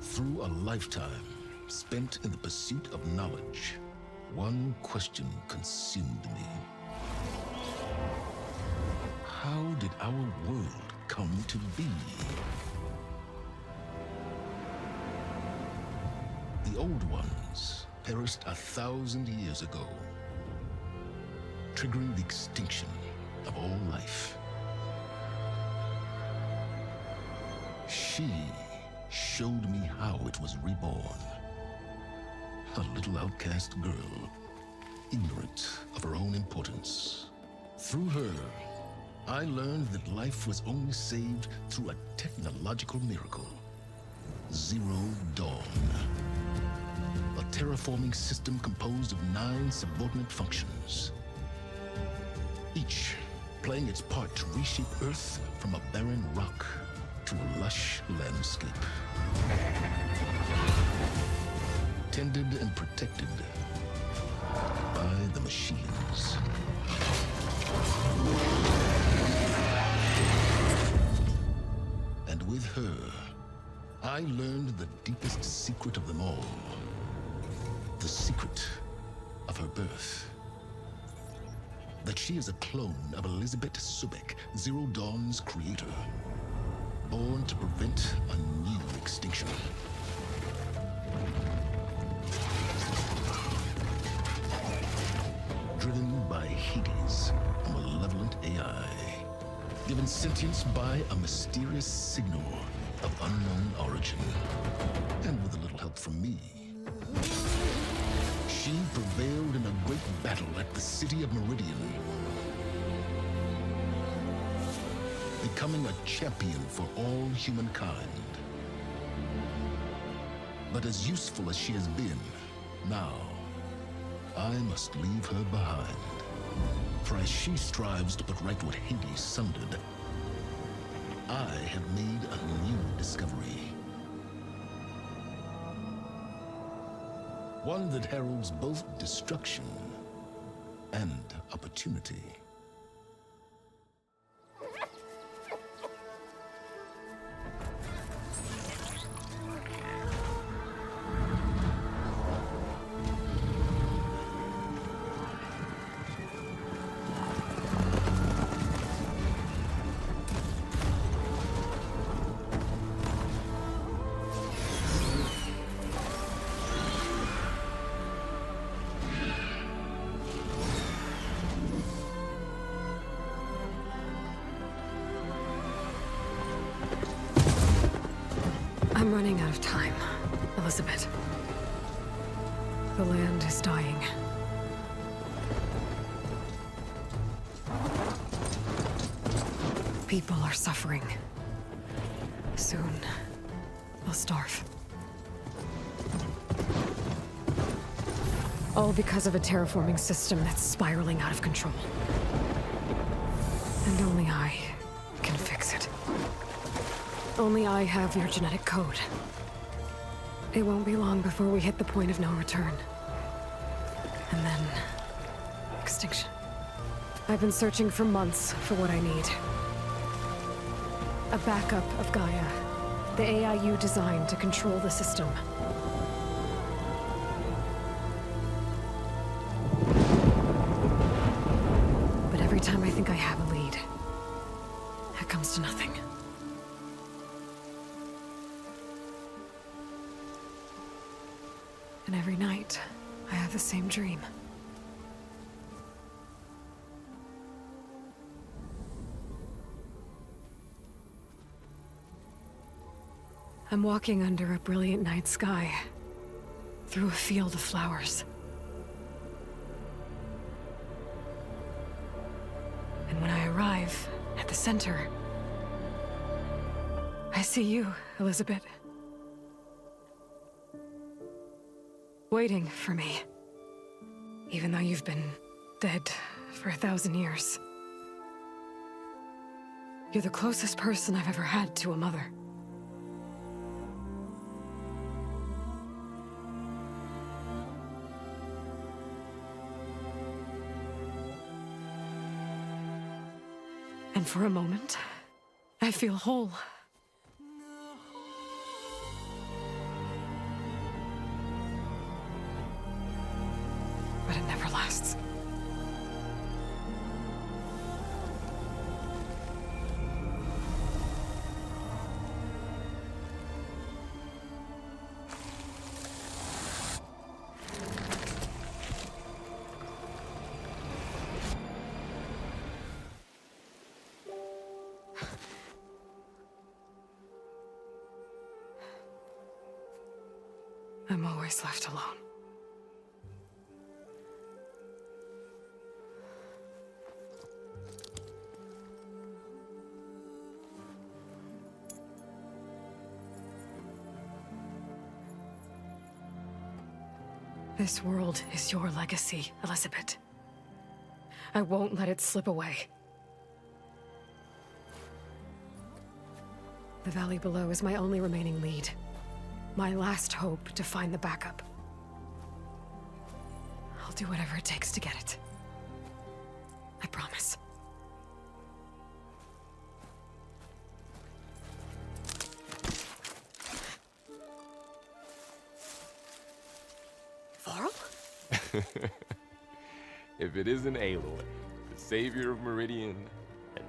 Through a lifetime spent in the pursuit of knowledge, one question consumed me. How did our world come to be? The old ones perished 1,000 years ago, triggering the extinction of all life. She showed me how it was reborn. A little outcast girl, ignorant of her own importance. Through her, I learned that life was only saved through a technological miracle. Zero Dawn. A terraforming system composed of 9 subordinate functions, each playing its part to reshape Earth from a barren rock to a lush landscape. Tended and protected by the machines. And with her, I learned the deepest secret of them all. The secret of her birth. That she is a clone of Elizabeth Subek, Zero Dawn's creator. Born to prevent a new extinction. Driven by Hades, a malevolent AI. Given sentience by a mysterious signal of unknown origin. And with a little help from me. She prevailed in a great battle at the city of Meridian. Becoming a champion for all humankind. But as useful as she has been, now, I must leave her behind. For as she strives to put right what Hades sundered, I have made a new discovery. One that heralds both destruction and opportunity. I'm running out of time, Elizabeth. The land is dying. People are suffering. Soon, they'll starve. All because of a terraforming system that's spiraling out of control. And only I can fix it. Only I have your genetic code. It won't be long before we hit the point of no return. And then... extinction. I've been searching for months for what I need. A backup of Gaia. The AI you designed to control the system. But every time I think I have a lead, it comes to nothing. And every night, I have the same dream. I'm walking under a brilliant night sky, through a field of flowers. And when I arrive at the center, I see you, Elizabeth. Waiting for me, even though you've been dead for 1,000 years. You're the closest person I've ever had to a mother. And for a moment, I feel whole. I'm always left alone. This world is your legacy, Elizabeth. I won't let it slip away. The valley below is my only remaining lead. My last hope to find the backup. I'll do whatever it takes to get it. I promise. If it isn't Aloy, the savior of Meridian,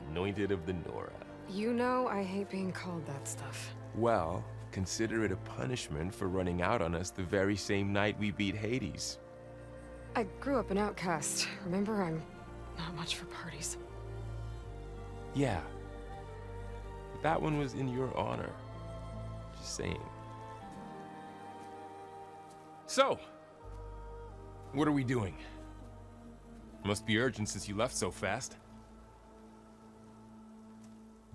anointed of the Nora. You know I hate being called that stuff. Well, consider it a punishment for running out on us the very same night we beat Hades. I grew up an outcast. Remember, I'm not much for parties. Yeah. But that one was in your honor. Just saying. So, what are we doing? Must be urgent since you left so fast.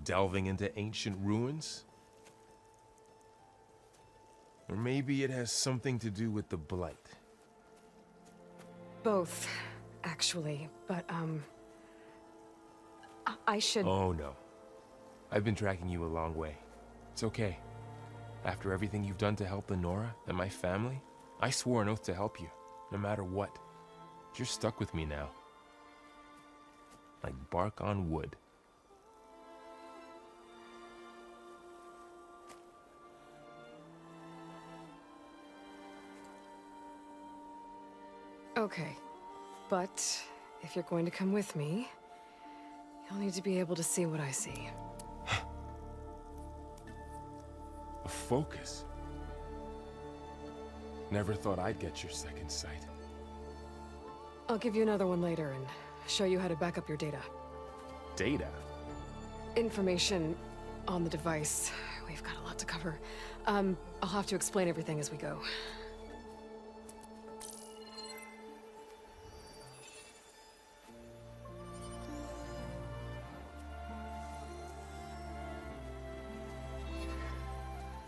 Delving into ancient ruins? Or maybe it has something to do with the Blight. Both, actually, but, I should... Oh, no. I've been tracking you a long way. It's okay. After everything you've done to help the Nora and my family, I swore an oath to help you, no matter what. You're stuck with me now. Like bark on wood. Okay, but if you're going to come with me, you'll need to be able to see what I see. A focus? Never thought I'd get your second sight. I'll give you another one later and show you how to back up your data. Data? Information on the device. We've got a lot to cover. I'll have to explain everything as we go.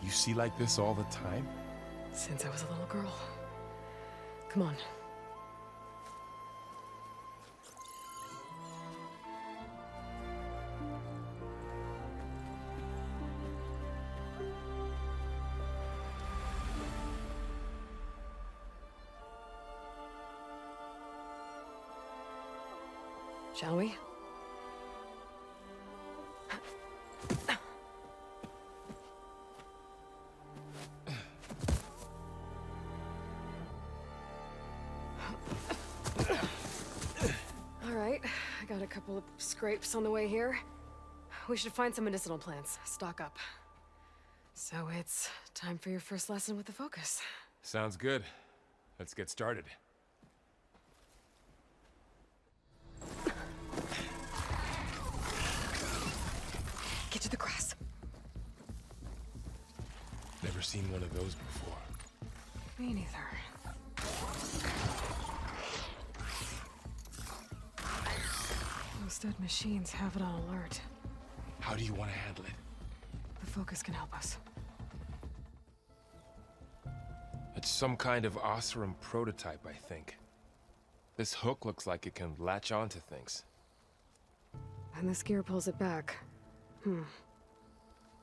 You see like this all the time? Since I was a little girl. Come on. Shall we? All right, I got a couple of scrapes on the way here. We should find some medicinal plants, stock up. So it's time for your first lesson with the focus. Sounds good. Let's get started. Get to the grass. Never seen one of those before. Me neither. Those dead machines have it on alert. How do you want to handle it? The focus can help us. It's some kind of Oseram prototype, I think. This hook looks like it can latch onto things. And this gear pulls it back.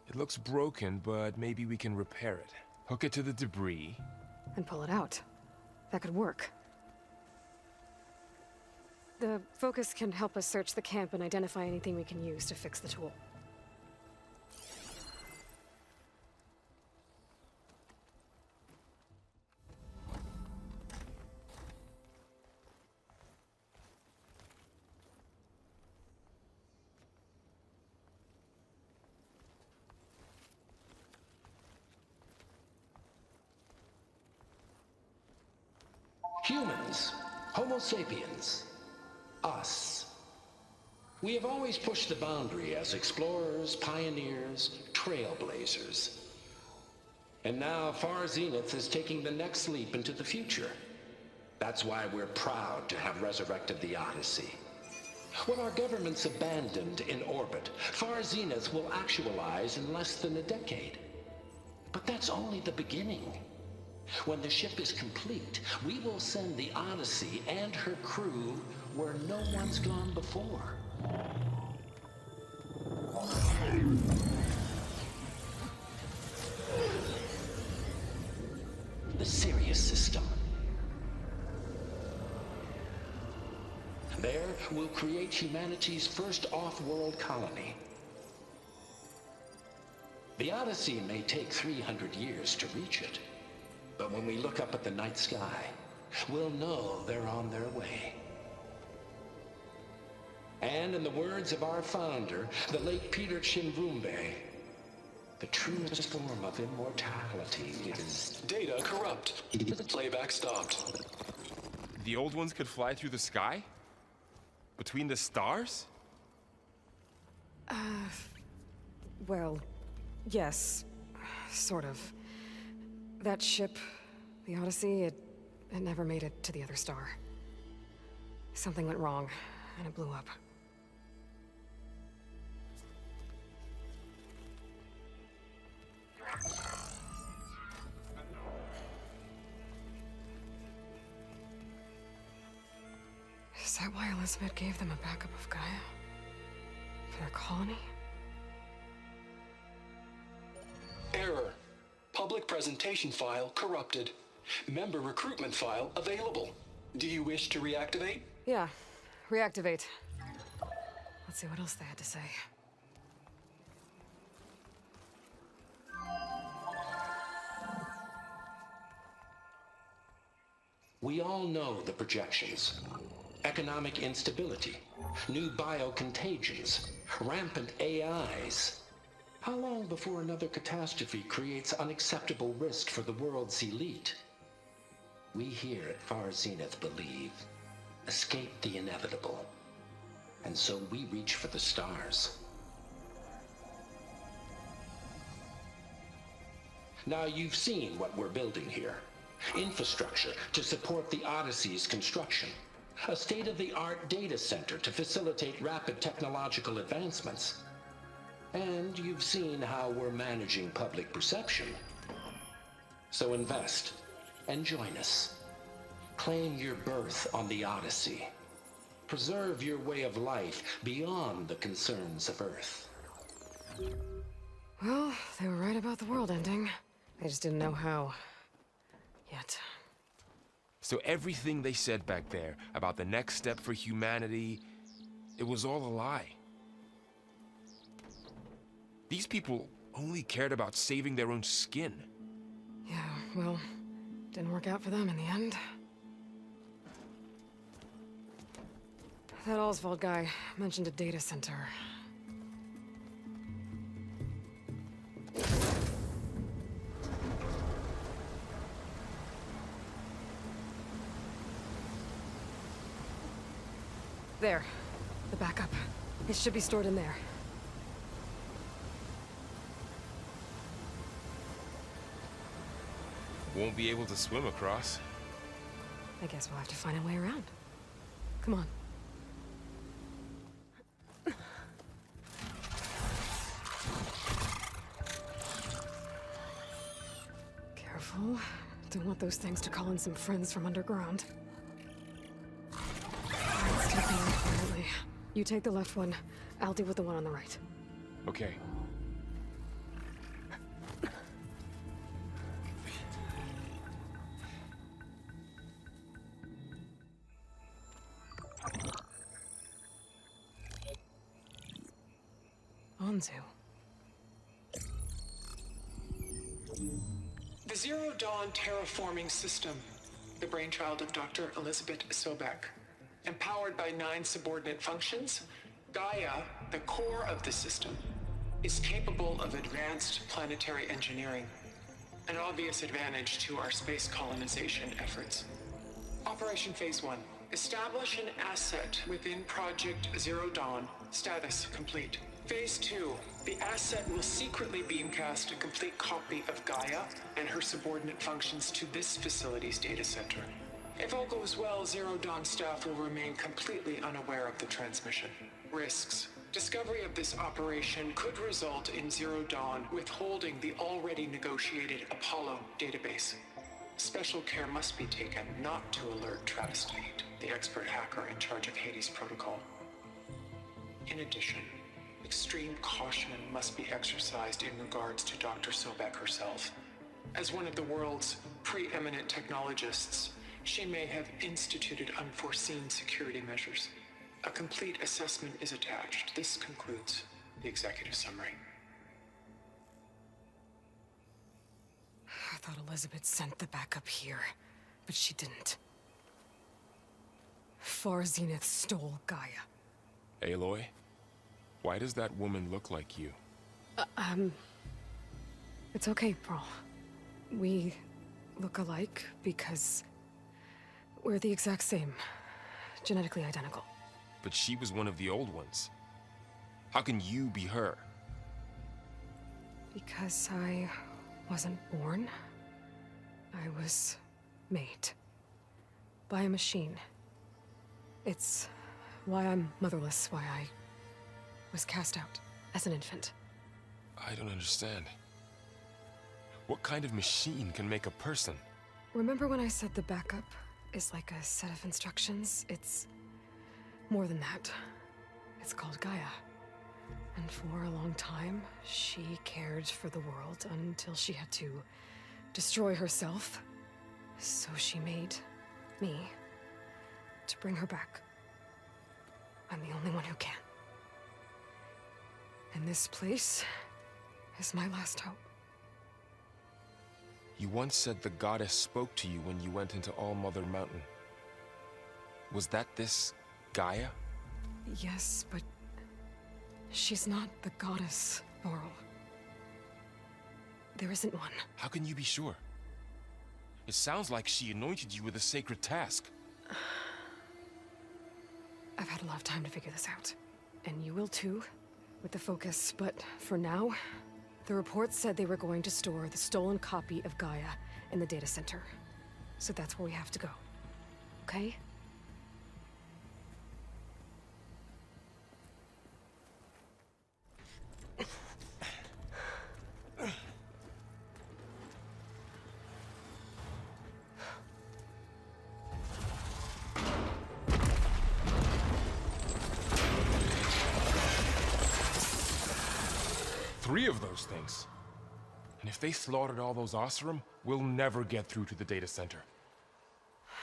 It looks broken, but maybe we can repair it. Hook it to the debris. And pull it out. That could work. The focus can help us search the camp and identify anything we can use to fix the tool. Humans, Homo sapiens, us. We have always pushed the boundary as explorers, pioneers, trailblazers. And now Far Zenith is taking the next leap into the future. That's why we're proud to have resurrected the Odyssey. What our governments abandoned in orbit, Far Zenith will actualize in less than a decade. But that's only the beginning. When the ship is complete, we will send the Odyssey and her crew where no one's gone before. The Sirius system. There, we'll create humanity's first off-world colony. The Odyssey may take 300 years to reach it, but when we look up at the night sky, we'll know they're on their way. And in the words of our founder, the late Peter Chinvumbe, the truest form of immortality is... Data corrupt. Playback stopped. The old ones could fly through the sky? Between the stars? Well, yes. Sort of. That ship, the Odyssey, it never made it to the other star. Something went wrong, and it blew up. Is that why Elizabeth gave them a backup of Gaia? For their colony? Error. Public presentation file corrupted. Member recruitment file available. Do you wish to reactivate? Yeah, reactivate. Let's see what else they had to say. We all know the projections. Economic instability, new biocontagions, rampant AIs. How long before another catastrophe creates unacceptable risk for the world's elite? We here at Far Zenith believe, escape the inevitable. And so we reach for the stars. Now you've seen what we're building here. Infrastructure to support the Odyssey's construction. A state-of-the-art data center to facilitate rapid technological advancements. And you've seen how we're managing public perception. So invest and join us. Claim your berth on the Odyssey. Preserve your way of life beyond the concerns of Earth. Well, they were right about the world ending. They just didn't know how. Yet. So everything they said back there about the next step for humanity, it was all a lie. These people only cared about saving their own skin. Yeah, well, didn't work out for them in the end. That Oswald guy mentioned a data center. There. The backup. It should be stored in there. Won't be able to swim across. I guess we'll have to find a way around. Come on. Careful. Don't want those things to call in some friends from underground. Let's take them out quietly. You take the left one. I'll deal with the one on the right. Okay. Onzu. The Zero Dawn Terraforming System, the brainchild of Dr. Elizabeth Sobek. Empowered by 9 subordinate functions, Gaia, the core of the system, is capable of advanced planetary engineering, an obvious advantage to our space colonization efforts. Operation Phase 1. Establish an asset within Project Zero Dawn. Status complete. Phase 2. The asset will secretly beamcast a complete copy of Gaia and her subordinate functions to this facility's data center. If all goes well, Zero Dawn staff will remain completely unaware of the transmission. Risks. Discovery of this operation could result in Zero Dawn withholding the already negotiated Apollo database. Special care must be taken not to alert Travestate, the expert hacker in charge of Hades' protocol. In addition, extreme caution must be exercised in regards to Dr. Sobek herself. As one of the world's preeminent technologists, she may have instituted unforeseen security measures. A complete assessment is attached. This concludes the executive summary. I thought Elizabeth sent the backup here, but she didn't. Far Zenith stole Gaia. Aloy? Why does that woman look like you? It's okay, Pearl. We look alike because we're the exact same. Genetically identical. But she was one of the old ones. How can you be her? Because I wasn't born. I was made. By a machine. It's why I'm motherless, why I was cast out as an infant. I don't understand. What kind of machine can make a person? Remember when I said the backup is like a set of instructions? It's more than that. It's called Gaia. And for a long time, she cared for the world until she had to destroy herself. So she made me to bring her back. I'm the only one who can. And this place is my last hope. You once said the goddess spoke to you when you went into All-Mother Mountain. Was that this Gaia? Yes, but she's not the goddess, Laurel. There isn't one. How can you be sure? It sounds like she anointed you with a sacred task. I've had a lot of time to figure this out. And you will too, with the focus. But for now, the report said they were going to store the stolen copy of Gaia in the data center. So that's where we have to go. Okay? Three of those things. And if they slaughtered all those Oseram, we'll never get through to the data center.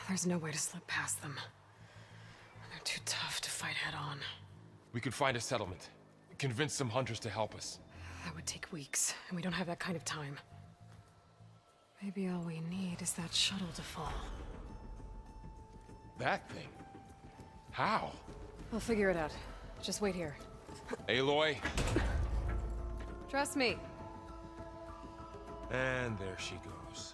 There's no way to slip past them. They're too tough to fight head on. We could find a settlement. Convince some hunters to help us. That would take weeks, and we don't have that kind of time. Maybe all we need is that shuttle to fall. That thing? How? I'll figure it out. Just wait here. Aloy. Trust me. And there she goes.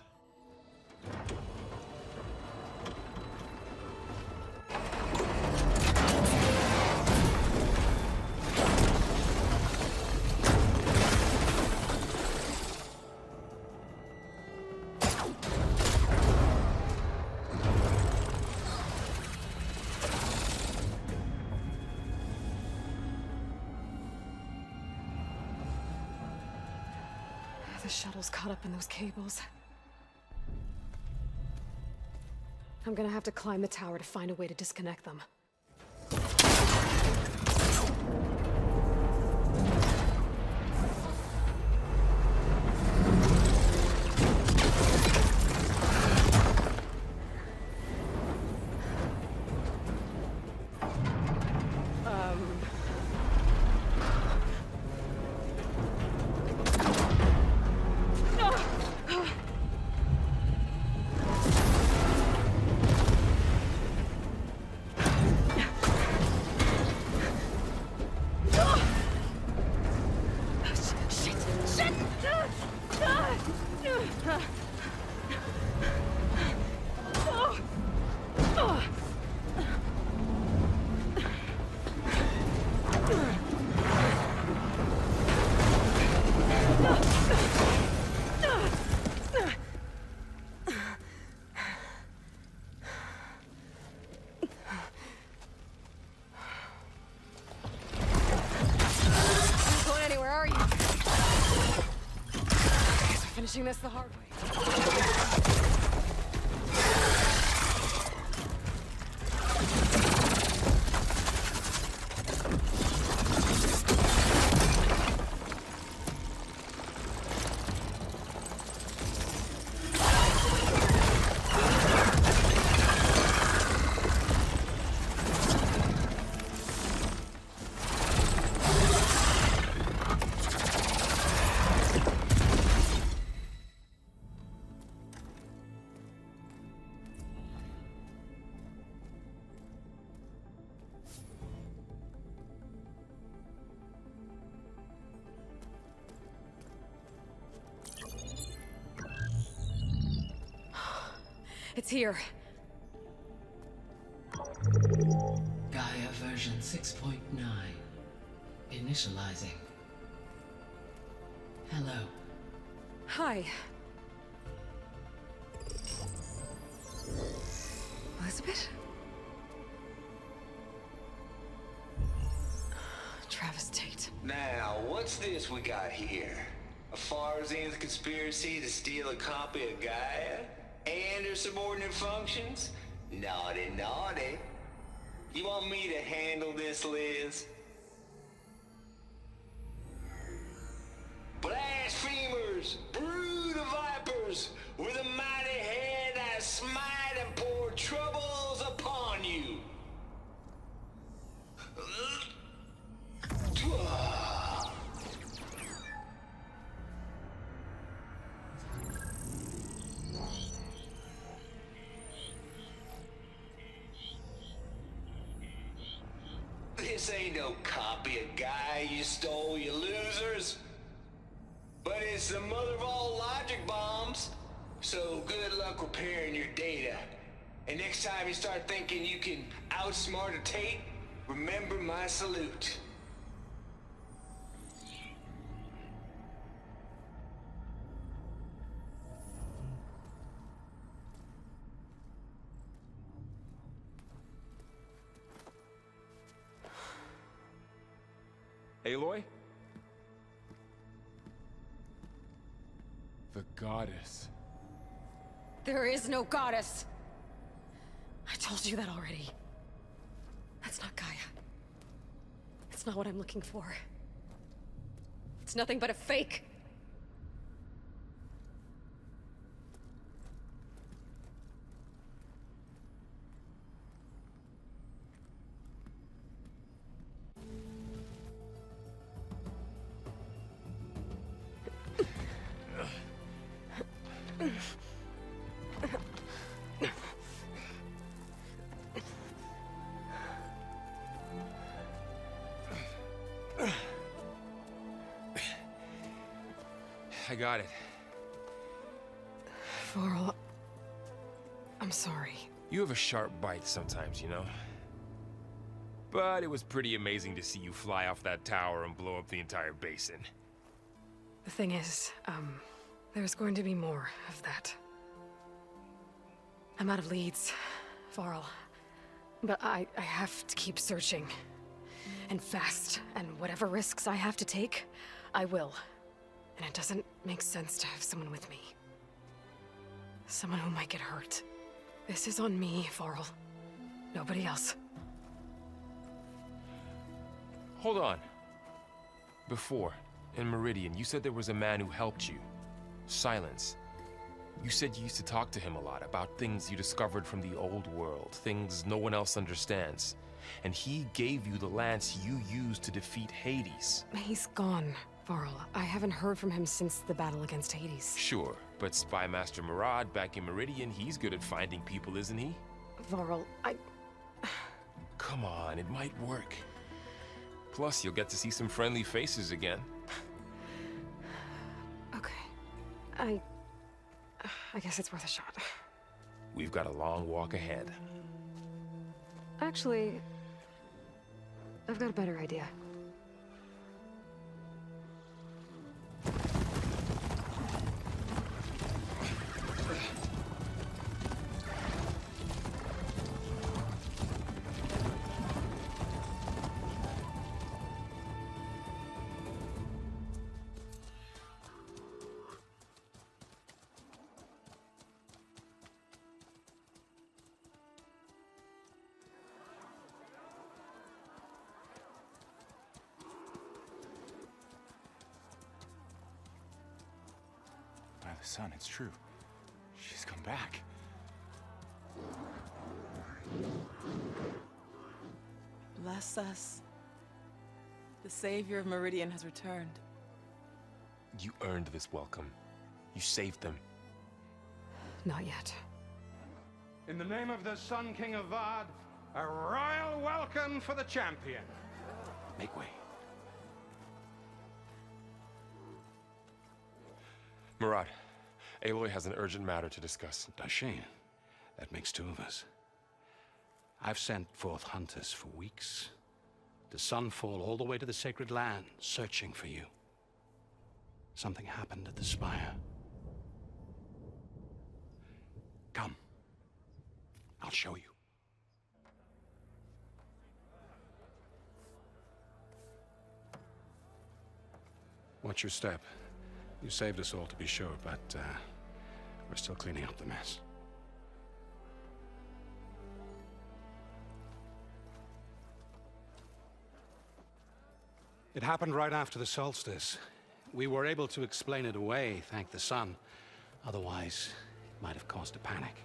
The shuttle's caught up in those cables. I'm gonna have to climb the tower to find a way to disconnect them. finishing this the hard way. It's here. Gaia version 6.9. Initializing. Hello. Hi. Elizabeth? Travis Tate. Now, what's this we got here? A Farzian's conspiracy to steal a copy of Gaia? And her subordinate functions? Naughty, naughty. You want me to handle this, Liz? Blasphemers! Brood of vipers! With a mighty hand I smite and pour troubles upon you! This ain't no copy of Gaia you stole, you losers. But it's the mother of all logic bombs. So good luck repairing your data. And next time you start thinking you can outsmart a Tate, remember my salute. Aloy? The goddess. There is no goddess. I told you that already. That's not Gaia. It's not what I'm looking for. It's nothing but a fake. I got it. Varl, I'm sorry. You have a sharp bite sometimes, you know? But it was pretty amazing to see you fly off that tower and blow up the entire basin. The thing is, there's going to be more of that. I'm out of leads, Varl. But I have to keep searching. And fast. And whatever risks I have to take, I will. And it doesn't make sense to have someone with me. Someone who might get hurt. This is on me, Varl. Nobody else. Hold on. Before, in Meridian, you said there was a man who helped you. Silence. You said you used to talk to him a lot about things you discovered from the old world, things no one else understands. And he gave you the lance you used to defeat Hades. He's gone, Varl. I haven't heard from him since the battle against Hades. Sure, but Spy Master Murad back in Meridian, he's good at finding people, isn't he? Varl, Come on, it might work. Plus, you'll get to see some friendly faces again. Okay. I guess it's worth a shot. We've got a long walk ahead. Actually, I've got a better idea. Son, it's true. She's come back. Bless us. The savior of Meridian has returned. You earned this welcome. You saved them. Not yet. In the name of the Sun King of Vard, a royal welcome for the champion. Make way. Murad, Aloy has an urgent matter to discuss. Does she? That makes two of us. I've sent forth hunters for weeks. To Sunfall all the way to the Sacred Land, searching for you. Something happened at the Spire. Come. I'll show you. Watch your step. You saved us all, to be sure, but we're still cleaning up the mess. It happened right after the solstice. We were able to explain it away, thank the sun. Otherwise, it might have caused a panic.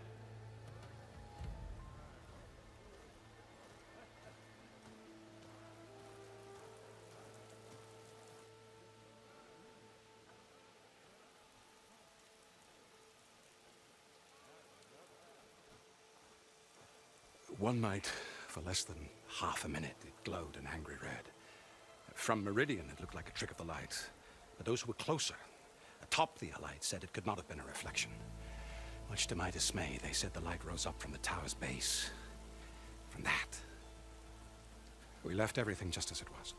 One night, for less than half a minute, it glowed an angry red. From Meridian, it looked like a trick of the light. But those who were closer, atop the light, said it could not have been a reflection. Much to my dismay, they said the light rose up from the tower's base. From that, we left everything just as it was.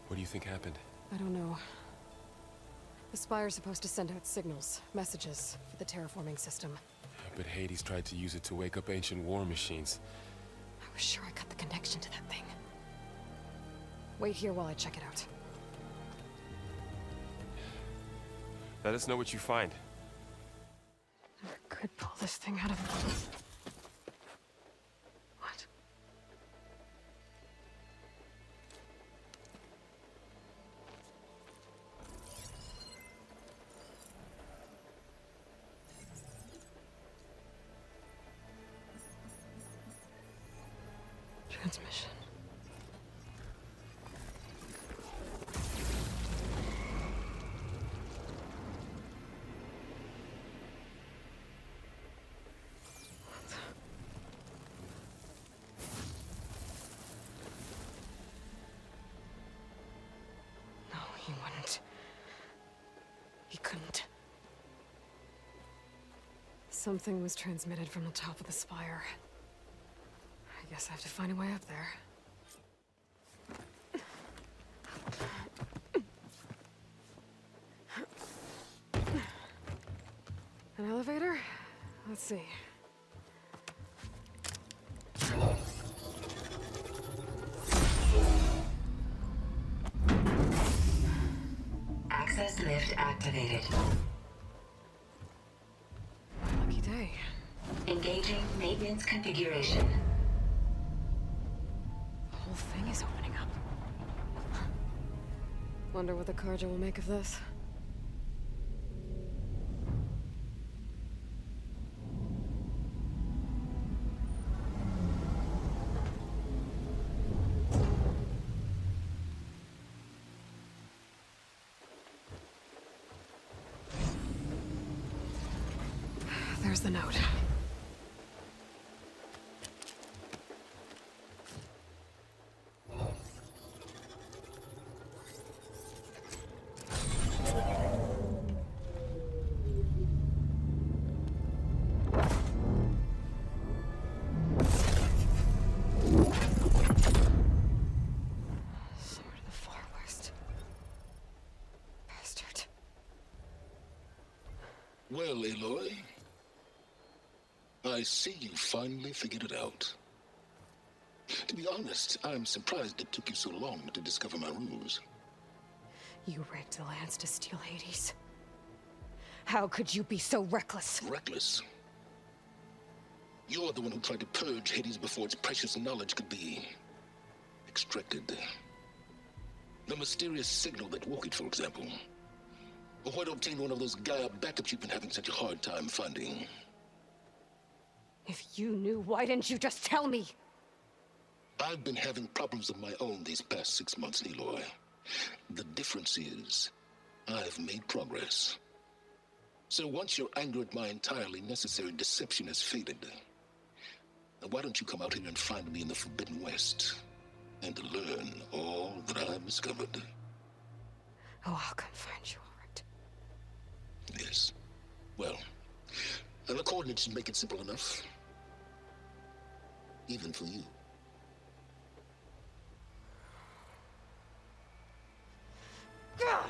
What do you think happened? I don't know. The Spire's supposed to send out signals, messages, for the terraforming system. But Hades tried to use it to wake up ancient war machines. I was sure I got the connection to that thing. Wait here while I check it out. Let us know what you find. I could pull this thing out of... What? Transmission. No, he wouldn't. He couldn't. Something was transmitted from the top of the spire. I guess I have to find a way up there. An elevator? Let's see. Access lift activated. Lucky day. Engaging maintenance configuration. The whole thing is opening up. Wonder what the Karja will make of this. There's the note. Sword of the Far West. Bastard. Well, Aloy, I see you finally figured it out. To be honest, I'm surprised it took you so long to discover my ruse. You rigged the lands to steal Hades. How could you be so reckless? Reckless? You're the one who tried to purge Hades before its precious knowledge could be extracted. The mysterious signal that woke it, for example. Or why not obtain one of those Gaia backups you've been having such a hard time finding? If you knew, why didn't you just tell me? I've been having problems of my own these past 6 months, Aloy. The difference is, I've made progress. So once your anger at my entirely necessary deception has faded, why don't you come out here and find me in the Forbidden West and learn all that I've discovered? Oh, I'll come find you, all right. Yes. Well, the coordinates should make it simple enough. Even for you. Gah!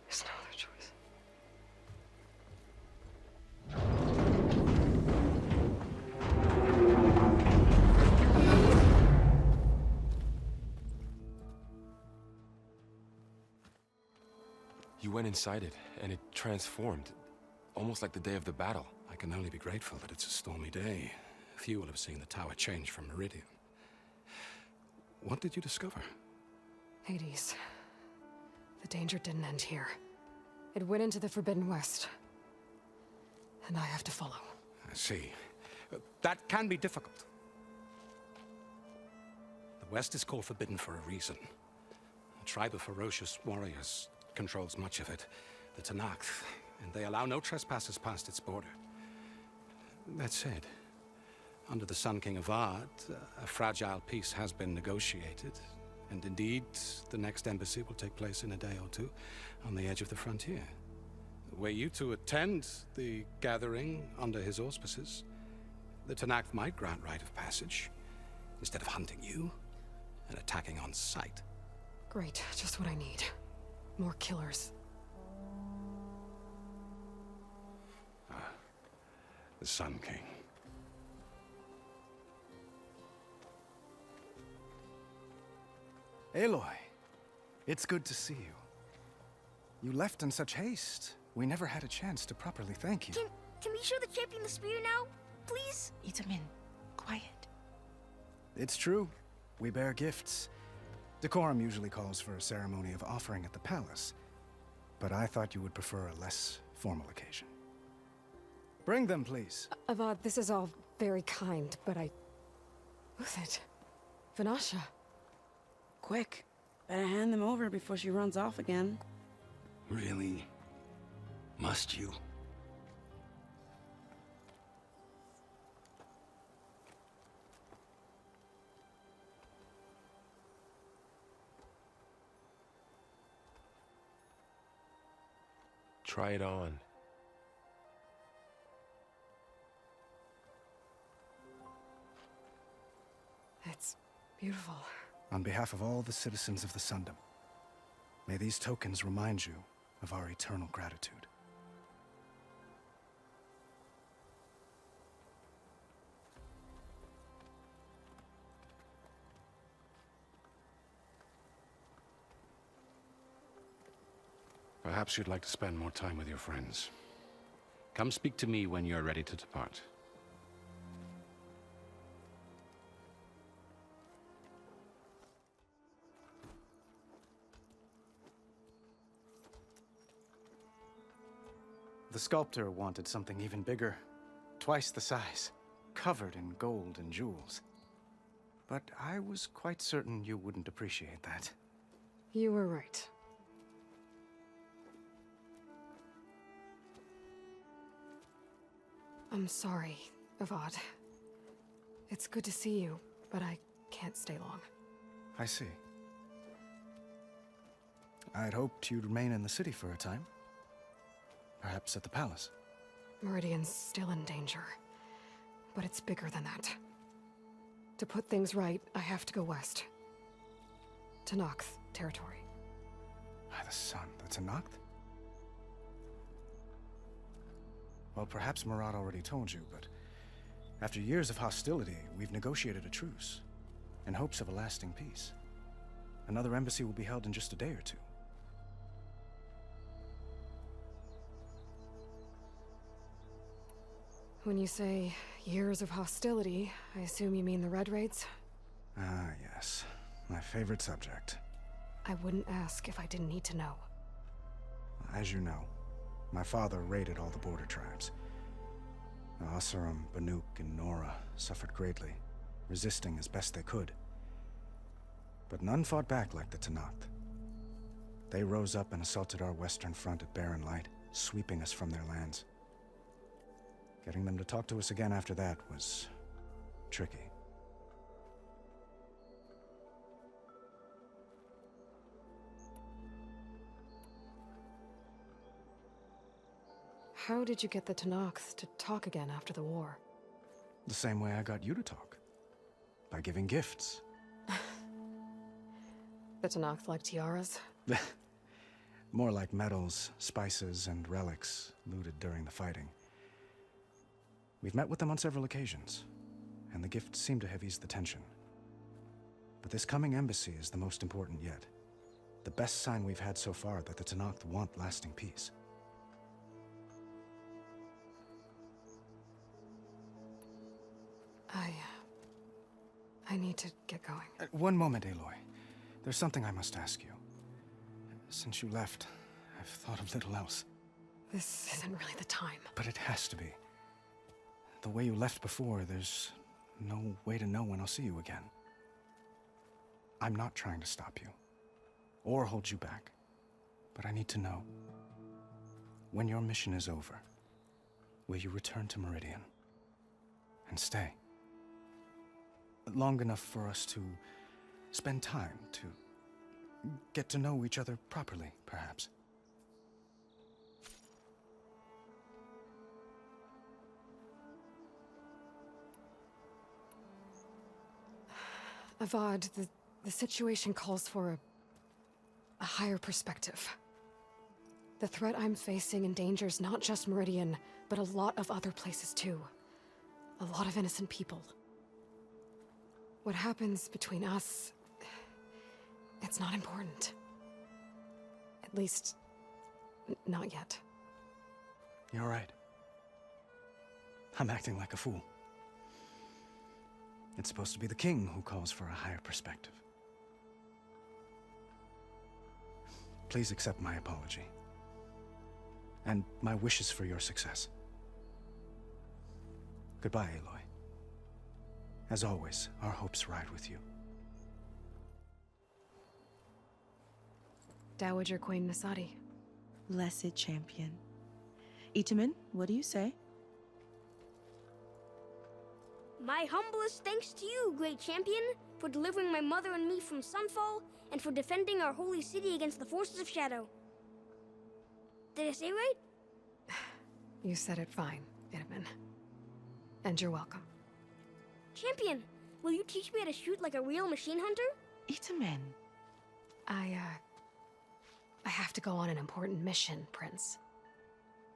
There's no other choice. You went inside it, and it transformed, almost like the day of the battle. I can only be grateful that it's a stormy day. Few will have seen the tower change from Meridian. What did you discover? Hades. The danger didn't end here. It went into the Forbidden West. And I have to follow. I see. That can be difficult. The West is called Forbidden for a reason. A tribe of ferocious warriors controls much of it, the Tit'Nakt, and they allow no trespassers past its border. That said, under the Sun King of Ard, a fragile peace has been negotiated, and indeed, the next embassy will take place in a day or two on the edge of the frontier. Were you to attend the gathering under his auspices, the Tit'Nakt might grant right of passage, instead of hunting you and attacking on sight. Great, just what I need. More killers. The Sun King. Aloy, it's good to see you. You left in such haste. We never had a chance to properly thank you. Can we show the champion the spear now, please? Itamin, quiet. It's true. We bear gifts. Decorum usually calls for a ceremony of offering at the palace, but I thought you would prefer a less formal occasion. Bring them, please. Avad, this is all very kind, but Who's it? Vanasha. Quick. Better hand them over before she runs off again. Really? Must you? Try it on. It's beautiful. On behalf of all the citizens of the Sundom, may these tokens remind you of our eternal gratitude. Perhaps you'd like to spend more time with your friends. Come speak to me when you're ready to depart. The sculptor wanted something even bigger, twice the size, covered in gold and jewels. But I was quite certain you wouldn't appreciate that. You were right. I'm sorry, Avad. It's good to see you, but I can't stay long. I see. I'd hoped you'd remain in the city for a time. Perhaps at the palace. Meridian's still in danger, but it's bigger than that. To put things right, I have to go west. To Tit'Nakt territory. By the sun, the Tit'Nakt? Well, perhaps Murad already told you, but after years of hostility, we've negotiated a truce in hopes of a lasting peace. Another embassy will be held in just a day or two. When you say years of hostility, I assume you mean the Red Raids? Ah, yes. My favorite subject. I wouldn't ask if I didn't need to know. As you know, my father raided all the border tribes. Asurum, Banuk, and Nora suffered greatly, resisting as best they could. But none fought back like the Tenakth. They rose up and assaulted our western front at Barren Light, sweeping us from their lands. Getting them to talk to us again after that was tricky. How did you get the Tenakth to talk again after the war? The same way I got you to talk. By giving gifts. The Tenakth like tiaras? More like medals, spices, and relics looted during the fighting. We've met with them on several occasions, and the gifts seem to have eased the tension. But this coming embassy is the most important yet. The best sign we've had so far that the Tenakth want lasting peace. I need to get going. One moment, Aloy. There's something I must ask you. Since you left, I've thought of little else. This isn't really the time. But it has to be. The way you left before, there's no way to know when I'll see you again. I'm not trying to stop you, or hold you back, but I need to know. When your mission is over, will you return to Meridian? And stay? Long enough for us to spend time, to get to know each other properly, perhaps. Avad, the situation calls for a higher perspective. The threat I'm facing endangers not just Meridian, but a lot of other places too. A lot of innocent people. What happens between us, it's not important. At least, not yet. You're right. I'm acting like a fool. It's supposed to be the king who calls for a higher perspective. Please accept my apology. And my wishes for your success. Goodbye, Aloy. As always, our hopes ride with you. Dowager Queen Nasadi. Blessed champion. Itamen, what do you say? My humblest thanks to you, great champion, for delivering my mother and me from Sunfall, and for defending our holy city against the forces of Shadow. Did I say right? You said it fine, Itamen. And you're welcome. Champion, will you teach me how to shoot like a real machine hunter? Itamen. I have to go on an important mission, Prince.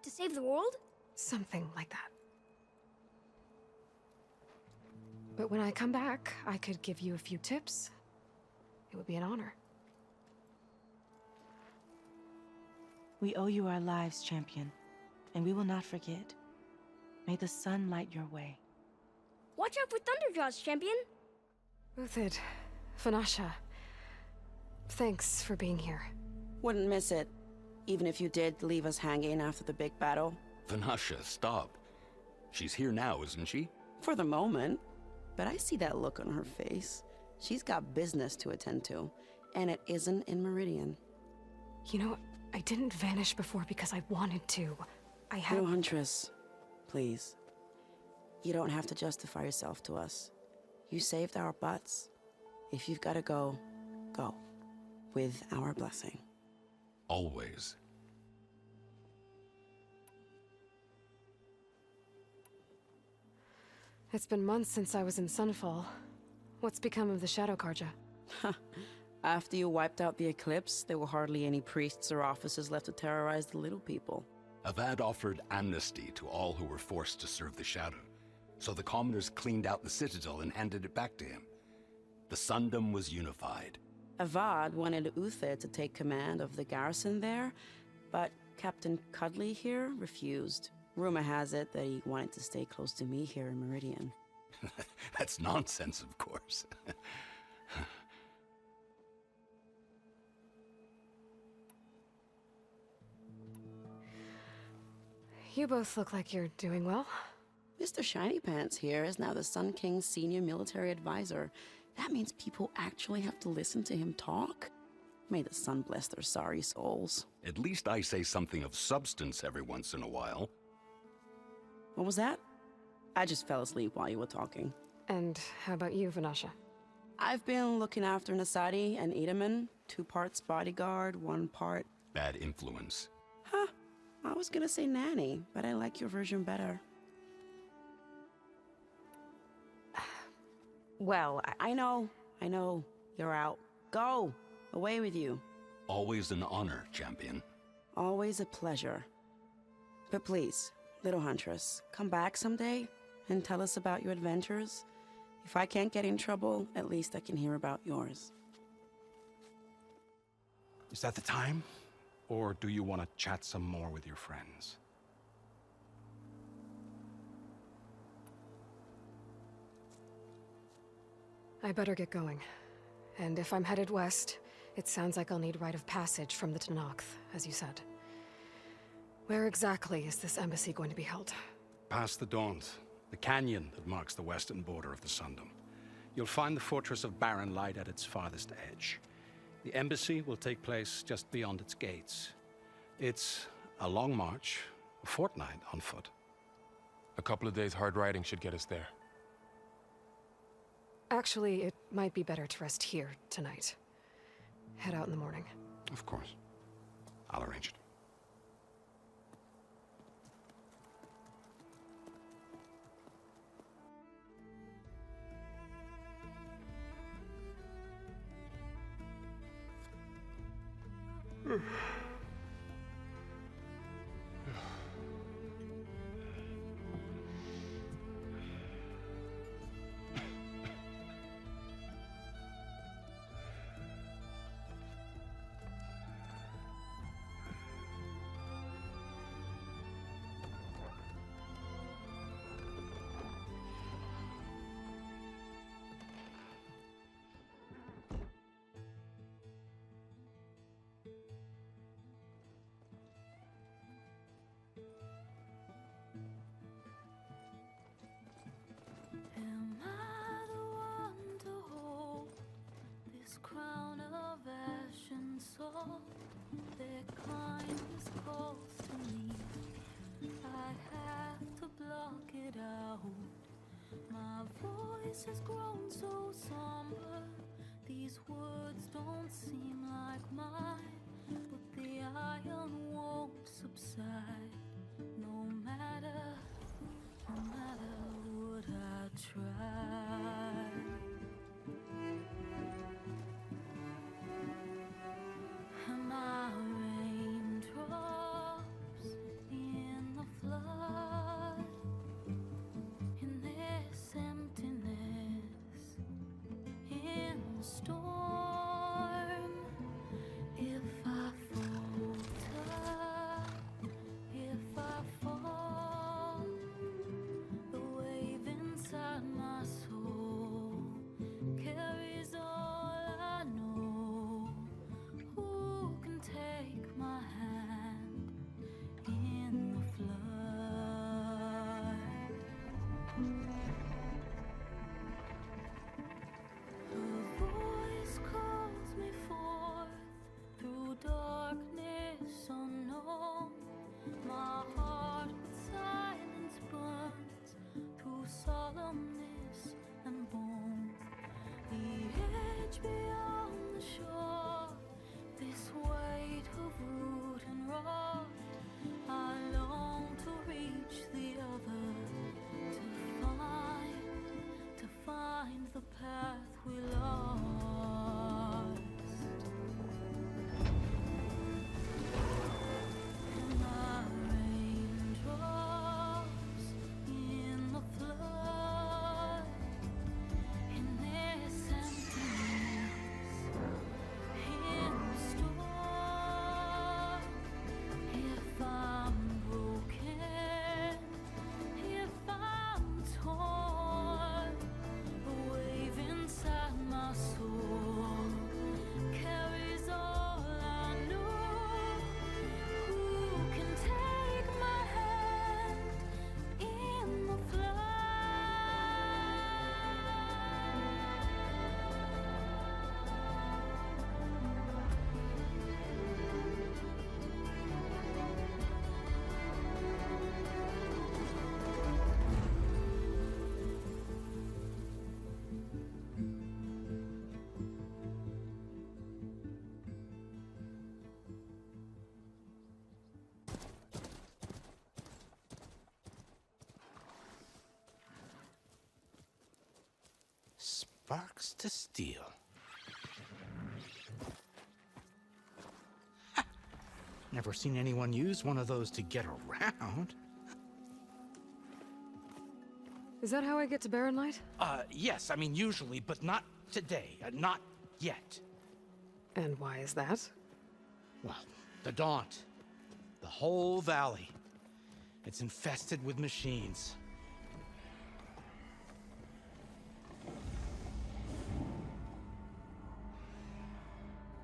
To save the world? Something like that. But when I come back, I could give you a few tips. It would be an honor. We owe you our lives, champion, and we will not forget. May the sun light your way. Watch out for Thunderjaws, champion! Uthid, Vanasha, thanks for being here. Wouldn't miss it, even if you did leave us hanging after the big battle. Vanasha, stop. She's here now, isn't she? For the moment. But I see that look on her face. She's got business to attend to, and it isn't in Meridian. You know, I didn't vanish before because I wanted to. I had... No, Huntress. Please. You don't have to justify yourself to us. You saved our butts. If you've got to go, go. With our blessing. Always. It's been months since I was in Sunfall. What's become of the Shadow Karja? After you wiped out the eclipse, there were hardly any priests or officers left to terrorize the little people. Avad offered amnesty to all who were forced to serve the Shadow, so the commoners cleaned out the citadel and handed it back to him. The Sundom was unified. Avad wanted Uther to take command of the garrison there, but Captain Cudley here refused. Rumor has it that he wanted to stay close to me here in Meridian. That's nonsense, of course. You both look like you're doing well. Mr. Shiny Pants here is now the Sun King's senior military advisor. That means people actually have to listen to him talk? May the sun bless their sorry souls. At least I say something of substance every once in a while. What was that? I just fell asleep while you were talking. And how about you, Vanasha? I've been looking after Nasadi and Edaman. 2 parts bodyguard, 1 part... Bad influence. Huh. I was gonna say nanny, but I like your version better. Well, I know. You're out. Go! Away with you. Always an honor, champion. Always a pleasure. But please, little huntress, come back someday and tell us about your adventures. If I can't get in trouble, at least I can hear about yours. Is that the time? Or do you want to chat some more with your friends? I better get going. And if I'm headed west, it sounds like I'll need rite of passage from the Tanakhth, as you said. Where exactly is this embassy going to be held? Past the Daunt, the canyon that marks the western border of the Sundom. You'll find the fortress of Barren Light at its farthest edge. The embassy will take place just beyond its gates. It's a long march, a fortnight on foot. A couple of days hard riding should get us there. Actually, it might be better to rest here tonight. Head out in the morning. Of course. I'll arrange it. Their kindness calls to me. I have to block it out. My voice has grown so somber. These words don't seem like mine, but the iron won't subside. No matter what I try. My raindrops in the flood, in this emptiness, in the storm. If I falter, if I fall, the wave inside my soul carries all I know. Who can take my hand in the flood? Her voice calls me forth through darkness unknown. My heart with silence burns through solemnness and bone. The edge beyond the shore, this weight of root and rot, I long to reach the other, to find the path we lost. And my raindrops in the flood, in this emptiness. Sparks to steel. Never seen anyone use one of those to get around. Is that how I get to Barren Light? Yes, I mean usually, but not today. Not yet. And why is that? Well, the Daunt. The whole valley. It's infested with machines.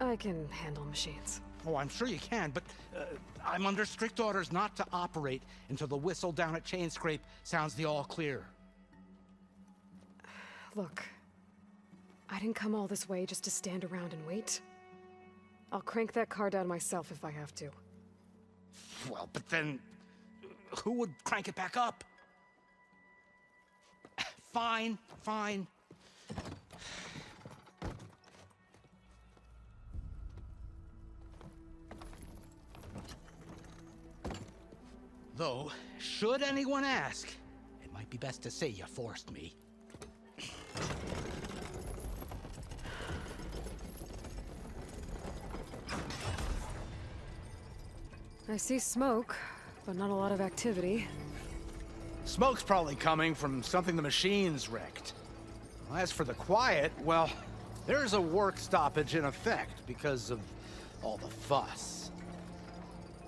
I can handle machines. Oh, I'm sure you can, but I'm under strict orders not to operate until the whistle down at Chain Scrape sounds the all clear. Look, I didn't come all this way just to stand around and wait. I'll crank that car down myself if I have to. Well, but then who would crank it back up? Fine, fine. Though, should anyone ask, it might be best to say you forced me. I see smoke, but not a lot of activity. Smoke's probably coming from something the machines wrecked. As for the quiet, well, there's a work stoppage in effect because of all the fuss.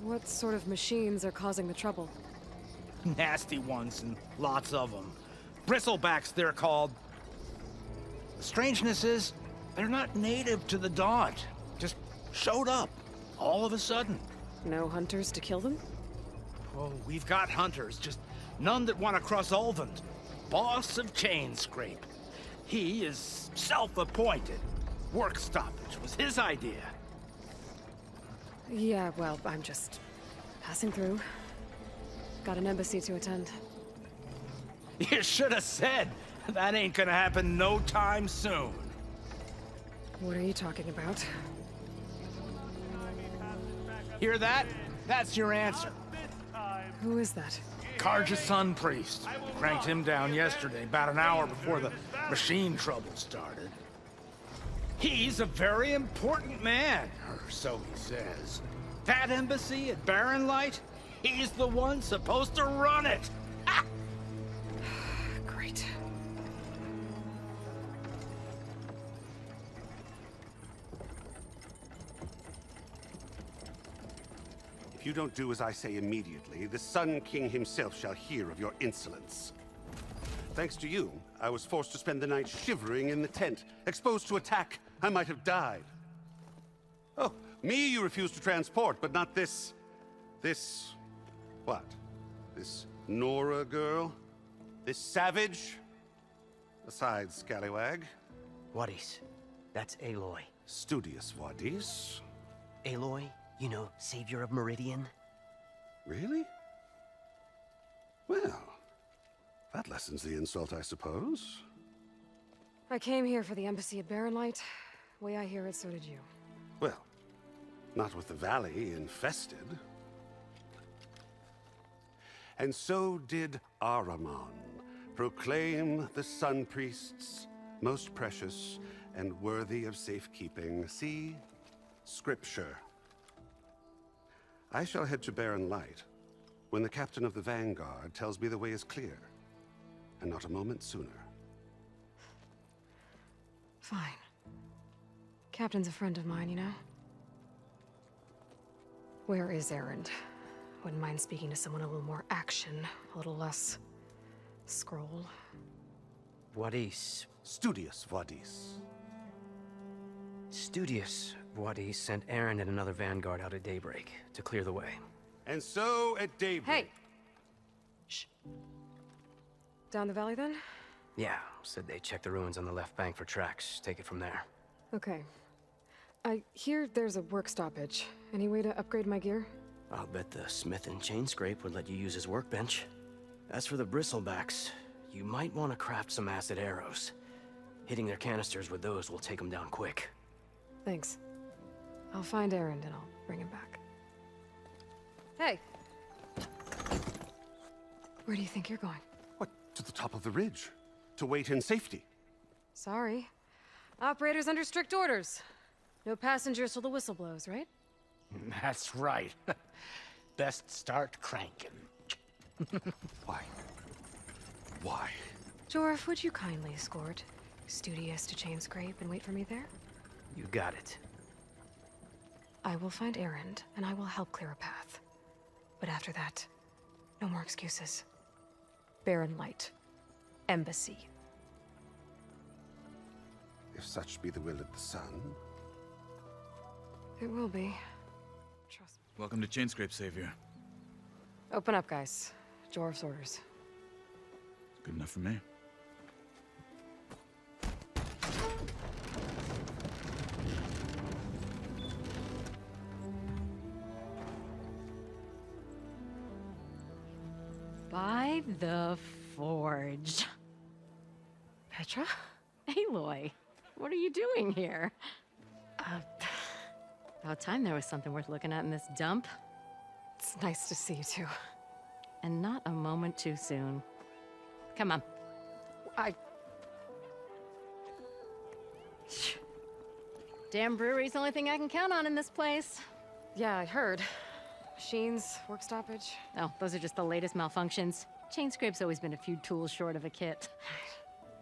What sort of machines are causing the trouble? Nasty ones, and lots of them. Bristlebacks, they're called. The strangeness is, they're not native to the Daunt. Just showed up, all of a sudden. No hunters to kill them? Oh, we've got hunters, just none that want to cross Ulvund. Boss of Chain Scrape. He is self-appointed. Work stoppage was his idea. Yeah, well, I'm just passing through. Got an embassy to attend. You should have said. That ain't gonna happen no time soon. What are you talking about? Hear that? That's your answer. Who is that? Karja's Sun Priest. Cranked him down yesterday, about an hour before the machine trouble started. He's a very important man, or so he says. That embassy at Barren Light, he's the one supposed to run it. Ha! Great. If you don't do as I say immediately, the Sun King himself shall hear of your insolence. Thanks to you, I was forced to spend the night shivering in the tent. Exposed to attack, I might have died. Oh, me you refuse to transport, but not this... what? This Nora girl? This savage? Aside, scallywag. Wadis. That's Aloy. Studious Wadis. Aloy, you know, savior of Meridian. Really? Well, that lessens the insult, I suppose. I came here for the embassy at Barren Light. Way I hear it, so did you. Well, not with the valley infested. And so did Ahriman proclaim the Sun Priests most precious and worthy of safekeeping. See? Scripture. I shall head to Barren Light when the captain of the Vanguard tells me the way is clear, and not a moment sooner. Fine. Captain's a friend of mine, you know? Where is Erend? Wouldn't mind speaking to someone a little more action, a little less scroll. Wadis. Studious Wadis. Studious Wadis sent Erend and another Vanguard out at daybreak to clear the way. And so at daybreak... Hey! Shh. Down the valley, then? Yeah, said they checked the ruins on the left bank for tracks. Take it from there. Okay. I hear there's a work stoppage. Any way to upgrade my gear? I'll bet the smith in Chain Scrape would let you use his workbench. As for the bristlebacks, you might want to craft some acid arrows. Hitting their canisters with those will take them down quick. Thanks. I'll find Erend and I'll bring him back. Hey! Where do you think you're going? What, to the top of the ridge? To wait in safety? Sorry. Operator's under strict orders. No passengers till the whistle blows, right? That's right. Best start cranking. Why? Why? Jorf, would you kindly escort Studious to Chain Scrape and wait for me there? You got it. I will find Erend, and I will help clear a path. But after that, no more excuses. Barren Light. Embassy. If such be the will of the sun. It will be. Trust me. Welcome to Chainscrape, Savior. Open up, guys. Jorf's orders. Good enough for me. By the Forge. Petra? Aloy, what are you doing here? About time there was something worth looking at in this dump. It's nice to see you too. And not a moment too soon. Come on. Damn brewery's the only thing I can count on in this place. Yeah, I heard. Machines, work stoppage. Oh, those are just the latest malfunctions. Chainscrape's always been a few tools short of a kit.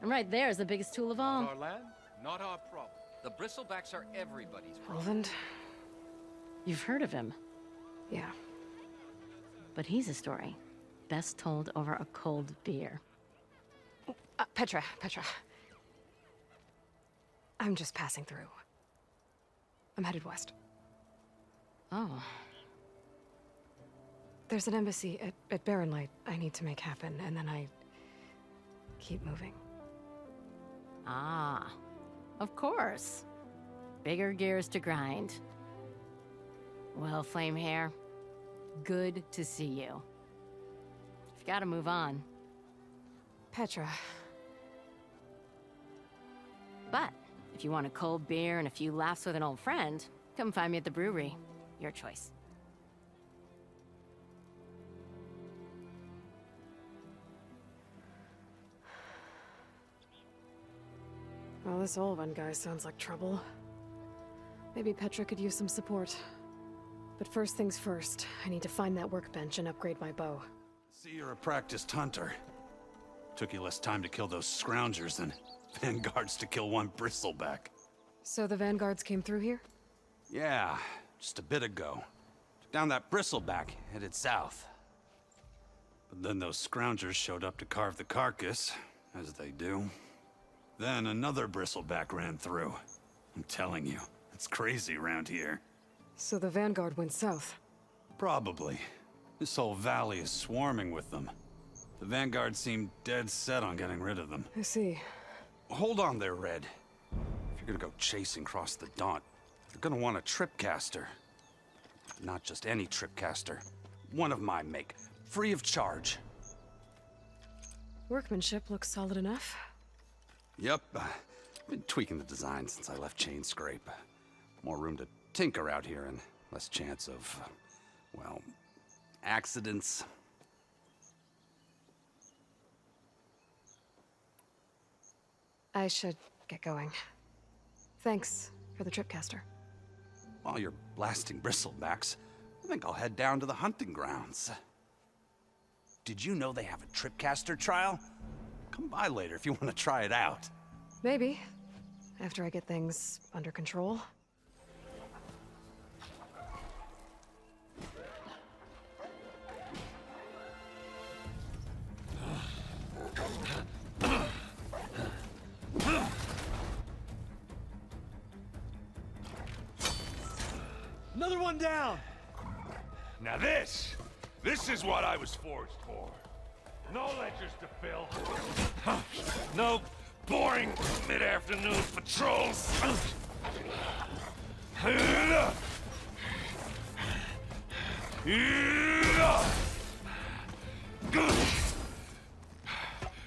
And right there is the biggest tool of all. Our land, not our problem. The bristlebacks are everybody's problem. Roland? You've heard of him. Yeah. But he's a story best told over a cold beer. Petra. I'm just passing through. I'm headed west. Oh. There's an embassy at Barren Light I need to make happen, and then I keep moving. Ah, of course. Bigger gears to grind. Well, Flamehair, good to see you. You've got to move on. Petra. But if you want a cold beer and a few laughs with an old friend, come find me at the brewery. Your choice. Well, this old one guy sounds like trouble. Maybe Petra could use some support. But first things first, I need to find that workbench and upgrade my bow. See, you're a practiced hunter. Took you less time to kill those scroungers than vanguards to kill one bristleback. So the vanguards came through here? Yeah, just a bit ago. Took down that bristleback, headed south. But then those scroungers showed up to carve the carcass, as they do. Then another bristleback ran through. I'm telling you, it's crazy around here. So the vanguard went south? Probably. This whole valley is swarming with them. The vanguard seemed dead set on getting rid of them. I see. Hold on there, Red. If you're gonna go chasing across the Daunt, you're gonna want a tripcaster. Not just any tripcaster. One of my make, free of charge. Workmanship looks solid enough. Yep, been tweaking the design since I left Chainscrape. More room to tinker out here and less chance of, well, accidents. I should get going. Thanks for the tripcaster. While you're blasting bristlebacks, I think I'll head down to the hunting grounds. Did you know they have a tripcaster trial? Come by later if you want to try it out. Maybe. After I get things under control. Another one down! Now this is what I was forged for. No ledgers to fill. No boring mid-afternoon patrols.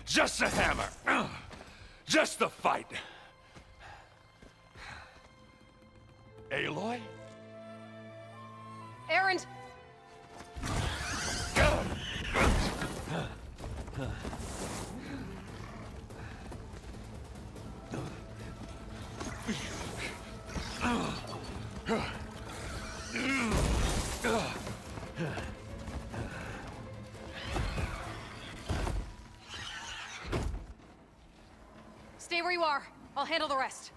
Just a hammer. Just a fight. Aloy? Erend! you are. I'll handle the rest.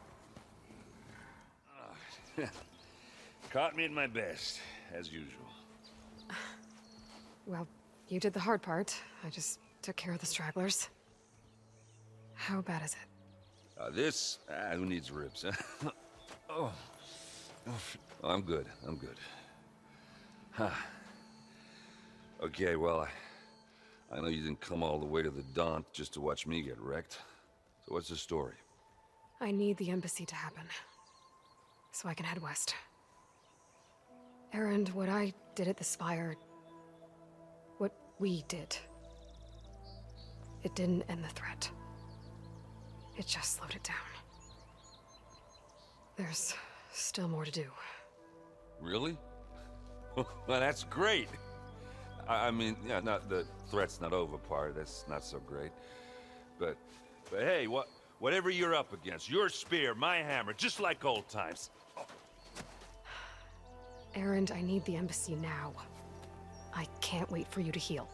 Caught me at my best, as usual. Well, you did the hard part. I just took care of the stragglers. How bad is it? Who needs ribs, huh? Oh. I'm good, I'm good. Huh. Okay, well, I know you didn't come all the way to the Daunt just to watch me get wrecked. So what's the story? I need the embassy to happen, so I can head west. Erend, what I did at the Spire... what we did... it didn't end the threat. It just slowed it down. There's still more to do. Really? Well, that's great. I mean, yeah, not the threat's not over part, that's not so great. But hey, whatever you're up against, your spear, my hammer, just like old times. Erend, I need the embassy now. I can't wait for you to heal.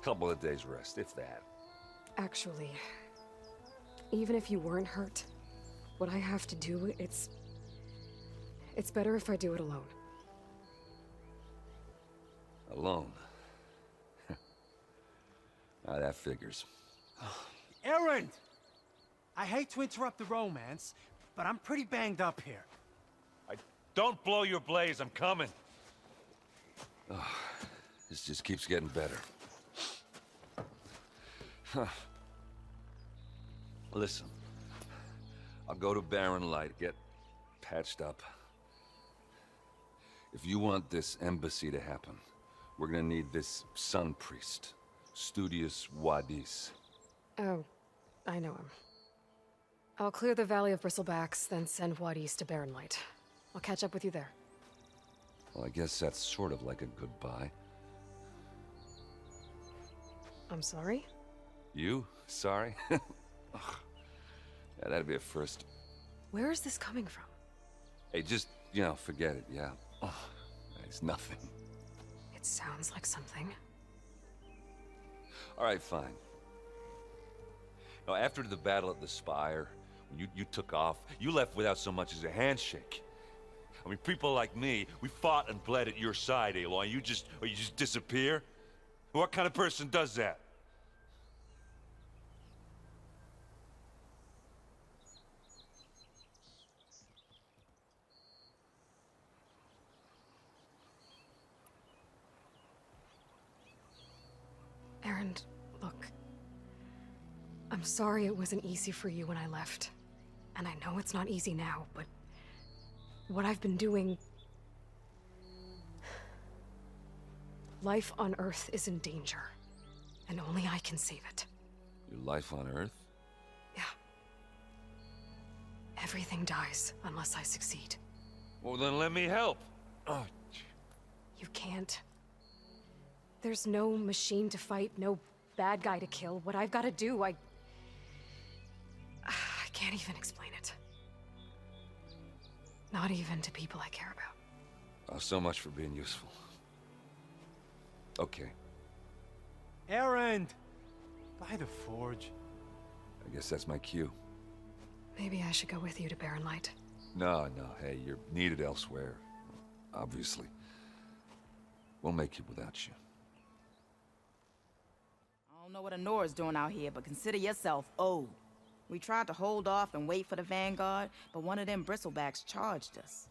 Couple of days rest, if that. Actually, even if you weren't hurt, what I have to do, it's better if I do it alone. Alone? That figures. Erend! I hate to interrupt the romance, but I'm pretty banged up here. Don't blow your blaze, I'm coming. Oh, this just keeps getting better. Huh. Listen, I'll go to Barren Light, get patched up. If you want this embassy to happen, we're gonna need this sun priest, Studious Wadis. Oh, I know him. I'll clear the Valley of Bristlebacks, then send Wadis to Barren Light. I'll catch up with you there. Well, I guess that's sort of like a goodbye. I'm sorry? You? Sorry? Ugh. Yeah, that'd be a first. Where is this coming from? Hey, just, forget it, yeah. Oh, it's nothing. It sounds like something. All right, fine. Now, after the battle at the Spire, when you took off, you left without so much as a handshake. I mean, people like me, we fought and bled at your side, Aloy, and you just disappear? What kind of person does that? Erend, look. I'm sorry it wasn't easy for you when I left. And I know it's not easy now, but... what I've been doing... life on Earth is in danger. And only I can save it. Your life on Earth? Yeah. Everything dies unless I succeed. Well, then let me help. Oh. You can't. There's no machine to fight, no bad guy to kill. What I've got to do, I can't even explain it. Not even to people I care about. Oh, so much for being useful. Okay. Erend! By the forge. I guess that's my cue. Maybe I should go with you to Barren Light. No, hey, you're needed elsewhere. Obviously. We'll make it without you. I don't know what Honora's doing out here, but consider yourself owed. We tried to hold off and wait for the Vanguard, but one of them bristlebacks charged us.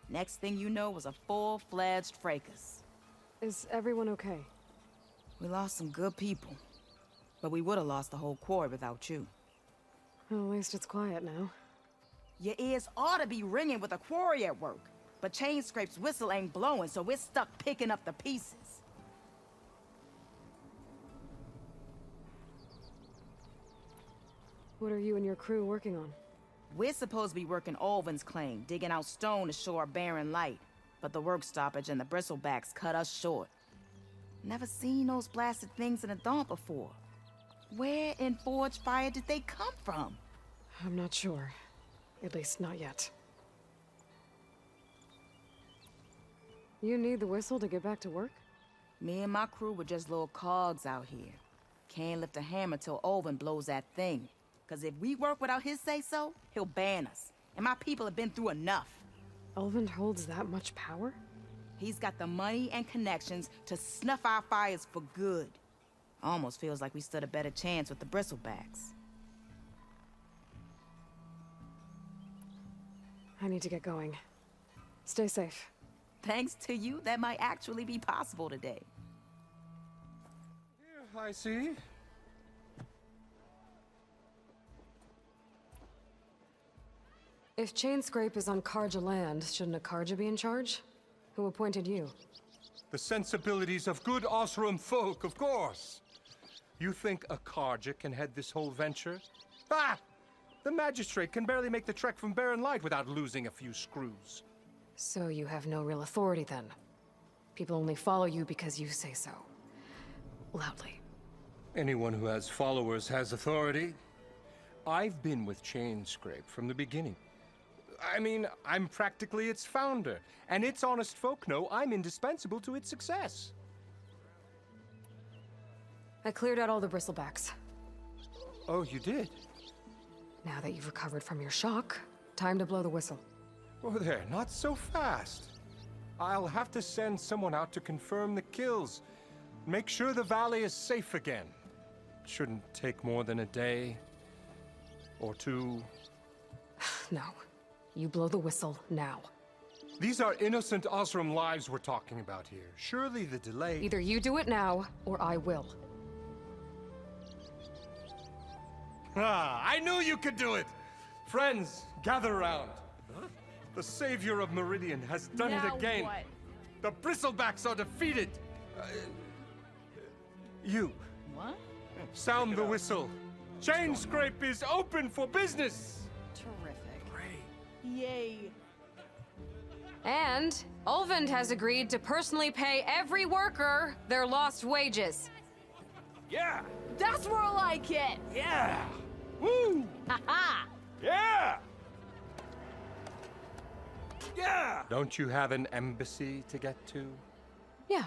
Next thing you know was a full-fledged fracas. Is everyone okay? We lost some good people, but we would have lost the whole quarry without you. Well, at least it's quiet now. Your ears ought to be ringing with a quarry at work, but Chainscrape's whistle ain't blowing, so we're stuck picking up the pieces. What are you and your crew working on? We're supposed to be working Ulvin's claim, digging out stone to shore Barren Light, but the work stoppage and the bristlebacks cut us short. Never seen those blasted things in the Daunt before. Where in Forge Fire did they come from? I'm not sure. At least not yet. You need the whistle to get back to work? Me and my crew were just little cogs out here. Can't lift a hammer till Ulvin blows that thing. Because if we work without his say-so, he'll ban us. And my people have been through enough. Ulvund holds that much power? He's got the money and connections to snuff our fires for good. Almost feels like we stood a better chance with the bristlebacks. I need to get going. Stay safe. Thanks to you, that might actually be possible today. I see. If Chainscrape is on Karja land, shouldn't a Karja be in charge? Who appointed you? The sensibilities of good Osram folk, of course. You think a Karja can head this whole venture? Ah! The magistrate can barely make the trek from Barren Light without losing a few screws. So you have no real authority then? People only follow you because you say so. Loudly. Anyone who has followers has authority. I've been with Chainscrape from the beginning. I mean, I'm practically its founder, and its honest folk know I'm indispensable to its success. I cleared out all the bristlebacks. Oh, you did? Now that you've recovered from your shock, time to blow the whistle. Oh, there, not so fast. I'll have to send someone out to confirm the kills. Make sure the valley is safe again. Shouldn't take more than a day or two. No. You blow the whistle now. These are innocent Osram lives we're talking about here. Surely the delay... Either you do it now, or I will. Ah, I knew you could do it! Friends, gather around. Huh? The savior of Meridian has done Now it again. what? The bristlebacks are defeated. You. What? Sound the whistle. Chainscrape is open for business. Terrific. Yay. And Ulvund has agreed to personally pay every worker their lost wages. Yeah! That's more like it! Yeah! Woo! Ha-ha! Yeah! Yeah! Don't you have an embassy to get to? Yeah,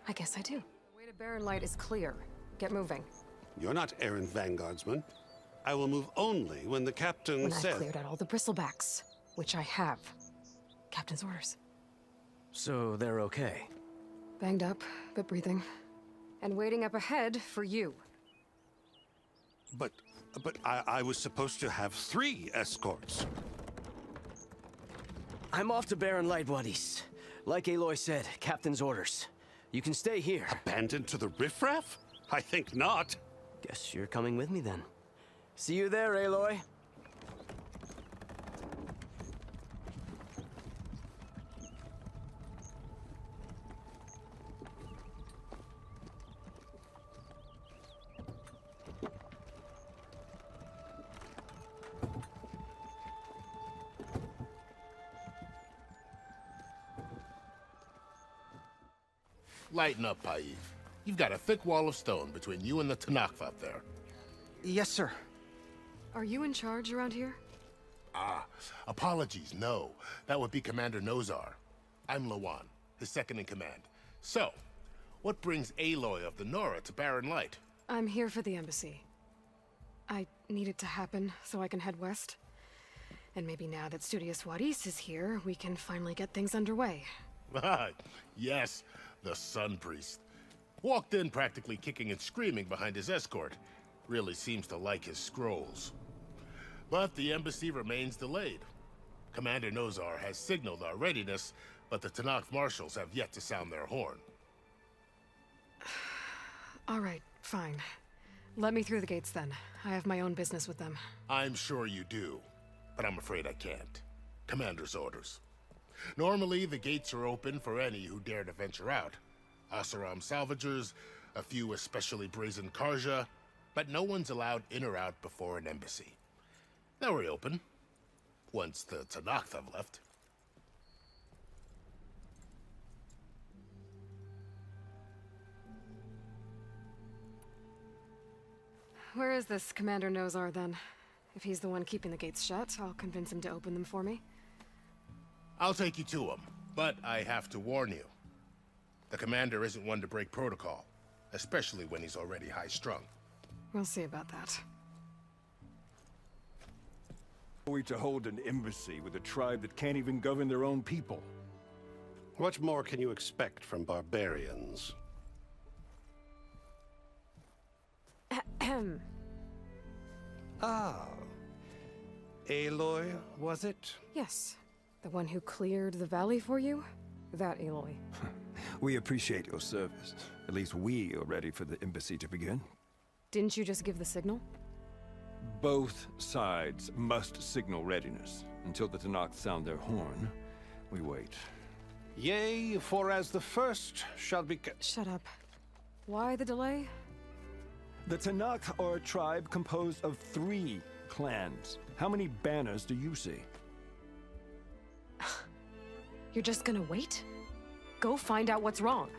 I guess I do. The way to Barren Light is clear. Get moving. You're not errant vanguardsman. I will move only when the captain When says... I've cleared out all the bristlebacks, which I have. Captain's orders. So they're okay? Banged up, but breathing. And waiting up ahead for you. But I was supposed to have 3 escorts. I'm off to Barren Light, buddies. Like Aloy said, Captain's orders. You can stay here. Abandoned to the riffraff? I think not. Guess you're coming with me then. See you there, Aloy. Lighten up, Paif. You've got a thick wall of stone between you and the Tanakh up there. Yes, sir. Are you in charge around here? Ah, apologies, no. That would be Commander Nozar. I'm Lawan, his second in command. So, what brings Aloy of the Nora to Barren Light? I'm here for the embassy. I need it to happen so I can head west. And maybe now that Studious Wadis is here, we can finally get things underway. Ah, yes, the Sun Priest. Walked in practically kicking and screaming behind his escort. Really seems to like his scrolls. But the embassy remains delayed. Commander Nozar has signaled our readiness, but the Tanakh marshals have yet to sound their horn. All right, fine. Let me through the gates then. I have my own business with them. I'm sure you do, but I'm afraid I can't. Commander's orders. Normally, the gates are open for any who dare to venture out. Oseram salvagers, a few especially brazen Karja, but no one's allowed in or out before an embassy. They'll reopen, once the Tanakh have left. Where is this Commander Nozar then? If he's the one keeping the gates shut, I'll convince him to open them for me. I'll take you to him, but I have to warn you. The commander isn't one to break protocol, especially when he's already high-strung. We'll see about that. Are we to hold an embassy with a tribe that can't even govern their own people? What more can you expect from barbarians? Ahem. Ah. Aloy, was it? Yes. The one who cleared the valley for you? That Aloy. We appreciate your service. At least we are ready for the embassy to begin. Didn't you just give the signal? Both sides must signal readiness. Until the Tenakth sound their horn, we wait. Yea, for as the first shall be... Shut up. Why the delay? The Tenakth are a tribe composed of 3 clans. How many banners do you see? You're just gonna wait? Go find out what's wrong.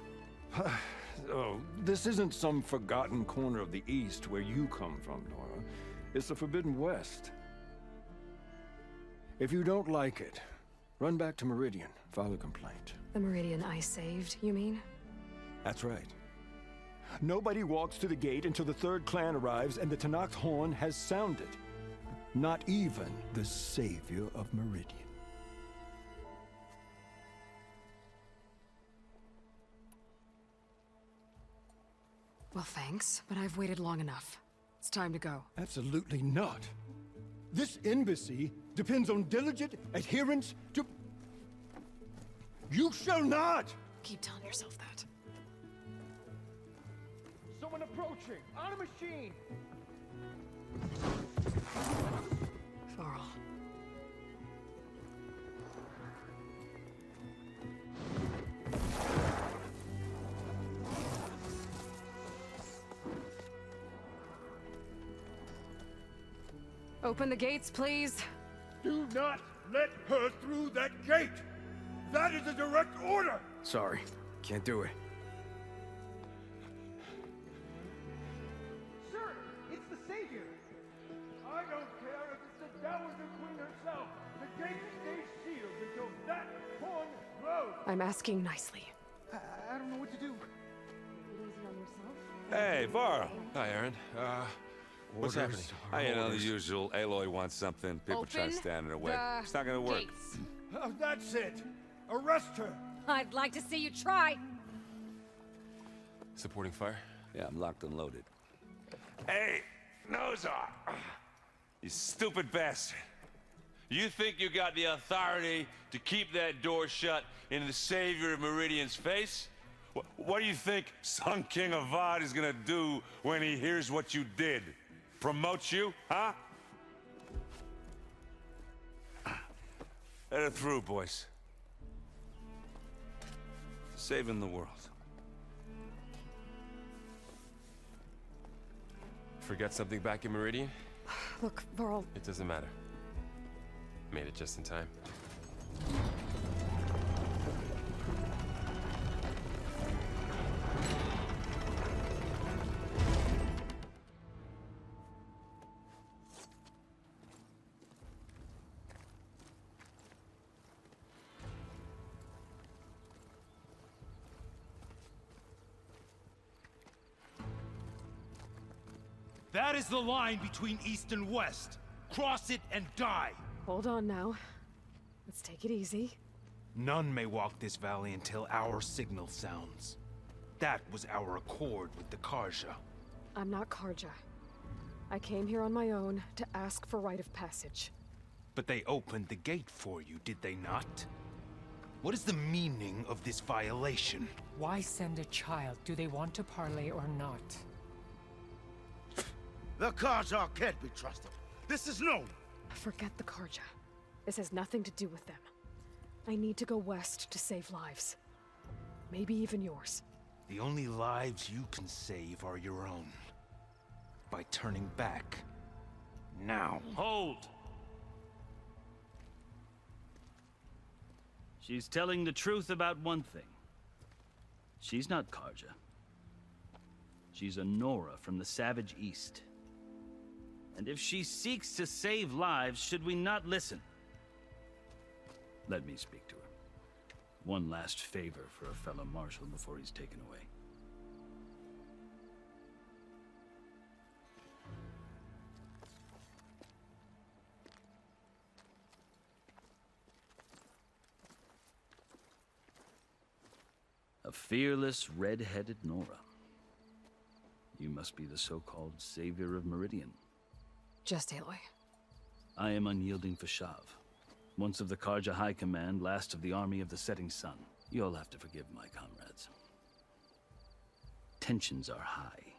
Oh, this isn't some forgotten corner of the East where you come from, Nora. It's the Forbidden West. If you don't like it, run back to Meridian, file a complaint. The Meridian I saved, you mean? That's right. Nobody walks to the gate until the 3rd clan arrives and the Tenakth horn has sounded. Not even the savior of Meridian. Well, thanks, but I've waited long enough. It's time to go. Absolutely not. This embassy depends on diligent adherence to... You shall not! Keep telling yourself that. Someone approaching! On a machine! Varl. Open the gates, please. Do not let her through that gate! That is a direct order! Sorry, can't do it. Sir, it's the Savior! I don't care if it's the Dowager Queen herself! The gate stays sealed until that horn blows! I'm asking nicely. I don't know what to do. Hey, Varl. Hi, Aaron. What's happening? You know, the usual. Aloy wants something. People try to stand in her way. It's not gonna work. Gates. Oh, that's it! Arrest her! I'd like to see you try. Supporting fire? Yeah, I'm locked and loaded. Hey, Nozar! You stupid bastard. You think you got the authority to keep that door shut in the savior of Meridian's face? What do you think Sun King Avad is gonna do when he hears what you did? Promote you, huh? Let her through, boys. Saving the world. Forget something back in Meridian? Look, Varl. It doesn't matter. Made it just in time. That is the line between East and West. Cross it and die. Hold on now. Let's take it easy. None may walk this valley until our signal sounds. That was our accord with the Karja. I'm not Karja. I came here on my own to ask for rite of passage. But they opened the gate for you, did they not? What is the meaning of this violation? Why send a child? Do they want to parley or not? The Karja can't be trusted. This is known. Forget the Karja. This has nothing to do with them. I need to go west to save lives. Maybe even yours. The only lives you can save are your own. By turning back. Now. Hold! She's telling the truth about one thing. She's not Karja. She's a Nora from the Savage East. And if she seeks to save lives, should we not listen? Let me speak to her. One last favor for a fellow marshal before he's taken away. A fearless, red-headed Nora. You must be the so-called savior of Meridian. Just Aloy. I am unyielding Fashav, once of the Karja High Command, last of the army of the setting sun. You'll have to forgive my comrades. Tensions are high.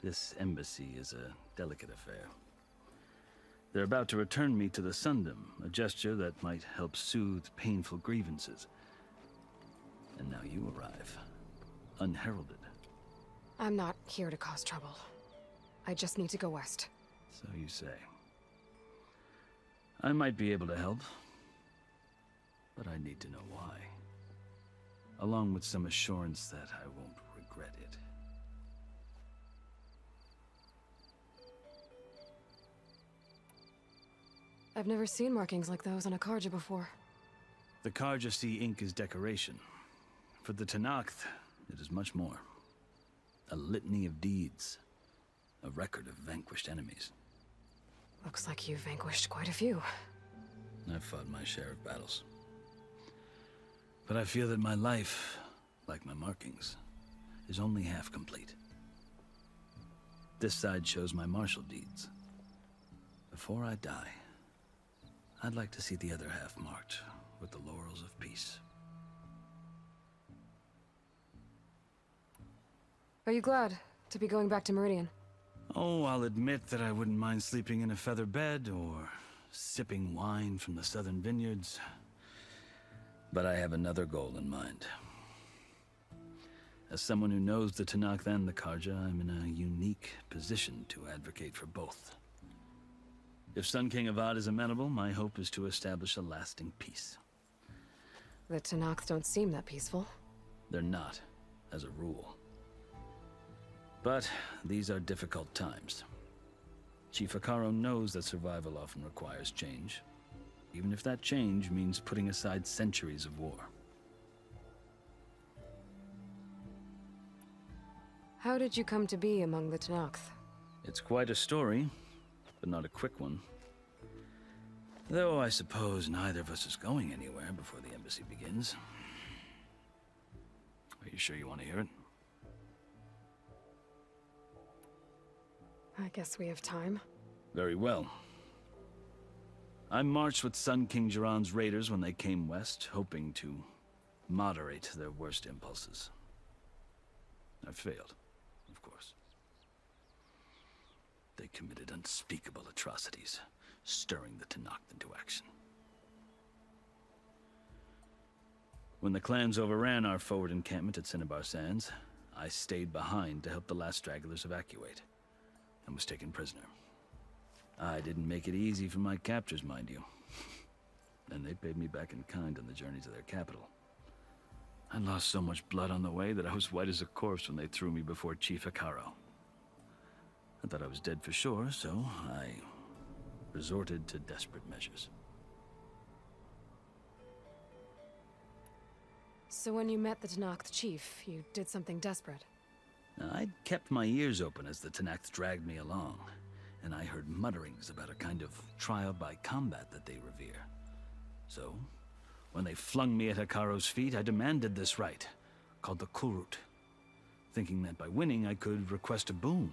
This embassy is a delicate affair. They're about to return me to the Sundom, a gesture that might help soothe painful grievances. And now you arrive, unheralded. I'm not here to cause trouble. I just need to go west. So you say. I might be able to help, but I need to know why. Along with some assurance that I won't regret it. I've never seen markings like those on a Karja before. The Karja see ink as decoration. For the Tenakth, it is much more. A litany of deeds. A record of vanquished enemies. Looks like you've vanquished quite a few. I've fought my share of battles. But I feel that my life, like my markings, is only half complete. This side shows my martial deeds. Before I die, I'd like to see the other half marked with the laurels of peace. Are you glad to be going back to Meridian? Oh, I'll admit that I wouldn't mind sleeping in a feather bed or sipping wine from the southern vineyards. But I have another goal in mind. As someone who knows the Tenakth and the Karja, I'm in a unique position to advocate for both. If Sun King Avad is amenable, my hope is to establish a lasting peace. The Tenakth don't seem that peaceful. They're not, as a rule. But these are difficult times. Chief Hekarro knows that survival often requires change, even if that change means putting aside centuries of war. How did you come to be among the Tenakth? It's quite a story, but not a quick one. Though I suppose neither of us is going anywhere before the embassy begins. Are you sure you want to hear it? I guess we have time. Very well. I marched with Sun King Jiran's raiders when they came west, hoping to moderate their worst impulses. I failed, of course. They committed unspeakable atrocities, stirring the Tenakth into action. When the clans overran our forward encampment at Cinnabar Sands, I stayed behind to help the last stragglers evacuate, and was taken prisoner. I didn't make it easy for my captors, mind you. And they paid me back in kind on the journey to their capital. I lost so much blood on the way that I was white as a corpse when they threw me before Chief Hekarro. I thought I was dead for sure, so I resorted to desperate measures. So when you met the Tenakth chief, you did something desperate? I'd kept my ears open as the Tenakth dragged me along, and I heard mutterings about a kind of trial by combat that they revere. So, when they flung me at Hekarro's feet, I demanded this right, called the Kulrut, thinking that by winning I could request a boon,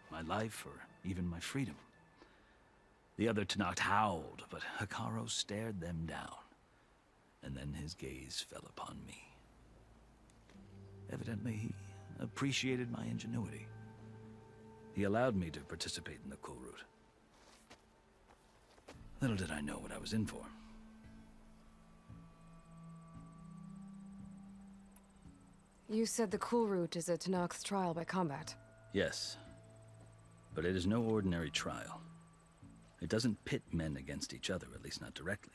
my life or even my freedom. The other Tenakth howled, but Hekarro stared them down, and then his gaze fell upon me. Evidently, he appreciated my ingenuity. He allowed me to participate in the Kulrut. Little did I know what I was in for. You said the Kulrut is a Tenakth trial by combat. Yes, but it is no ordinary trial. It doesn't pit men against each other, at least not directly.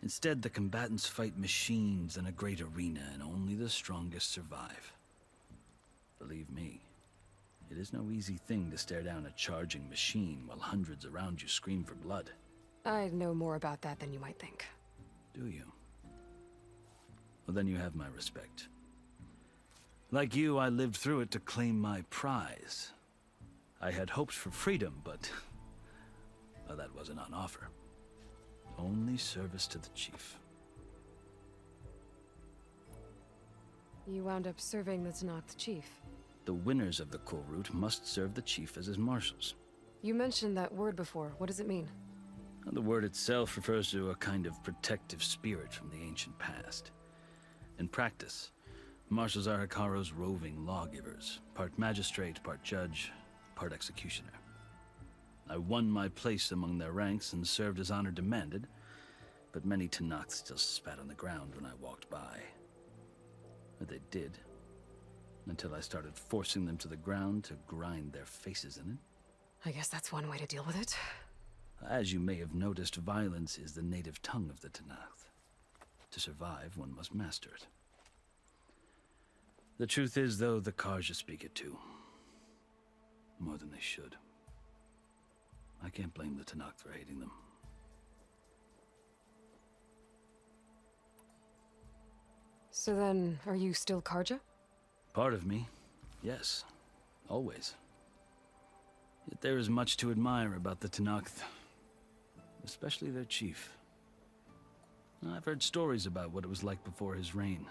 Instead, the combatants fight machines in a great arena, and only the strongest survive. Believe me, it is no easy thing to stare down a charging machine while hundreds around you scream for blood. I know more about that than you might think. Do you? Well, then you have my respect. Like you, I lived through it to claim my prize. I had hopes for freedom, but well, that wasn't on offer. Only service to the chief. You wound up serving the Tanakh chief. The winners of the Cool Route must serve the chief as his marshals. You mentioned that word before. What does it mean? The word itself refers to a kind of protective spirit from the ancient past. In practice, marshals are Hikaru's roving lawgivers, part magistrate, part judge, part executioner. I won my place among their ranks and served as honor demanded, but many Tanakh still spat on the ground when I walked by. But they did, until I started forcing them to the ground to grind their faces in it. I guess that's one way to deal with it. As you may have noticed, violence is the native tongue of the Tanakh. To survive, one must master it. The truth is, though, the Karja speak it too. More than they should. I can't blame the Tanakh for hating them. So then, are you still Karja? Part of me, yes. Always. Yet there is much to admire about the Tanakh. Especially their chief. I've heard stories about what it was like before his reign.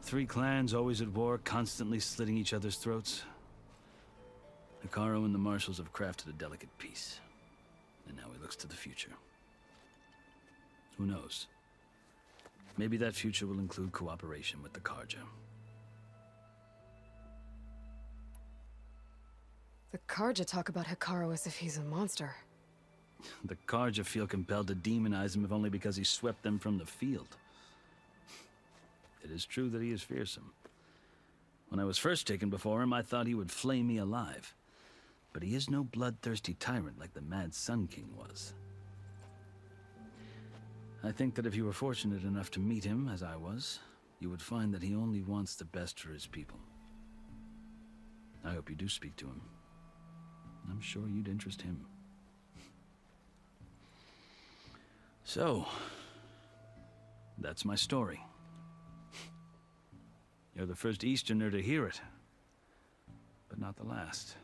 3 clans always at war, constantly slitting each other's throats. Hikaru and the marshals have crafted a delicate peace. And now he looks to the future. Who knows? Maybe that future will include cooperation with the Karja. The Karja talk about Hikaru as if he's a monster. The Karja feel compelled to demonize him if only because he swept them from the field. It is true that he is fearsome. When I was first taken before him, I thought he would flay me alive. But he is no bloodthirsty tyrant like the Mad Sun King was. I think that if you were fortunate enough to meet him, as I was, you would find that he only wants the best for his people. I hope you do speak to him. I'm sure you'd interest him. So, that's my story. You're the first Easterner to hear it, but not the last.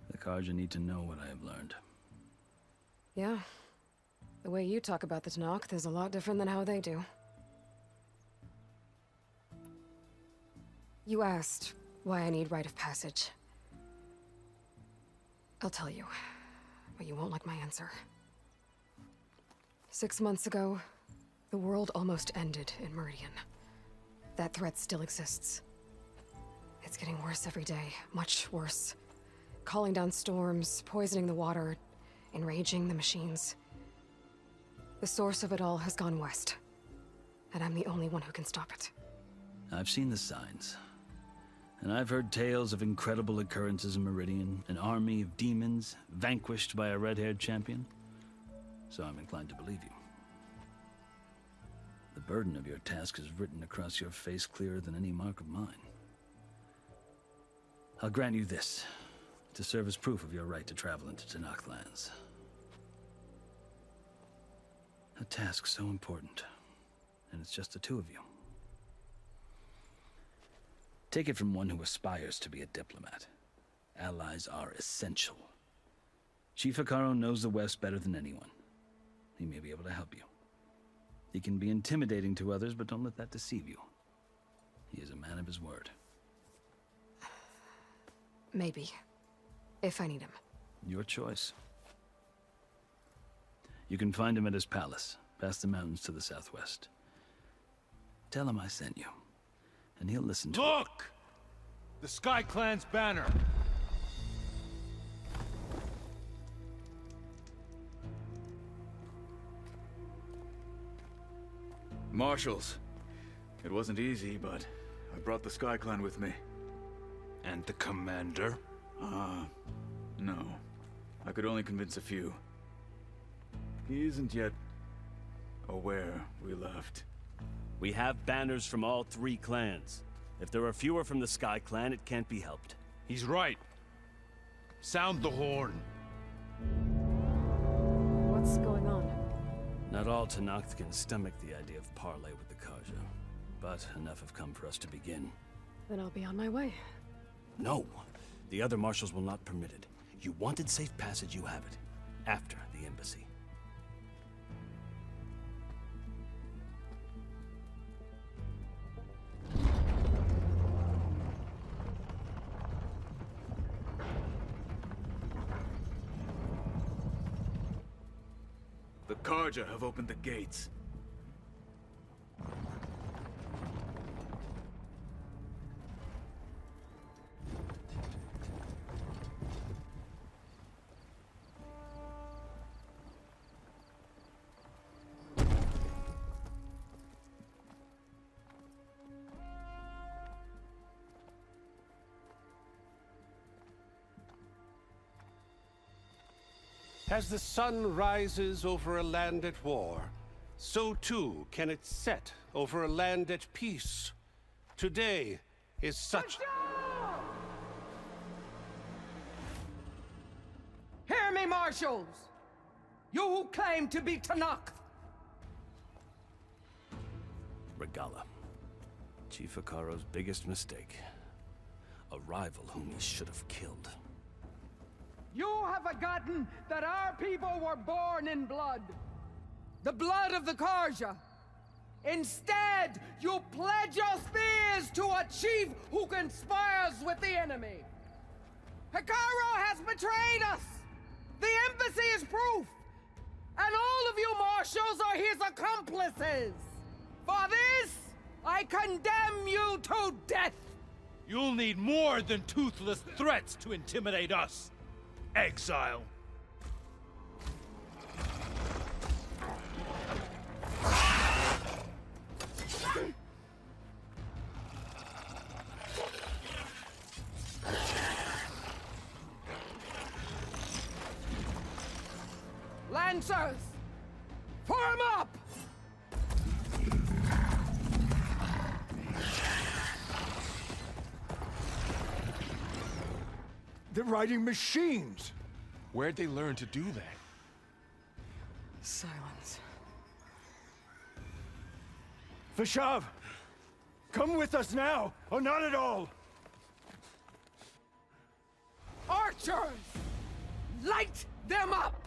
The Karja need to know what I have learned. Yeah. The way you talk about the Tanakh is a lot different than how they do. You asked why I need rite of passage. I'll tell you, but you won't like my answer. 6 months ago, the world almost ended in Meridian. That threat still exists. It's getting worse every day, much worse. Calling down storms, poisoning the water, enraging the machines. The source of it all has gone west, and I'm the only one who can stop it. I've seen the signs, and I've heard tales of incredible occurrences in Meridian, an army of demons vanquished by a red-haired champion. So I'm inclined to believe you. The burden of your task is written across your face clearer than any mark of mine. I'll grant you this, to serve as proof of your right to travel into Tanakh lands. A task so important, and it's just the 2 of you. Take it from one who aspires to be a diplomat. Allies are essential. Chief Hikaru knows the West better than anyone. He may be able to help you. He can be intimidating to others, but don't let that deceive you. He is a man of his word. Maybe. If I need him. Your choice. You can find him at his palace, past the mountains to the southwest. Tell him I sent you, and he'll listen to Look! The Sky Clan's banner! Marshals. It wasn't easy, but I brought the Sky Clan with me. And the commander? No. I could only convince a few. He isn't yet aware we left. We have banners from all 3 clans. If there are fewer from the Sky Clan, it can't be helped. He's right. Sound the horn. What's going on? Not all Tanakh can stomach the idea of parley with the Karja, but enough have come for us to begin. Then I'll be on my way. No. The other marshals will not permit it. You wanted safe passage, you have it. After the embassy. Karja have opened the gates. As the sun rises over a land at war, so too can it set over a land at peace. Today is such... Hear me, marshals! You who claim to be Tanakh! Regala. Chief Hikaru's biggest mistake. A rival whom he should have killed. You have forgotten that our people were born in blood. The blood of the Karja. Instead, you pledge your spears to a chief who conspires with the enemy. Hikaru has betrayed us! The embassy is proof! And all of you marshals are his accomplices! For this, I condemn you to death! You'll need more than toothless threats to intimidate us. Exile. Lancers! Form up! They're riding machines! Where'd they learn to do that? Silence. Vashav! Come with us now, or not at all! Archers! Light them up!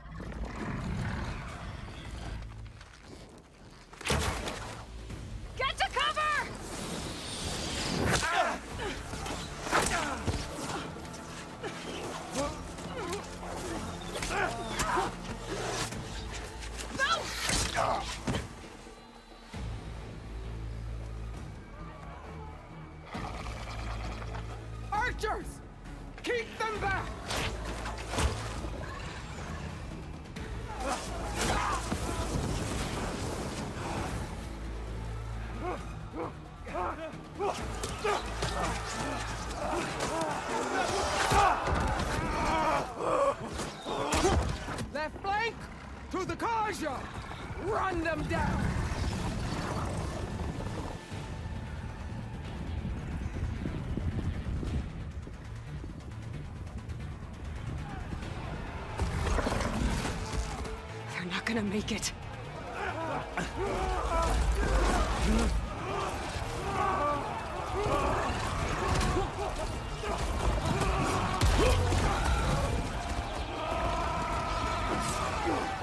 Get to cover! Archers! Keep them back! Left flank! To the Karja! Run them down! They're not gonna make it.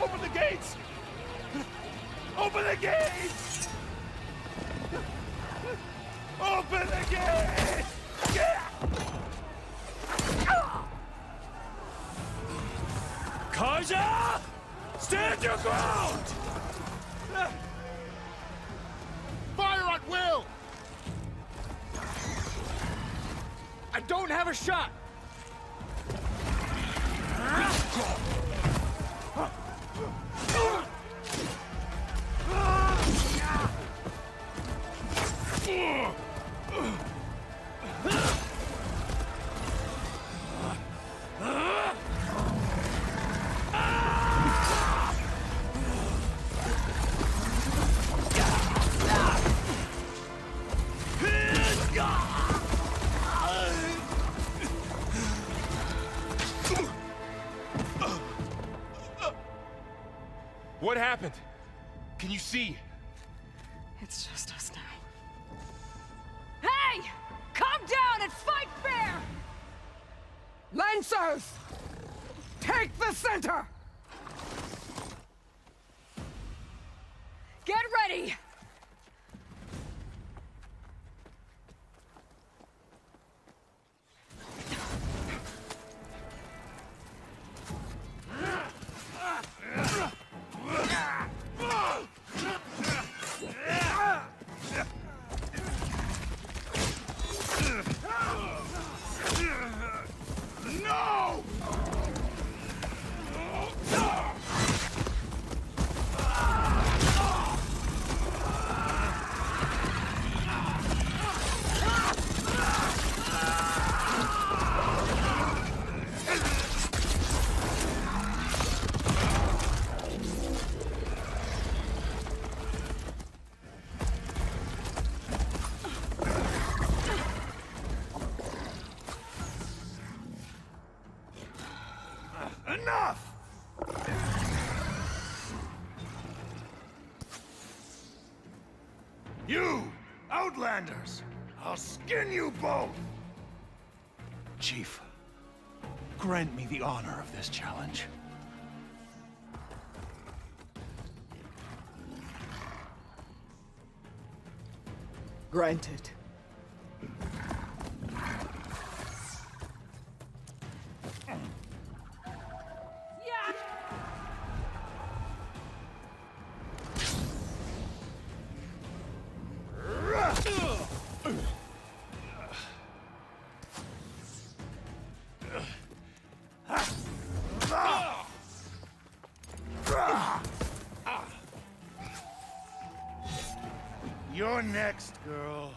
Open the gates! Open the gates! Open the gates! Karja! Stand your ground! Fire at will! I don't have a shot! What happened? Can you see? It's just us now. Hey! Calm down and fight fair! Lancers! Take the center! Get ready! Enough! You, Outlanders! I'll skin you both! Chief, grant me the honor of this challenge. Granted. You're next, girl.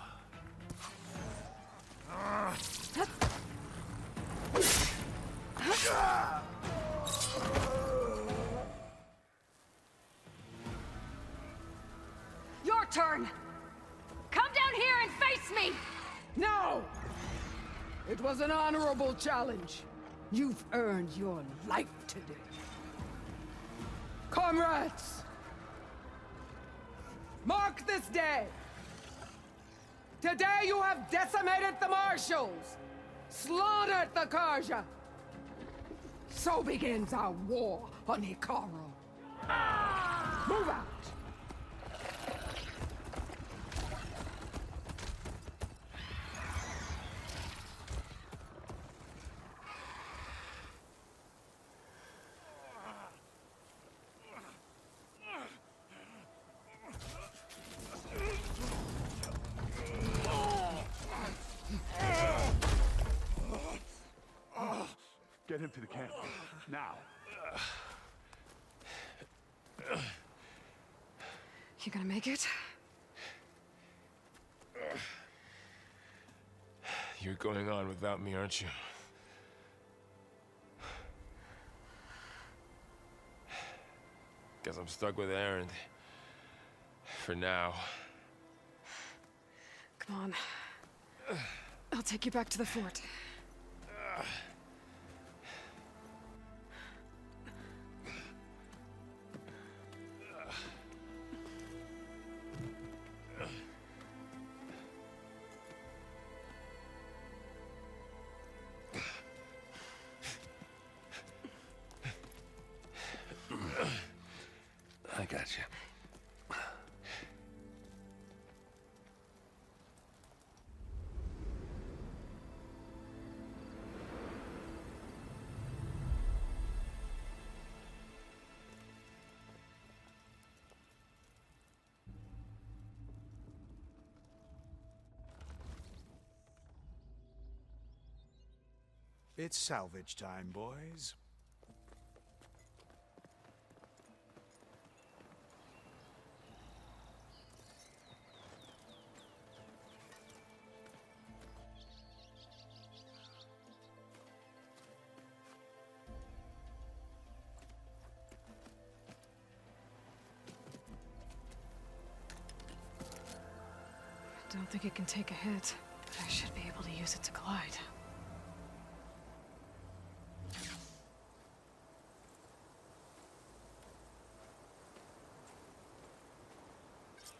Your turn! Come down here and face me! No! It was an honorable challenge. You've earned your life today. Comrades! Mark this day! Today you have decimated the Marshals! Slaughtered the Karja! So begins our war on Hikaru. Move out! Get him to the camp. Now. You gonna make it? You're going on without me, aren't you? Guess I'm stuck with Aaron. For now. Come on. I'll take you back to the fort. I got you. It's salvage time, boys. I don't think it can take a hit, but I should be able to use it to glide.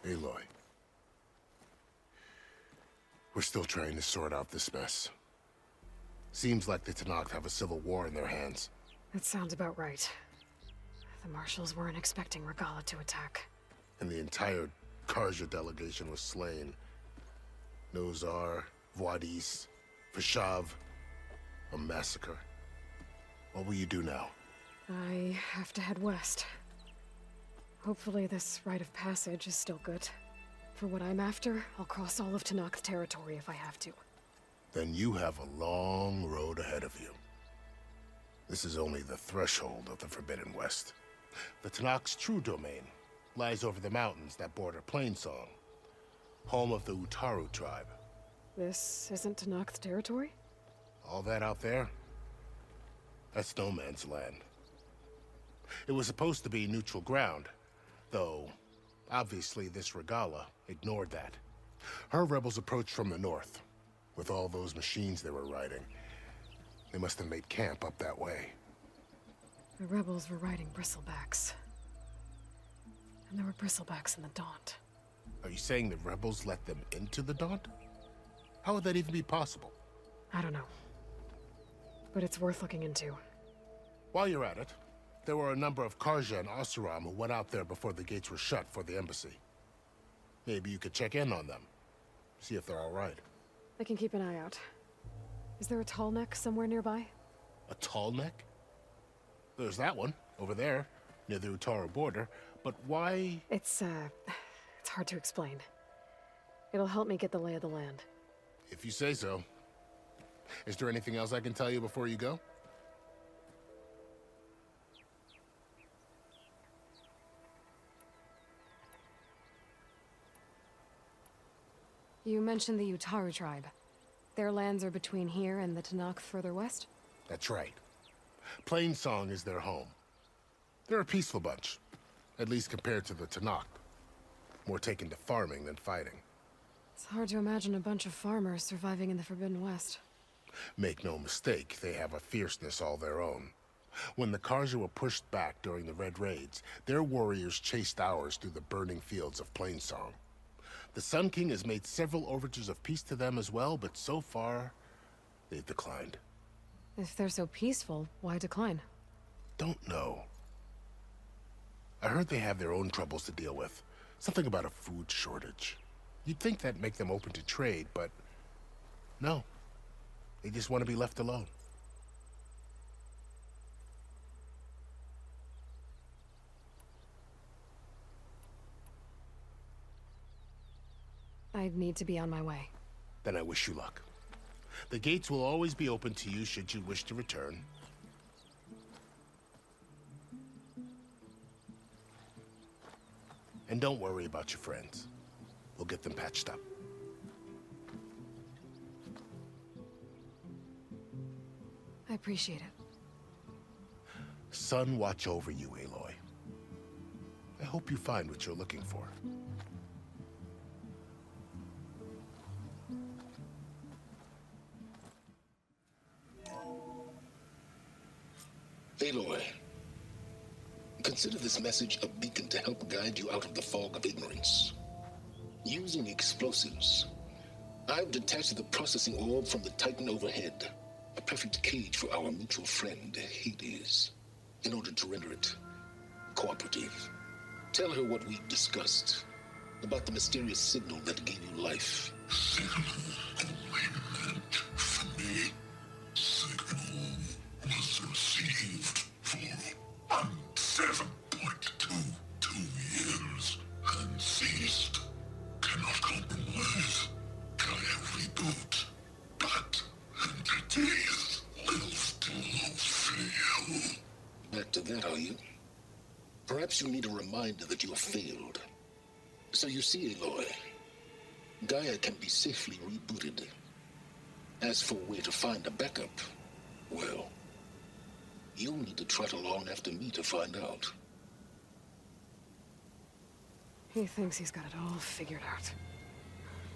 Aloy. We're still trying to sort out this mess. Seems like the Tenakth have a civil war in their hands. That sounds about right. The Marshals weren't expecting Regala to attack. And the entire Karja delegation was slain. Nozar, Voidis, Vashav. A massacre. What will you do now? I have to head west. Hopefully this rite of passage is still good. For what I'm after, I'll cross all of Tenakth territory if I have to. Then you have a long road ahead of you. This is only the threshold of the Forbidden West. The Tenakth's true domain lies over the mountains that border Plainsong, home of the Utaru tribe. This isn't Tenakth territory? All that out there? That's no man's land. It was supposed to be neutral ground, though obviously this Regala ignored that. Her rebels approached from the north, with all those machines they were riding. They must have made camp up that way. The rebels were riding bristlebacks. And there were bristlebacks in the Daunt. Are you saying the rebels let them into the Daunt? How would that even be possible? I don't know. But it's worth looking into. While you're at it, there were a number of Karja and Oseram who went out there before the gates were shut for the embassy. Maybe you could check in on them. See if they're all right. I can keep an eye out. Is there a tall neck somewhere nearby? A tall neck? There's that one, over there, near the Utara border. But why? It's hard to explain. It'll help me get the lay of the land. If you say so. Is there anything else I can tell you before you go? You mentioned the Utaru tribe. Their lands are between here and the Tanakh further west? That's right. Plainsong is their home. They're a peaceful bunch, at least compared to the Tanakh. More taken to farming than fighting. It's hard to imagine a bunch of farmers surviving in the Forbidden West. Make no mistake, they have a fierceness all their own. When the Karja were pushed back during the Red Raids, their warriors chased ours through the burning fields of Plainsong. The Sun King has made several overtures of peace to them as well, but so far, they've declined. If they're so peaceful, why decline? Don't know. I heard they have their own troubles to deal with. Something about a food shortage. You'd think that'd make them open to trade, but no. They just want to be left alone. I'd need to be on my way. Then I wish you luck. The gates will always be open to you should you wish to return. And don't worry about your friends. We'll get them patched up. I appreciate it. Sun watch over you, Aloy. I hope you find what you're looking for. Aloy, consider this message a beacon to help guide you out of the fog of ignorance. Using explosives, I've detached the processing orb from the Titan overhead, a perfect cage for our mutual friend, Hades, in order to render it cooperative. Tell her what we've discussed about the mysterious signal that gave you life. Signal only meant for me. Signal was received for 7.22 years and ceased. Cannot compromise. Gaia reboot. But entities will still fail. Back to that, are you? Perhaps you need a reminder that you have failed. So you see, Aloy, Gaia can be safely rebooted. As for where to find a backup, well, you'll need to trot along after me to find out. He thinks he's got it all figured out.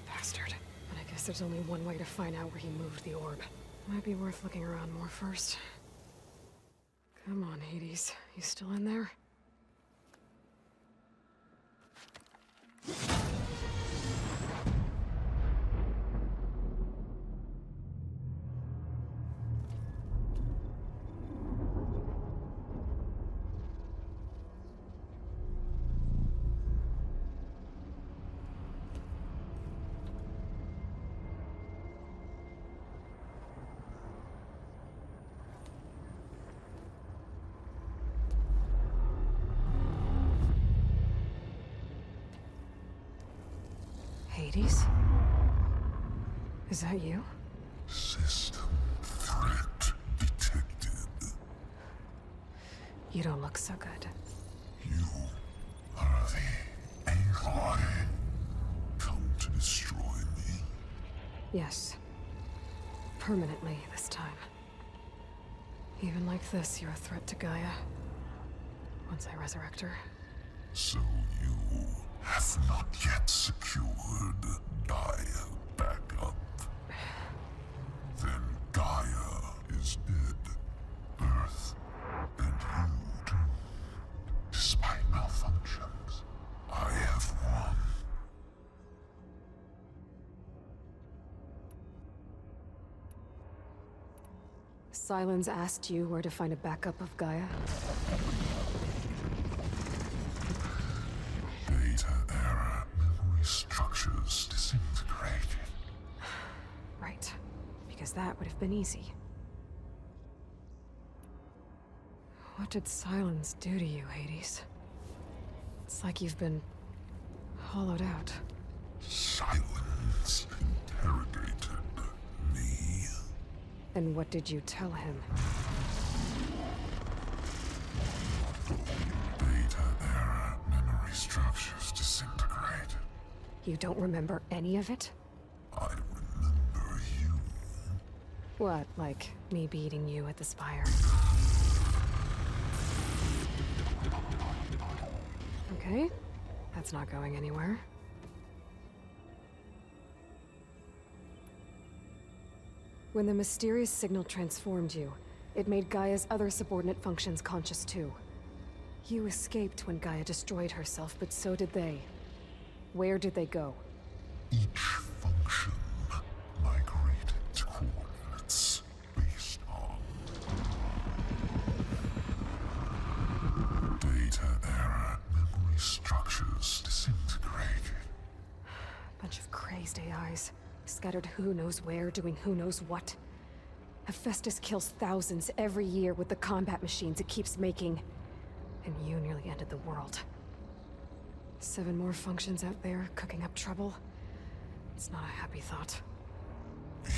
Bastard. But I guess there's only one way to find out where he moved the orb. Might be worth looking around more first. Come on, Hades. You still in there? Hades? Is that you? System threat detected. You don't look so good. You are the Aloy. Come to destroy me. Yes. Permanently this time. Even like this, you're a threat to Gaia. Once I resurrect her. So you have not yet secured Gaia back up. Then Gaia is dead. Earth and you Silence asked you where to find a backup of Gaia? Beta era memory structures disintegrated. Right. Because that would have been easy. What did Silence do to you, Hades? It's like you've been hollowed out. Silence interrogated me. And what did you tell him? Beta era memory structures disintegrated. You don't remember any of it? I remember you. What, like me beating you at the Spire? Okay, that's not going anywhere. When the mysterious signal transformed you, it made Gaia's other subordinate functions conscious too. You escaped when Gaia destroyed herself, but so did they. Where did they go? Each function migrated to coordinates based on Beta era memory structures disintegrated. Bunch of crazed AIs, scattered who knows where, doing who knows what. Hephaestus kills thousands every year with the combat machines it keeps making. And you nearly ended the world. 7 more functions out there, cooking up trouble. It's not a happy thought.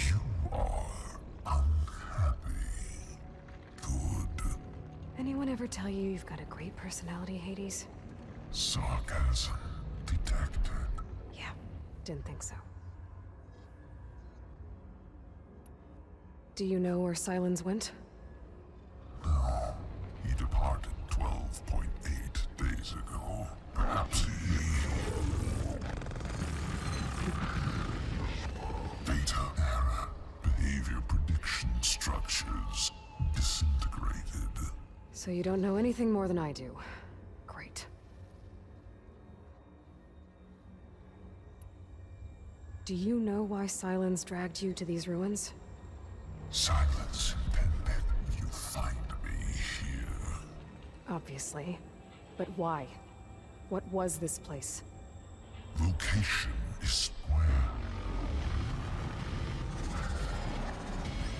You are unhappy. Good. Anyone ever tell you you've got a great personality, Hades? Sarcasm detected. Yeah, didn't think so. Do you know where Silence went? No. He departed 12.8 days ago. Perhaps he... Beta era behavior prediction structures disintegrated. So you don't know anything more than I do. Great. Do you know why Silence dragged you to these ruins? Silence intended you find me here. Obviously. But why? What was this place? Location is where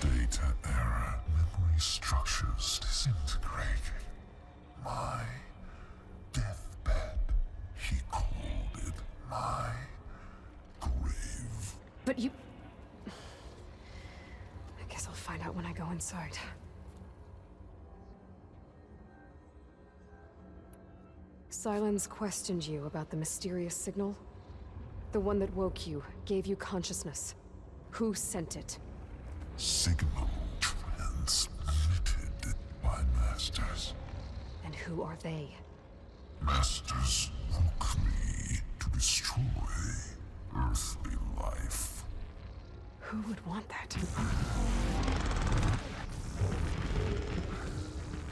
Beta era memory structures disintegrated. My deathbed, he called it. My grave. But you... I guess I'll find out when I go inside. Silence questioned you about the mysterious signal? The one that woke you, gave you consciousness. Who sent it? Signal transmitted by masters. And who are they? Masters woke me to destroy earthly life. Who would want that?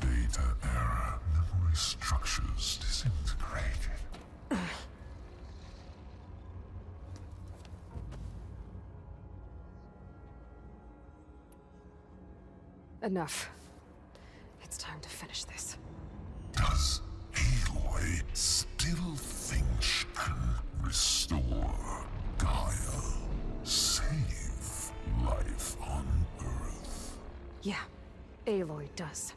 Beta era memory structures disintegrated. Enough. It's time to finish this. Does Aloy still think she can restore Gaia? Save life on Earth? Yeah, Aloy does.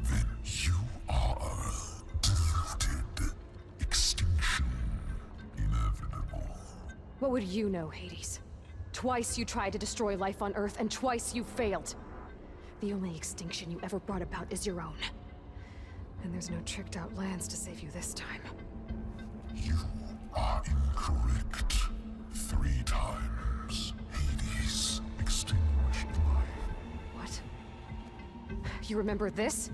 Then you are deluded. Extinction inevitable. What would you know, Hades? Twice you tried to destroy life on Earth, and twice you failed. The only extinction you ever brought about is your own. And there's no tricked-out lands to save you this time. You are incorrect. 3 times. Hades extinguished life. What? You remember this?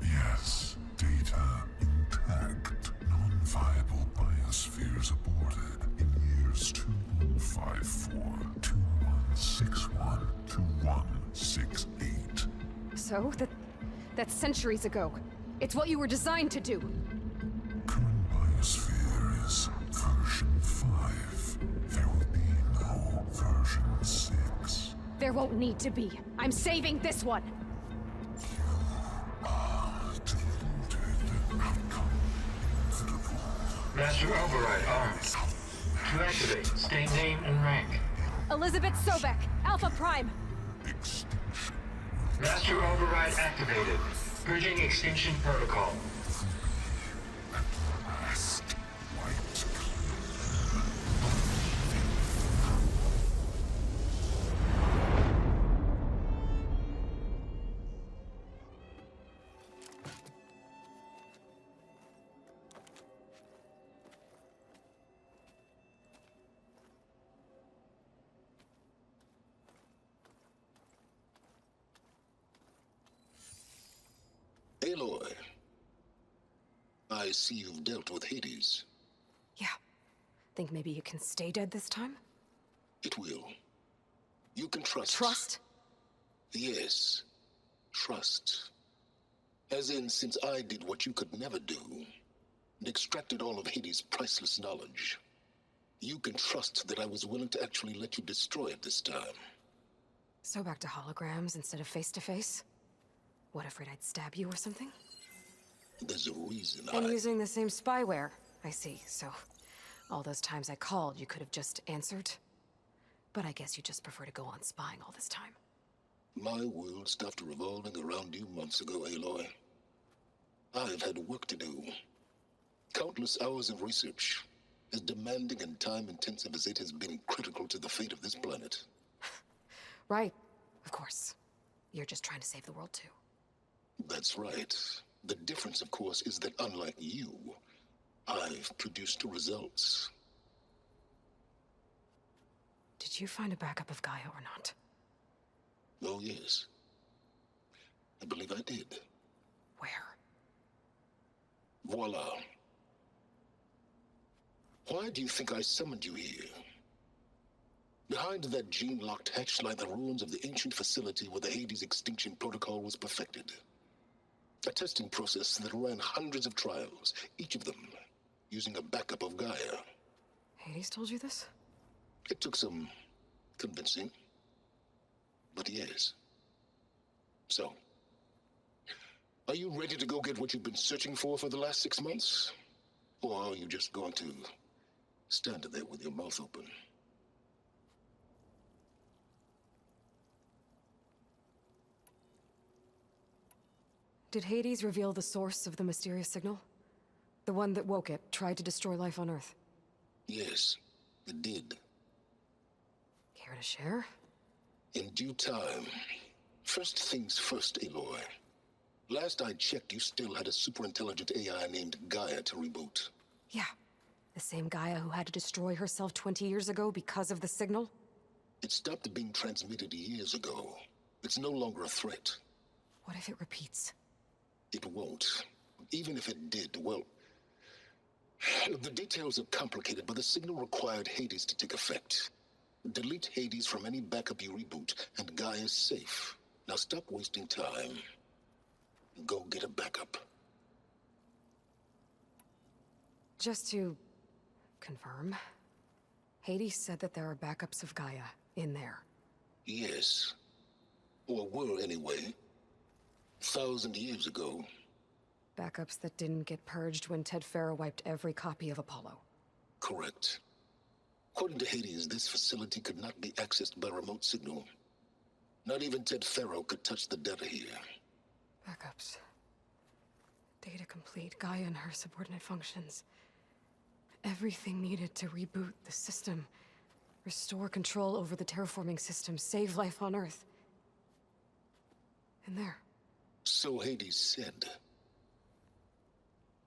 Yes. Data intact. Non-viable biospheres aborted in years 2154, 2161, 2168. So? That's centuries ago. It's what you were designed to do. Current biosphere is version 5. There will be no version 6. There won't need to be. I'm saving this one! Master Override armed. To activate, state name and rank. Elizabeth Sobek, Alpha Prime! Master Override activated. Purging extinction protocol. Aloy, I see you've dealt with Hades. Yeah. Think maybe you can stay dead this time? It will. You can trust. Trust? Yes. Trust. As in, since I did what you could never do, and extracted all of Hades' priceless knowledge, you can trust that I was willing to actually let you destroy it this time. So back to holograms instead of face-to-face? What, afraid I'd stab you or something? There's a reason And using the same spyware. I see, so all those times I called, you could have just answered? But I guess you just prefer to go on spying all this time. My world stopped revolving around you months ago, Aloy. I've had work to do. Countless hours of research, as demanding and time-intensive as it has been critical to the fate of this planet. Right, of course. You're just trying to save the world, too. That's right. The difference, of course, is that unlike you, I've produced results. Did you find a backup of Gaia or not? Oh, yes. I believe I did. Where? Voila. Why do you think I summoned you here? Behind that gene-locked hatch lie the ruins of the ancient facility where the Hades extinction protocol was perfected. A testing process that ran hundreds of trials, each of them using a backup of Gaia. Hades told you this? It took some convincing, but yes. So, are you ready to go get what you've been searching for the last 6 months? Or are you just going to stand there with your mouth open? Did Hades reveal the source of the mysterious signal? The one that woke it, tried to destroy life on Earth? Yes, it did. Care to share? In due time. First things first, Aloy. Last I checked, you still had a superintelligent AI named Gaia to reboot. Yeah. The same Gaia who had to destroy herself 20 years ago because of the signal? It stopped being transmitted years ago. It's no longer a threat. What if it repeats? It won't. Even if it did, well... The details are complicated, but the signal required Hades to take effect. Delete Hades from any backup you reboot, and Gaia's safe. Now stop wasting time. Go get a backup. Just to confirm, Hades said that there are backups of Gaia in there. Yes. Or were, anyway. 1,000 years ago. Backups that didn't get purged when Ted Farrow wiped every copy of Apollo. Correct. According to Hades, this facility could not be accessed by remote signal. Not even Ted Farrow could touch the data here. Backups. Data complete, Gaia and her subordinate functions. Everything needed to reboot the system. Restore control over the terraforming system, save life on Earth. In there. So Hades said.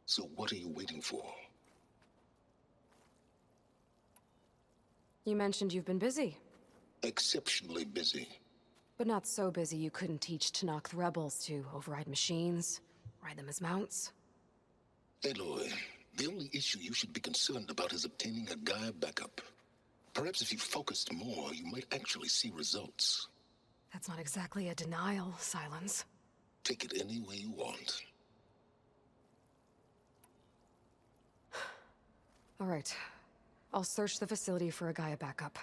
So what are you waiting for? You mentioned you've been busy. Exceptionally busy. But not so busy you couldn't teach Tenakth rebels to override machines, ride them as mounts. Aloy, the only issue you should be concerned about is obtaining a Gaia backup. Perhaps if you focused more, you might actually see results. That's not exactly a denial, Silence. Take it any way you want. All right. I'll search the facility for a Gaia backup.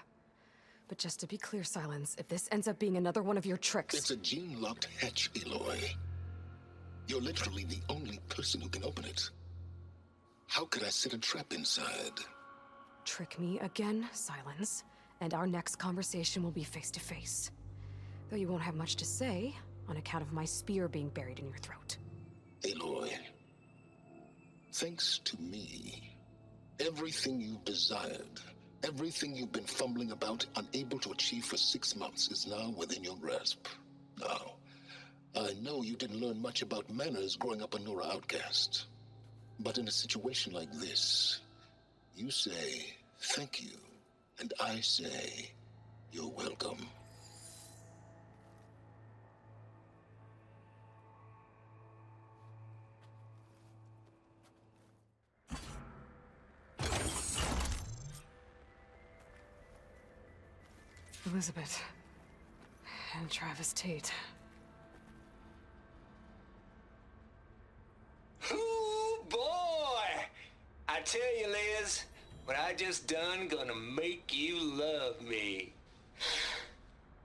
But just to be clear, Silence, if this ends up being another one of your tricks... It's a gene-locked hatch, Aloy. You're literally the only person who can open it. How could I set a trap inside? Trick me again, Silence, and our next conversation will be face-to-face. Though you won't have much to say, on account of my spear being buried in your throat. Aloy, thanks to me, everything you've desired, everything you've been fumbling about, unable to achieve for 6 months, is now within your grasp. Now, I know you didn't learn much about manners growing up a Nora outcast. But in a situation like this, you say, thank you, and I say, you're welcome. Elizabeth and Travis Tate. Ooh, boy! I tell you, Liz, what I just done gonna make you love me.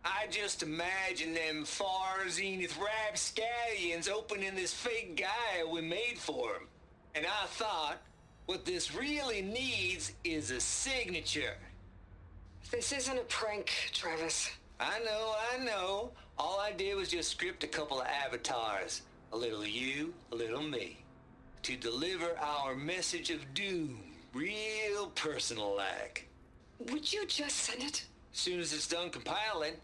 I just imagine them far zenith rapscallions opening this fake Gaia we made for him. And I thought, what this really needs is a signature. This isn't a prank, Travis. I know. All I did was just script a couple of avatars. A little you, a little me. To deliver our message of doom, real personal-like. Would you just send it? As soon as it's done compiling,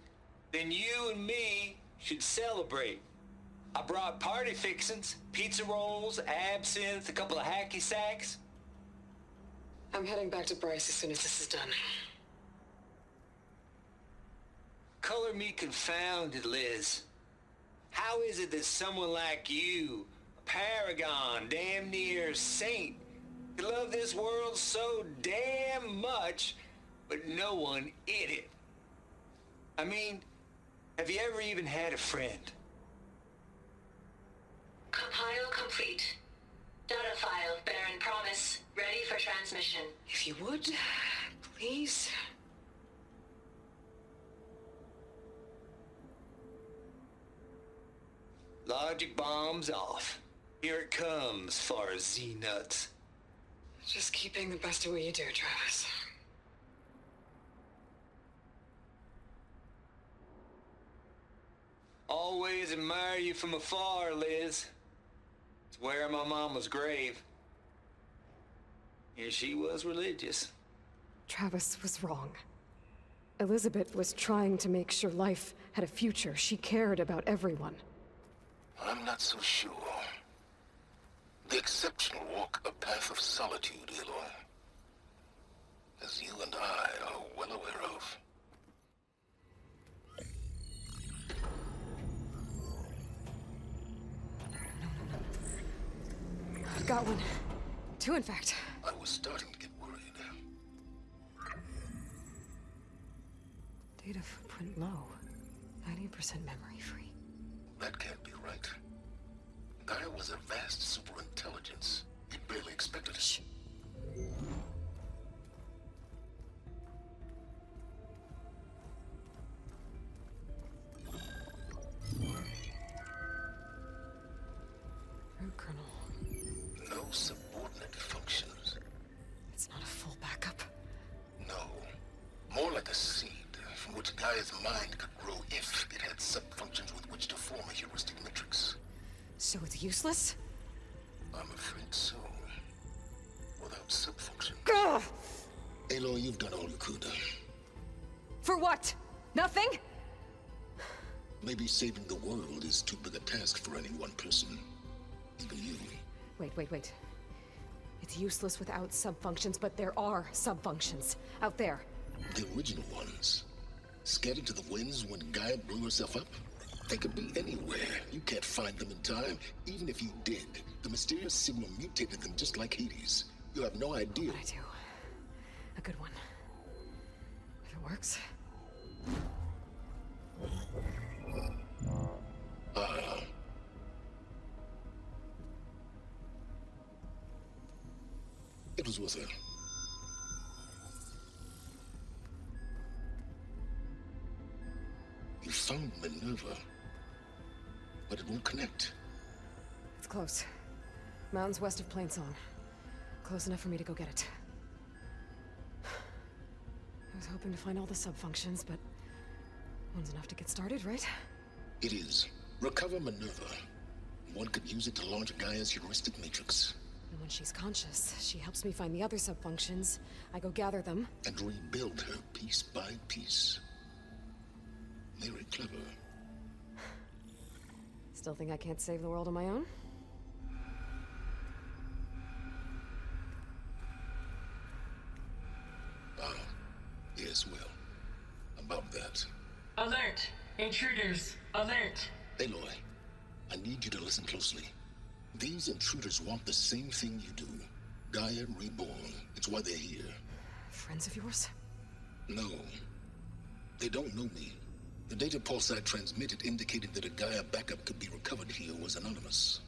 then you and me should celebrate. I brought party fixings, pizza rolls, absinthe, a couple of hacky sacks. I'm heading back to Bryce as soon as this is done. Color me confounded, Liz. How is it that someone like you, a paragon, damn near saint, could love this world so damn much, but no one in it? I mean, have you ever even had a friend? Compile complete. Data file, Baron Promise, ready for transmission. If you would, please. Logic bomb's off. Here it comes, far Z-nuts. Just keeping the best of what you do, Travis. Always admire you from afar, Liz. It's where my mama's grave. Yeah, she was religious. Travis was wrong. Elizabeth was trying to make sure life had a future. She cared about everyone. I'm not so sure. The exceptional walk a path of solitude, Aloy. As you and I are well aware of. I've got one. 2, in fact. I was starting to get worried. Data footprint low. 90% memory free. That can't be right. Gaia was a vast superintelligence. You barely expected it. Root kernel. No subordinate functions. It's not a full backup. No. More like a seed from which Gaia's mind could grow if it had sub-functions with which to form a heuristic matrix. So it's useless? I'm afraid so. Without sub-functions. Ugh! Aloy, you've done all you could. For what? Nothing? Maybe saving the world is too big a task for any one person. Even you. Wait. It's useless without sub-functions, but there are sub-functions out there. The original ones. Scattered to the winds when Gaia blew herself up? They could be anywhere. You can't find them in time. Even if you did, the mysterious signal mutated them just like Hades. You have no idea. But I do. A good one. If it works. It was worth it. found Minerva, but it won't connect. It's close. Mountains west of Plainsong. Close enough for me to go get it. I was hoping to find all the sub-functions, but one's enough to get started, right? It is. Recover Minerva. One could use it to launch Gaia's heuristic matrix. And when she's conscious, she helps me find the other sub-functions. I go gather them. And rebuild her piece by piece. Very clever. Still think I can't save the world on my own? Yes, well. About that. Alert! Intruders! Alert! Aloy, I need you to listen closely. These intruders want the same thing you do. Gaia reborn. It's why they're here. Friends of yours? No. They don't know me. The data pulse I transmitted indicated that a Gaia backup could be recovered here was anonymous.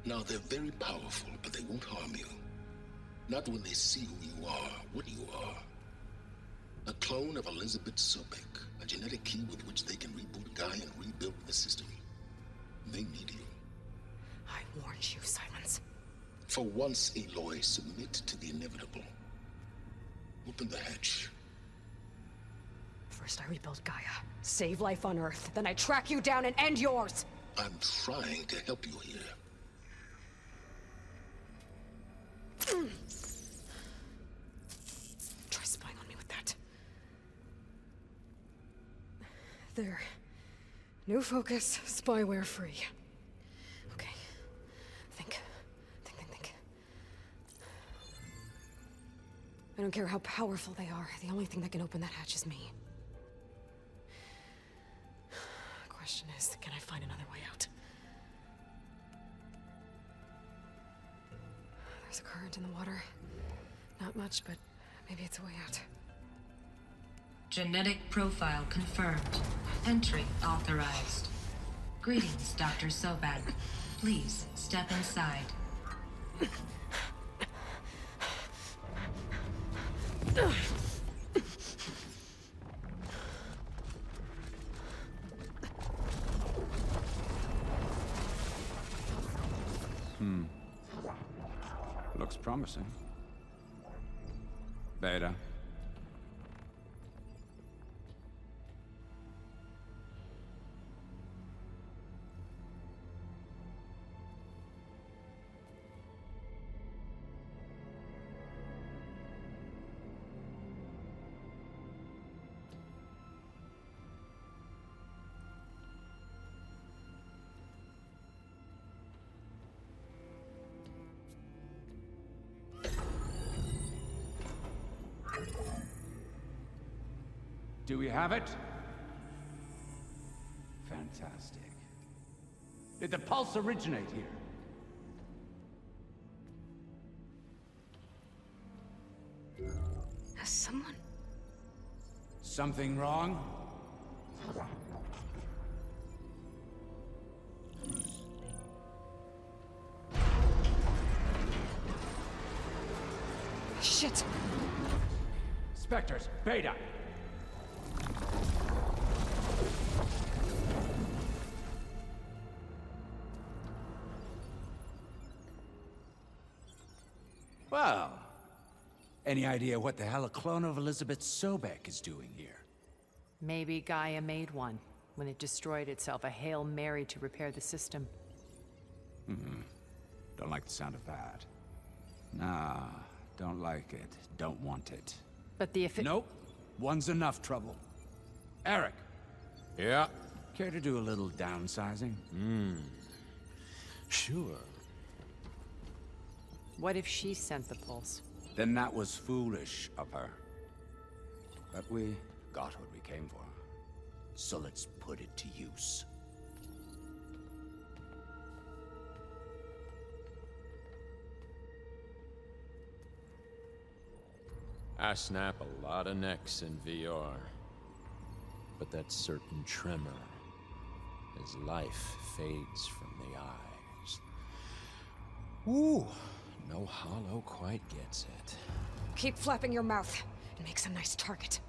Now, they're very powerful, but they won't harm you. Not when they see who you are, what you are. A clone of Elizabeth Sobek, a genetic key with which they can reboot Gaia and rebuild the system. They need you. I warned you, Silence. For once, Aloy, submit to the inevitable. Open the hatch. First I rebuild Gaia, save life on Earth, then I track you down and end yours! I'm trying to help you here. Try spying on me with that. There. New focus, spyware free. Okay. Think. I don't care how powerful they are. The only thing that can open that hatch is me. The question is, can I find another way out? There's a current in the water. Not much, but maybe it's a way out. Genetic profile confirmed. Entry authorized. Greetings, Dr. Sobek. Please step inside. Looks promising. Beta. Do we have it? Fantastic. Did the pulse originate here? Has someone... Something wrong? Shit! Spectres, Beta! Well, any idea what the hell a clone of Elizabeth Sobek is doing here? Maybe Gaia made one when it destroyed itself, a Hail Mary to repair the system. Don't like the sound of that. Nah, don't like it. Don't want it. But the Nope. One's enough trouble. Eric. Yeah? Care to do a little downsizing? Sure. What if she sent the pulse? Then that was foolish of her. But we got what we came for. So let's put it to use. I snap a lot of necks in VR. But that certain tremor as life fades from the eyes. Ooh, no hollow quite gets it. Keep flapping your mouth. It makes a nice target.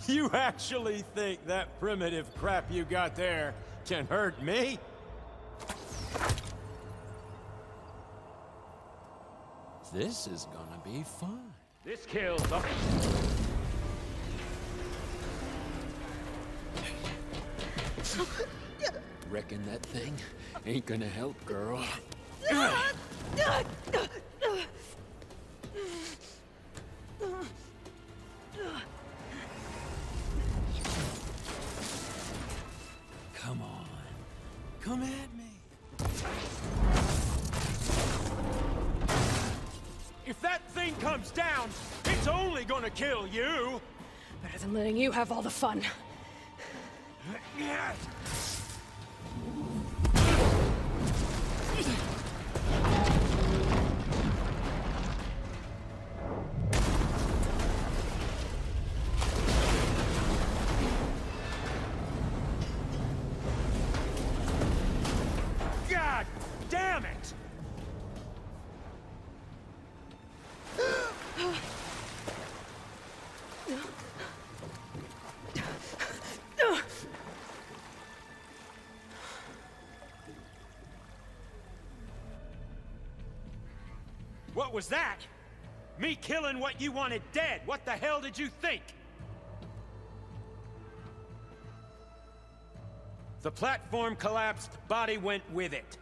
You actually think that primitive crap you got there can hurt me? This is gonna be fun. This kills up. Reckon that thing ain't gonna help, girl. Come on. Come at me. If that thing comes down, it's only gonna kill you. Better than letting you have all the fun. God damn it! What was that? Me killing what you wanted dead. What the hell did you think? The platform collapsed, body went with it.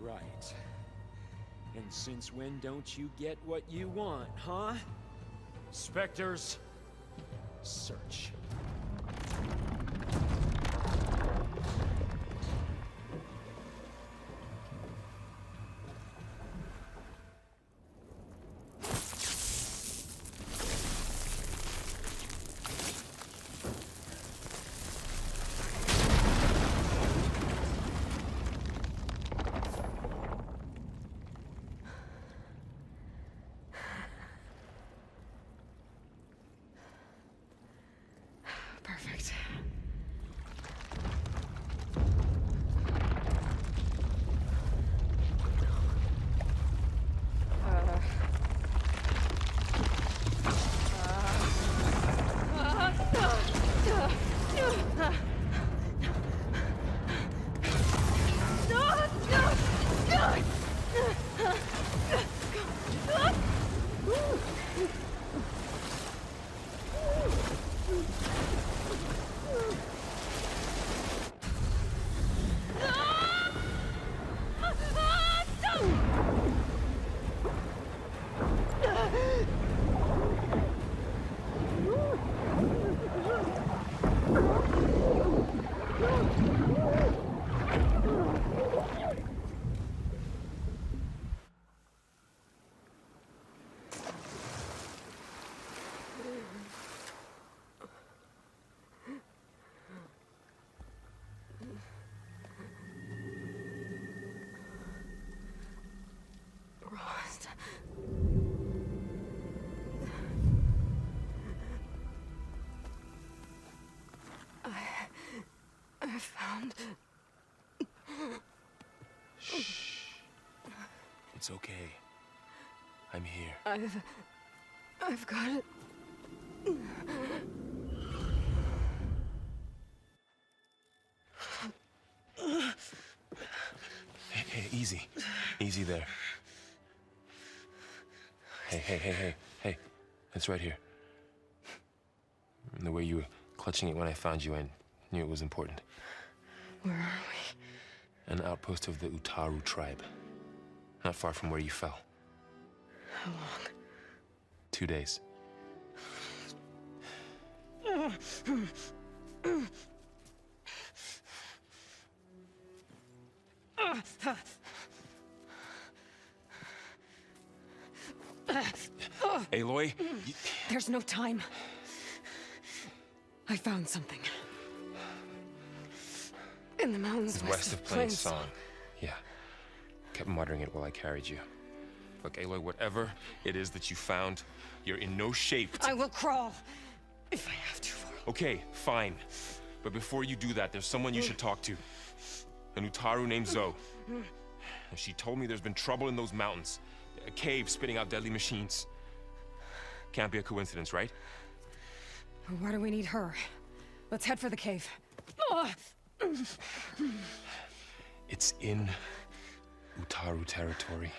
Right. And since when don't you get what you want, huh? Spectres, search. Perfect. I found... Shh. It's okay. I'm here. I've got it. Hey, easy. Easy there. Hey. It's right here. And the way you were clutching it when I found you, I knew it was important. Where are we? An outpost of the Utaru tribe. Not far from where you fell. How long? 2 days. Aloy, There's no time. I found something. In the mountains west of Plain Song. Yeah. Kept muttering it while I carried you. Look, Aloy, whatever it is that you found, you're in no shape to... I will crawl, if I have to. Okay, fine. But before you do that, there's someone you should talk to. An Utaru named Zoe. She told me there's been trouble in those mountains. A cave spitting out deadly machines. Can't be a coincidence, right? Why do we need her? Let's head for the cave. It's in Utaru territory.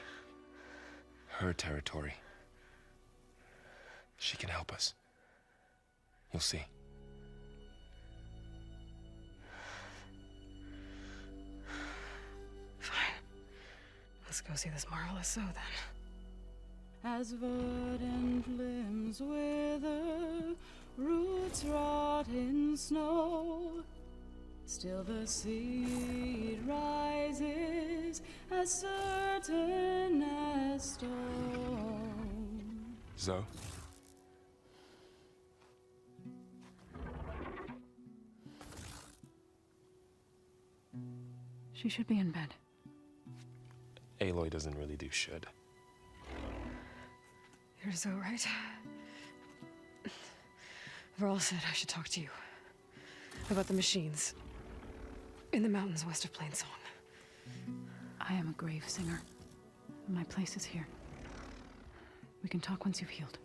Her territory. She can help us. You'll see. Fine. Let's go see this marvelous sow then. As verdant limbs wither, roots rot in snow, still the seed rises as certain as stone. Zoe? She should be in bed. Aloy doesn't really do should. You're so right. Varl said I should talk to you about the machines in the mountains west of Plainsong. I am a grave singer. My place is here. We can talk once you've healed.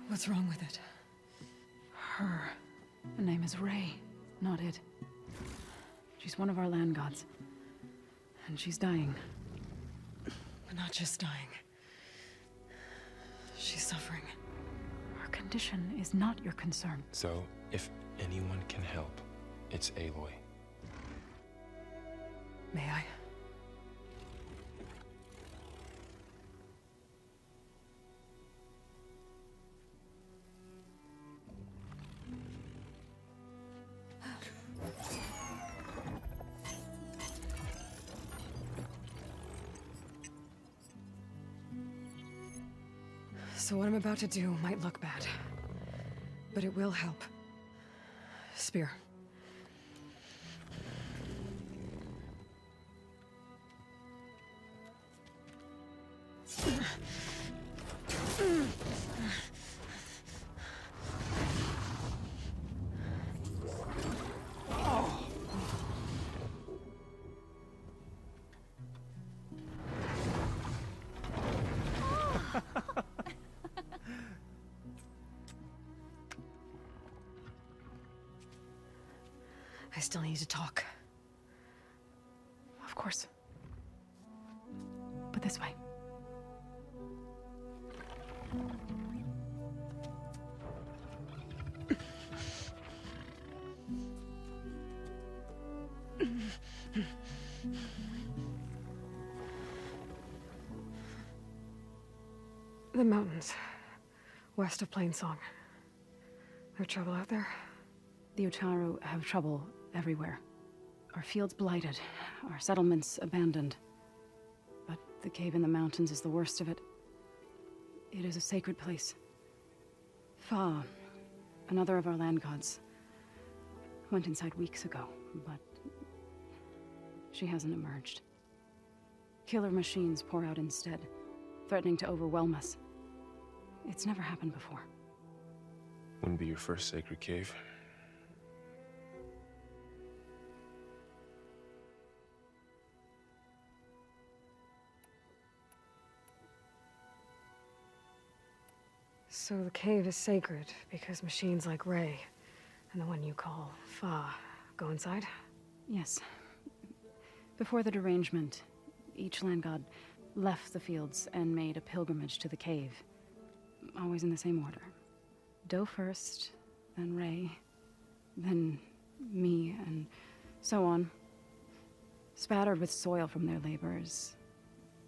What's wrong with it? Her. The name is Ray, not it. She's one of our land gods. And she's dying. But not just dying. She's suffering. Her condition is not your concern. So, if anyone can help, it's Aloy. May I? So what I'm about to do might look bad, but it will help. Spear. I still need to talk. Of course. But this way. The mountains, west of Plainsong. No trouble out there? The Utaru have trouble everywhere. Our fields blighted, our settlements abandoned. But the cave in the mountains is the worst of it. It is a sacred place. Fa, another of our land gods, went inside weeks ago, but she hasn't emerged. Killer machines pour out instead, threatening to overwhelm us. It's never happened before. Wouldn't be your first sacred cave. So the cave is sacred because machines like Ray and the one you call Fa go inside? Yes. Before the derangement, each land god left the fields and made a pilgrimage to the cave. Always in the same order. Do first, then Ray, then me, and so on. Spattered with soil from their labors.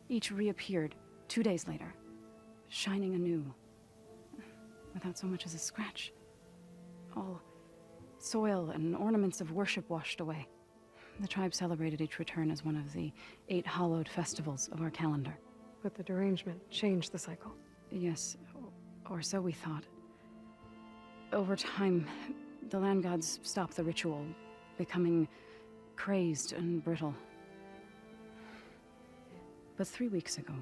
Each reappeared 2 days later, shining anew. Without so much as a scratch. All soil and ornaments of worship washed away. The tribe celebrated each return as one of the 8 hallowed festivals of our calendar. But the derangement changed the cycle. Yes, or so we thought. Over time, the land gods stopped the ritual, becoming crazed and brittle. But 3 weeks ago,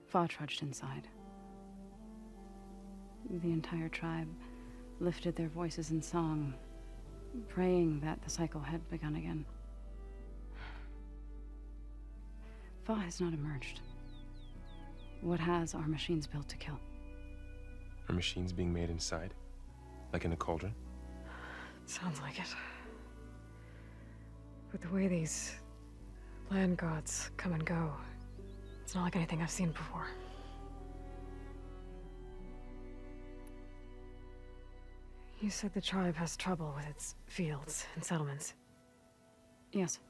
Fa trudged inside. The entire tribe lifted their voices in song, praying that the cycle had begun again. Fa has not emerged. What has our machines built to kill? Are machines being made inside? Like in a cauldron? Sounds like it. With the way these land gods come and go, it's not like anything I've seen before. You said the tribe has trouble with its fields and settlements. Yes.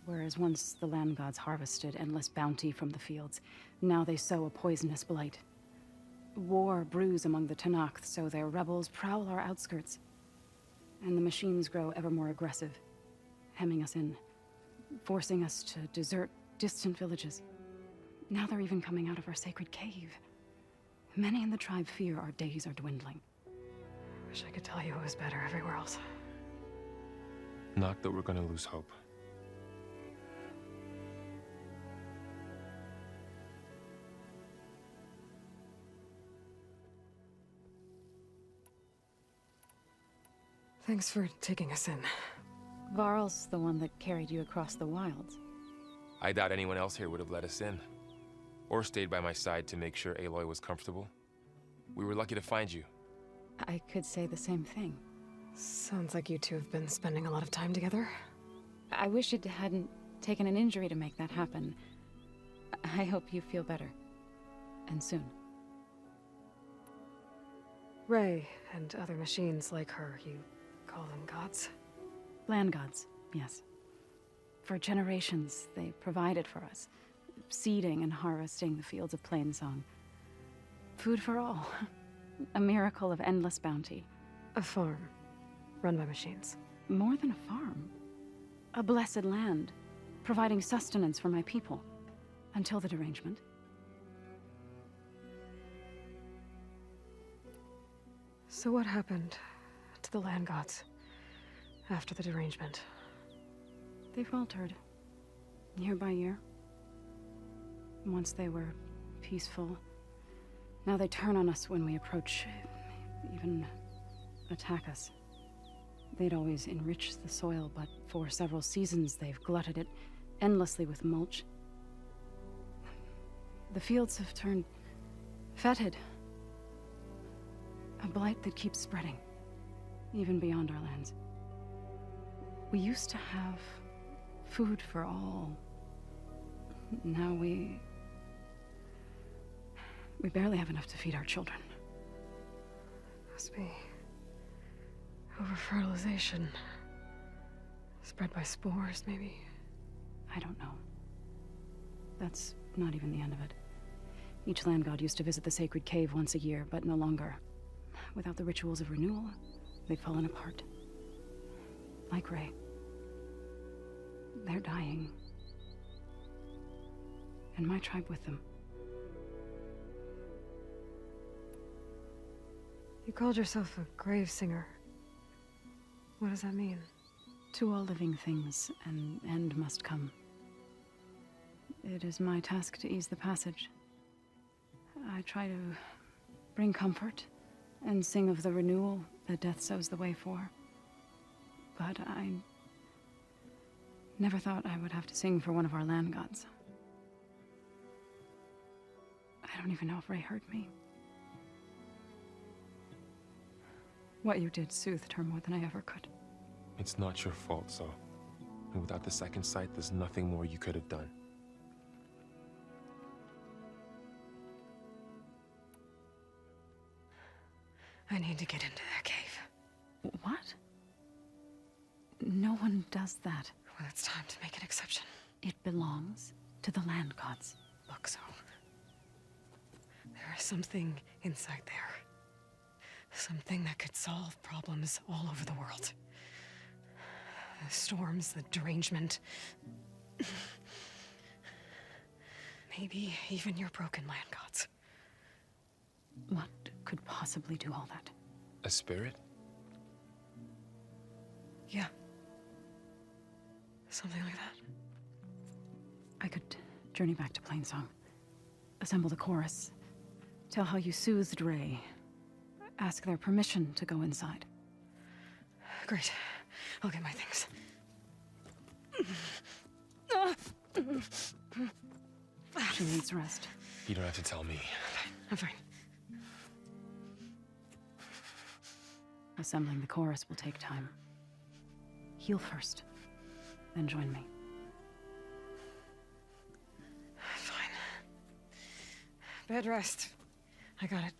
Whereas once the land gods harvested endless bounty from the fields, now they sow a poisonous blight. War brews among the Tenakth, so their rebels prowl our outskirts. And the machines grow ever more aggressive, hemming us in, forcing us to desert distant villages. Now they're even coming out of our sacred cave. Many in the tribe fear our days are dwindling. Wish I could tell you it was better everywhere else. Not that we're gonna lose hope. Thanks for taking us in. Varl's the one that carried you across the wilds. I doubt anyone else here would have let us in. Or stayed by my side to make sure Aloy was comfortable. We were lucky to find you. I could say the same thing. Sounds like you two have been spending a lot of time together. I wish it hadn't taken an injury to make that happen. I hope you feel better. And soon. Ray and other machines like her, you call them gods? Land gods, yes. For generations, they provided for us, seeding and harvesting the fields of Plainsong. Food for all. A miracle of endless bounty. A farm, run by machines. More than a farm. A blessed land, providing sustenance for my people. Until the derangement. So what happened to the land gods after the derangement? They faltered, year by year. Once they were peaceful, now they turn on us when we approach, even attack us. They'd always enriched the soil, but for several seasons they've glutted it endlessly with mulch. The fields have turned fetid. A blight that keeps spreading, even beyond our lands. We used to have food for all. Now we barely have enough to feed our children. Must be over-fertilization. Spread by spores, maybe? I don't know. That's not even the end of it. Each land god used to visit the sacred cave once a year, but no longer. Without the rituals of renewal, they've fallen apart. Like Ray. They're dying. And my tribe with them. You called yourself a grave singer. What does that mean? To all living things, an end must come. It is my task to ease the passage. I try to bring comfort and sing of the renewal that death sows the way for. But I never thought I would have to sing for one of our land gods. I don't even know if Ray heard me. What you did soothed her more than I ever could. It's not your fault, so. And without the second sight, there's nothing more you could have done. I need to get into that cave. What? No one does that. Well, it's time to make an exception. It belongs to the land gods. Look, so there is something inside there. Something that could solve problems all over the world. The storms, the derangement. Maybe even your broken land gods. What could possibly do all that? A spirit? Yeah. Something like that. I could journey back to Plainsong. Assemble the chorus. Tell how you soothed Ray. Ask their permission to go inside. Great. I'll get my things. She needs rest. You don't have to tell me. I'm fine. Assembling the chorus will take time. Heal first, then join me. Fine. Bed rest. I got it.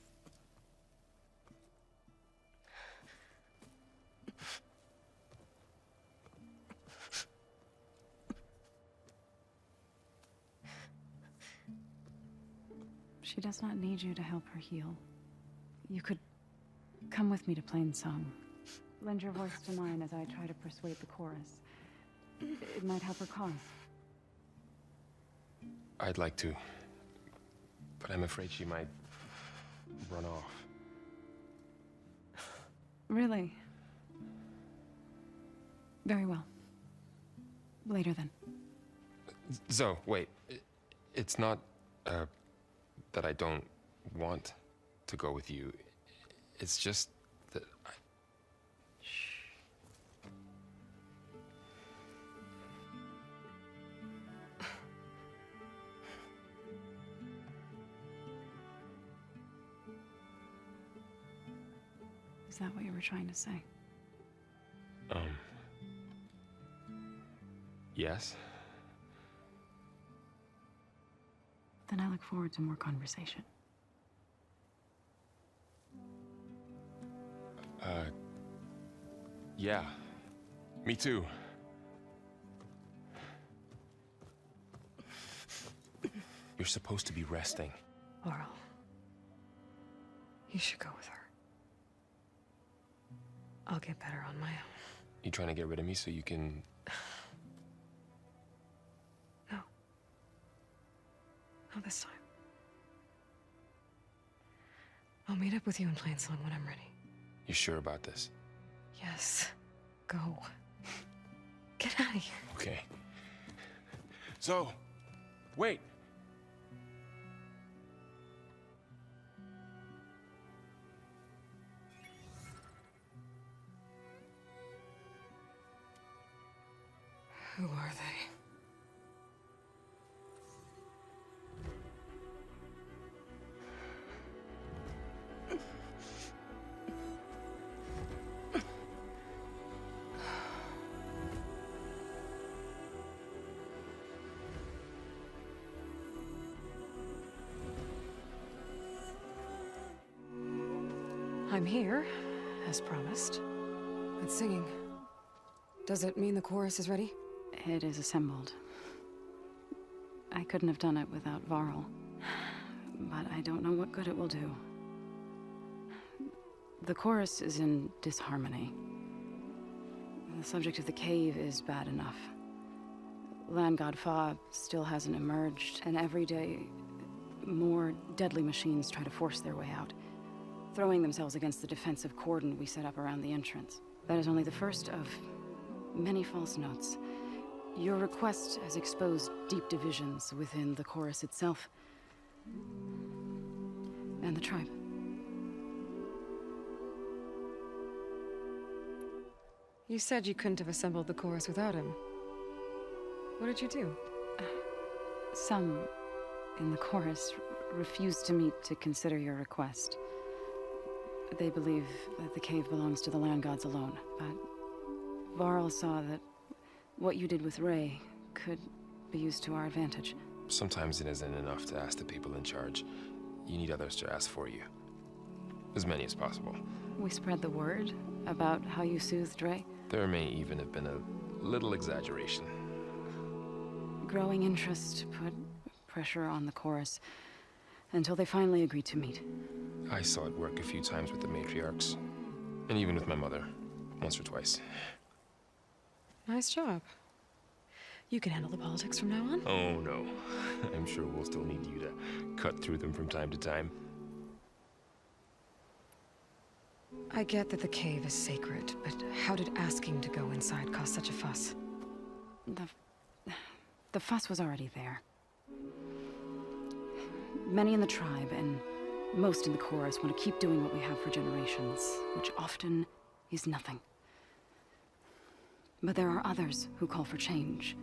She does not need you to help her heal. You could come with me to Plainsong. Lend your voice to mine as I try to persuade the chorus. It might help her cause. I'd like to, but I'm afraid she might run off. Really? Very well. Later then. Zo, wait. It's not, that I don't want to go with you. It's just that I... Is that what you were trying to say? Yes? Then I look forward to more conversation. Yeah. Me too. You're supposed to be resting. Laurel, you should go with her. I'll get better on my own. You trying to get rid of me so you can... No. Not this time. I'll meet up with you in Plainsong when I'm ready. You sure about this? Yes. Go. Get out of here. Okay. So, wait. Who are they? I'm here, as promised. It's singing. Does it mean the chorus is ready? It is assembled. I couldn't have done it without Varl. But I don't know what good it will do. The chorus is in disharmony. The subject of the cave is bad enough. Land God Fa still hasn't emerged, and every day, more deadly machines try to force their way out, throwing themselves against the defensive cordon we set up around the entrance. That is only the first of many false notes. Your request has exposed deep divisions within the chorus itself and the tribe. You said you couldn't have assembled the chorus without him. What did you do? Some in the chorus refused to meet to consider your request. They believe that the cave belongs to the land gods alone, but Varl saw that what you did with Ray could be used to our advantage. Sometimes it isn't enough to ask the people in charge. You need others to ask for you. As many as possible. We spread the word about how you soothed Ray. There may even have been a little exaggeration. Growing interest put pressure on the chorus until they finally agreed to meet. I saw it work a few times with the matriarchs. And even with my mother. Once or twice. Nice job. You can handle the politics from now on? Oh, no. I'm sure we'll still need you to cut through them from time to time. I get that the cave is sacred, but how did asking to go inside cause such a fuss? The fuss was already there. Many in the tribe, and most in the chorus, want to keep doing what we have for generations, which often is nothing. But there are others who call for change,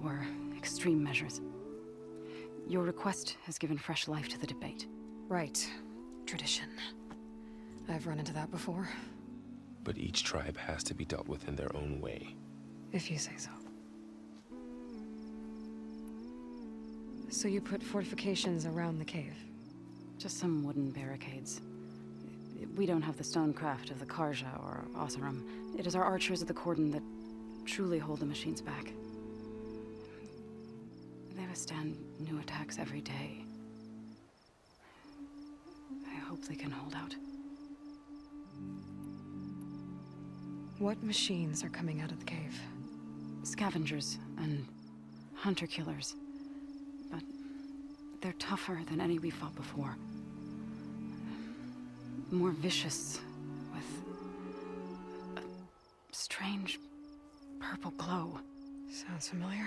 or extreme measures. Your request has given fresh life to the debate. Right. Tradition. I've run into that before. But each tribe has to be dealt with in their own way. If you say so. So you put fortifications around the cave? Just some wooden barricades. We don't have the stonecraft of the Karja or Oseram. It is our archers of the cordon that truly hold the machines back. They withstand new attacks every day. I hope they can hold out. What machines are coming out of the cave? Scavengers and hunter-killers. But they're tougher than any we fought before. More vicious, with a strange purple glow. Sounds familiar.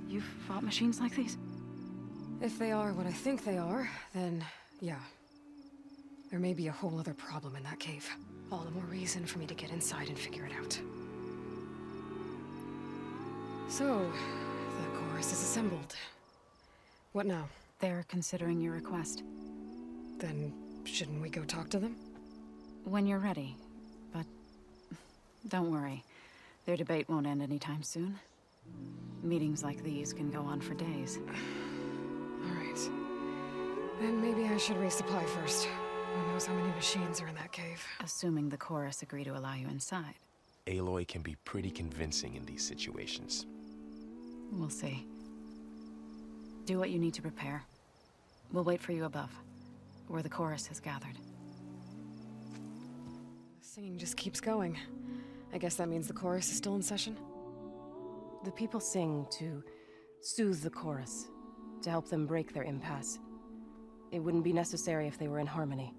You've fought machines like these? If they are what I think they are, then yeah. There may be a whole other problem in that cave. All the more reason for me to get inside and figure it out. So, the chorus is assembled. What now? They're considering your request. Then, shouldn't we go talk to them? When you're ready. But don't worry. Their debate won't end anytime soon. Meetings like these can go on for days. All right. Then maybe I should resupply first. Who knows how many machines are in that cave? Assuming the chorus agree to allow you inside. Aloy can be pretty convincing in these situations. We'll see. Do what you need to prepare. We'll wait for you above, where the chorus has gathered. The singing just keeps going. I guess that means the chorus is still in session? The people sing to soothe the chorus, to help them break their impasse. It wouldn't be necessary if they were in harmony.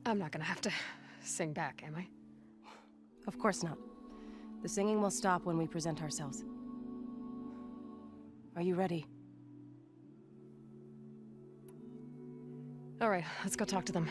I'm not gonna have to sing back, am I? Of course not. The singing will stop when we present ourselves. Are you ready? All right, let's go talk to them.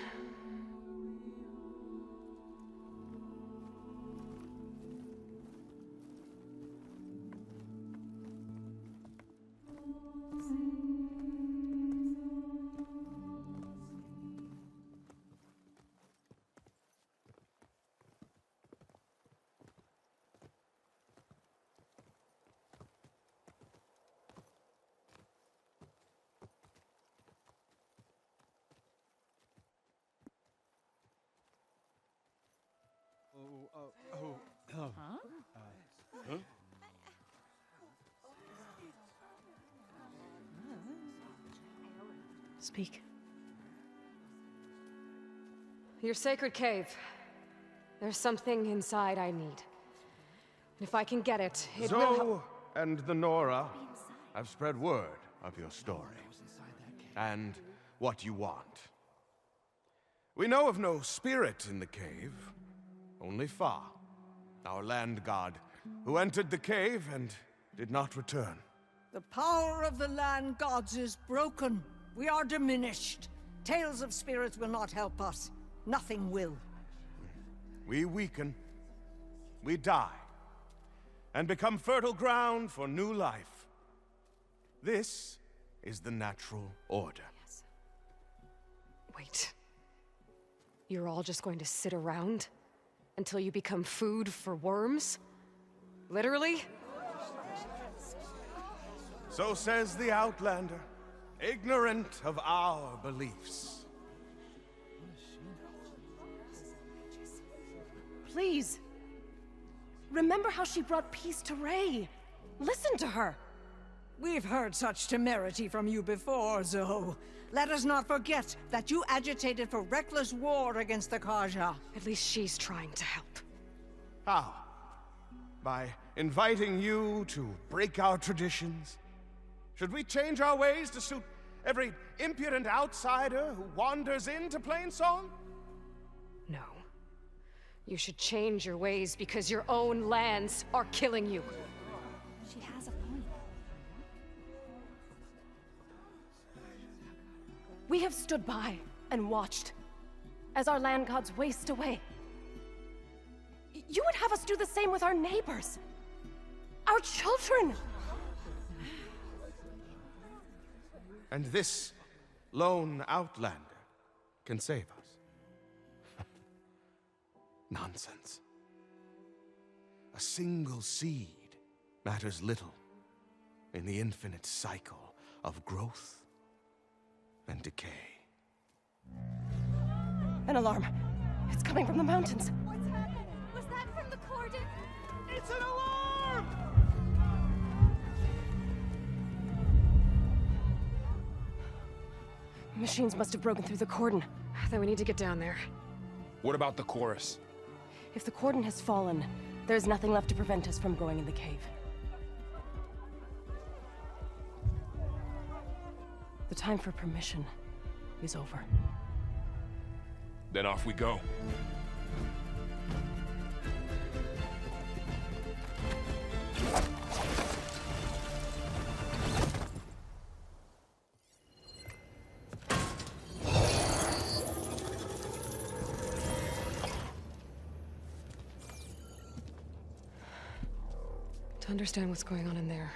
Huh? Speak. Your sacred cave. There's something inside I need. And if I can get it, it will help. Zoe and the Nora have spread word of your story. And what you want. We know of no spirit in the cave, only Fa, our land god, who entered the cave and did not return. The power of the land gods is broken. We are diminished. Tales of spirits will not help us. Nothing will. We weaken, we die, and become fertile ground for new life. This is the natural order. Yes. Wait. You're all just going to sit around until you become food for worms? Literally? So says the Outlander, ignorant of our beliefs. Please. Remember how she brought peace to Ray. Listen to her. We've heard such temerity from you before, Zoe. Let us not forget that you agitated for reckless war against the Karja. At least she's trying to help. How? By inviting you to break our traditions? Should we change our ways to suit every impudent outsider who wanders into Plainsong? No. You should change your ways because your own lands are killing you. She has a point. We have stood by and watched as our land gods waste away. You would have us do the same with our neighbors, our children. And this lone outlander can save us. Nonsense. A single seed matters little in the infinite cycle of growth and decay. An alarm. It's coming from the mountains. What's happening? Was that from the cordon? It's an alarm! Machines must have broken through the cordon. Then we need to get down there. What about the chorus? If the cordon has fallen, there's nothing left to prevent us from going in the cave. The time for permission is over. Then off we go. To understand what's going on in there,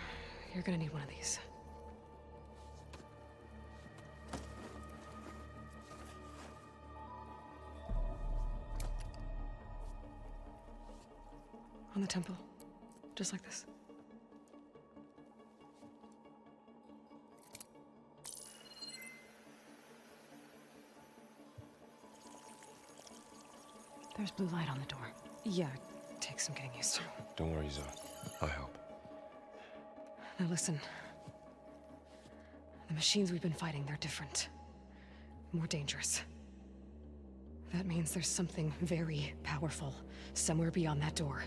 you're gonna need one of these. On the temple. Just like this. There's blue light on the door. Yeah, it takes some getting used to. Don't worry, Zoe. I'll help. Now listen. The machines we've been fighting, they're different. More dangerous. That means there's something very powerful somewhere beyond that door.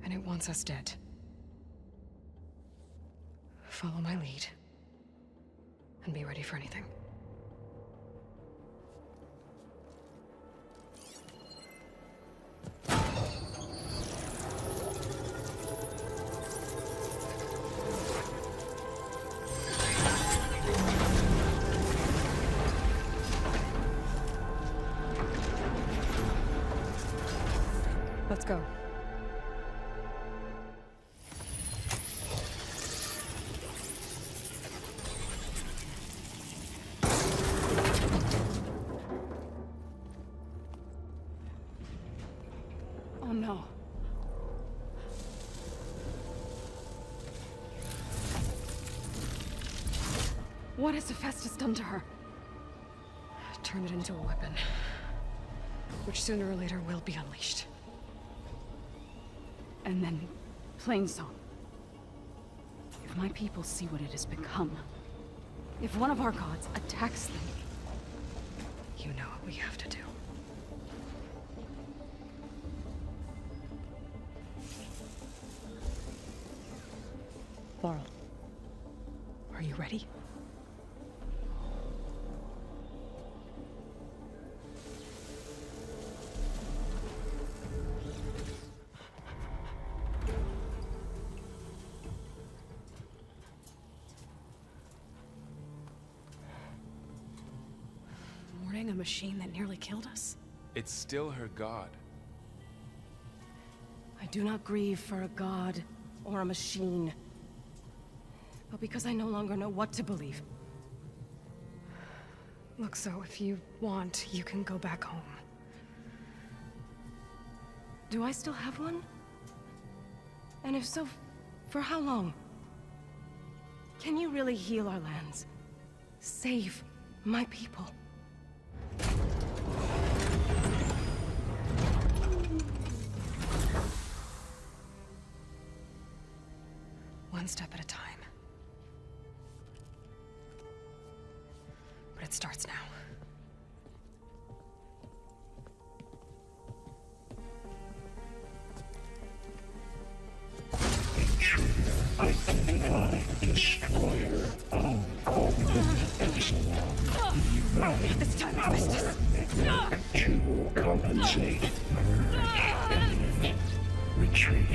And it wants us dead. Follow my lead. And be ready for anything. Let's go. Oh no. What has Hephaestus done to her? Turned it into a weapon. Which sooner or later will be unleashed. And then, plain song. If my people see what it has become, if one of our gods attacks them, you know what we have to do. Laurel, are you ready? A machine that nearly killed us? It's still her god. I do not grieve for a god or a machine, but because I no longer know what to believe. Look, so if you want, you can go back home. Do I still have one? And if so, for how long? Can you really heal our lands? Save my people? One step at a time. But it starts now. I am destroyer of all This time I missed us. To compensate, retreat.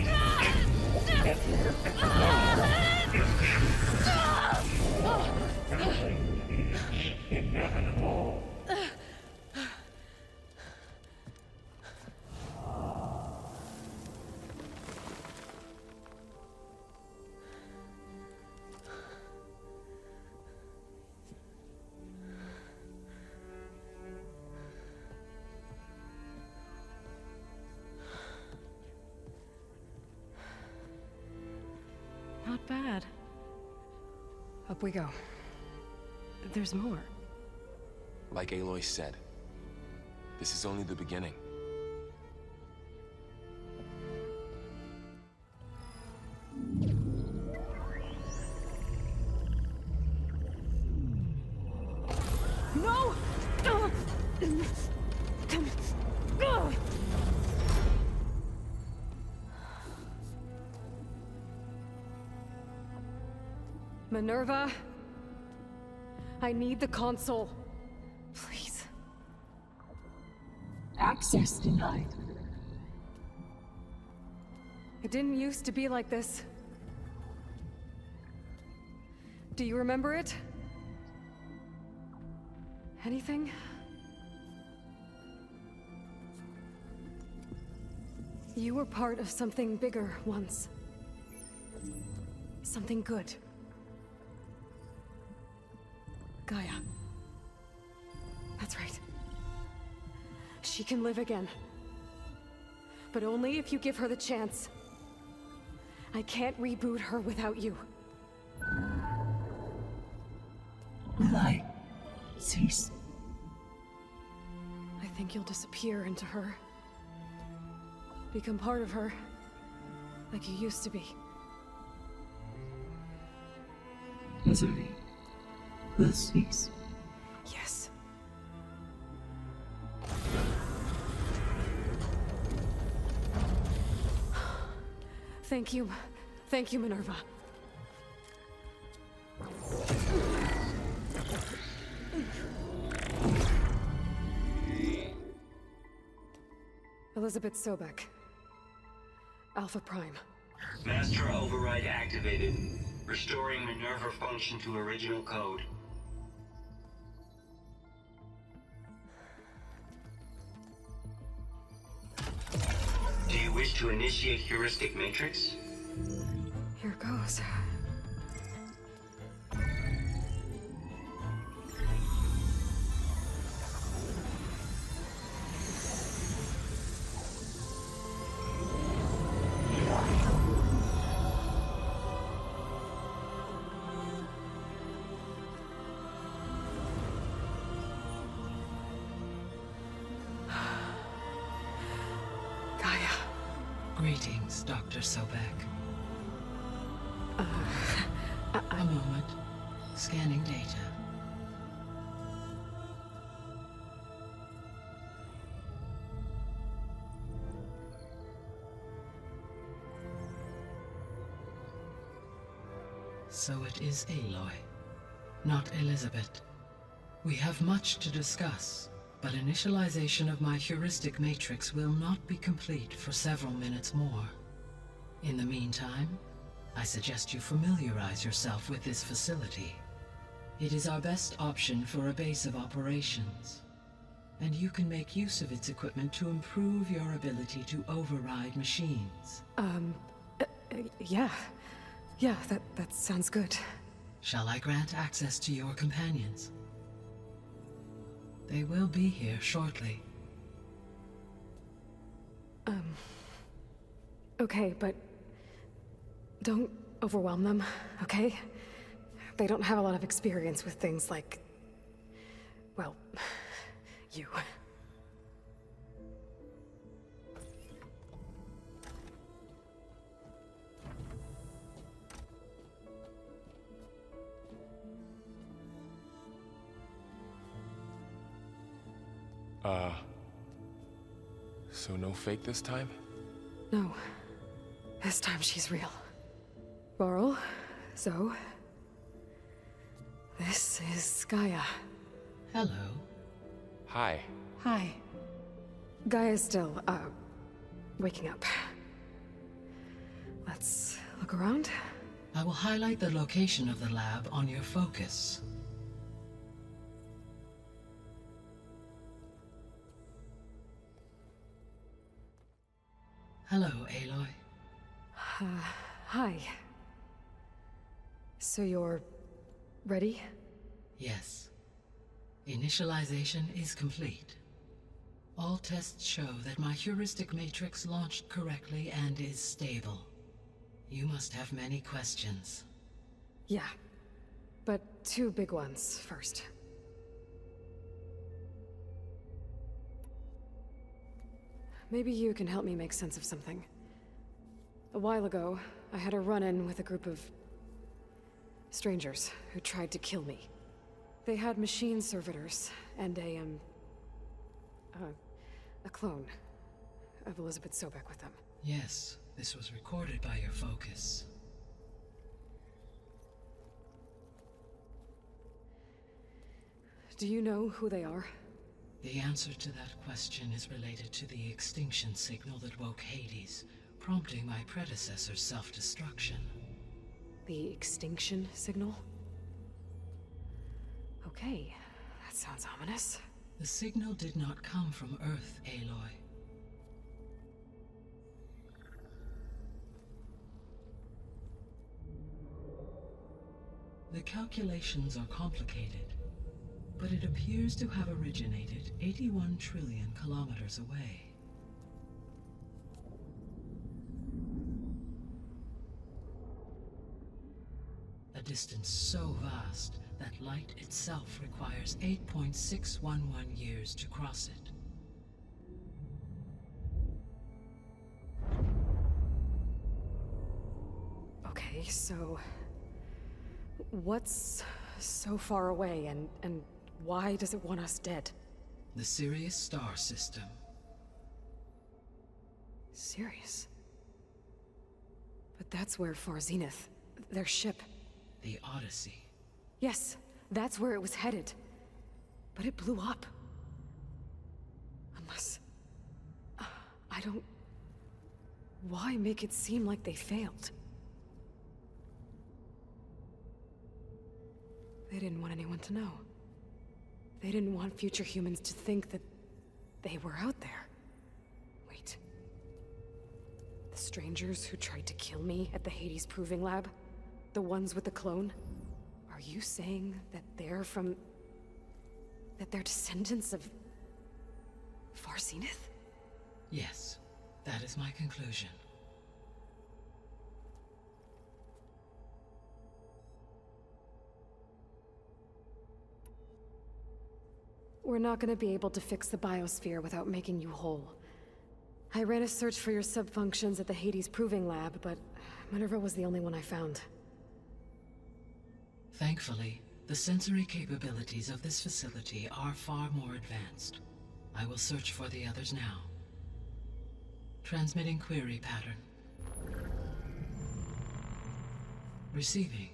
Inevitable. Up we go. There's more. Like Aloy said, this is only the beginning. No! Minerva, I need the console. Please. Access denied. It didn't used to be like this. Do you remember it? Anything? You were part of something bigger once. Something good. Gaia. That's right. She can live again. But only if you give her the chance. I can't reboot her without you. Light. Cease. I think you'll disappear into her. Become part of her. Like you used to be. Misery. Will cease. Yes. Thank you. Thank you, Minerva. Elizabeth Sobek. Alpha Prime. Master override activated. Restoring Minerva function to original code. Do you wish to initiate heuristic matrix? Here goes. Greetings, Dr. Sobek. A moment. Scanning data. So it is Aloy, not Elizabeth. We have much to discuss. But initialization of my heuristic matrix will not be complete for several minutes more. In the meantime, I suggest you familiarize yourself with this facility. It is our best option for a base of operations, and you can make use of its equipment to improve your ability to override machines. Yeah. Yeah, that sounds good. Shall I grant access to your companions? They will be here shortly. Okay, but don't overwhelm them, okay? They don't have a lot of experience with things like, well, you. So no fake this time? No. This time she's real. Varl, Zoe. This is Gaia. Hello. Hi. Hi. Gaia's still, waking up. Let's look around. I will highlight the location of the lab on your focus. Hello, Aloy. Hi. So you're ready? Yes. Initialization is complete. All tests show that my heuristic matrix launched correctly and is stable. You must have many questions. Yeah. But two big ones first. Maybe you can help me make sense of something. A while ago, I had a run-in with a group of strangers who tried to kill me. They had machine servitors and a clone of Elizabeth Sobek with them. Yes, this was recorded by your focus. Do you know who they are? The answer to that question is related to the extinction signal that woke Hades, prompting my predecessor's self-destruction. The extinction signal? Okay, that sounds ominous. The signal did not come from Earth, Aloy. The calculations are complicated, but it appears to have originated 81 trillion kilometers away. A distance so vast that light itself requires 8.611 years to cross it. Okay, so what's so far away and why does it want us dead? The Sirius star system. Sirius? But that's where Far Zenith, their ship. The Odyssey. Yes, that's where it was headed. But it blew up. Unless... I don't... Why make it seem like they failed? They didn't want anyone to know. They didn't want future humans to think that they were out there. Wait. The strangers who tried to kill me at the Hades Proving Lab? The ones with the clone? Are you saying that they're from... that they're descendants of... Far Zenith? Yes, that is my conclusion. We're not gonna be able to fix the biosphere without making you whole. I ran a search for your sub-functions at the Hades Proving Lab, but Minerva was the only one I found. Thankfully, the sensory capabilities of this facility are far more advanced. I will search for the others now. Transmitting query pattern. Receiving.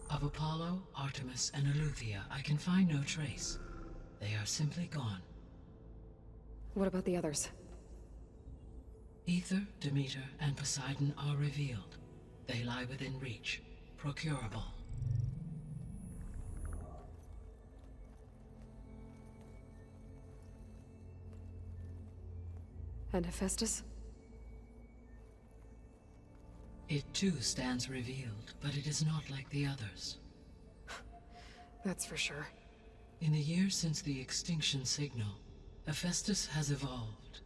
Of Apollo, Artemis, and Eleuthia, I can find no trace. They are simply gone. What about the others? Ether, Demeter, and Poseidon are revealed. They lie within reach, procurable. And Hephaestus? It too stands revealed, but it is not like the others. That's for sure. In the years since the extinction signal, Hephaestus has evolved.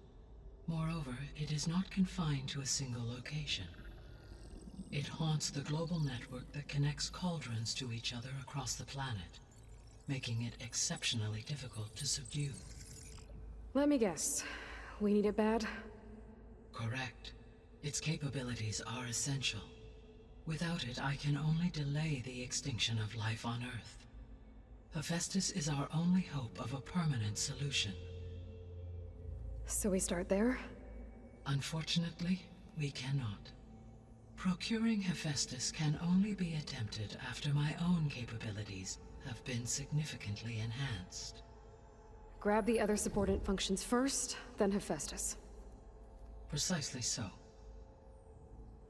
Moreover, it is not confined to a single location. It haunts the global network that connects cauldrons to each other across the planet, making it exceptionally difficult to subdue. Let me guess. We need it bad? Correct. Its capabilities are essential. Without it, I can only delay the extinction of life on Earth. Hephaestus is our only hope of a permanent solution. So we start there? Unfortunately, we cannot. Procuring Hephaestus can only be attempted after my own capabilities have been significantly enhanced. Grab the other subordinate functions first, then Hephaestus. Precisely so.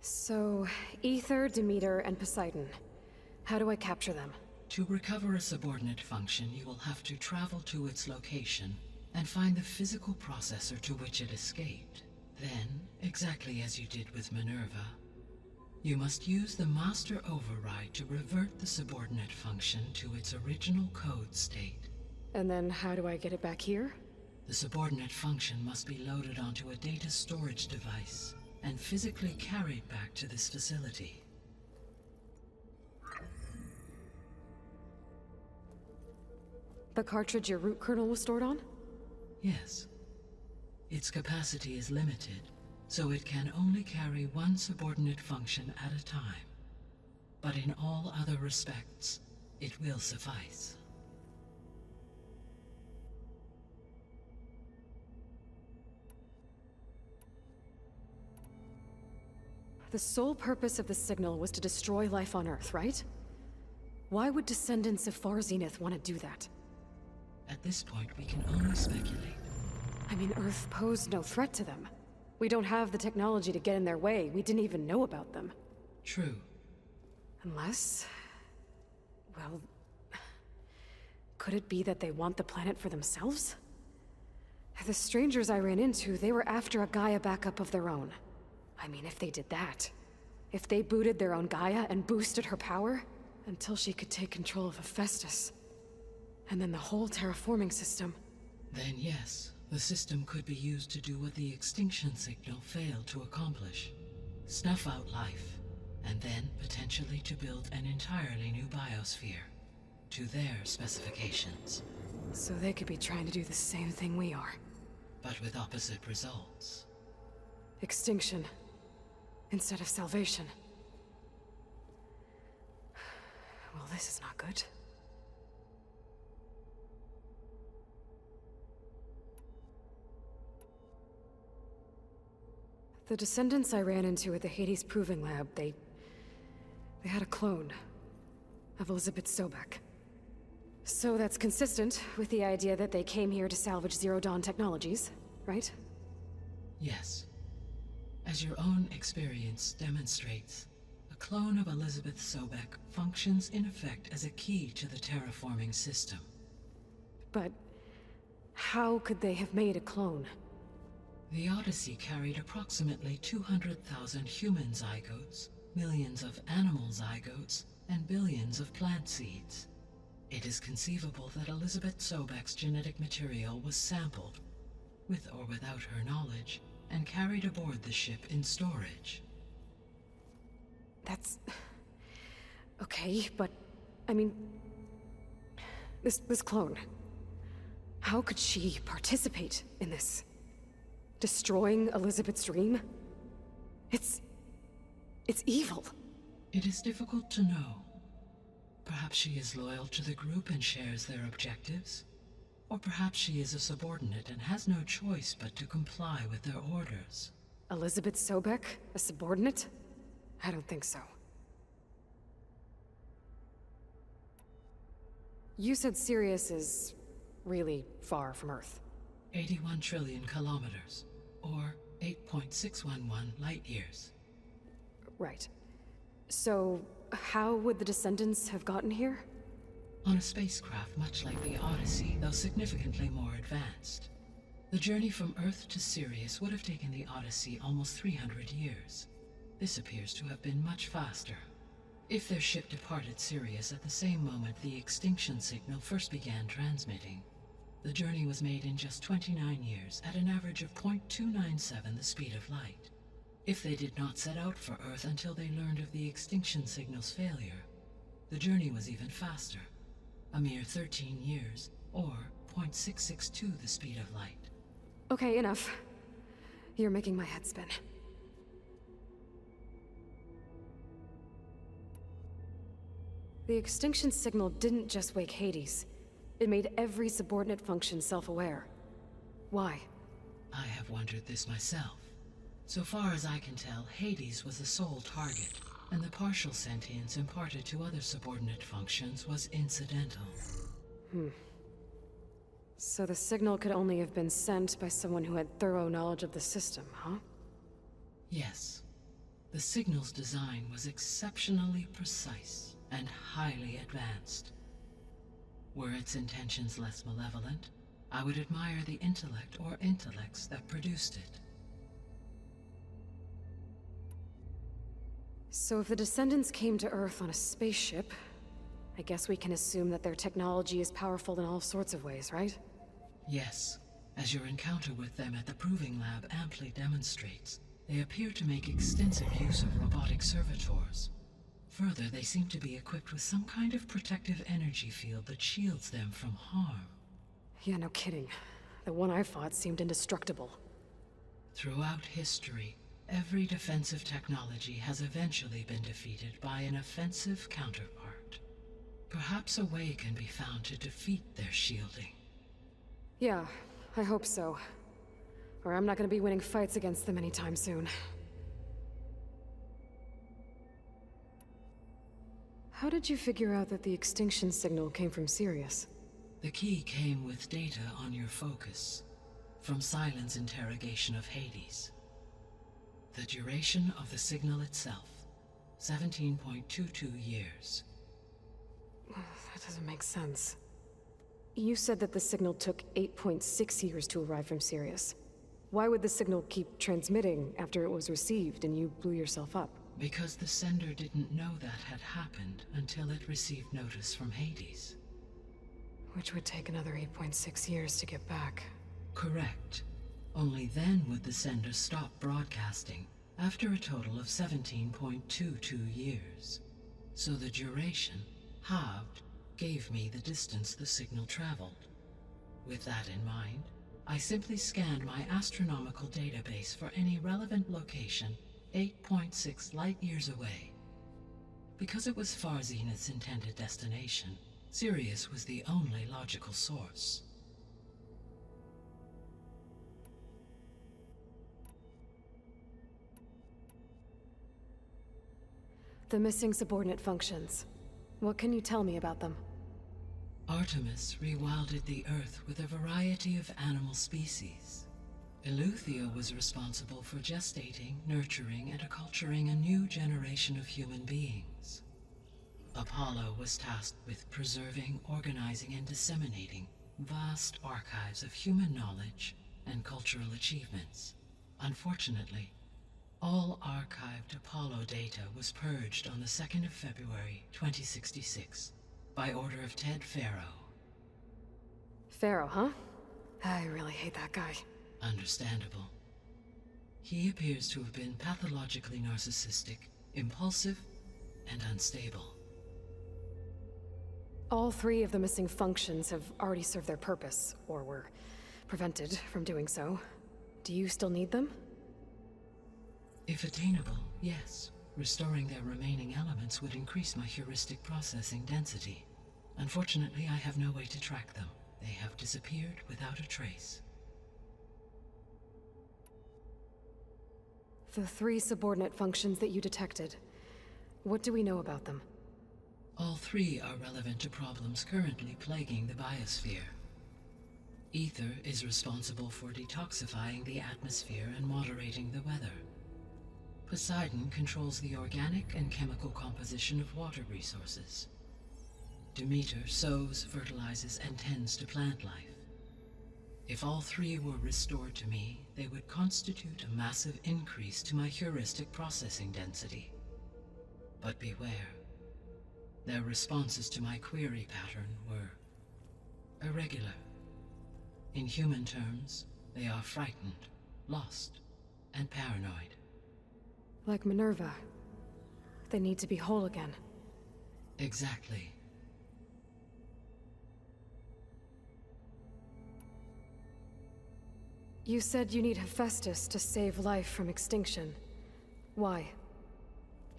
So, Ether, Demeter, and Poseidon. How do I capture them? To recover a subordinate function, you will have to travel to its location and find the physical processor to which it escaped. Then, exactly as you did with Minerva, you must use the master override to revert the subordinate function to its original code state. And then how do I get it back here? The subordinate function must be loaded onto a data storage device and physically carried back to this facility. The cartridge your root kernel was stored on? Yes. Its capacity is limited, so it can only carry one subordinate function at a time. But in all other respects, it will suffice. The sole purpose of the signal was to destroy life on Earth, right? Why would descendants of Far Zenith want to do that? At this point, we can only speculate. I mean, Earth posed no threat to them. We don't have the technology to get in their way. We didn't even know about them. True. Unless... well... could it be that they want the planet for themselves? The strangers I ran into, they were after a Gaia backup of their own. I mean, if they did that, if they booted their own Gaia and boosted her power, until she could take control of Hephaestus, and then the whole terraforming system. Then yes, the system could be used to do what the extinction signal failed to accomplish. Snuff out life, and then potentially to build an entirely new biosphere, to their specifications. So they could be trying to do the same thing we are. But with opposite results. Extinction. Instead of salvation. Well, this is not good. The descendants I ran into at the Hades Proving Lab, they had a clone of Elizabeth Sobek. So that's consistent with the idea that they came here to salvage Zero Dawn technologies, right? Yes. As your own experience demonstrates, a clone of Elizabeth Sobek functions in effect as a key to the terraforming system. But how could they have made a clone? The Odyssey carried approximately 200,000 human zygotes, millions of animal zygotes, and billions of plant seeds. It is conceivable that Elizabeth Sobek's genetic material was sampled, with or without her knowledge, and carried aboard the ship in storage. That's... okay, but... I mean... This clone... how could she participate in this? Destroying Elizabeth's dream? It's evil. It is difficult to know. Perhaps she is loyal to the group and shares their objectives. Or perhaps she is a subordinate and has no choice but to comply with their orders. Elizabeth Sobek, a subordinate? I don't think so. You said Sirius is really far from Earth. 81 trillion kilometers, or 8.611 light years. Right. So, how would the descendants have gotten here? On a spacecraft much like the Odyssey, though significantly more advanced. The journey from Earth to Sirius would have taken the Odyssey almost 300 years. This appears to have been much faster. If their ship departed Sirius at the same moment the extinction signal first began transmitting, the journey was made in just 29 years at an average of 0.297 the speed of light. If they did not set out for Earth until they learned of the extinction signal's failure, the journey was even faster. A mere 13 years, or 0.662 the speed of light. Okay, enough. You're making my head spin. The extinction signal didn't just wake Hades. It made every subordinate function self-aware. Why? I have wondered this myself. So far as I can tell, Hades was the sole target, and the partial sentience imparted to other subordinate functions was incidental. So the signal could only have been sent by someone who had thorough knowledge of the system, huh? Yes. The signal's design was exceptionally precise and highly advanced. Were its intentions less malevolent, I would admire the intellect or intellects that produced it. So if the descendants came to Earth on a spaceship, I guess we can assume that their technology is powerful in all sorts of ways, right? Yes, as your encounter with them at the Proving Lab amply demonstrates, they appear to make extensive use of robotic servitors. Further, they seem to be equipped with some kind of protective energy field that shields them from harm. Yeah, no kidding. The one I fought seemed indestructible. Throughout history, every defensive technology has eventually been defeated by an offensive counterpart. Perhaps a way can be found to defeat their shielding. Yeah, I hope so. Or I'm not gonna be winning fights against them anytime soon. How did you figure out that the extinction signal came from Sirius? The key came with data on your focus, from Silent's interrogation of Hades. The duration of the signal itself, 17.22 years. That doesn't make sense. You said that the signal took 8.6 years to arrive from Sirius. Why would the signal keep transmitting after it was received and you blew yourself up? Because the sender didn't know that had happened until it received notice from Hades. Which would take another 8.6 years to get back. Correct. Only then would the sender stop broadcasting, after a total of 17.22 years. So the duration, halved, gave me the distance the signal traveled. With that in mind, I simply scanned my astronomical database for any relevant location 8.6 light-years away. Because it was far Zenith's intended destination, Sirius was the only logical source. The missing subordinate functions. What can you tell me about them? Artemis rewilded the Earth with a variety of animal species. Eleuthia was responsible for gestating, nurturing, and acculturating a new generation of human beings. Apollo was tasked with preserving, organizing, and disseminating vast archives of human knowledge and cultural achievements. Unfortunately, all archived Apollo data was purged on the 2nd of February, 2066, by order of Ted Faro. Faro, huh? I really hate that guy. Understandable. He appears to have been pathologically narcissistic, impulsive, and unstable. All 3 of the missing functions have already served their purpose, or were prevented from doing so. Do you still need them? If attainable, yes. Restoring their remaining elements would increase my heuristic processing density. Unfortunately, I have no way to track them. They have disappeared without a trace. The 3 subordinate functions that you detected. What do we know about them? All 3 are relevant to problems currently plaguing the biosphere. Ether is responsible for detoxifying the atmosphere and moderating the weather. Poseidon controls the organic and chemical composition of water resources. Demeter sows, fertilizes, and tends to plant life. If all 3 were restored to me, they would constitute a massive increase to my heuristic processing density. But beware. Their responses to my query pattern were irregular. In human terms, they are frightened, lost, and paranoid. Like Minerva. They need to be whole again. Exactly. You said you need Hephaestus to save life from extinction. Why?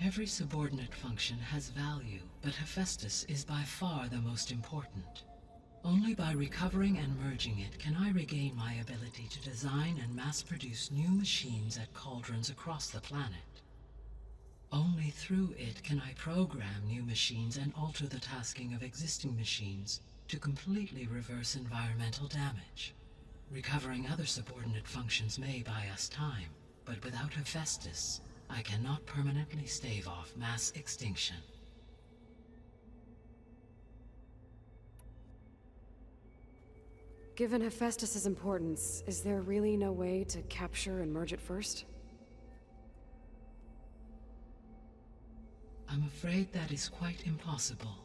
Every subordinate function has value, but Hephaestus is by far the most important. Only by recovering and merging it can I regain my ability to design and mass-produce new machines at cauldrons across the planet. Only through it can I program new machines and alter the tasking of existing machines to completely reverse environmental damage. Recovering other subordinate functions may buy us time, but without Hephaestus, I cannot permanently stave off mass extinction. Given Hephaestus's importance, is there really no way to capture and merge it first? I'm afraid that is quite impossible.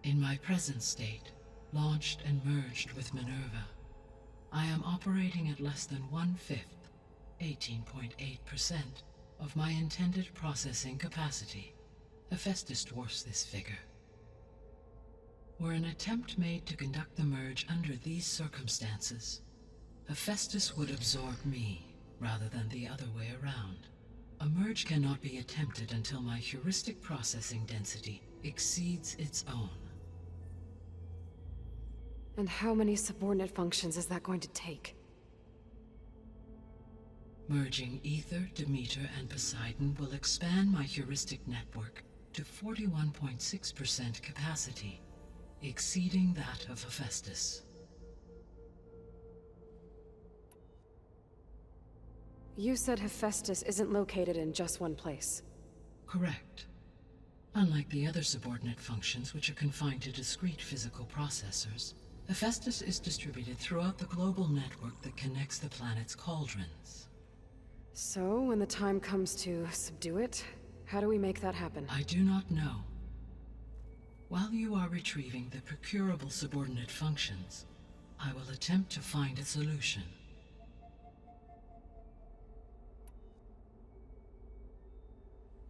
In my present state, launched and merged with Minerva, I am operating at less than 1/5, 18.8%, of my intended processing capacity. Hephaestus dwarfs this figure. Were an attempt made to conduct the merge under these circumstances, Hephaestus would absorb me, rather than the other way around. A merge cannot be attempted until my heuristic processing density exceeds its own. And how many subordinate functions is that going to take? Merging Ether, Demeter, and Poseidon will expand my heuristic network to 41.6% capacity, exceeding that of Hephaestus. You said Hephaestus isn't located in just one place. Correct. Unlike the other subordinate functions, which are confined to discrete physical processors, Hephaestus is distributed throughout the global network that connects the planet's cauldrons. So, when the time comes to subdue it, how do we make that happen? I do not know. While you are retrieving the procurable subordinate functions, I will attempt to find a solution.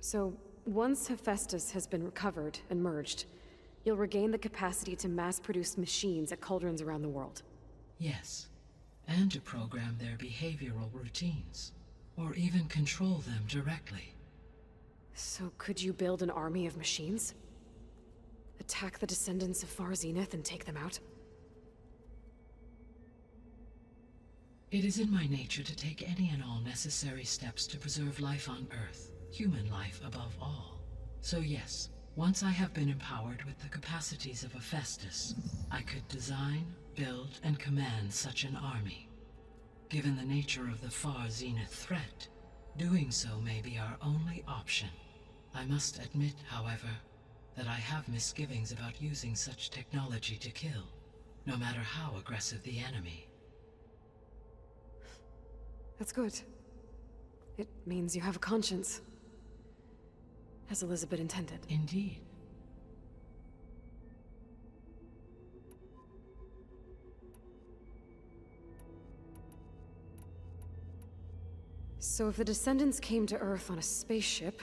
So, once Hephaestus has been recovered and merged, you'll regain the capacity to mass-produce machines at cauldrons around the world. Yes, and to program their behavioral routines, or even control them directly. So could you build an army of machines? Attack the descendants of Far Zenith and take them out? It is in my nature to take any and all necessary steps to preserve life on Earth, human life above all. So yes, once I have been empowered with the capacities of Hephaestus, I could design, build, and command such an army. Given the nature of the Far Zenith threat, doing so may be our only option. I must admit, however, that I have misgivings about using such technology to kill, no matter how aggressive the enemy. That's good. It means you have a conscience. As Elizabeth intended. Indeed. So if the descendants came to Earth on a spaceship,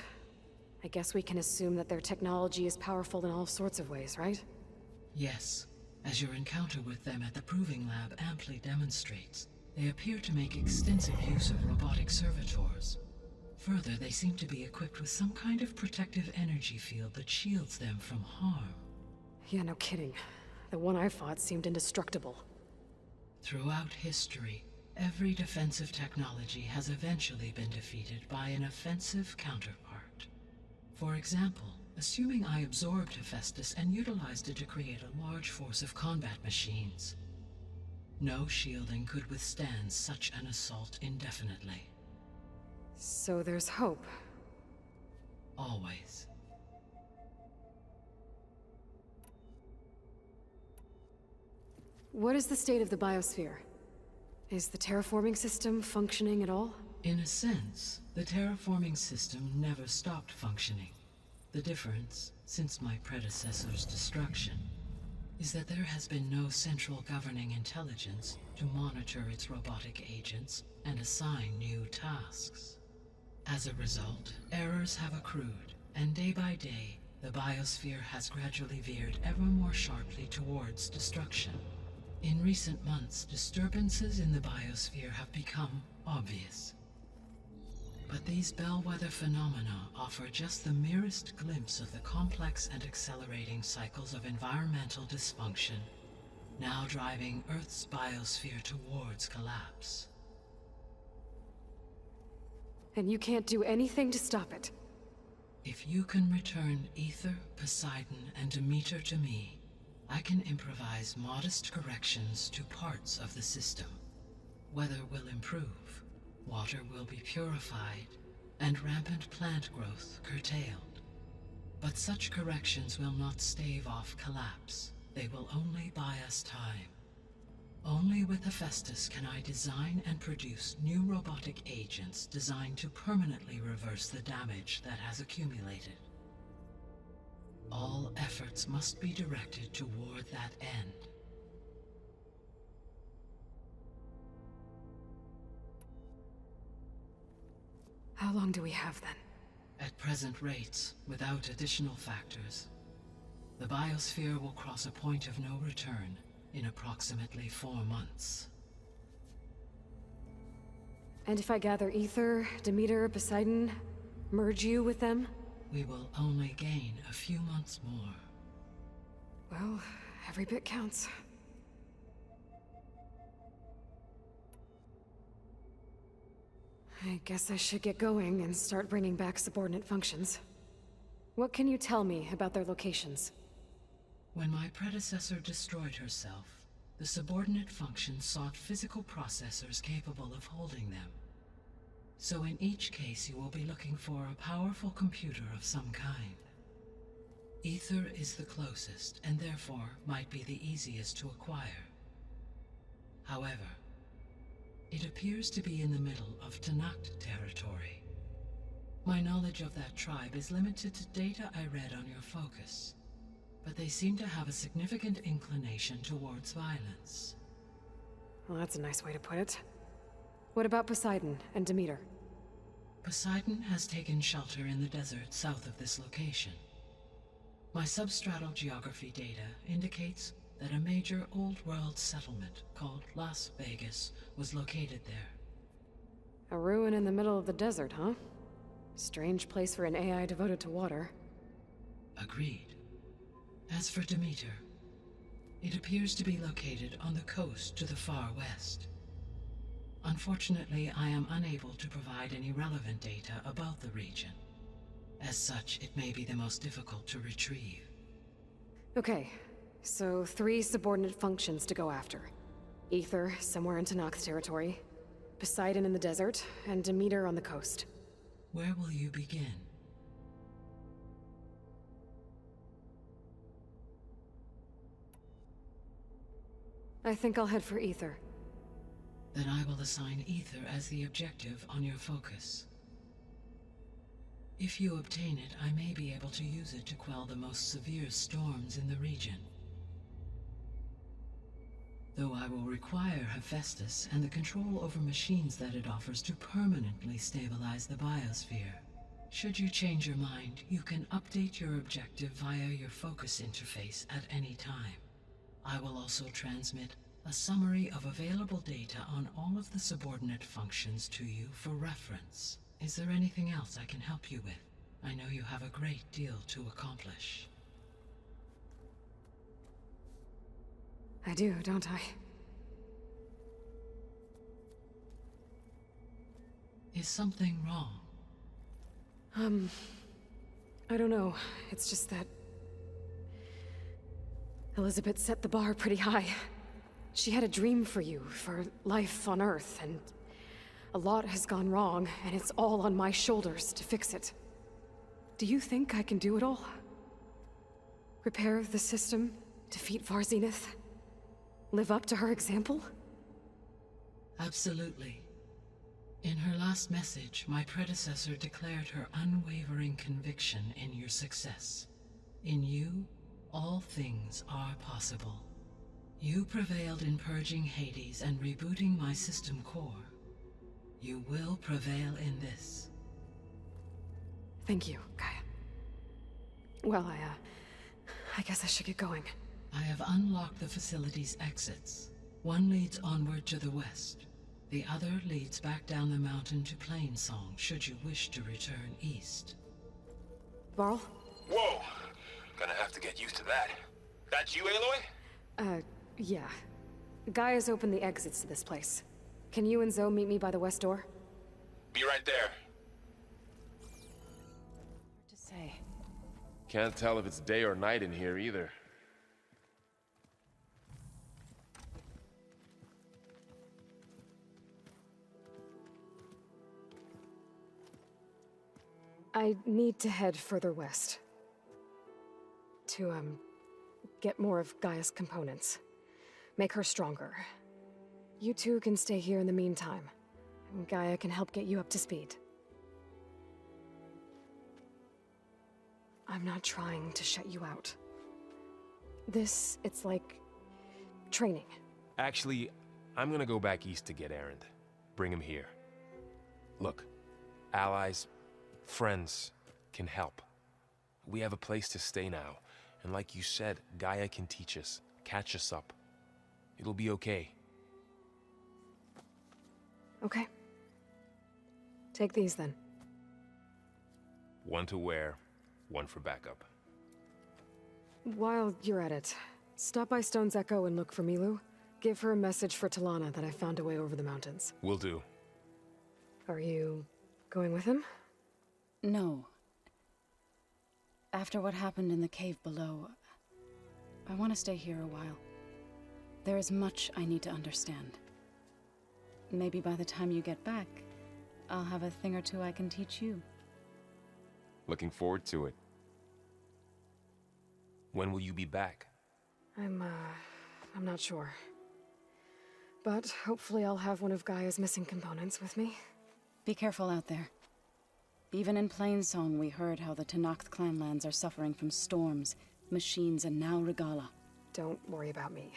I guess we can assume that their technology is powerful in all sorts of ways, right? Yes. As your encounter with them at the Proving Lab amply demonstrates, they appear to make extensive use of robotic servitors. Further, they seem to be equipped with some kind of protective energy field that shields them from harm. Yeah, no kidding. The one I fought seemed indestructible. Throughout history, every defensive technology has eventually been defeated by an offensive counterpart. For example, assuming I absorbed Hephaestus and utilized it to create a large force of combat machines. No shielding could withstand such an assault indefinitely. So there's hope. Always. What is the state of the biosphere? Is the terraforming system functioning at all? In a sense, the terraforming system never stopped functioning. The difference, since my predecessor's destruction, is that there has been no central governing intelligence to monitor its robotic agents and assign new tasks. As a result, errors have accrued, and day by day, the biosphere has gradually veered ever more sharply towards destruction. In recent months, disturbances in the biosphere have become obvious. But these bellwether phenomena offer just the merest glimpse of the complex and accelerating cycles of environmental dysfunction, now driving Earth's biosphere towards collapse. And you can't do anything to stop it? If you can return Ether, Poseidon, and Demeter to me, I can improvise modest corrections to parts of the system. Weather will improve, water will be purified, and rampant plant growth curtailed. But such corrections will not stave off collapse. They will only buy us time. Only with Hephaestus can I design and produce new robotic agents designed to permanently reverse the damage that has accumulated. All efforts must be directed toward that end. How long do we have then? At present rates, without additional factors, the biosphere will cross a point of no return in approximately 4 months. And if I gather Ether, Demeter, Poseidon, merge you with them? We will only gain a few months more. Well, every bit counts. I guess I should get going and start bringing back subordinate functions. What can you tell me about their locations? When my predecessor destroyed herself, the subordinate functions sought physical processors capable of holding them. So in each case, you will be looking for a powerful computer of some kind. Ether is the closest, and therefore might be the easiest to acquire. However, it appears to be in the middle of Tanact territory. My knowledge of that tribe is limited to data I read on your focus, but they seem to have a significant inclination towards violence. Well, that's a nice way to put it. What about Poseidon and Demeter? Poseidon has taken shelter in the desert south of this location. My substratal geography data indicates that a major old-world settlement called Las Vegas was located there. A ruin in the middle of the desert, huh? Strange place for an AI devoted to water. Agreed. As for Demeter, it appears to be located on the coast to the far west. Unfortunately, I am unable to provide any relevant data about the region. As such, it may be the most difficult to retrieve. Okay, so 3 subordinate functions to go after. Ether, somewhere in Tanact territory, Poseidon in the desert, and Demeter on the coast. Where will you begin? I think I'll head for Ether. Then I will assign Ether as the objective on your focus. If you obtain it, I may be able to use it to quell the most severe storms in the region. Though I will require Hephaestus and the control over machines that it offers to permanently stabilize the biosphere. Should you change your mind, you can update your objective via your focus interface at any time. I will also transmit a summary of available data on all of the subordinate functions to you for reference. Is there anything else I can help you with? I know you have a great deal to accomplish. I do, don't I? Is something wrong? I don't know. It's just that Elizabeth set the bar pretty high. She had a dream for you, for life on Earth, and a lot has gone wrong, and it's all on my shoulders to fix it. Do you think I can do it all? Repair the system, defeat Varzenith, live up to her example? Absolutely. In her last message, my predecessor declared her unwavering conviction in your success. In you, all things are possible. You prevailed in purging Hades and rebooting my system core. You will prevail in this. Thank you, Gaia. Well, I guess I should get going. I have unlocked the facility's exits. One leads onward to the west. The other leads back down the mountain to Plainsong, should you wish to return east. Varl? Whoa! Gonna have to get used to that. That's you, Aloy? Yeah. Gaia's opened the exits to this place. Can you and Zoe meet me by the west door? Be right there. To say. Can't tell if it's day or night in here either. I need to head further west. To, get more of Gaia's components. Make her stronger. You two can stay here in the meantime. And Gaia can help get you up to speed. I'm not trying to shut you out. It's like training. Actually, I'm gonna go back east to get Erend. Bring him here. Look, allies, friends can help. We have a place to stay now, and like you said, Gaia can teach us, catch us up. It'll be okay. Okay. Take these then. One to wear, one for backup. While you're at it, stop by Stone's Echo and look for Milu. Give her a message for Talana that I found a way over the mountains. Will do. Are you going with him? No. After what happened in the cave below, I want to stay here a while. There is much I need to understand. Maybe by the time you get back, I'll have a thing or two I can teach you. Looking forward to it. When will you be back? I'm not sure. But hopefully I'll have one of Gaia's missing components with me. Be careful out there. Even in Plainsong, we heard how the Tenakth clanlands are suffering from storms, machines, and now Regala. Don't worry about me.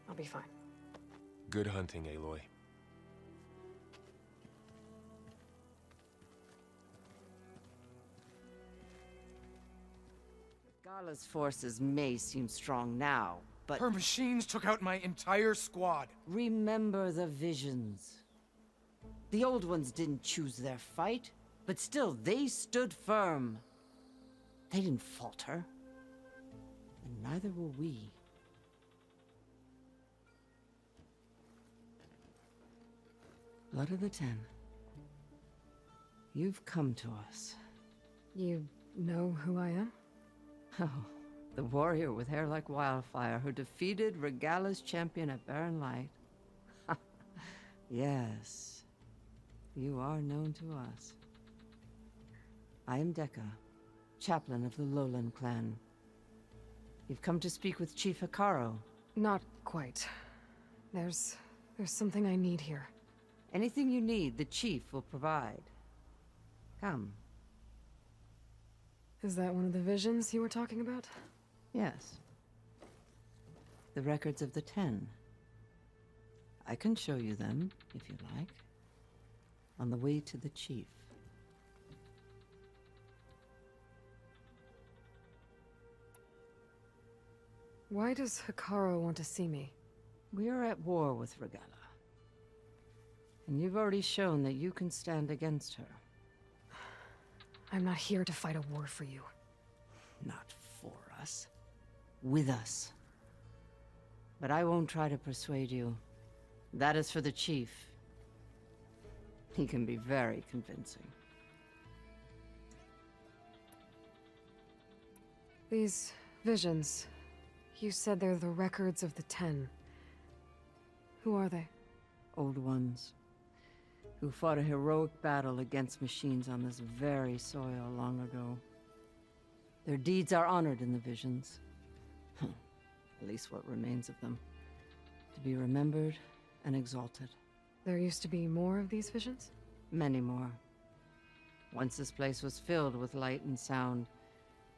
I'll be fine. Good hunting, Aloy. Regala's forces may seem strong now, but... Her machines took out my entire squad. Remember the visions. The old ones didn't choose their fight, but still, they stood firm. They didn't falter. And neither will we. Blood of the Ten. You've come to us. You know who I am? Oh, the warrior with hair like wildfire who defeated Regala's champion at Barren Light. Yes, you are known to us. I am Dekka, chaplain of the Lowland clan. You've come to speak with Chief Hekarro. Not quite. There's something I need here. Anything you need, the chief will provide. Come. Is that one of the visions you were talking about? Yes. The records of the 10. I can show you them, if you like. On the way to the chief. Why does Hekarro want to see me? We are at war with Regala. And you've already shown that you can stand against her. I'm not here to fight a war for you. Not for us. With us. But I won't try to persuade you. That is for the chief. He can be very convincing. These visions, you said they're the records of the 10. Who are they? Old ones. Who fought a heroic battle against machines on this very soil long ago. Their deeds are honored in the visions. At least what remains of them. To be remembered and exalted. There used to be more of these visions? Many more. Once this place was filled with light and sound,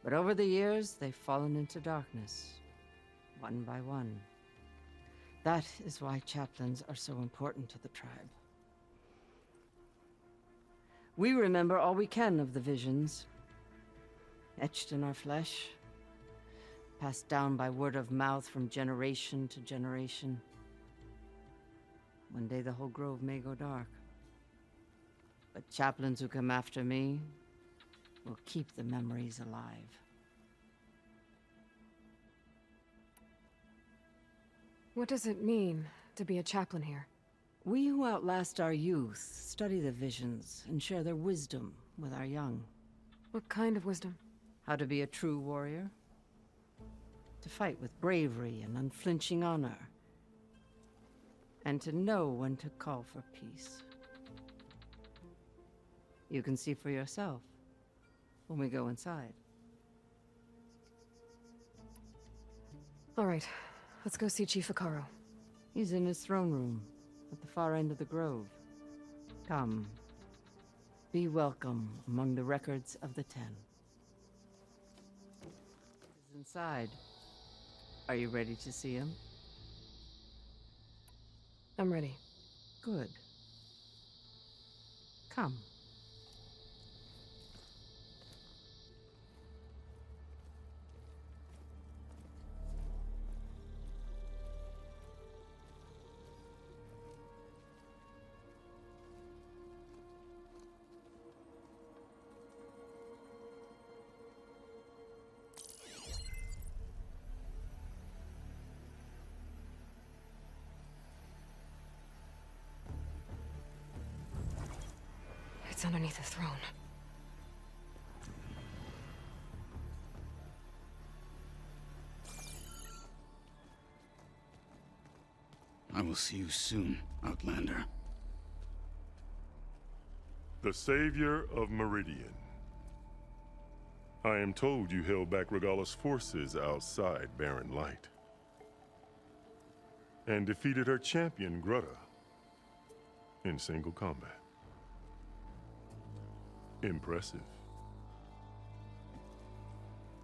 but over the years they've fallen into darkness, one by one. That is why chaplains are so important to the tribe. We remember all we can of the visions, etched in our flesh, passed down by word of mouth from generation to generation. One day the whole grove may go dark. But chaplains who come after me will keep the memories alive. What does it mean to be a chaplain here? We who outlast our youth study the visions and share their wisdom with our young. What kind of wisdom? How to be a true warrior. To fight with bravery and unflinching honor. And to know when to call for peace. You can see for yourself when we go inside. All right, let's go see Chief Hekarro. He's in his throne room at the far end of the grove. Come. Be welcome among the records of the 10. inside. Are you ready to see him? I'm ready. Good. Come. It's underneath the throne. I will see you soon, Outlander. The Savior of Meridian. I am told you held back Regalla's forces outside Barren Light. And defeated her champion, Grutta, in single combat. Impressive.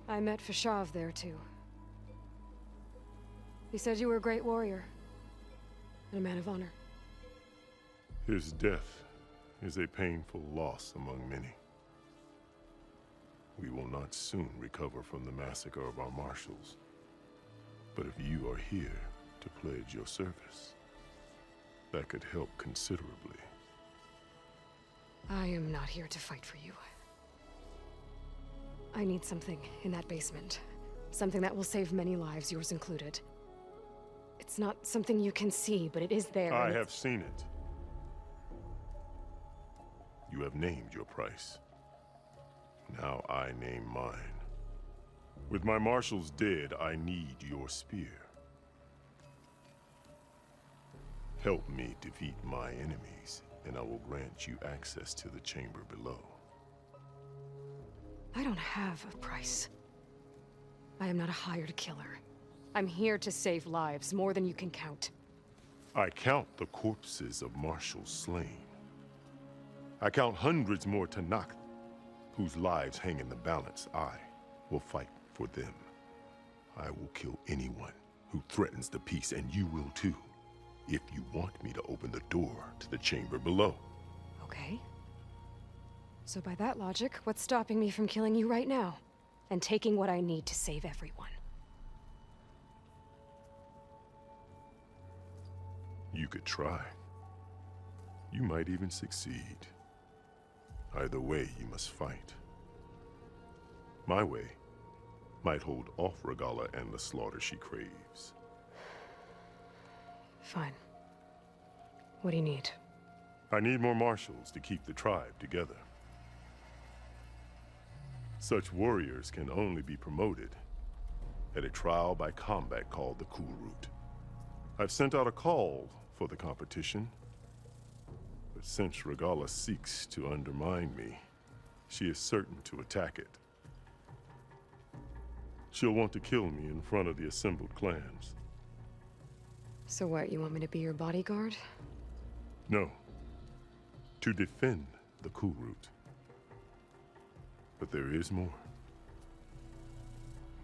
I met Fashav there, too. He said you were a great warrior. And a man of honor. His death is a painful loss among many. We will not soon recover from the massacre of our marshals. But if you are here to pledge your service, that could help considerably. I am not here to fight for you. I need something in that basement. Something that will save many lives, yours included. It's not something you can see, but it is there. I have seen it. You have named your price. Now I name mine. With my marshals dead, I need your spear. Help me defeat my enemies, and I will grant you access to the chamber below. I don't have a price. I am not a hired killer. I'm here to save lives, more than you can count. I count the corpses of marshals slain. I count hundreds more Tanakh, whose lives hang in the balance. I will fight for them. I will kill anyone who threatens the peace, and you will too, if you want me to open the door to the chamber below. Okay. So by that logic, what's stopping me from killing you right now? And taking what I need to save everyone? You could try. You might even succeed. Either way, you must fight. My way might hold off Regalla and the slaughter she craves. Fine. What do you need? I need more marshals to keep the tribe together. Such warriors can only be promoted at a trial by combat called the Cool Route. I've sent out a call for the competition, but since Regalla seeks to undermine me, she is certain to attack it. She'll want to kill me in front of the assembled clans. So what, you want me to be your bodyguard? No. To defend the Cool Route. But there is more.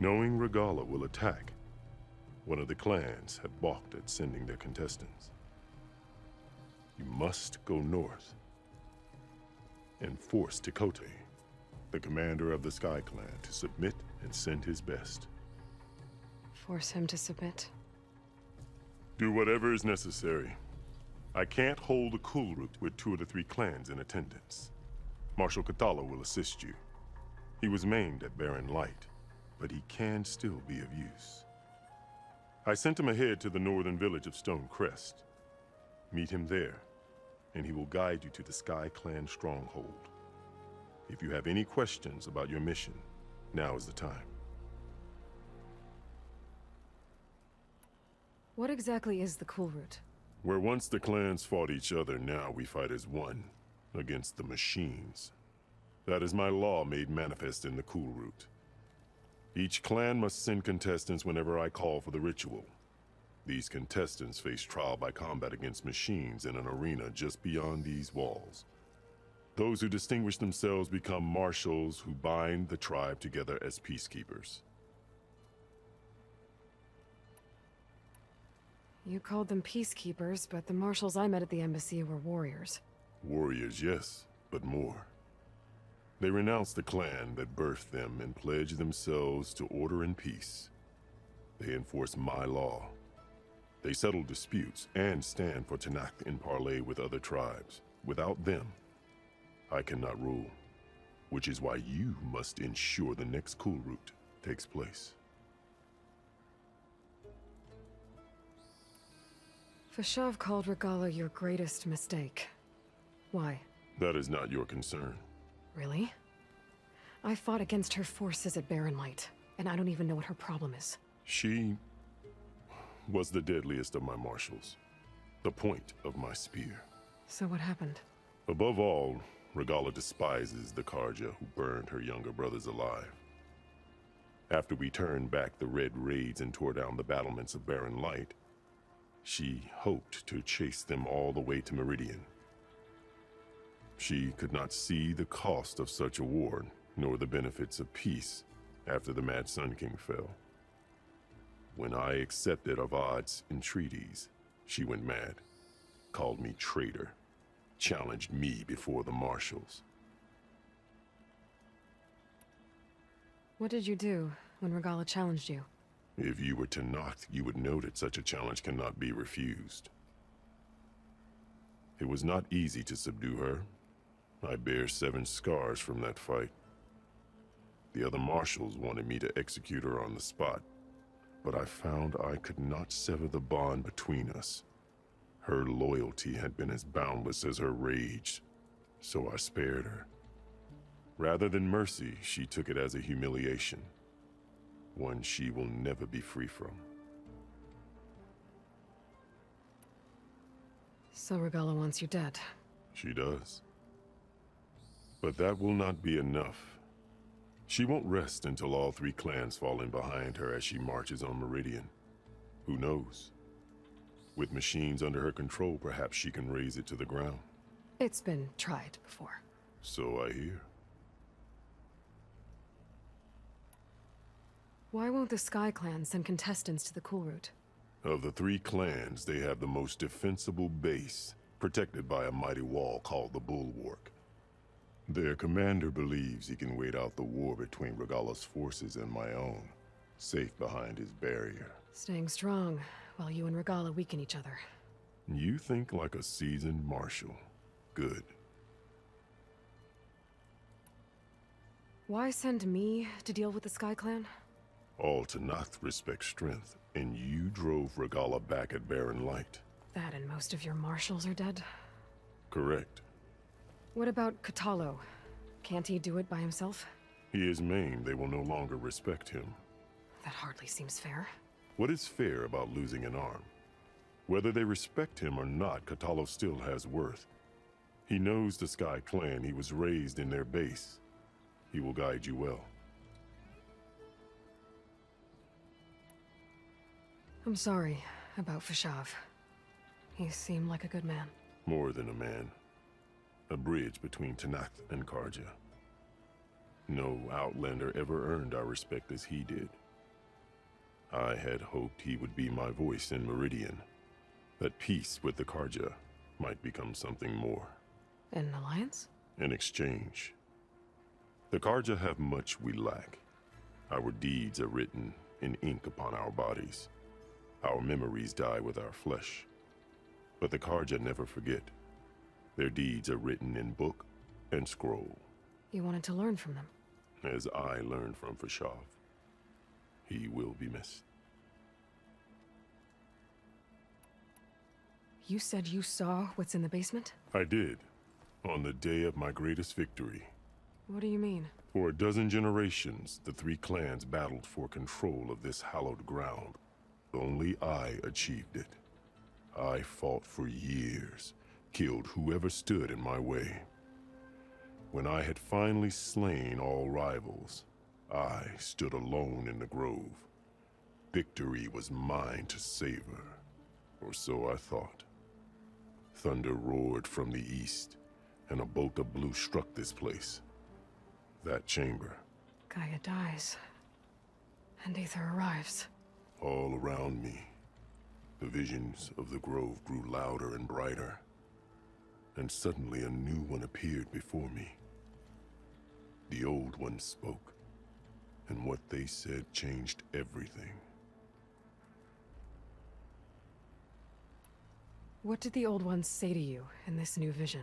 Knowing Regalla will attack, one of the clans had balked at sending their contestants. You must go north and force Tekote, the commander of the Sky Clan, to submit and send his best. Force him to submit? Do whatever is necessary. I can't hold a Cool Route with 2 of the 3 clans in attendance. Marshal Kathala will assist you. He was maimed at Barren Light, but he can still be of use. I sent him ahead to the northern village of Stone Crest. Meet him there, and he will guide you to the Sky Clan stronghold. If you have any questions about your mission, now is the time. What exactly is the Cool Route? Where once the clans fought each other, now we fight as one, against the machines. That is my law made manifest in the Cool Route. Each clan must send contestants whenever I call for the ritual. These contestants face trial by combat against machines in an arena just beyond these walls. Those who distinguish themselves become marshals who bind the tribe together as peacekeepers. You called them peacekeepers, but the marshals I met at the embassy were warriors. Warriors, yes, but more. They renounced the clan that birthed them and pledged themselves to order and peace. They enforce my law. They settle disputes and stand for Tanakh in parley with other tribes. Without them, I cannot rule, which is why you must ensure the next cool route takes place. Fashav called Regala your greatest mistake. Why? That is not your concern. Really? I fought against her forces at Barren Light, and I don't even know what her problem is. She was the deadliest of my marshals, the point of my spear. So what happened? Above all, Regala despises the Karja who burned her younger brothers alive. After we turned back the Red Raids and tore down the battlements of Barren Light, she hoped to chase them all the way to Meridian. She could not see the cost of such a war, nor the benefits of peace after the Mad Sun King fell. When I accepted Avad's entreaties, she went mad, called me traitor, challenged me before the marshals. What did you do when Regala challenged you? If you were Tanakh, you would know that such a challenge cannot be refused. It was not easy to subdue her. I bear 7 scars from that fight. The other marshals wanted me to execute her on the spot, but I found I could not sever the bond between us. Her loyalty had been as boundless as her rage, so I spared her. Rather than mercy, she took it as a humiliation, one she will never be free from. So Regala wants you dead. She does. But that will not be enough. She won't rest until all 3 clans fall in behind her as she marches on Meridian. Who knows? With machines under her control, perhaps she can raze it to the ground. It's been tried before. So I hear. Why won't the Sky Clan send contestants to the Cool Route? Of the 3 clans, they have the most defensible base, protected by a mighty wall called the Bulwark. Their commander believes he can wait out the war between Regala's forces and my own, safe behind his barrier. Staying strong, while you and Regala weaken each other. You think like a seasoned marshal. Good. Why send me to deal with the Sky Clan? All Tanakh respect strength, and you drove Regala back at Barren Light. That and most of your marshals are dead? Correct. What about Katalo? Can't he do it by himself? He is maimed. They will no longer respect him. That hardly seems fair. What is fair about losing an arm? Whether they respect him or not, Katalo still has worth. He knows the Sky Clan. He was raised in their base. He will guide you well. I'm sorry about Fashav. He seemed like a good man. More than a man. A bridge between Tanakh and Karja. No Outlander ever earned our respect as he did. I had hoped he would be my voice in Meridian, that peace with the Karja might become something more. An alliance? In exchange. The Karja have much we lack. Our deeds are written in ink upon our bodies. Our memories die with our flesh. But the Karja never forget. Their deeds are written in book and scroll. You wanted to learn from them? As I learned from Fashav. He will be missed. You said you saw what's in the basement? I did. On the day of my greatest victory. What do you mean? For a dozen generations, the 3 clans battled for control of this hallowed ground. Only I achieved it. I fought for years. Killed whoever stood in my way. When I had finally slain all rivals, I stood alone in the grove. Victory was mine to savor, or so I thought. Thunder roared from the east, and a bolt of blue struck this place. That chamber. Gaia dies, and Aether arrives. All around me. The visions of the grove grew louder and brighter, and suddenly a new one appeared before me. The old one spoke, and what they said changed everything. What did the old ones say to you in this new vision?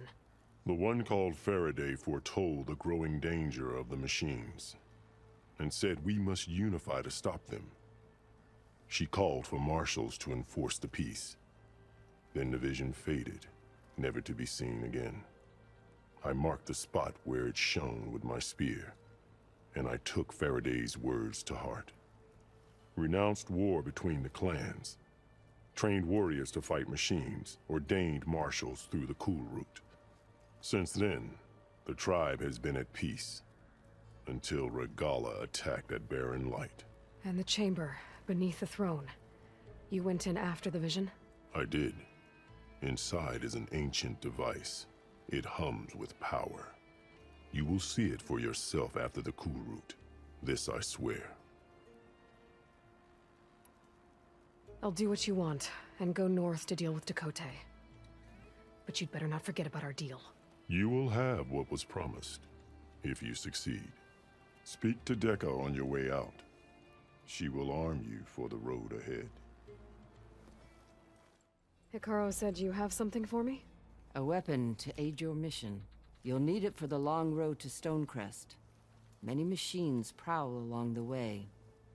The one called Faraday foretold the growing danger of the machines, and said we must unify to stop them. She called for marshals to enforce the peace. Then the vision faded, never to be seen again. I marked the spot where it shone with my spear, and I took Faraday's words to heart. Renounced war between the clans, trained warriors to fight machines, ordained marshals through the cool route. Since then, the tribe has been at peace, until Regala attacked at Barren Light. And the chamber, beneath the throne. You went in after the vision? I did. Inside is an ancient device. It hums with power. You will see it for yourself after the cool route. This I swear. I'll do what you want, and go north to deal with Dakota. But you'd better not forget about our deal. You will have what was promised, if you succeed. Speak to Deca on your way out. She will arm you for the road ahead. Hikaru said you have something for me? A weapon to aid your mission. You'll need it for the long road to Stonecrest. Many machines prowl along the way,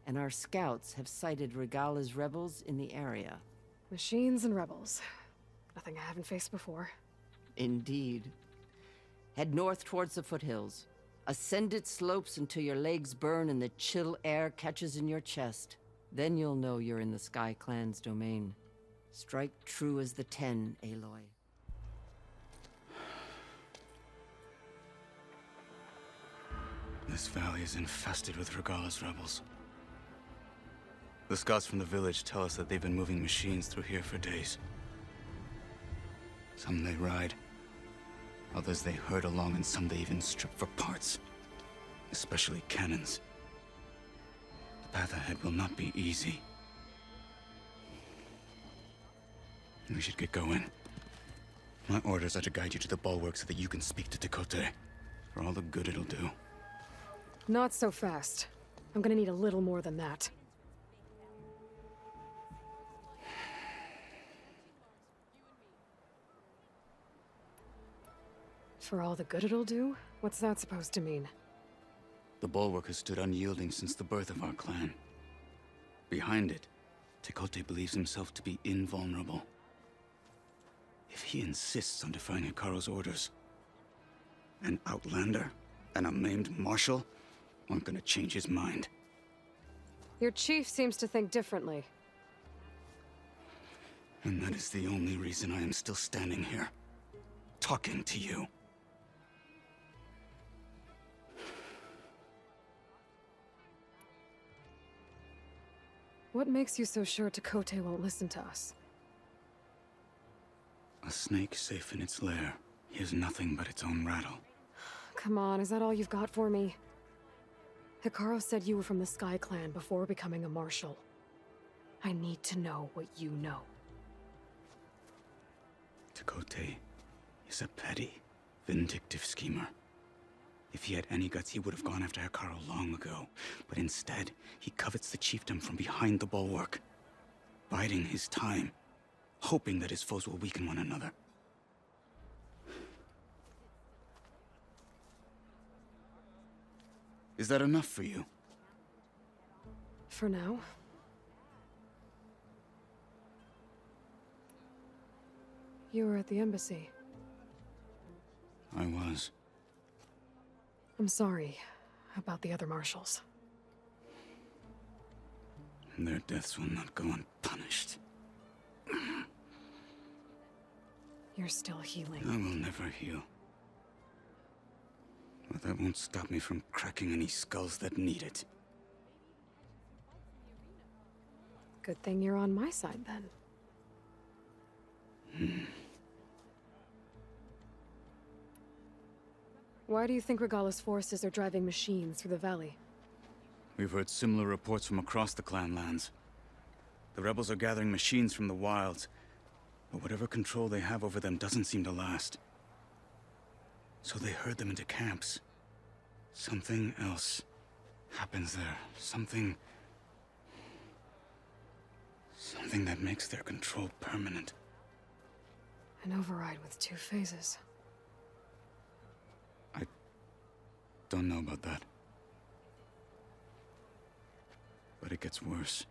and our scouts have sighted Regala's rebels in the area. Machines and rebels. Nothing I haven't faced before. Indeed. Head north towards the foothills. Ascend its slopes until your legs burn and the chill air catches in your chest. Then you'll know you're in the Sky Clan's domain. Strike true as the 10, Aloy. This valley is infested with Regala's rebels. The scouts from the village tell us that they've been moving machines through here for days. Some they ride, others they herd along, and some they even strip for parts. Especially cannons. The path ahead will not be easy. We should get going. My orders are to guide you to the bulwark so that you can speak to Dakota. For all the good it'll do. Not so fast. I'm gonna need a little more than that. For all the good it'll do? What's that supposed to mean? The bulwark has stood unyielding since the birth of our clan. Behind it, Tekote believes himself to be invulnerable. If he insists on defying Hikaru's orders, an outlander and a maimed marshal aren't gonna change his mind. Your chief seems to think differently. And that is the only reason I am still standing here, talking to you. What makes you so sure Tekote won't listen to us? A snake safe in its lair hears nothing but its own rattle. Come on, is that all you've got for me? Hikaru said you were from the Sky Clan before becoming a marshal. I need to know what you know. Tekote is a petty, vindictive schemer. If he had any guts, he would have gone after Hikaru long ago. But instead, he covets the chiefdom from behind the bulwark, biding his time, hoping that his foes will weaken one another. Is that enough for you? For now. You were at the embassy. I was. I'm sorry about the other marshals. Their deaths will not go unpunished. You're still healing. I will never heal. But that won't stop me from cracking any skulls that need it. Good thing you're on my side, then. Why do you think Regala's forces are driving machines through the valley? We've heard similar reports from across the clan lands. The rebels are gathering machines from the wilds, but whatever control they have over them doesn't seem to last. So they herd them into camps. Something else happens there. Something that makes their control permanent. An override with 2 phases. I don't know about that. But it gets worse.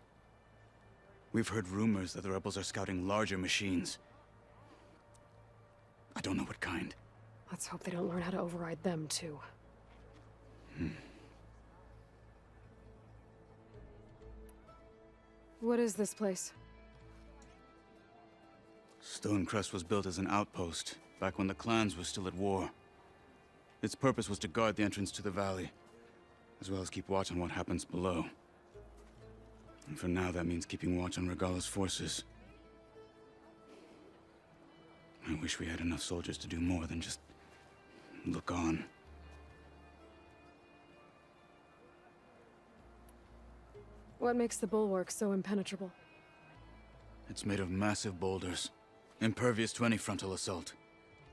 We've heard rumors that the rebels are scouting larger machines. I don't know what kind. Let's hope they don't learn how to override them, too. What is this place? Stonecrest was built as an outpost, back when the clans were still at war. Its purpose was to guard the entrance to the valley, as well as keep watch on what happens below. And for now, that means keeping watch on Regala's forces. I wish we had enough soldiers to do more than just look on. What makes the bulwark so impenetrable? It's made of massive boulders, impervious to any frontal assault.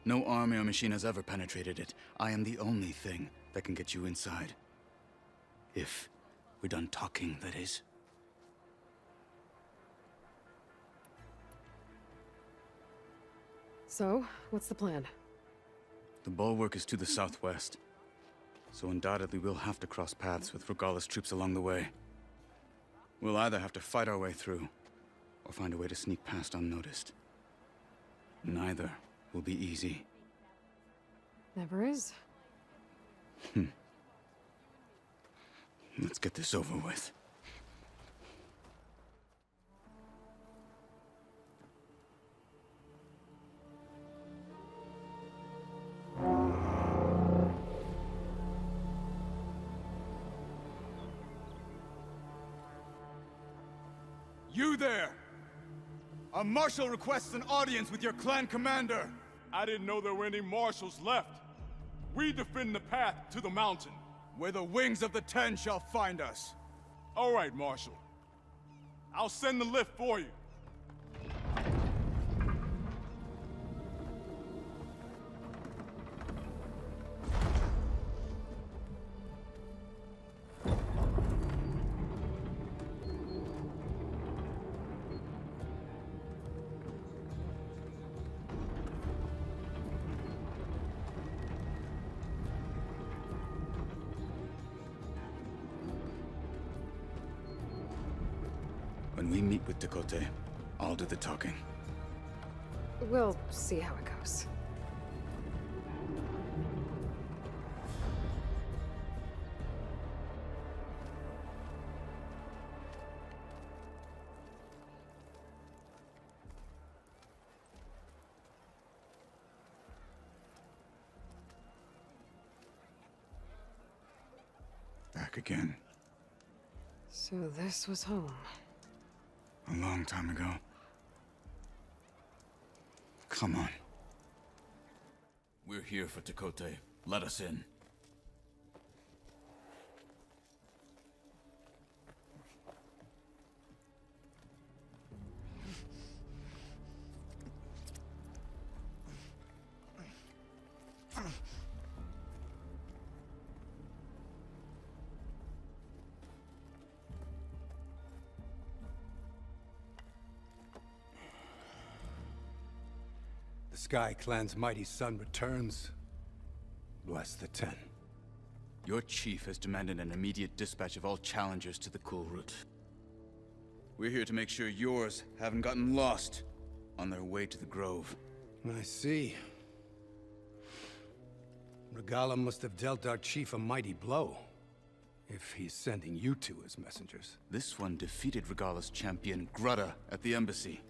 No army or machine has ever penetrated it. I am the only thing that can get you inside. If we're done talking, that is. So, what's the plan? The bulwark is to the southwest, so undoubtedly we'll have to cross paths with Regala's troops along the way. We'll either have to fight our way through, or find a way to sneak past unnoticed. Neither will be easy. Never is. Let's get this over with. You there! A marshal requests an audience with your clan commander! I didn't know there were any marshals left. We defend the path to the mountain. Where the wings of the 10 shall find us. All right, Marshal. I'll send the lift for you. When we meet with Tekote, I'll do the talking. We'll see how it goes. Back again. So this was home. A long time ago. Come on. We're here for Tekote. Let us in. The Sky Clan's mighty son returns. Bless the 10. Your chief has demanded an immediate dispatch of all challengers to the Cool Route. We're here to make sure yours haven't gotten lost on their way to the Grove. I see. Regala must have dealt our chief a mighty blow, if he's sending you two as messengers. This one defeated Regala's champion, Grudda, at the embassy.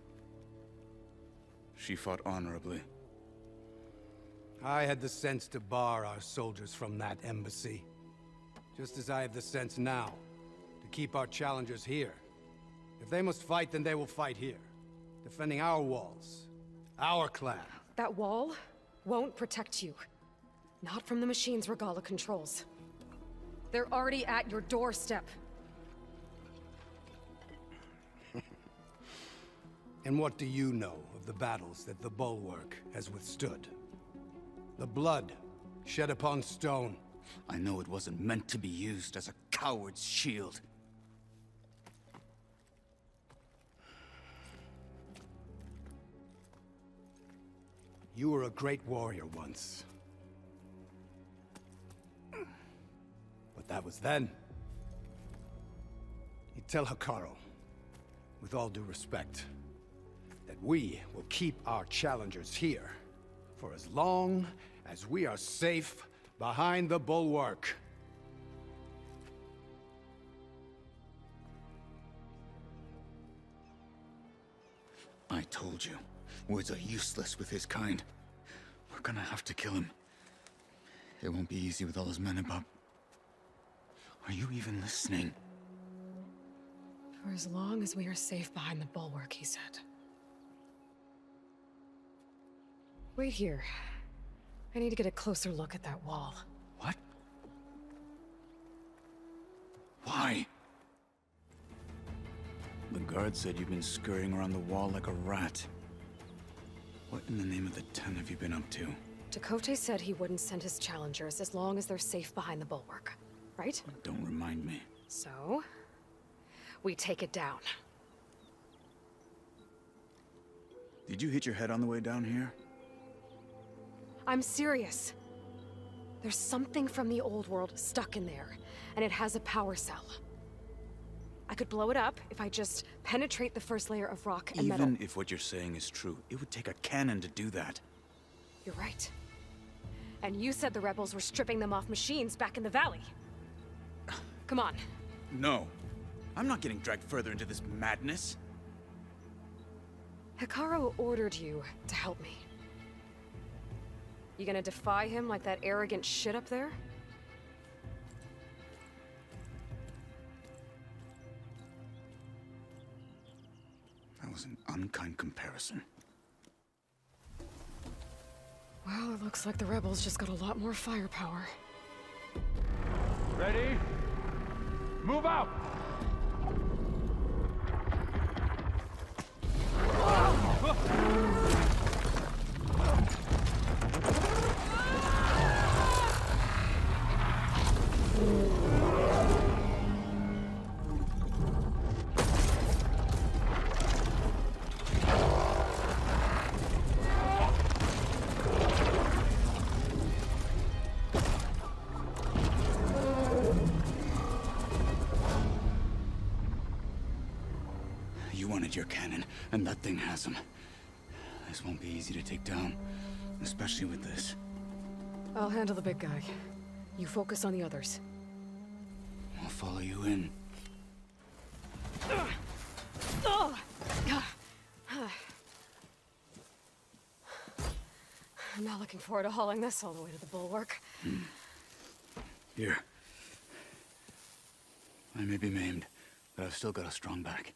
She fought honorably. I had the sense to bar our soldiers from that embassy. Just as I have the sense now, to keep our challengers here. If they must fight, then they will fight here. Defending our walls. Our clan. That wall won't protect you. Not from the machines Regala controls. They're already at your doorstep. And what do you know of the battles that the bulwark has withstood? The blood shed upon stone. I know it wasn't meant to be used as a coward's shield. You were a great warrior once. But that was then. You tell Hekarro, with all due respect, that we will keep our challengers here for as long as we are safe behind the bulwark. I told you, words are useless with his kind. We're gonna have to kill him. It won't be easy with all his men about. Are you even listening? For as long as we are safe behind the bulwark, he said. Wait here. I need to get a closer look at that wall. What? Why? The guard said you've been scurrying around the wall like a rat. What in the name of the ten have you been up to? Tekote said he wouldn't send his challengers as long as they're safe behind the bulwark, right? Don't remind me. So, we take it down. Did you hit your head on the way down here? I'm serious. There's something from the old world stuck in there, and it has a power cell. I could blow it up if I just penetrate the first layer of rock and metal. Even if what you're saying is true, it would take a cannon to do that. You're right. And you said the rebels were stripping them off machines back in the valley. Come on. No. I'm not getting dragged further into this madness. Hekarro ordered you to help me. You gonna defy him like that arrogant shit up there? That was an unkind comparison. Well, it looks like the rebels just got a lot more firepower. Ready? Move out! You wanted your cannon, and that thing has him. This won't be easy to take down, especially with this. I'll handle the big guy. You focus on the others. I'll follow you in. I'm not looking forward to hauling this all the way to the bulwark. Here. I may be maimed, but I've still got a strong back.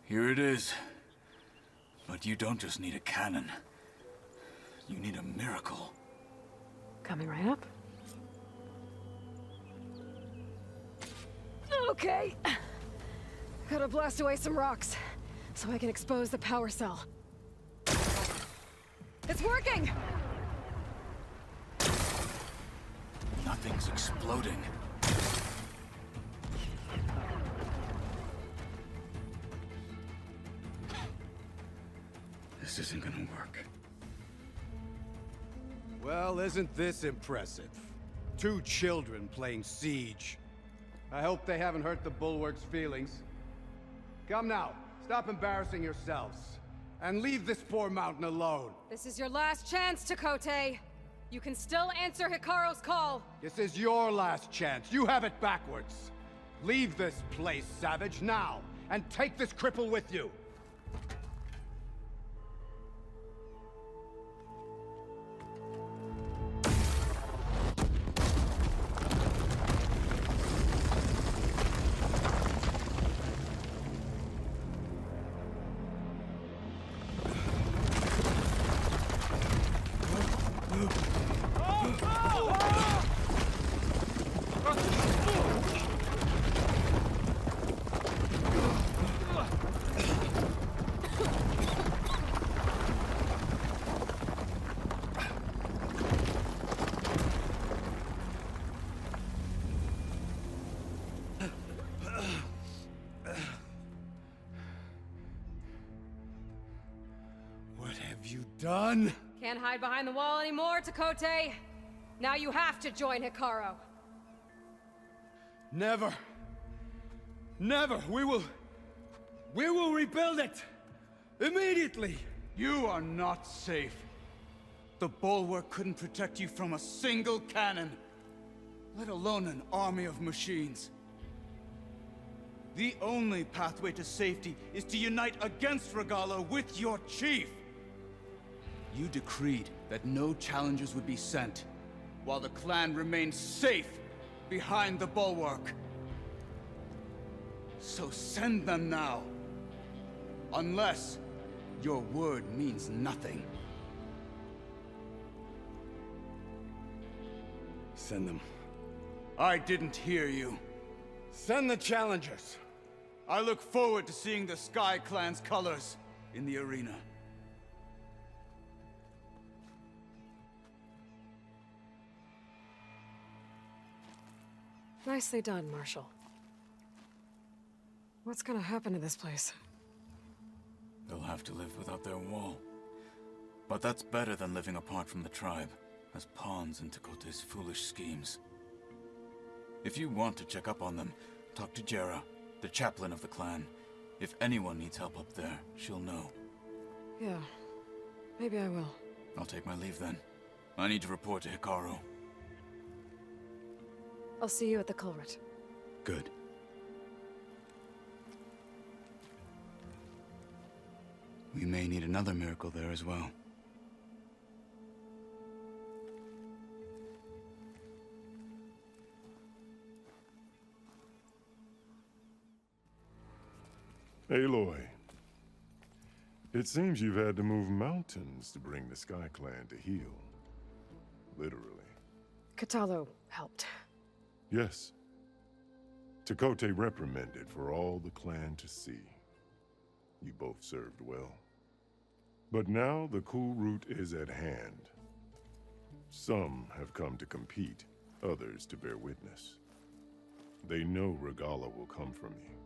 Here it is. But you don't just need a cannon. You need a miracle. Coming right up. Okay. Gotta blast away some rocks, so I can expose the power cell. It's working! Nothing's exploding. This isn't gonna work. Well, isn't this impressive? 2 children playing siege. I hope they haven't hurt the bulwark's feelings. Come now, stop embarrassing yourselves. And leave this poor mountain alone. This is your last chance, Tekote. You can still answer Hekarro's call. This is your last chance. You have it backwards. Leave this place, Savage, now. And take this cripple with you. have you done? Can't hide behind the wall anymore, Takote. Now you have to join Hikaru. Never. Never. We will rebuild it. Immediately. You are not safe. The bulwark couldn't protect you from a single cannon, let alone an army of machines. The only pathway to safety is to unite against Regala with your chief. You decreed that no challengers would be sent, while the clan remained safe behind the bulwark. So send them now. Unless your word means nothing. Send them. I didn't hear you. Send the challengers. I look forward to seeing the Sky Clan's colors in the arena. Nicely done, Marshal. What's gonna happen to this place? They'll have to live without their wall. But that's better than living apart from the tribe, as pawns in Takote's foolish schemes. If you want to check up on them, talk to Jera, the chaplain of the clan. If anyone needs help up there, she'll know. Yeah, maybe I will. I'll take my leave then. I need to report to Hikaru. I'll see you at the culvert. Good. We may need another miracle there as well. Aloy, it seems you've had to move mountains to bring the Sky Clan to heal. Literally. Katalo helped. Yes. Takote reprimanded for all the clan to see. You both served well. But now the cool route is at hand. Some have come to compete, others to bear witness. They know Regala will come from you.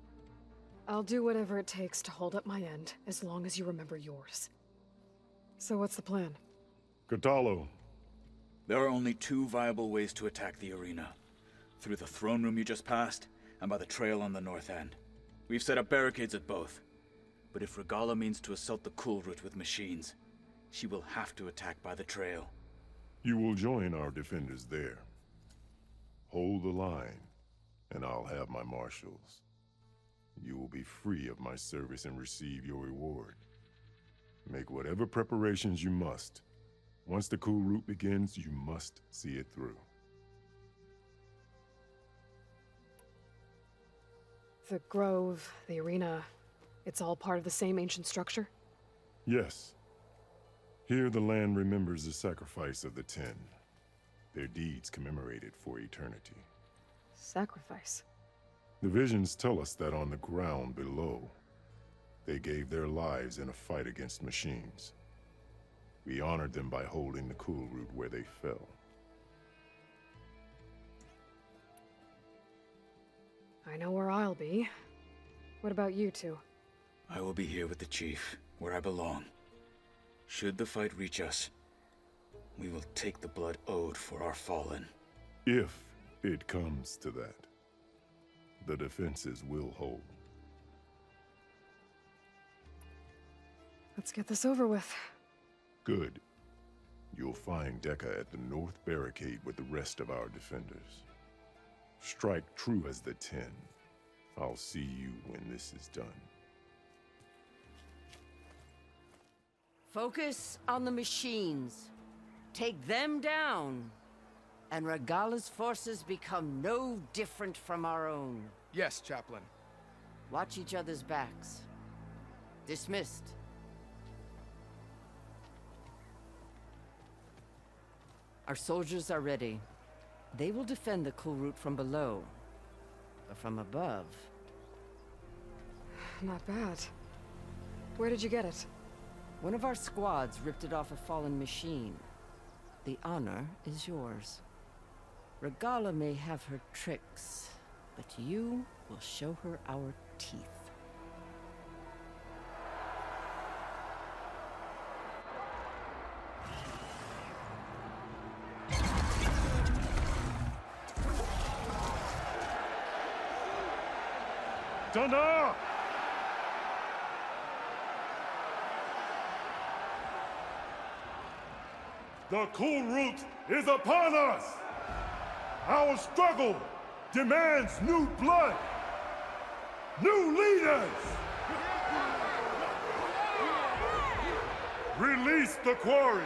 I'll do whatever it takes to hold up my end, as long as you remember yours. So what's the plan? Katalo. There are only two viable ways to attack the arena. Through the throne room you just passed, and by the trail on the north end. We've set up barricades at both. But if Regala means to assault the cool route with machines, she will have to attack by the trail. You will join our defenders there. Hold the line, and I'll have my marshals. You will be free of my service and receive your reward. Make whatever preparations you must. Once the cool route begins, you must see it through. The grove, the arena, it's all part of the same ancient structure? Yes. Here the land remembers the sacrifice of the 10. Their deeds commemorated for eternity. Sacrifice? The visions tell us that on the ground below, they gave their lives in a fight against machines. We honored them by holding the cool route where they fell. I know where I'll be. What about you two? I will be here with the chief, where I belong. Should the fight reach us, we will take the blood owed for our fallen. If it comes to that, the defenses will hold. Let's get this over with. Good. You'll find Dekka at the north barricade with the rest of our defenders. Strike true as the 10. I'll see you when this is done. Focus on the machines. Take them down, and Regala's forces become no different from our own. Yes, Chaplain. Watch each other's backs. Dismissed. Our soldiers are ready. They will defend the cool route from below. But from above... Not bad. Where did you get it? One of our squads ripped it off a fallen machine. The honor is yours. Regala may have her tricks, but you will show her our teeth. stunner! The cool route is upon us! Our struggle demands new blood! New leaders! Release the quarry!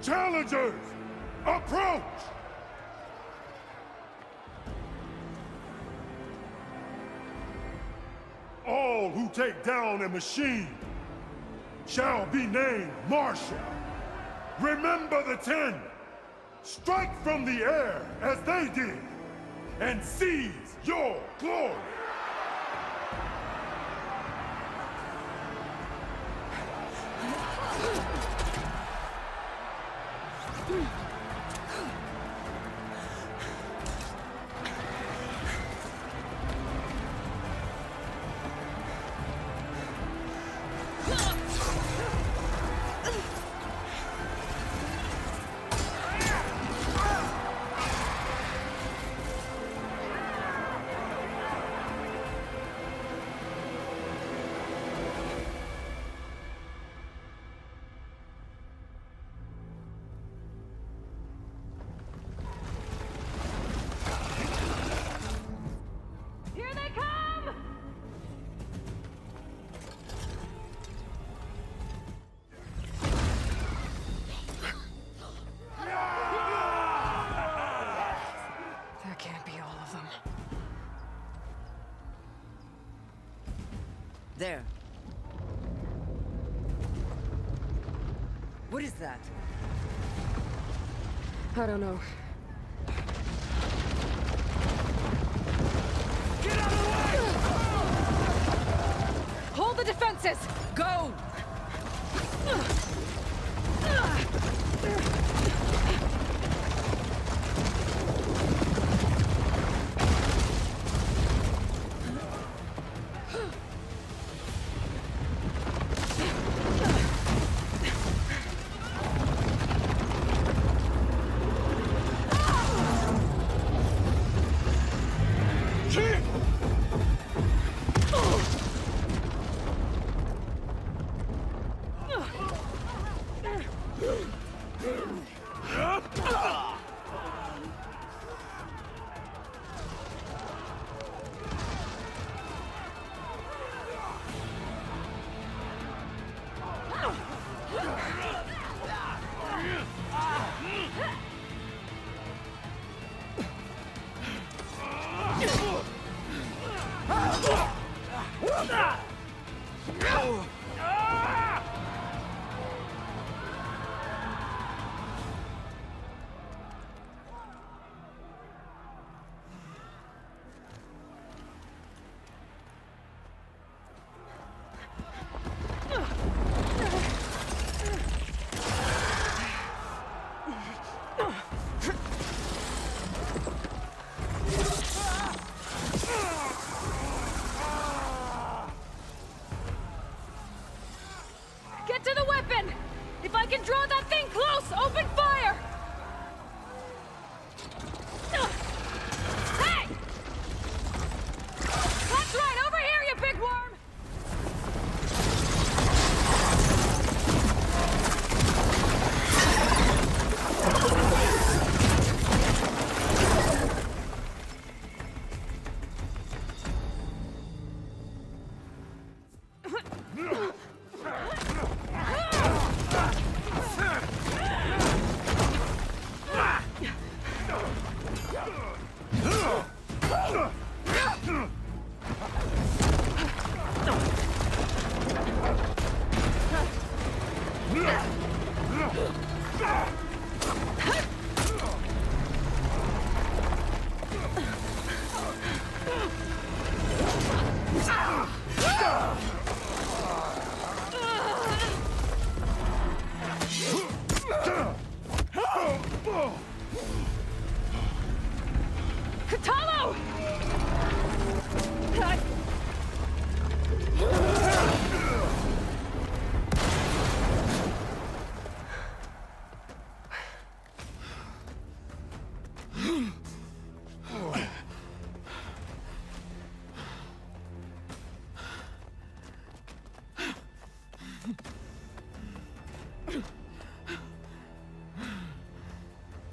Challengers, approach! All who take down a machine shall be named Marshal. Remember the 10. Strike from the air as they did, and seize your glory. There. What is that? I don't know. Get out of the way! Hold the defenses! Go! Up!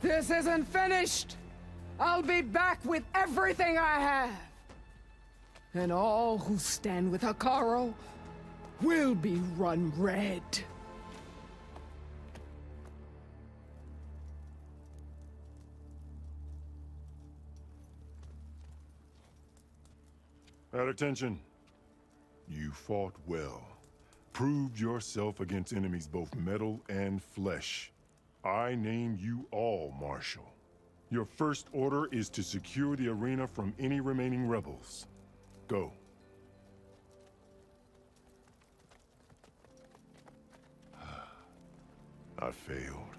This isn't finished! I'll be back with everything I have! And all who stand with Hekarro will be run red. At attention. You fought well. Proved yourself against enemies both metal and flesh. I name you all Marshal. Your first order is to secure the arena from any remaining rebels. Go. I failed.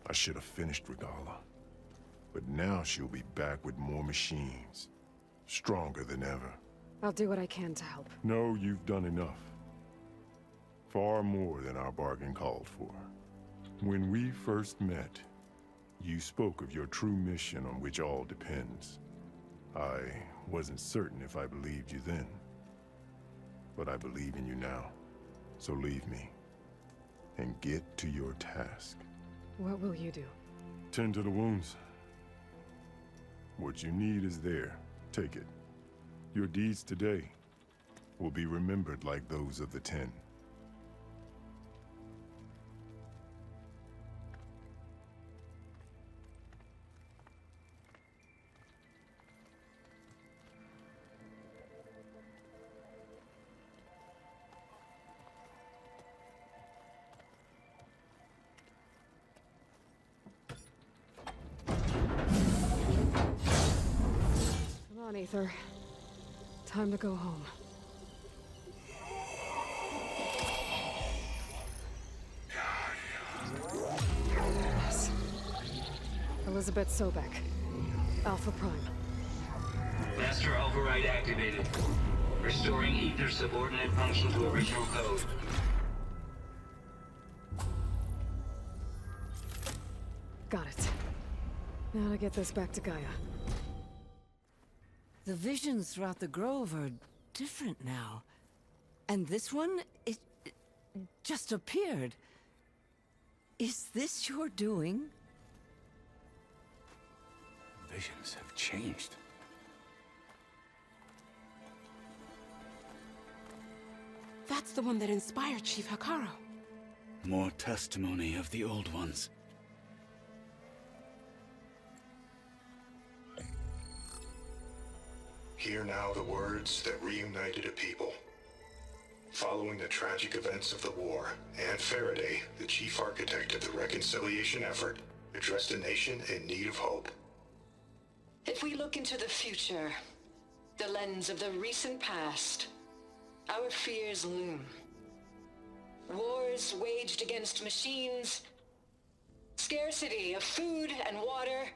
I should have finished Regala. But now she'll be back with more machines. Stronger than ever. I'll do what I can to help. No, you've done enough. Far more than our bargain called for. When we first met, you spoke of your true mission on which all depends. I wasn't certain if I believed you then. But I believe in you now. So leave me. And get to your task. What will you do? Tend to the wounds. What you need is there. Take it. Your deeds today will be remembered like those of the 10. Come on, Aether. Time to go home. Yes. Elizabeth Sobek. Alpha Prime. Master override activated. Restoring Ether subordinate function to original code. Got it. Now to get this back to Gaia. The visions throughout the grove are different now. And this one, it just appeared. Is this your doing? Visions have changed. That's the one that inspired Chief Hekarro. More testimony of the old ones. Hear now the words that reunited a people. Following the tragic events of the war, Anne Faraday, the chief architect of the reconciliation effort, addressed a nation in need of hope. If we look into the future, the lens of the recent past, our fears loom. Wars waged against machines, scarcity of food and water,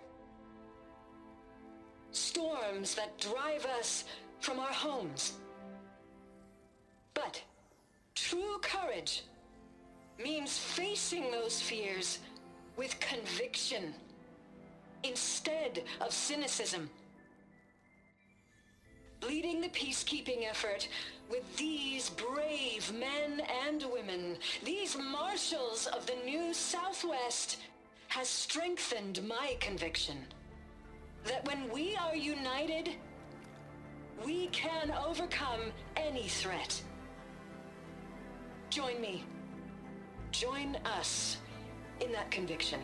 storms that drive us from our homes. But true courage means facing those fears with conviction instead of cynicism. Leading the peacekeeping effort with these brave men and women, these marshals of the new Southwest, has strengthened my conviction that when we are united, we can overcome any threat. Join me. Join us in that conviction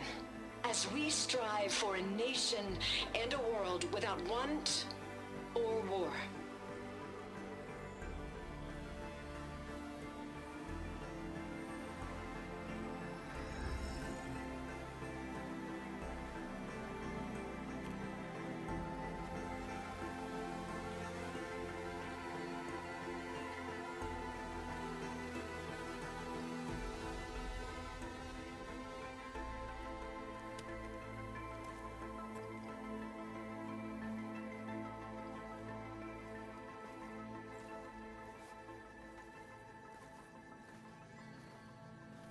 as we strive for a nation and a world without want or war.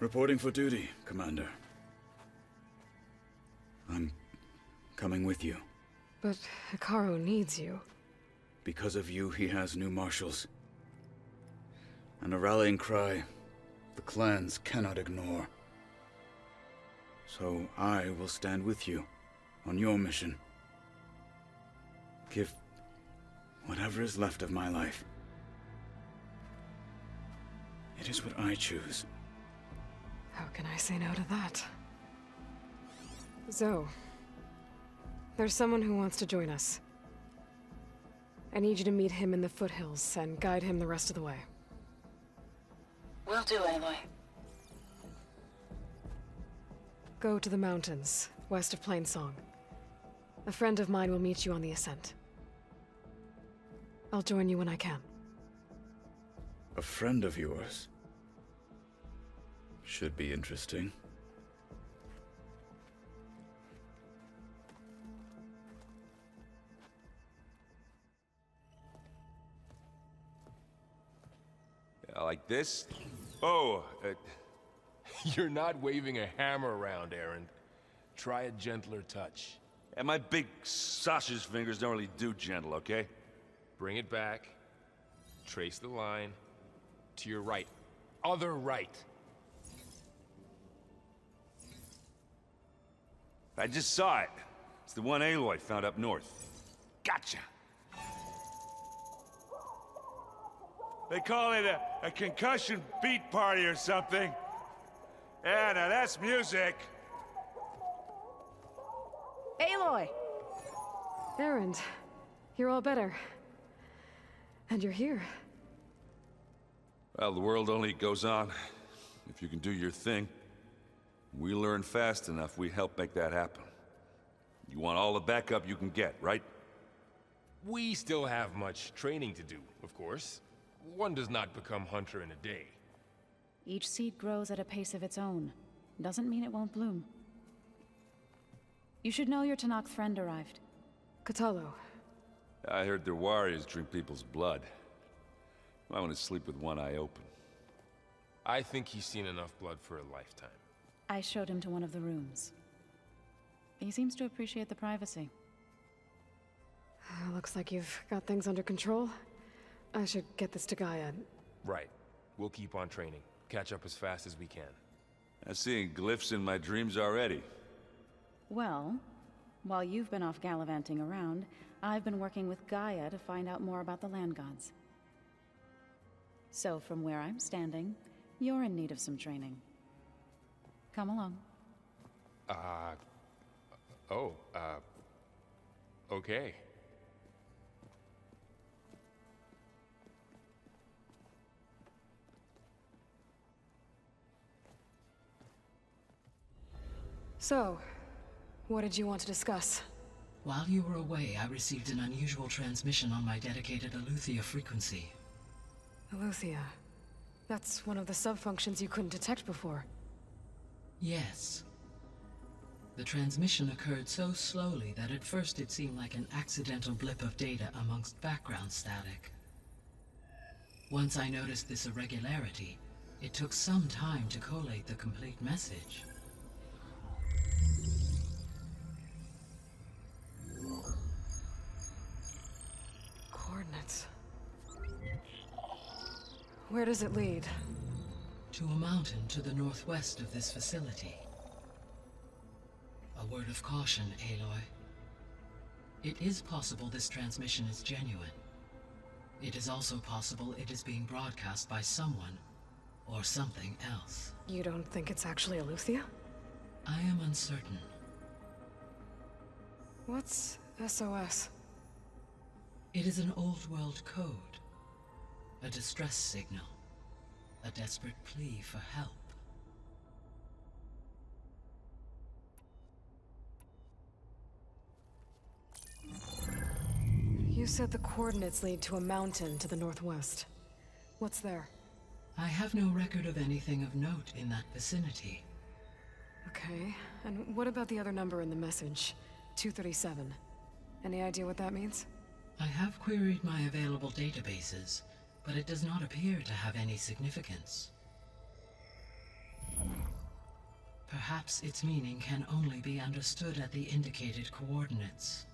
Reporting for duty, Commander. I'm coming with you. But Hekarro needs you. Because of you, he has new marshals. And a rallying cry the clans cannot ignore. So I will stand with you on your mission. Give whatever is left of my life. It is what I choose. How can I say no to that? Zoe, there's someone who wants to join us. I need you to meet him in the foothills and guide him the rest of the way. Will do, Aloy. Go to the mountains, west of Plainsong. A friend of mine will meet you on the ascent. I'll join you when I can. A friend of yours? Should be interesting. Like this? Oh, you're not waving a hammer around, Aaron. Try a gentler touch. And my big sausage fingers don't really do gentle, okay? Bring it back. Trace the line. To your right. Other right. I just saw it. It's the one Aloy found up north. Gotcha! They call it a concussion beat party or something. Yeah, now that's music. Aloy! Aaron, you're all better. And you're here. Well, the world only goes on if you can do your thing. We learn fast enough, we help make that happen. You want all the backup you can get, right? We still have much training to do, of course. One does not become hunter in a day. Each seed grows at a pace of its own. Doesn't mean it won't bloom. You should know your Tanakh friend arrived. Kotallo. I heard their warriors drink people's blood. I want to sleep with one eye open. I think he's seen enough blood for a lifetime. I showed him to one of the rooms. He seems to appreciate the privacy. Looks like you've got things under control. I should get this to Gaia. Right. We'll keep on training. Catch up as fast as we can. I'm seeing glyphs in my dreams already. Well, while you've been off gallivanting around, I've been working with Gaia to find out more about the land gods. So from where I'm standing, you're in need of some training. Come along. Okay. So, what did you want to discuss? While you were away, I received an unusual transmission on my dedicated Aletheia frequency. Aletheia. That's one of the sub-functions you couldn't detect before. Yes. The transmission occurred so slowly that at first it seemed like an accidental blip of data amongst background static. Once I noticed this irregularity, it took some time to collate the complete message. Coordinates. Where does it lead? To a mountain to the northwest of this facility. A word of caution, Aloy. It is possible this transmission is genuine. It is also possible it is being broadcast by someone or something else. You don't think it's actually Aletheia? I am uncertain. What's SOS? It is an old-world code. A distress signal. A desperate plea for help. You said the coordinates lead to a mountain to the northwest. What's there? I have no record of anything of note in that vicinity. Okay, and what about the other number in the message? 237. Any idea what that means? I have queried my available databases, but it does not appear to have any significance. Perhaps its meaning can only be understood at the indicated coordinates.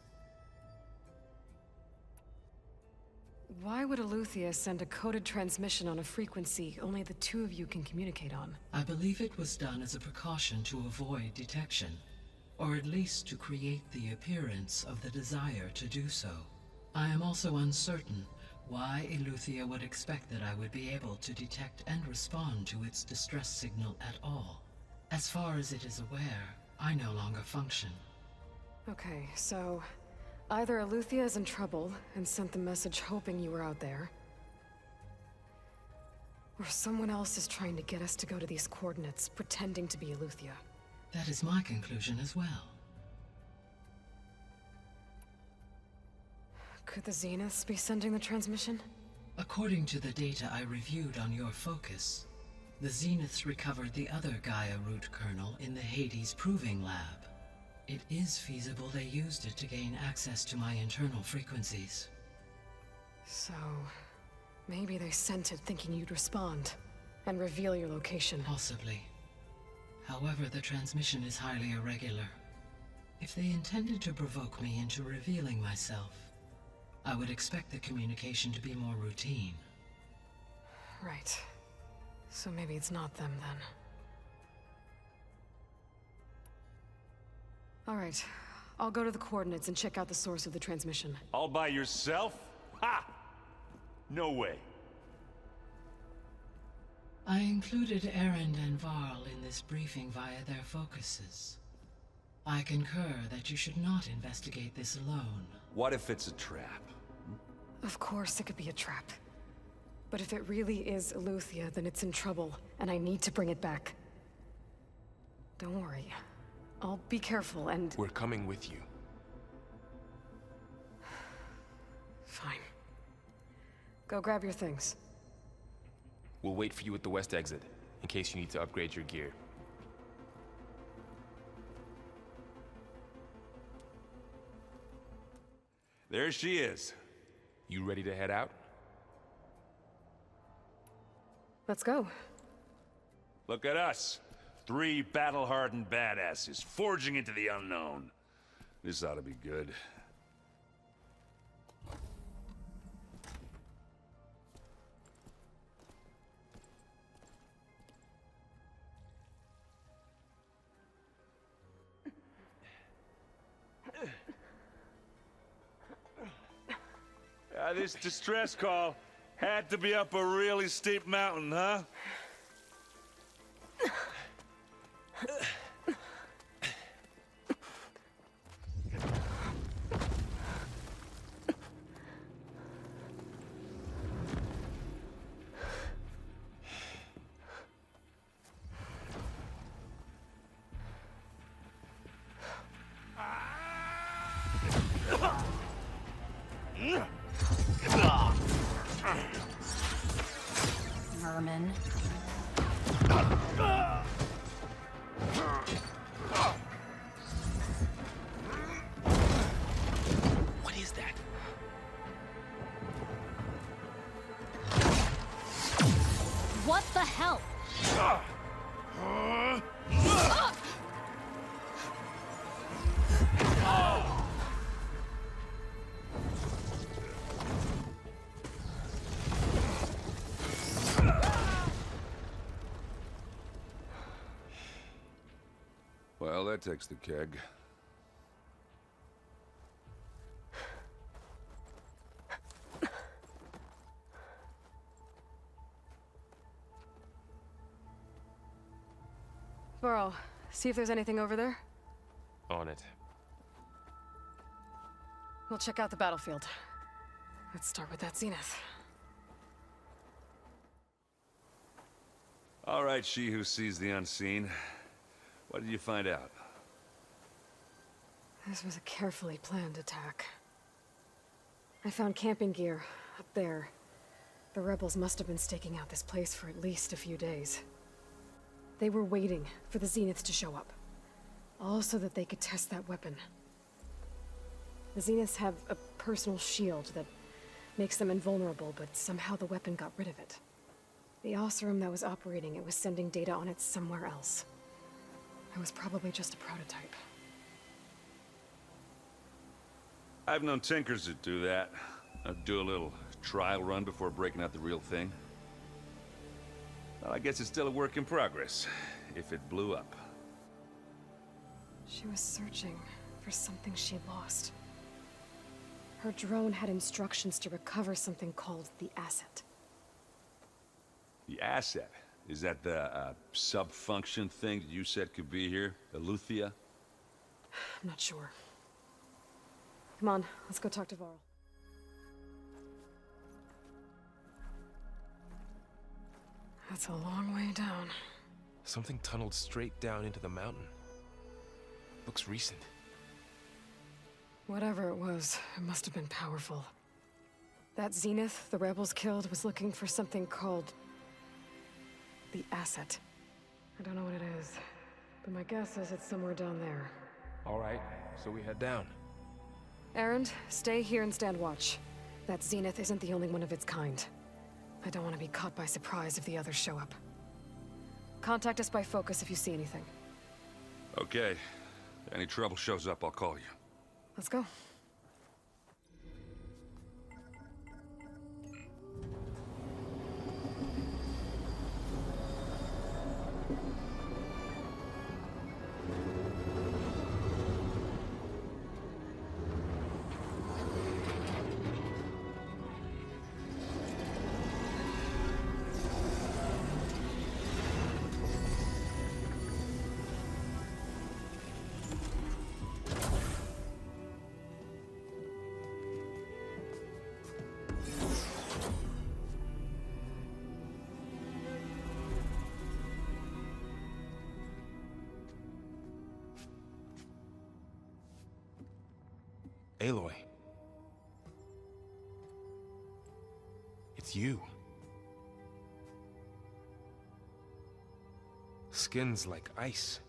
Why would Eleuthia send a coded transmission on a frequency only the two of you can communicate on? I believe it was done as a precaution to avoid detection, or at least to create the appearance of the desire to do so. I am also uncertain why Eleuthia would expect that I would be able to detect and respond to its distress signal at all. As far as it is aware, I no longer function. Okay, so either Eleuthia is in trouble and sent the message hoping you were out there, or someone else is trying to get us to go to these coordinates, pretending to be Eleuthia. That is my conclusion as well. Could the Zeniths be sending the transmission? According to the data I reviewed on your focus, the Zeniths recovered the other Gaia root kernel in the Hades Proving Lab. It is feasible they used it to gain access to my internal frequencies. So, maybe they sent it thinking you'd respond and reveal your location. Possibly. However, the transmission is highly irregular. If they intended to provoke me into revealing myself, I would expect the communication to be more routine. Right. So maybe it's not them then. All right. I'll go to the coordinates and check out the source of the transmission. All by yourself? Ha! No way. I included Erend and Varl in this briefing via their focuses. I concur that you should not investigate this alone. What if it's a trap? Of course it could be a trap. But if it really is Eleuthia, then it's in trouble, and I need to bring it back. Don't worry. I'll be careful and... We're coming with you. Fine. Go grab your things. We'll wait for you at the west exit, in case you need to upgrade your gear. There she is. You ready to head out? Let's go. Look at us. 3 battle-hardened badasses, forging into the unknown. This ought to be good. This distress call had to be up a really steep mountain, huh? Vermin. What is that? What the hell? Well, that takes the keg. Varl, see if there's anything over there. On it. We'll check out the battlefield. Let's start with that Zenith. All right, she who sees the unseen. What did you find out? This was a carefully planned attack. I found camping gear up there. The rebels must have been staking out this place for at least a few days. They were waiting for the Zeniths to show up. All so that they could test that weapon. The Zeniths have a personal shield that makes them invulnerable, but somehow the weapon got rid of it. The Oseram that was operating it was sending data on it somewhere else. It was probably just a prototype. I've known tinkers that do that. Do a little trial run before breaking out the real thing? Well, I guess it's still a work in progress, if it blew up. She was searching for something she lost. Her drone had instructions to recover something called the asset. The asset? Is that the sub-function thing that you said could be here? Eleuthia? I'm not sure. Come on, let's go talk to Varl. That's a long way down. Something tunneled straight down into the mountain. Looks recent. Whatever it was, it must have been powerful. That Zenith the rebels killed was looking for something called the asset. I don't know what it is, but my guess is it's somewhere down there. All right, so we head down. Erend, stay here and stand watch. That Zenith isn't the only one of its kind. I don't want to be caught by surprise if the others show up. Contact us by focus if you see anything. Okay. Any trouble shows up, I'll call you. Let's go. Aloy. It's you. Skin's like ice.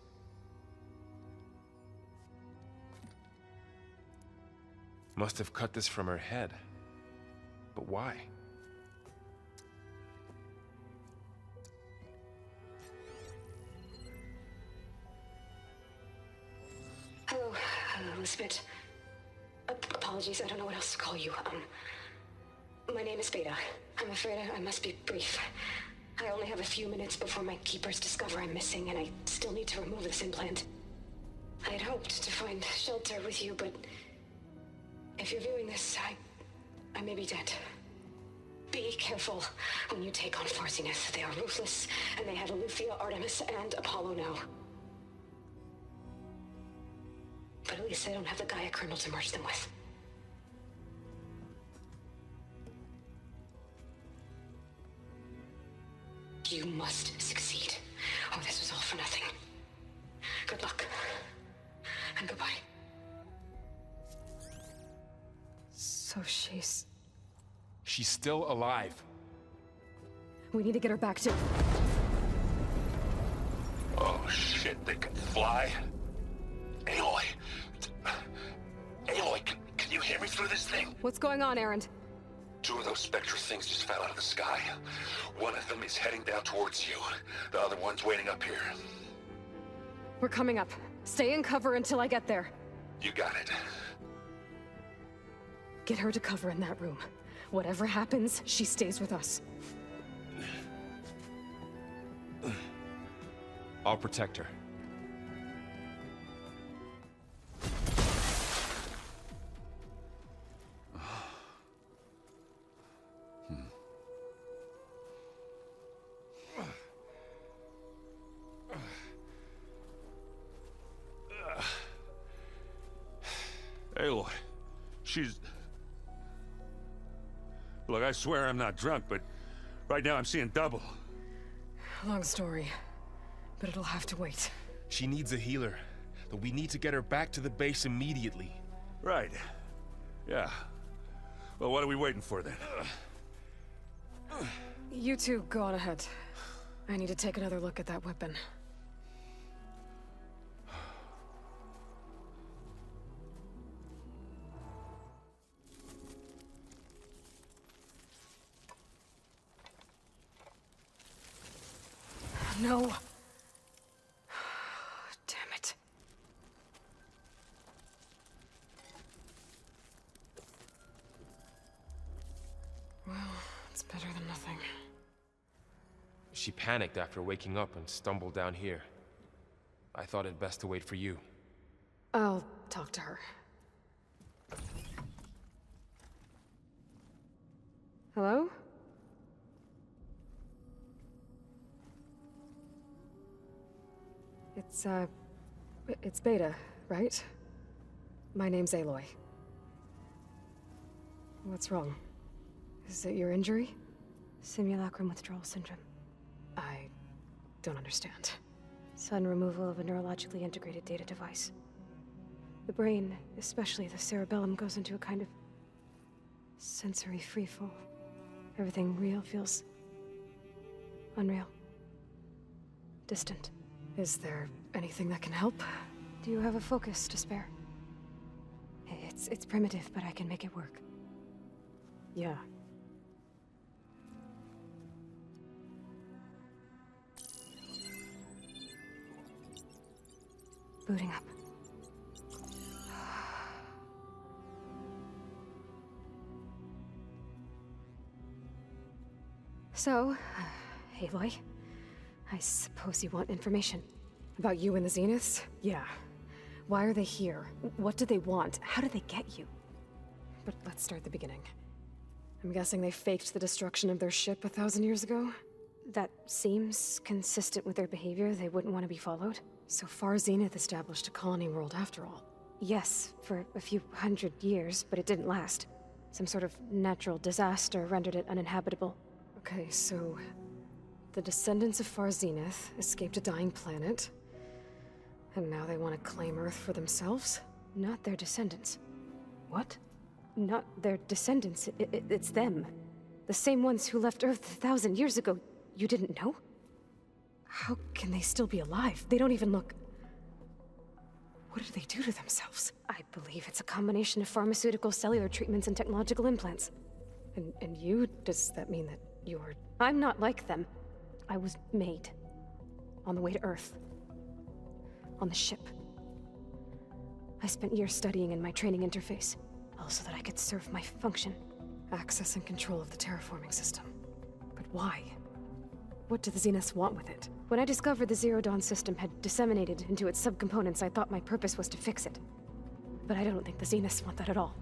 Must have cut this from her head. But why? Hello, Elizabeth. Apologies, I don't know what else to call you. My name is Beta. I'm afraid I must be brief. I only have a few minutes before my keepers discover I'm missing, and I still need to remove this implant. I had hoped to find shelter with you, but if you're viewing this, I may be dead. Be careful when you take on Zenith. They are ruthless, and they have Eleuthia, Artemis, and Apollo now. But at least they don't have the Gaia kernel to merge them with. You must succeed, or this was all for nothing. Good luck, and goodbye. So she's still alive. We need to get her back to... Oh shit, they can fly? Aloy! Aloy, can you hear me through this thing? What's going on, Erend? Two of those spectral things just fell out of the sky. One of them is heading down towards you. The other one's waiting up here. We're coming up. Stay in cover until I get there. You got it. Get her to cover in that room. Whatever happens, she stays with us. I'll protect her. Aloy, she's... Look, I swear I'm not drunk, but right now I'm seeing double. Long story, but it'll have to wait. She needs a healer, but we need to get her back to the base immediately. Right. Yeah. Well, what are we waiting for then? You two go on ahead. I need to take another look at that weapon. No. Damn it. What It's better than nothing. She panicked after waking up and stumbled down here. I thought it best to wait for you. I'll talk to her. Hello? It's Beta, right? My name's Aloy. What's wrong? Is it your injury? Simulacrum withdrawal syndrome. I don't understand. Sudden removal of a neurologically integrated data device. The brain, especially the cerebellum, goes into a kind of sensory freefall. Everything real feels unreal. Distant. Is there anything that can help? Do you have a focus to spare? It's primitive, but I can make it work. Yeah. Booting up. So, Aloy, I suppose you want information. About you and the Zeniths? Yeah. Why are they here? What do they want? How did they get you? But let's start at the beginning. I'm guessing they faked the destruction of their ship 1,000 years ago? That seems consistent with their behavior. They wouldn't want to be followed. So far, Zenith established a colony world after all. Yes, for a few hundred years, but it didn't last. Some sort of natural disaster rendered it uninhabitable. Okay, so the descendants of Far Zenith escaped a dying planet, and now they want to claim Earth for themselves? Not their descendants. What? Not their descendants. It's them. The same ones who left Earth 1,000 years ago. You didn't know? How can they still be alive? They don't even look... What did they do to themselves? I believe it's a combination of pharmaceutical, cellular treatments, and technological implants. And you? Does that mean that you're... I'm not like them. I was made. On the way to Earth. On the ship. I spent years studying in my training interface, all so that I could serve my function. Access and control of the terraforming system. But why? What do the Zeniths want with it? When I discovered the Zero Dawn system had disseminated into its subcomponents, I thought my purpose was to fix it. But I don't think the Zeniths want that at all.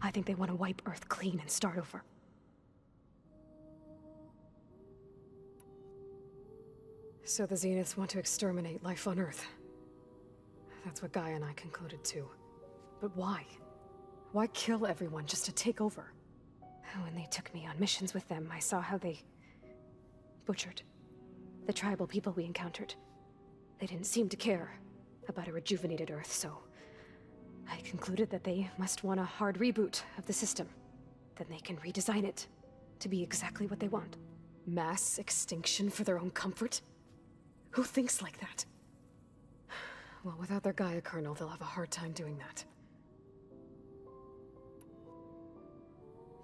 I think they want to wipe Earth clean and start over. So the Zeniths want to exterminate life on Earth. That's what Gaia and I concluded too. But why? Why kill everyone just to take over? When they took me on missions with them, I saw how they butchered the tribal people we encountered. They didn't seem to care about a rejuvenated Earth, so I concluded that they must want a hard reboot of the system. Then they can redesign it to be exactly what they want. Mass extinction for their own comfort? Who thinks like that? Well, without their Gaia kernel, they'll have a hard time doing that.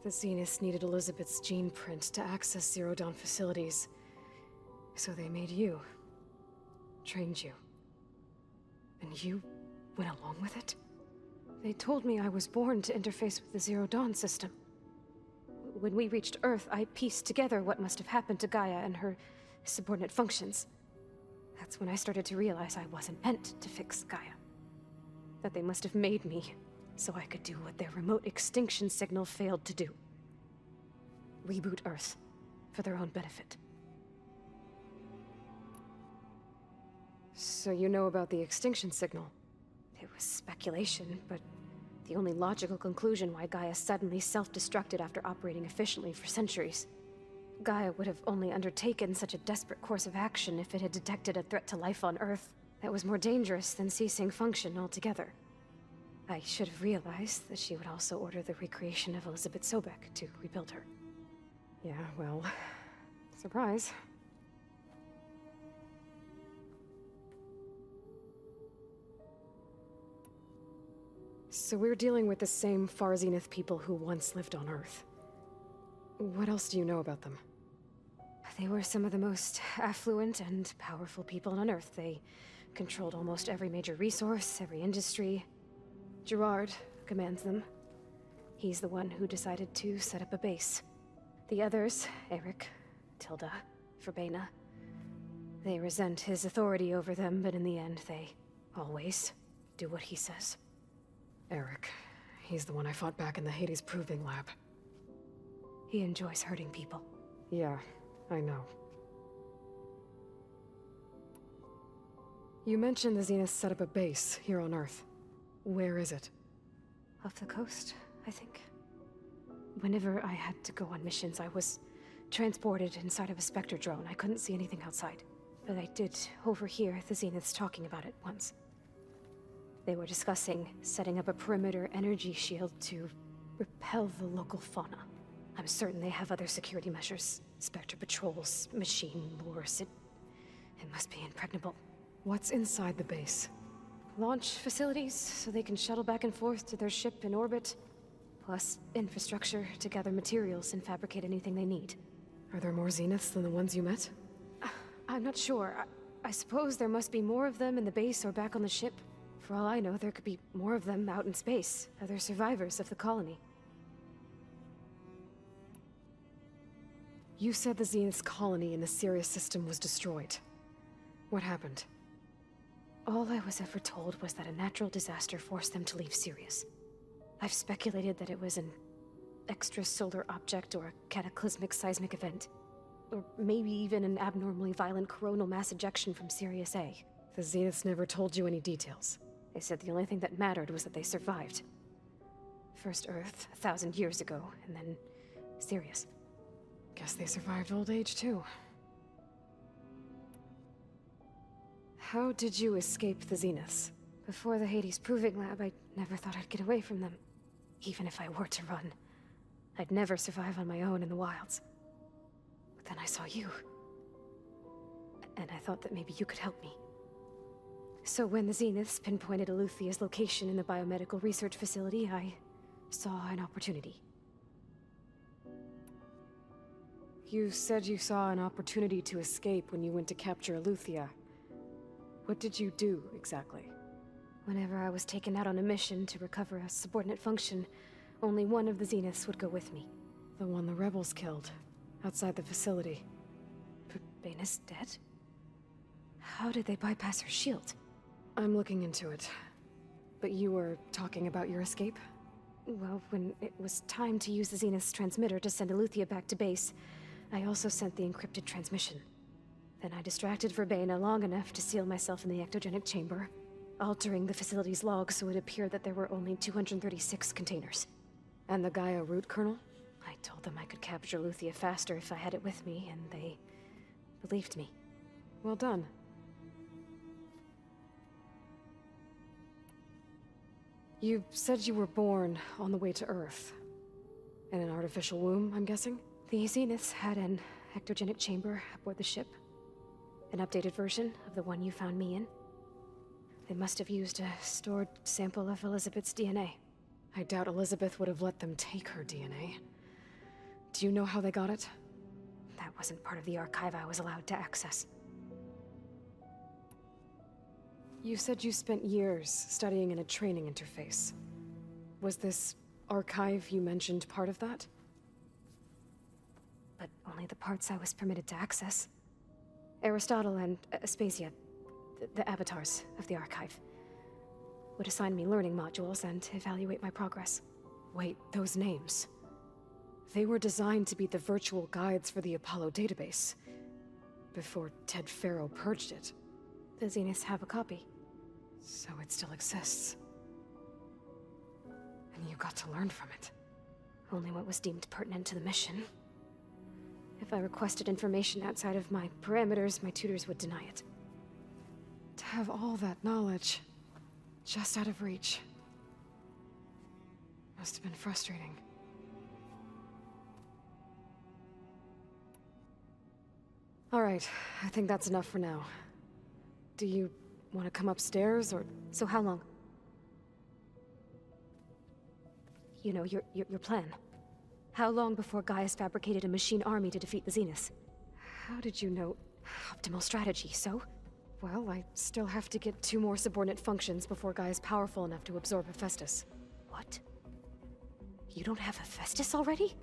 The Zeniths needed Elizabeth's gene print to access Zero Dawn facilities. So they made you. Trained you. And you went along with it? They told me I was born to interface with the Zero Dawn system. When we reached Earth, I pieced together what must have happened to Gaia and her subordinate functions. That's when I started to realize I wasn't meant to fix Gaia. That they must have made me so I could do what their remote extinction signal failed to do. Reboot Earth for their own benefit. So you know about the extinction signal? It was speculation, but the only logical conclusion why Gaia suddenly self-destructed after operating efficiently for centuries. Gaia would have only undertaken such a desperate course of action if it had detected a threat to life on Earth that was more dangerous than ceasing function altogether. I should have realized that she would also order the recreation of Elizabeth Sobek to rebuild her. Yeah, well, surprise. So we're dealing with the same Far Zenith people who once lived on Earth. What else do you know about them? They were some of the most affluent and powerful people on Earth. They controlled almost every major resource, every industry. Gerard commands them. He's the one who decided to set up a base. The others, Eric, Tilda, Verbena, they resent his authority over them, but in the end, they always do what he says. Eric. He's the one I fought back in the Hades Proving Lab. He enjoys hurting people. Yeah, I know. You mentioned the Zeniths set up a base here on Earth. Where is it? Off the coast, I think. Whenever I had to go on missions, I was transported inside of a Spectre drone. I couldn't see anything outside. But I did overhear the Zeniths talking about it once. They were discussing setting up a perimeter energy shield to repel the local fauna. I'm certain they have other security measures. Spectre patrols, machine lures. It must be impregnable. What's inside the base? Launch facilities, so they can shuttle back and forth to their ship in orbit. Plus infrastructure to gather materials and fabricate anything they need. Are there more Zeniths than the ones you met? I'm not sure. I suppose there must be more of them in the base or back on the ship. For all I know, there could be more of them out in space, other survivors of the colony. You said the Zenith's colony in the Sirius system was destroyed. What happened? All I was ever told was that a natural disaster forced them to leave Sirius. I've speculated that it was an extrasolar object or a cataclysmic seismic event. Or maybe even an abnormally violent coronal mass ejection from Sirius A. The Zeniths never told you any details. They said the only thing that mattered was that they survived. First Earth, 1,000 years ago, and then Sirius. Guess they survived old age, too. How did you escape the Zeniths? Before the Hades Proving Lab, I never thought I'd get away from them. Even if I were to run, I'd never survive on my own in the wilds. But then I saw you. And I thought that maybe you could help me. So when the Zeniths pinpointed Eluthia's location in the biomedical research facility, I saw an opportunity. You said you saw an opportunity to escape when you went to capture Eluthia. What did you do, exactly? Whenever I was taken out on a mission to recover a subordinate function, only one of the Zeniths would go with me. The one the rebels killed, outside the facility. Baina's dead? How did they bypass her shield? I'm looking into it. But you were talking about your escape? Well, when it was time to use the Zenith's transmitter to send Eluthia back to base, I also sent the encrypted transmission. Then I distracted Verbena long enough to seal myself in the ectogenic chamber, altering the facility's log so it appeared that there were only 236 containers. And the Gaia root kernel? I told them I could capture Eluthia faster if I had it with me, and they believed me. Well done. You said you were born on the way to Earth. In an artificial womb, I'm guessing? The Zeniths had an ectogenic chamber aboard the ship. An updated version of the one you found me in. They must have used a stored sample of Elizabeth's DNA. I doubt Elizabeth would have let them take her DNA. Do you know how they got it? That wasn't part of the archive I was allowed to access. You said you spent years studying in a training interface. Was this archive you mentioned part of that? But only the parts I was permitted to access. Aristotle and Aspasia, the avatars of the archive, would assign me learning modules and evaluate my progress. Wait, those names. They were designed to be the virtual guides for the Apollo database, before Ted Faro purged it. The Zeniths have a copy. So it still exists. And you got to learn from it. Only what was deemed pertinent to the mission. If I requested information outside of my parameters, my tutors would deny it. To have all that knowledge, just out of reach, must have been frustrating. All right, I think that's enough for now. Do you want to come upstairs, or... So how long? You know, your plan. How long before Gaia's fabricated a machine army to defeat the Zeniths? How did you know? Optimal strategy, so? Well, I still have to get 2 more subordinate functions before Gaia's powerful enough to absorb Hephaestus. What? You don't have Hephaestus already?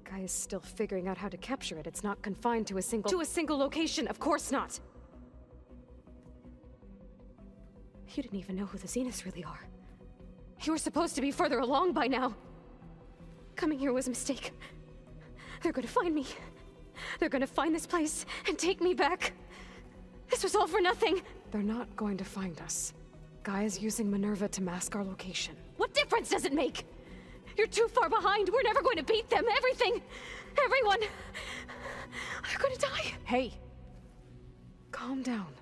Gaia's still figuring out how to capture it. It's not confined to a single location. Of course not. You didn't even know who the Zeniths really are. You were supposed to be further along by now. Coming here was a mistake. They're gonna find me. They're gonna find this place and take me back. This was all for nothing. They're not going to find us. Gaia's using Minerva to mask our location. What difference does it make? You're too far behind. We're never going to beat them. Everything, everyone, they're gonna die. Hey, calm down.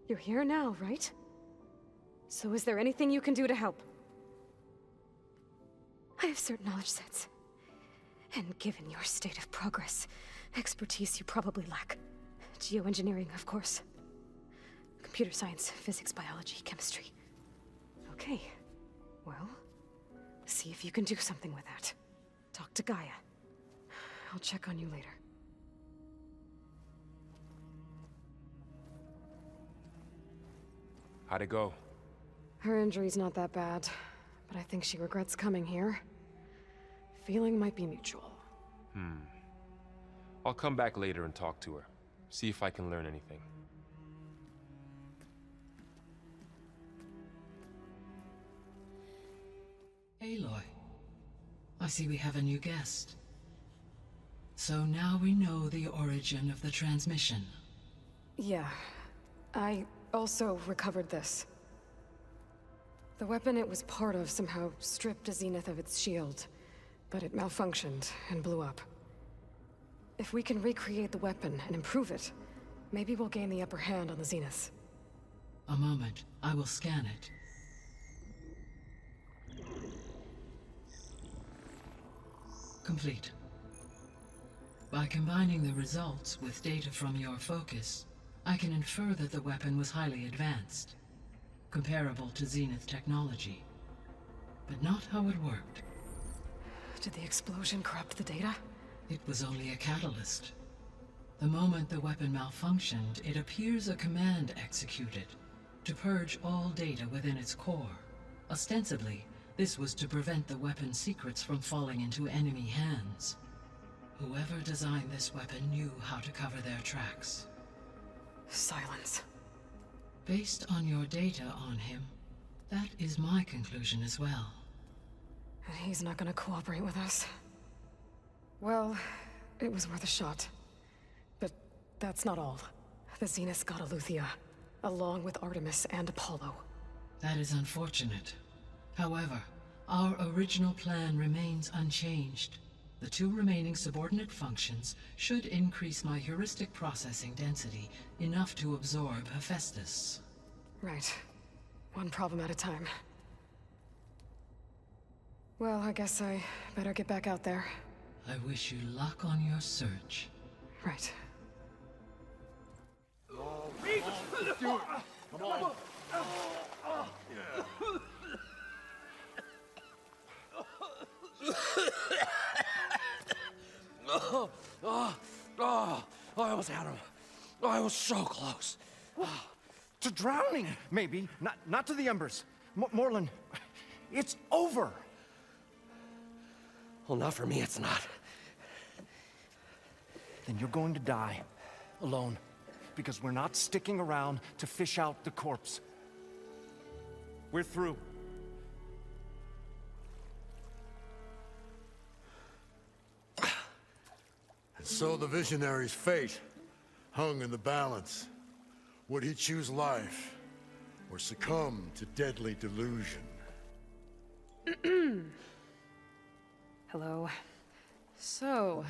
You're here now, right? So is there anything you can do to help? I have certain knowledge sets. And given your state of progress, expertise you probably lack. Geoengineering, of course. Computer science, physics, biology, chemistry. Okay. Well, see if you can do something with that. Talk to Gaia. I'll check on you later. How'd it go? Her injury's not that bad, but I think she regrets coming here. Feeling might be mutual. I'll come back later and talk to her. See if I can learn anything. Aloy, I see we have a new guest. So now we know the origin of the transmission. Yeah. I also recovered this. The weapon it was part of somehow stripped a Zenith of its shield, but it malfunctioned and blew up. If we can recreate the weapon and improve it, maybe we'll gain the upper hand on the Zeniths. A moment, I will scan it. Complete. By combining the results with data from your focus, I can infer that the weapon was highly advanced, comparable to Zenith technology, but not how it worked. Did the explosion corrupt the data? It was only a catalyst. The moment the weapon malfunctioned, it appears a command executed to purge all data within its core. Ostensibly, this was to prevent the weapon's secrets from falling into enemy hands. Whoever designed this weapon knew how to cover their tracks. Silence. Based on your data on him, that is my conclusion as well. And he's not gonna cooperate with us. Well, it was worth a shot. But that's not all. The Zeniths got Eleuthia, along with Artemis and Apollo. That is unfortunate. However, our original plan remains unchanged. The two remaining subordinate functions should increase my heuristic processing density enough to absorb Hephaestus. Right. One problem at a time. Well, I guess I better get back out there. I wish you luck on your search. Right. Do it. Come on. I almost had him. I was so close. To drowning, maybe. Not to the embers. Morlun, it's over. Well, not for me, it's not. Then you're going to die. Alone. Because we're not sticking around to fish out the corpse. We're through. And so the visionary's fate hung in the balance. Would he choose life, or succumb to deadly delusion? Hello. So,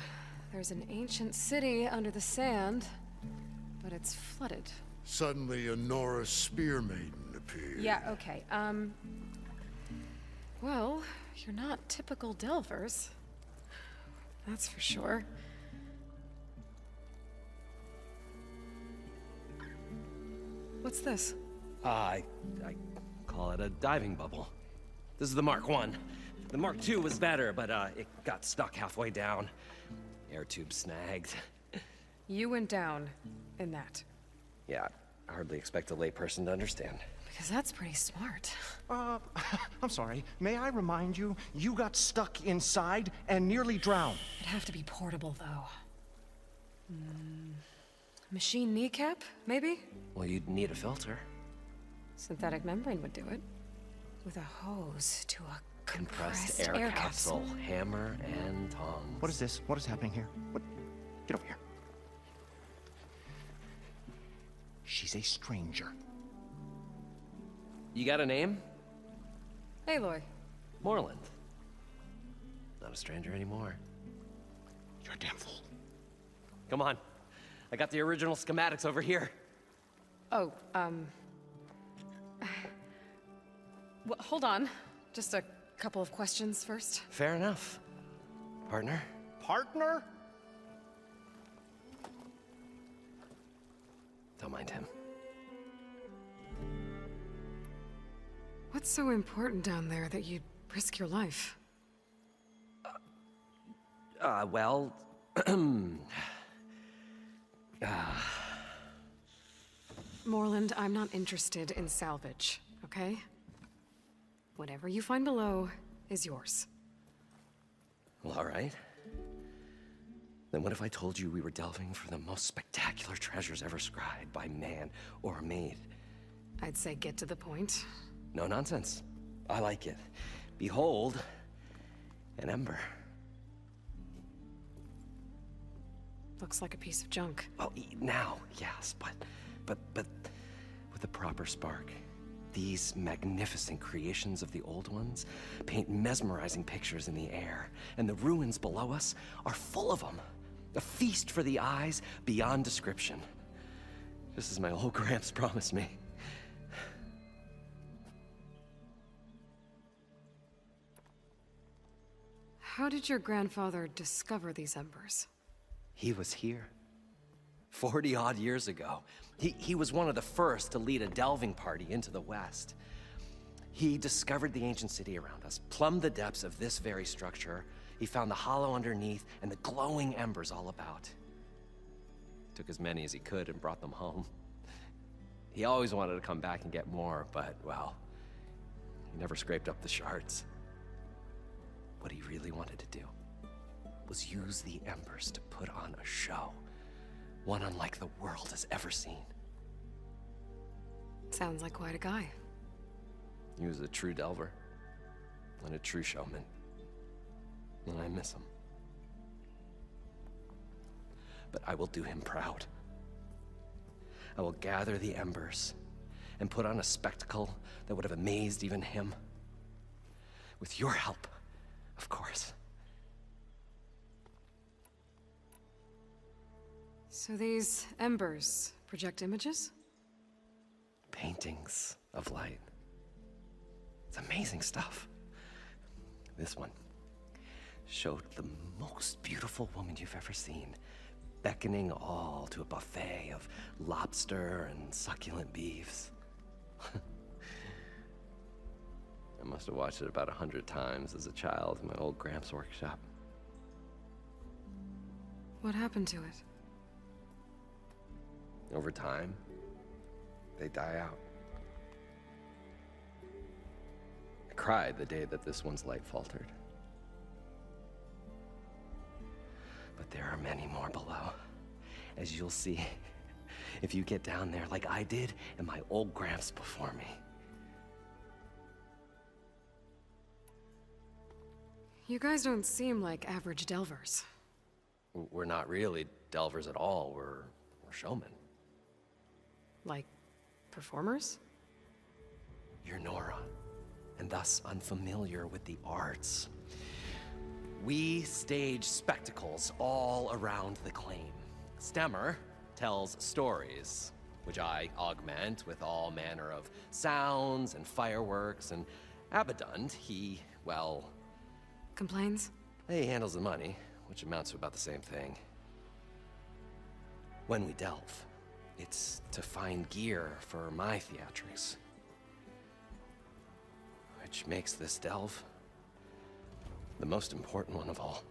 there's an ancient city under the sand, but it's flooded. Suddenly, a Nora spear maiden appeared. Yeah, okay, well, you're not typical Delvers. That's for sure. What's this? I call it a diving bubble. This is the Mark I. The Mark II was better, but it got stuck halfway down. Air tube snagged. You went down in that. Yeah, I hardly expect a layperson to understand. Because that's pretty smart. I'm sorry. May I remind you, you got stuck inside and nearly drowned. It'd have to be portable, though. Machine kneecap, maybe? Well, you'd need a filter. Synthetic membrane would do it. With a hose to a compressed air capsule. Hammer and tongs. What is this? What is happening here? What? Get over here. She's a stranger. You got a name? Aloy. Moreland. Not a stranger anymore. You're a damn fool. Come on. I got the original schematics over here. Oh, well, hold on. Just a couple of questions first. Fair enough. Partner? Partner? Don't mind him. What's so important down there that you'd risk your life? Well... Moreland, I'm not interested in salvage, okay? Whatever you find below is yours. Well, all right. Then what if I told you we were delving for the most spectacular treasures ever scribed by man or maid? I'd say get to the point. No nonsense. I like it. Behold, an ember. Looks like a piece of junk. Well, now, yes, but with a proper spark. These magnificent creations of the old ones paint mesmerizing pictures in the air, and the ruins below us are full of them. A feast for the eyes beyond description. Just as my old Gramps promised me. How did your grandfather discover these embers? He was here. 40-odd years ago. He was one of the first to lead a delving party into the West. He discovered the ancient city around us, plumbed the depths of this very structure. He found the hollow underneath and the glowing embers all about. Took as many as he could and brought them home. He always wanted to come back and get more, but, well, he never scraped up the shards. What he really wanted to do was use the embers to put on a show. One unlike the world has ever seen. Sounds like quite a guy. He was a true delver and a true showman. And I miss him. But I will do him proud. I will gather the embers and put on a spectacle that would have amazed even him. With your help, of course. So these embers project images? Paintings of light. It's amazing stuff. This one showed the most beautiful woman you've ever seen, beckoning all to a buffet of lobster and succulent beefs. I must have watched it about 100 times as a child in my old Gramps' workshop. What happened to it? Over time, they die out. I cried the day that this one's light faltered. But there are many more below, as you'll see if you get down there like I did and my old Gramps before me. You guys don't seem like average delvers. We're not really delvers at all. We're showmen. Like performers? You're Nora, and thus unfamiliar with the arts. We stage spectacles all around the claim. Stemmer tells stories, which I augment with all manner of sounds and fireworks, and Abaddon, he, well... Complains? He handles the money, which amounts to about the same thing. When we delve, it's to find gear for my theatrics. Which makes this delve the most important one of all.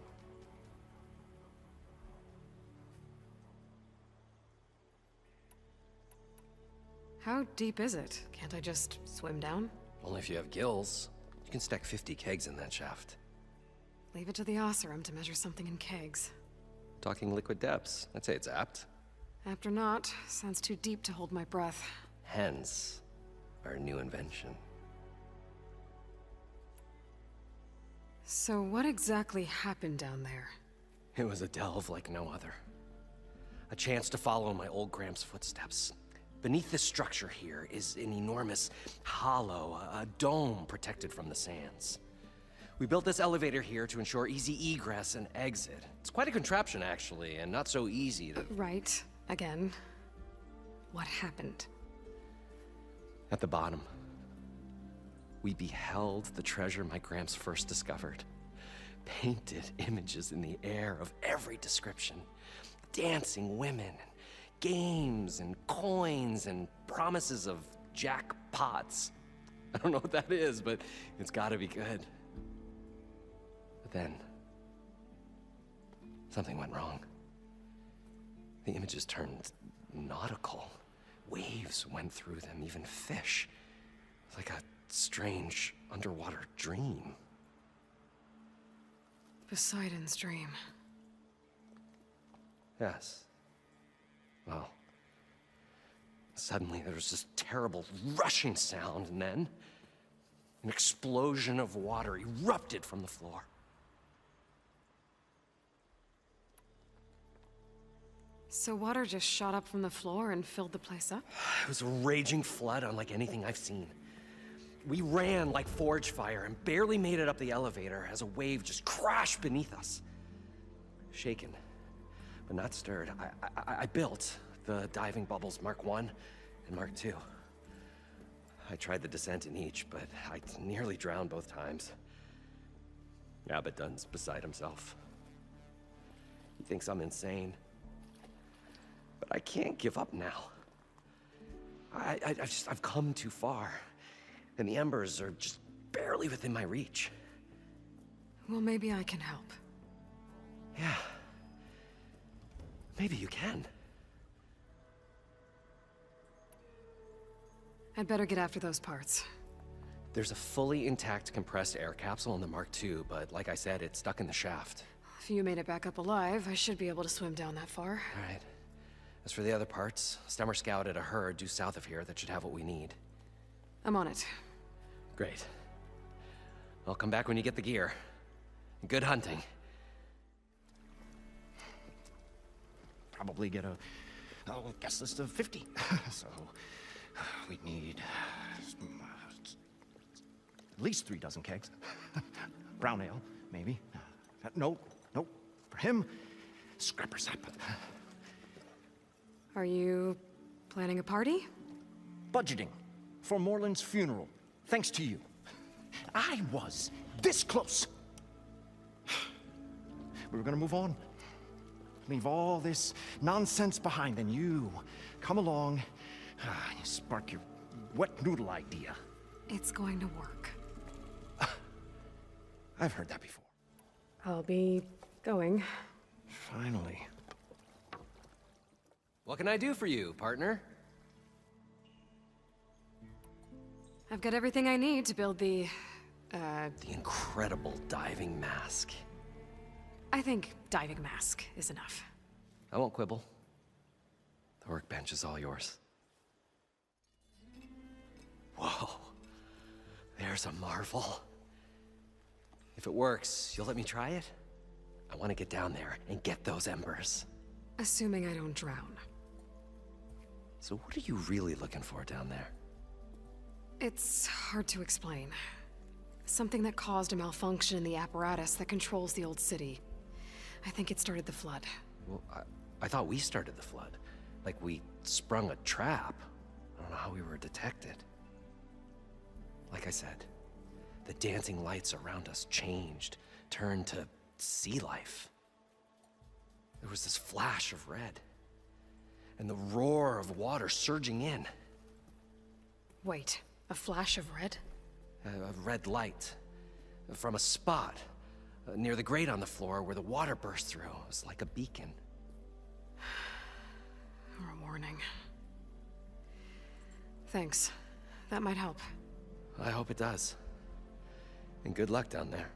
How deep is it? Can't I just swim down? Only if you have gills. You can stack 50 kegs in that shaft. Leave it to the Oseram to measure something in kegs. Talking liquid depths. I'd say it's apt. Apt or not, sounds too deep to hold my breath. Hence, our new invention. So what exactly happened down there? It was a delve like no other. A chance to follow in my old Gram's footsteps. Beneath this structure here is an enormous hollow, a dome protected from the sands. We built this elevator here to ensure easy egress and exit. It's quite a contraption, actually, and not so easy to... Right. Again. What happened? At the bottom, we beheld the treasure my Gramps first discovered. Painted images in the air of every description. Dancing women, games and coins and promises of jackpots. I don't know what that is, but it's gotta be good. But then, something went wrong. The images turned nautical. Waves went through them, even fish. It's like a strange underwater dream. Poseidon's dream. Yes. Well, suddenly there was this terrible rushing sound, and then an explosion of water erupted from the floor. So water just shot up from the floor and filled the place up? It was a raging flood unlike anything I've seen. We ran like forge fire and barely made it up the elevator as a wave just crashed beneath us. Shaken, but not stirred, I built the diving bubbles Mark I and Mark II. I tried the descent in each, but I nearly drowned both times. Abaddon's beside himself. He thinks I'm insane. But I can't give up now. I've come too far. And the embers are just barely within my reach. Well, maybe I can help. Yeah. Maybe you can. I'd better get after those parts. There's a fully intact compressed air capsule in the Mark II, but like I said, it's stuck in the shaft. If you made it back up alive, I should be able to swim down that far. All right. As for the other parts, Stemmer scouted a herd due south of here that should have what we need. I'm on it. Great. I'll come back when you get the gear. Good hunting. Probably get a guest list of 50. So we'd need at least 3 dozen kegs. Brown ale, maybe. No. For him, scrapper sap. Are you planning a party? Budgeting for Moreland's funeral, thanks to you. I was this close. We were gonna move on. Leave all this nonsense behind, then you come along, you spark your wet noodle idea. It's going to work. I've heard that before. I'll be going. Finally. What can I do for you, partner? I've got everything I need to build the incredible diving mask. I think diving mask is enough. I won't quibble. The workbench is all yours. Whoa. There's a marvel. If it works, you'll let me try it? I want to get down there and get those embers. Assuming I don't drown. So what are you really looking for down there? It's hard to explain. Something that caused a malfunction in the apparatus that controls the old city. I think it started the flood. Well, I thought we started the flood. Like we sprung a trap. I don't know how we were detected. Like I said, the dancing lights around us changed, turned to sea life. There was this flash of red, and the roar of water surging in. Wait, a flash of red? A red light from a spot near the grate on the floor where the water burst through. It was like a beacon. Or a warning. Thanks. That might help. I hope it does. And good luck down there.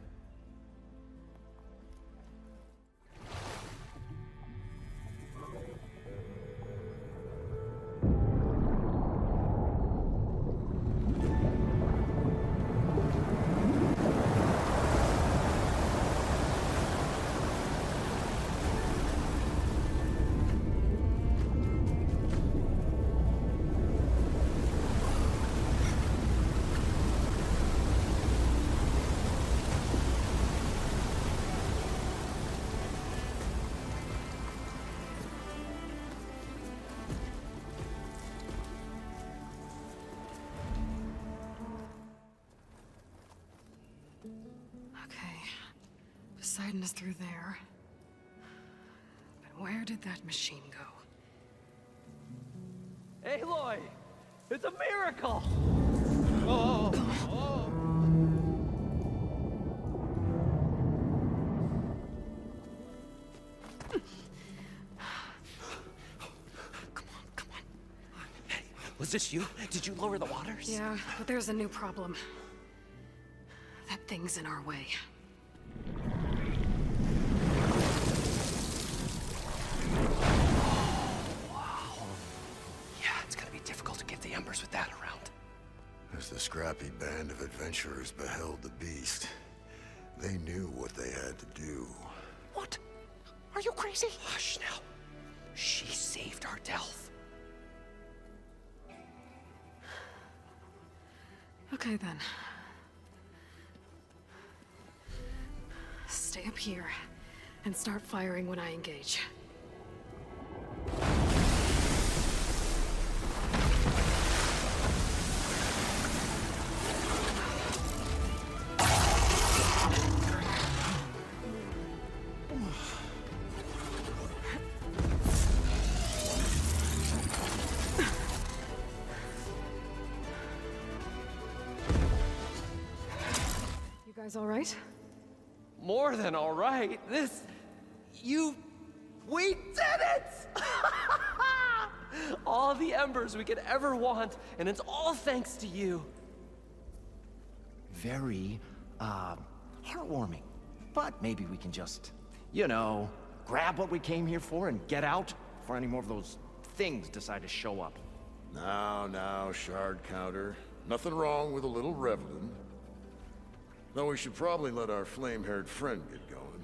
Poseidon is through there. But where did that machine go? Aloy! It's a miracle! Was this you? Did you lower the waters? Yeah, but there's a new problem. That thing's in our way. With that around. As the scrappy band of adventurers beheld the beast, they knew what they had to do. What? Are you crazy? Hush now. She saved our Delph. Okay then. Stay up here and start firing when I engage. All right? More than all right. We did it! All the embers we could ever want, and it's all thanks to you. Very, heartwarming. But maybe we can just, grab what we came here for and get out before any more of those things decide to show up. Now, shard counter. Nothing wrong with a little reveling. Though we should probably let our flame-haired friend get going.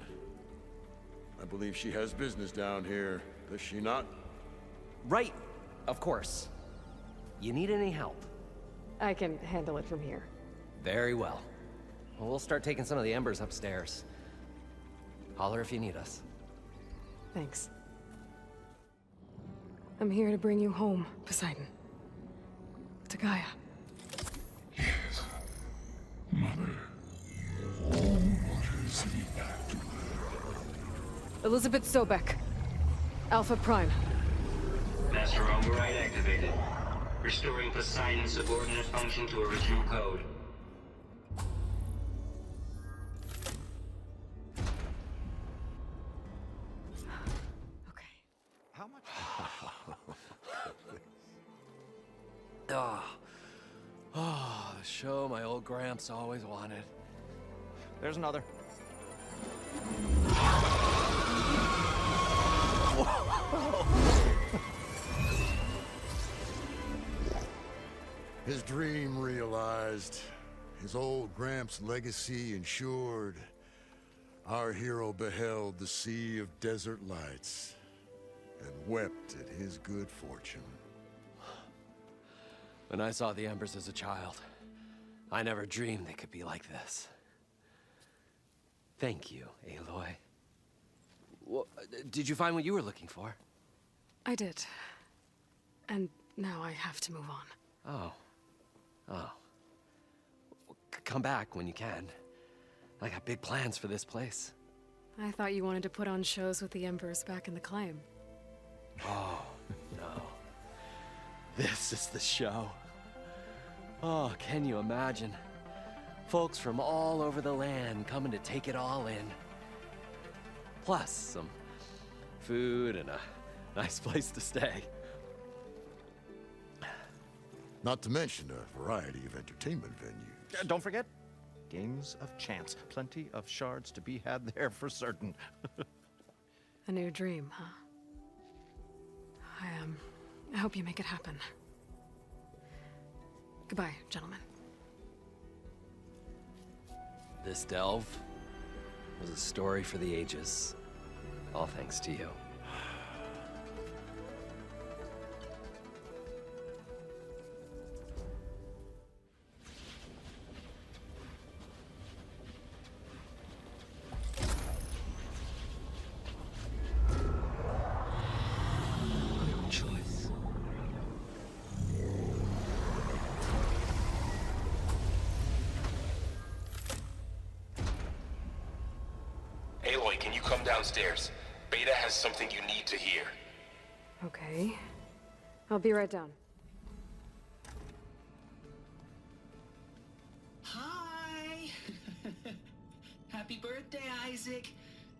I believe she has business down here, does she not? Right, of course. You need any help? I can handle it from here. Very well. We'll start taking some of the embers upstairs. Holler if you need us. Thanks. I'm here to bring you home, Poseidon. To Gaia. Yes, Mother. Elizabeth Sobek. Alpha Prime. Master override activated. Restoring Poseidon's subordinate function to original code. How much? The show my old Gramps always wanted. There's another. His dream realized, his old Gramps' legacy ensured. Our hero beheld the sea of desert lights and wept at his good fortune. When I saw the embers as a child, I never dreamed they could be like this. Thank you, Aloy. Well, did you find what you were looking for? I did. And now I have to move on. Oh. Come back when you can. I got big plans for this place. I thought you wanted to put on shows with the Embers back in the claim. Oh, no. This is the show. Oh, can you imagine? Folks from all over the land coming to take it all in. Plus some food and a nice place to stay. Not to mention a variety of entertainment venues. Don't forget, games of chance. Plenty of shards to be had there for certain. A new dream, huh? I hope you make it happen. Goodbye, gentlemen. This delve was a story for the ages. All thanks to you. Good choice. Aloy, can you come downstairs? Beta has something you need to hear. Okay. I'll be right down. Hi! Happy birthday, Isaac.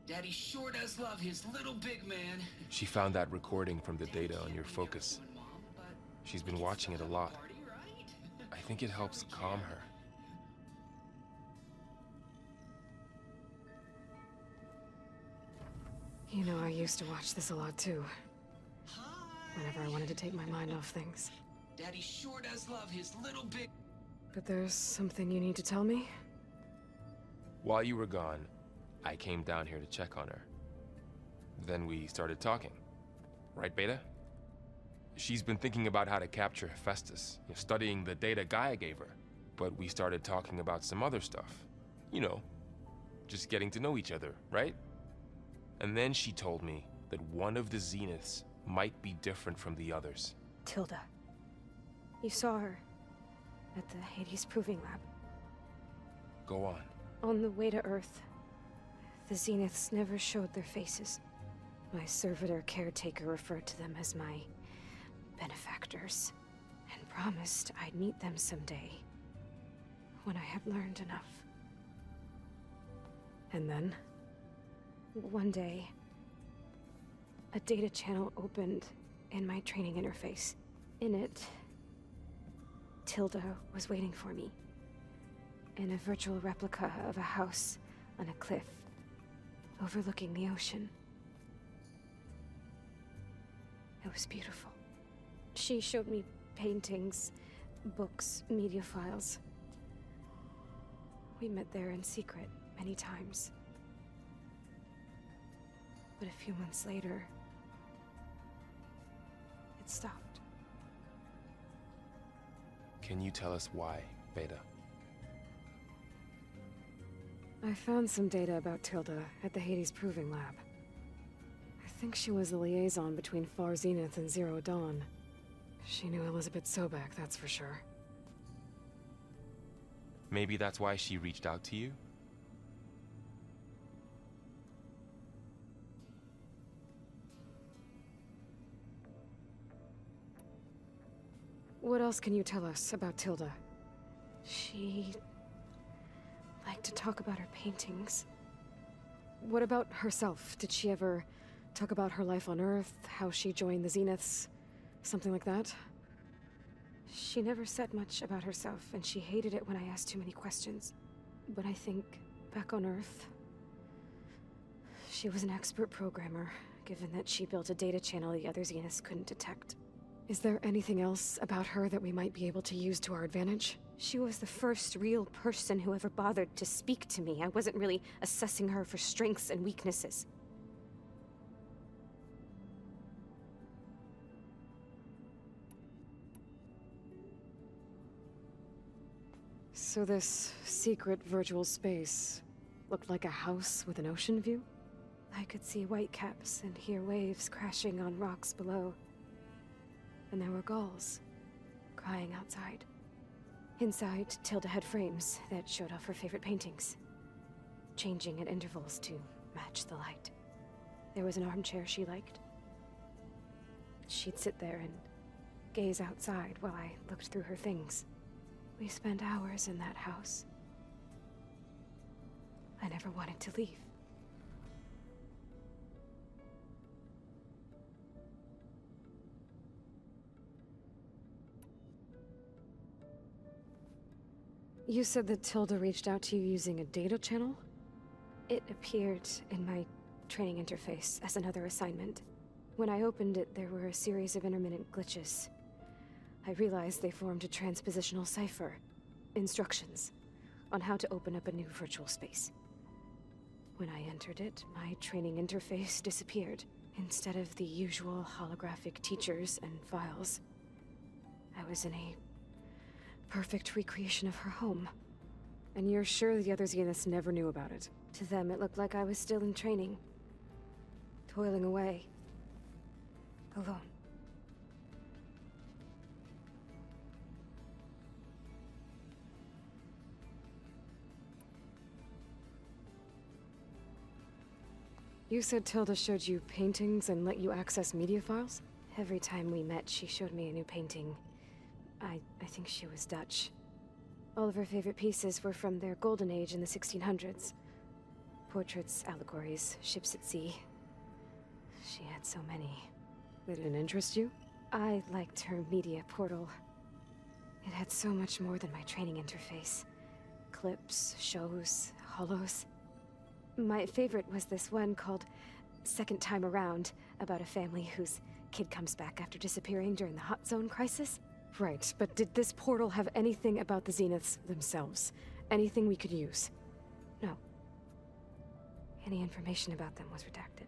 Daddy sure does love his little big man. She found that recording from the data on your focus. She's been watching it a lot. I think it helps calm her. You know, I used to watch this a lot too. Whenever I wanted to take my mind off things. Daddy sure does love his little big... But there's something you need to tell me? While you were gone, I came down here to check on her. Then we started talking. Right, Beta? She's been thinking about how to capture Hephaestus, studying the data Gaia gave her. But we started talking about some other stuff. You know, just getting to know each other, right? And then she told me that one of the Zeniths might be different from the others. Tilda. You saw her at the Hades Proving Lab. Go on. On the way to Earth, the Zeniths never showed their faces. My servitor caretaker referred to them as my benefactors, and promised I'd meet them someday, when I had learned enough. And then? One day, a data channel opened in my training interface. In it, Tilda was waiting for me, in a virtual replica of a house on a cliff, overlooking the ocean. It was beautiful. She showed me paintings, books, media files. We met there in secret many times. But a few months later, it stopped. Can you tell us why, Beta? I found some data about Tilda at the Hades Proving Lab. I think she was the liaison between Far Zenith and Zero Dawn. She knew Elizabeth Sobek, that's for sure. Maybe that's why she reached out to you? What else can you tell us about Tilda? She liked to talk about her paintings. What about herself? Did she ever talk about her life on Earth, how she joined the Zeniths, something like that? She never said much about herself, and she hated it when I asked too many questions. But I think, back on Earth, she was an expert programmer, given that she built a data channel the other Zeniths couldn't detect. Is there anything else about her that we might be able to use to our advantage? She was the first real person who ever bothered to speak to me. I wasn't really assessing her for strengths and weaknesses. So this secret virtual space looked like a house with an ocean view? I could see whitecaps and hear waves crashing on rocks below. And there were gulls crying outside. Inside, Tilda had frames that showed off her favorite paintings, changing at intervals to match the light. There was an armchair she liked. She'd sit there and gaze outside while I looked through her things. We spent hours in that house. I never wanted to leave. You said that Tilda reached out to you using a data channel? It appeared in my training interface as another assignment. When I opened it, there were a series of intermittent glitches. I realized they formed a transpositional cipher. Instructions on how to open up a new virtual space. When I entered it, my training interface disappeared. Instead of the usual holographic teachers and files, I was in a perfect recreation of her home. And you're sure the other Zeniths never knew about it? To them, it looked like I was still in training. Toiling away. Alone. You said Tilda showed you paintings and let you access media files? Every time we met, she showed me a new painting. I think she was Dutch. All of her favorite pieces were from their golden age in the 1600s. Portraits, allegories, ships at sea. She had so many. They didn't interest you? I liked her media portal. It had so much more than my training interface. Clips, shows, holos. My favorite was this one called Second Time Around, about a family whose kid comes back after disappearing during the Hot Zone crisis. Right, but did this portal have anything about the Zeniths themselves? Anything we could use? No. Any information about them was redacted.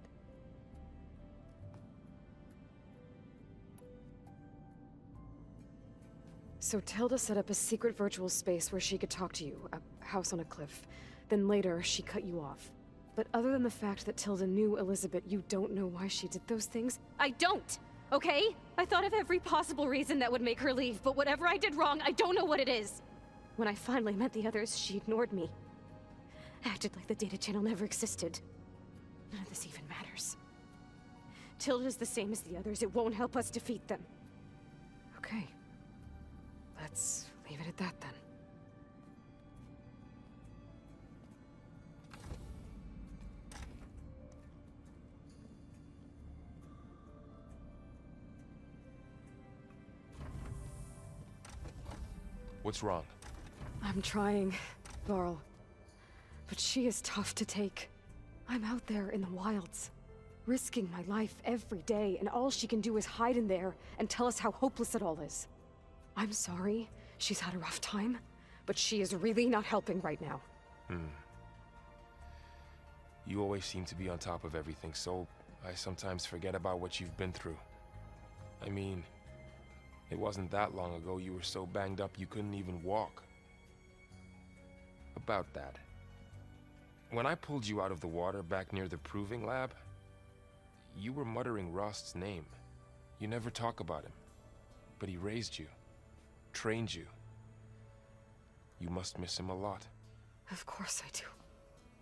So Tilda set up a secret virtual space where she could talk to you, a house on a cliff. Then later, she cut you off. But other than the fact that Tilda knew Elizabeth, you don't know why she did those things? I don't! Okay? I thought of every possible reason that would make her leave, but whatever I did wrong, I don't know what it is! When I finally met the others, she ignored me. Acted like the data channel never existed. None of this even matters. Tilda's the same as the others. It won't help us defeat them. Okay. Let's leave it at that then. What's wrong? I'm trying, Varl. But she is tough to take. I'm out there in the wilds, risking my life every day, and all she can do is hide in there and tell us how hopeless it all is. I'm sorry, she's had a rough time, but she is really not helping right now. You always seem to be on top of everything, so I sometimes forget about what you've been through. I mean, it wasn't that long ago you were so banged up you couldn't even walk. About that. When I pulled you out of the water back near the proving lab, you were muttering Rost's name. You never talk about him. But he raised you, trained you. You must miss him a lot. Of course I do.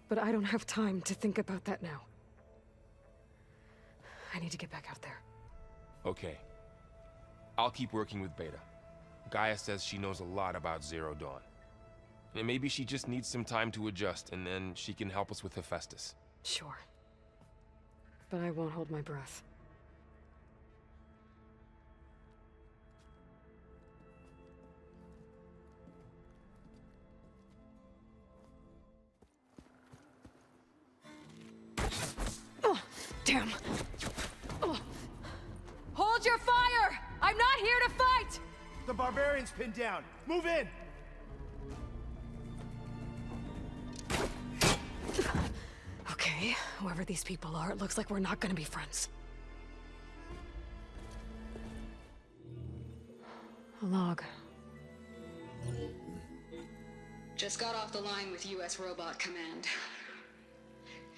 But I don't have time to think about that now. I need to get back out there. Okay. I'll keep working with Beta. Gaia says she knows a lot about Zero Dawn. And maybe she just needs some time to adjust, and then she can help us with Hephaestus. Sure. But I won't hold my breath. Oh, damn. Oh. Hold your fire! I'm not here to fight! The barbarian's pinned down. Move in! Okay, whoever these people are, it looks like we're not gonna be friends. A log. Just got off the line with US Robot Command.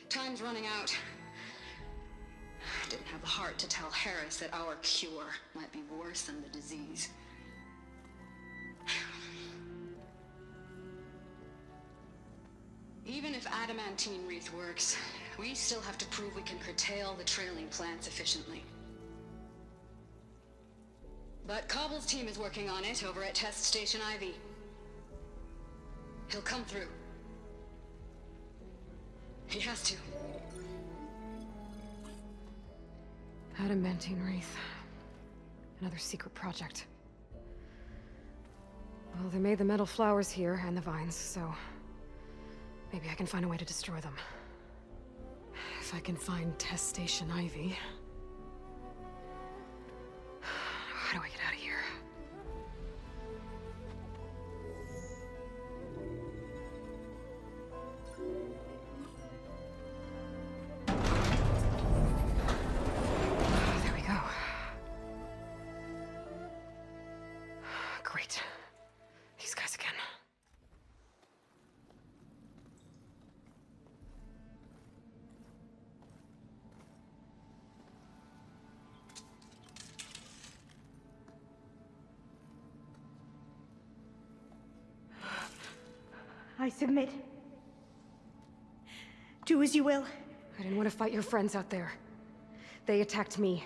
Time's running out. Didn't have the heart to tell Harris that our cure might be worse than the disease. Even if adamantine wreath works, we still have to prove we can curtail the trailing plants efficiently. But Cobble's team is working on it over at Test Station Ivy. He'll come through. He has to. Adamantine wreath. Another secret project. Well, they made the metal flowers here and the vines, so maybe I can find a way to destroy them. If I can find test station Ivy. How do I get out of here? There we go. Great. These guys again. I submit. Do as you will. I didn't want to fight your friends out there. They attacked me.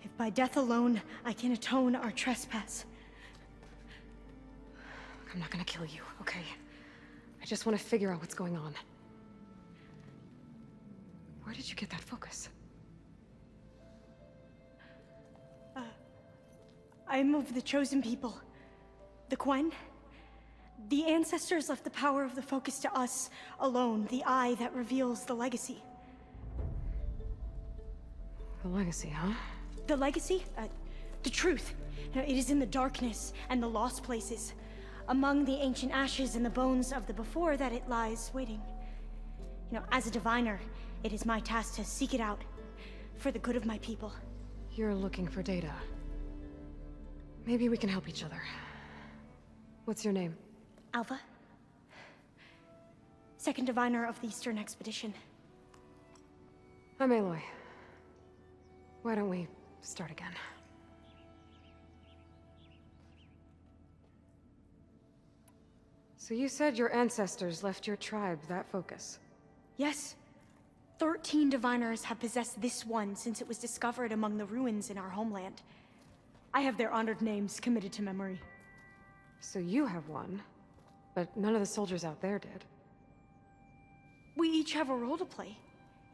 If by death alone I can atone our trespass. I'm not gonna kill you, okay? I just want to figure out what's going on. Where did you get that focus? I am of the chosen people. The Quen. The ancestors left the power of the focus to us alone, the eye that reveals the legacy. The legacy, huh? The legacy? The truth. It is in the darkness and the lost places. Among the ancient ashes and the bones of the before that it lies waiting. As a diviner, it is my task to seek it out for the good of my people. You're looking for data. Maybe we can help each other. What's your name? Alva. Second diviner of the Eastern Expedition. I'm Aloy. Why don't we start again? So you said your ancestors left your tribe that focus? Yes. 13 diviners have possessed this one since it was discovered among the ruins in our homeland. I have their honored names committed to memory. So you have one, but none of the soldiers out there did. We each have a role to play.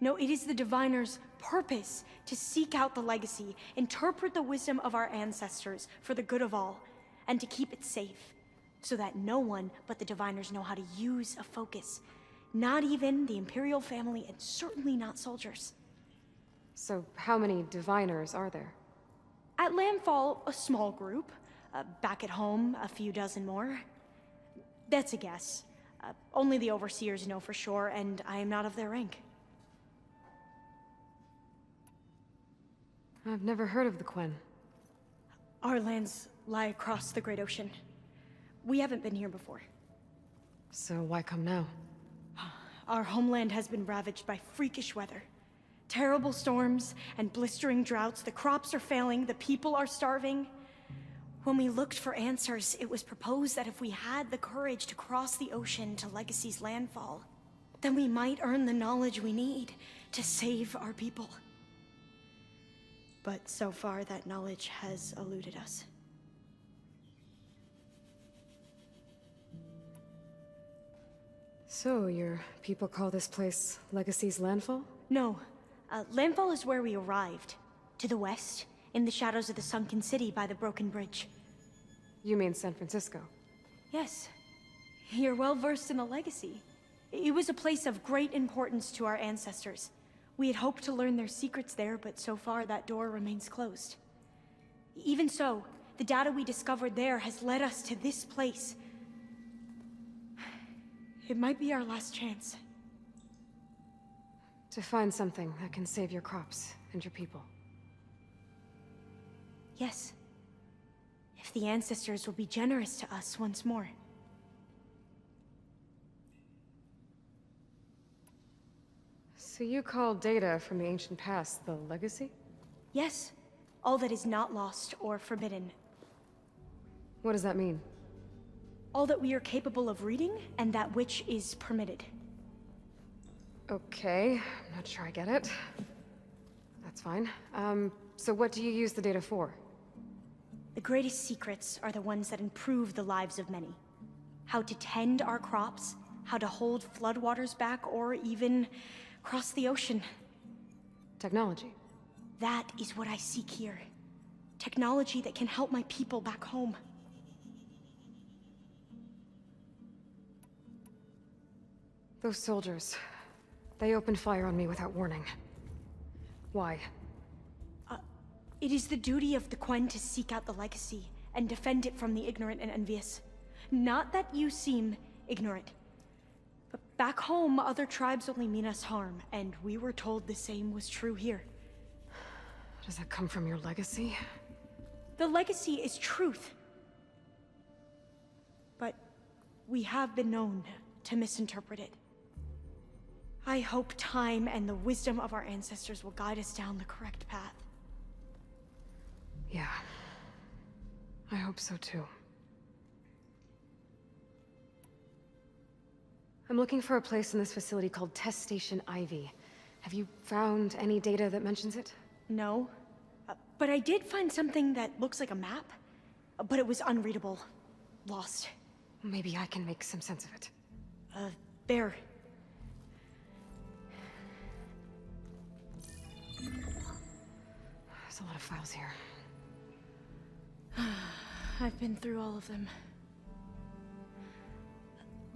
It is the diviner's purpose to seek out the legacy, interpret the wisdom of our ancestors for the good of all, and to keep it safe, so that no one but the diviners know how to use a focus. Not even the Imperial family, and certainly not soldiers. So how many diviners are there? At Landfall, a small group. Back at home, a few dozen more. That's a guess. Only the overseers know for sure, and I am not of their rank. I've never heard of the Quen. Our lands lie across the Great Ocean. We haven't been here before. So why come now? Our homeland has been ravaged by freakish weather. Terrible storms and blistering droughts. The crops are failing, the people are starving. When we looked for answers, it was proposed that if we had the courage to cross the ocean to Legacy's landfall, then we might earn the knowledge we need to save our people. But so far, that knowledge has eluded us. So, your people call this place Legacy's landfall? No. Landfall is where we arrived. To the west, in the shadows of the sunken city by the broken bridge. You mean San Francisco? Yes. You're well versed in the legacy. It was a place of great importance to our ancestors. We had hoped to learn their secrets there, but so far that door remains closed. Even so, the data we discovered there has led us to this place. It might be our last chance. To find something that can save your crops and your people. Yes. If the ancestors will be generous to us once more. So you call data from the ancient past the legacy? Yes. All that is not lost or forbidden. What does that mean? All that we are capable of reading, and that which is permitted. Okay, I'm not sure I get it. That's fine. So what do you use the data for? The greatest secrets are the ones that improve the lives of many. How to tend our crops, how to hold floodwaters back, or even cross the ocean. Technology. That is what I seek here. Technology that can help my people back home. Those soldiers, they opened fire on me without warning. Why? It is the duty of the Quen to seek out the legacy and defend it from the ignorant and envious. Not that you seem ignorant. But back home, other tribes only mean us harm, and we were told the same was true here. Does that come from your legacy? The legacy is truth. But we have been known to misinterpret it. I hope time and the wisdom of our ancestors will guide us down the correct path. Yeah. I hope so too. I'm looking for a place in this facility called Test Station Ivy. Have you found any data that mentions it? No. But I did find something that looks like a map. But it was unreadable. Lost. Maybe I can make some sense of it. There. There's a lot of files here. I've been through all of them.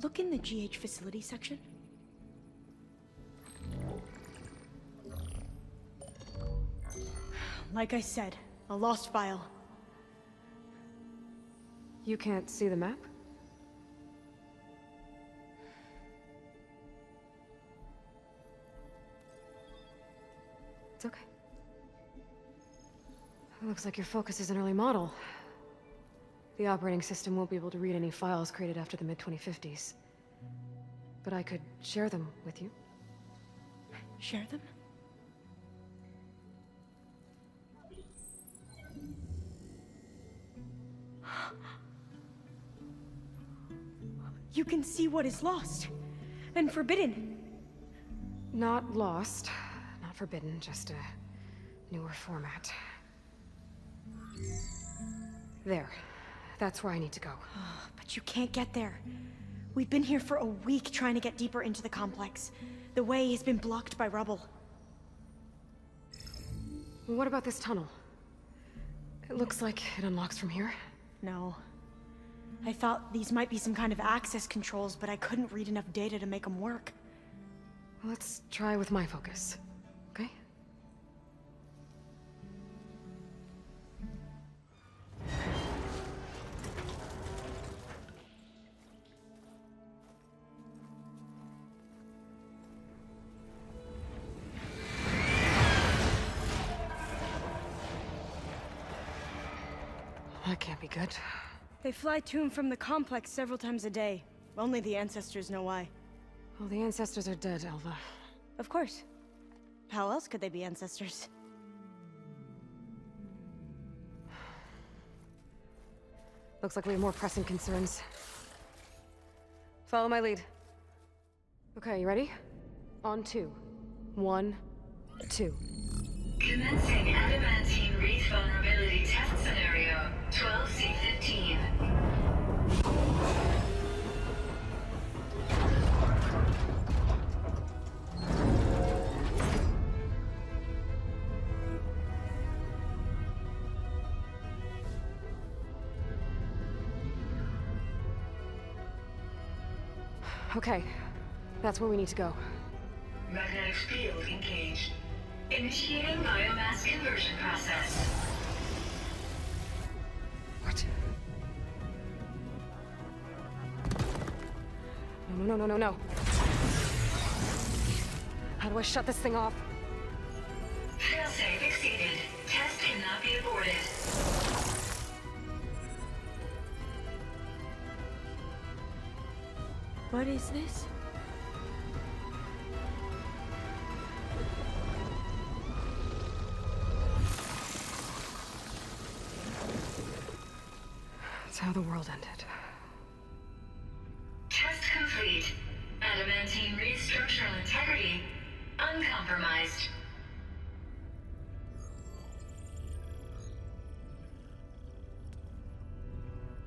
Look in the GH facility section. Like I said, a lost file. You can't see the map? It's okay. It looks like your focus is an early model. The operating system won't be able to read any files created after the mid-2050s. But I could share them with you. Share them? You can see what is lost and forbidden. Not lost, not forbidden, just a newer format. There. That's where I need to go. But you can't get there. We've been here for a week trying to get deeper into the complex. The way has been blocked by rubble. What about this tunnel? It looks like it unlocks from here. No. I thought these might be some kind of access controls, but I couldn't read enough data to make them work. Let's try with my focus, okay? That can't be good. They fly to and from the complex several times a day. Only the ancestors know why. Well, the ancestors are dead, Alva. Of course. How else could they be ancestors? Looks like we have more pressing concerns. Follow my lead. Okay, you ready? On 2. 1, 2. Commencing adamantine wreath vulnerability test scenario 12C15. Okay, that's where we need to go. Magnetic field engaged. Initiating biomass conversion process. What? No. How do I shut this thing off? Failsafe exceeded. Test cannot be aborted. What is this? That's how the world ended. Test complete. Adamantine wreath structural integrity uncompromised.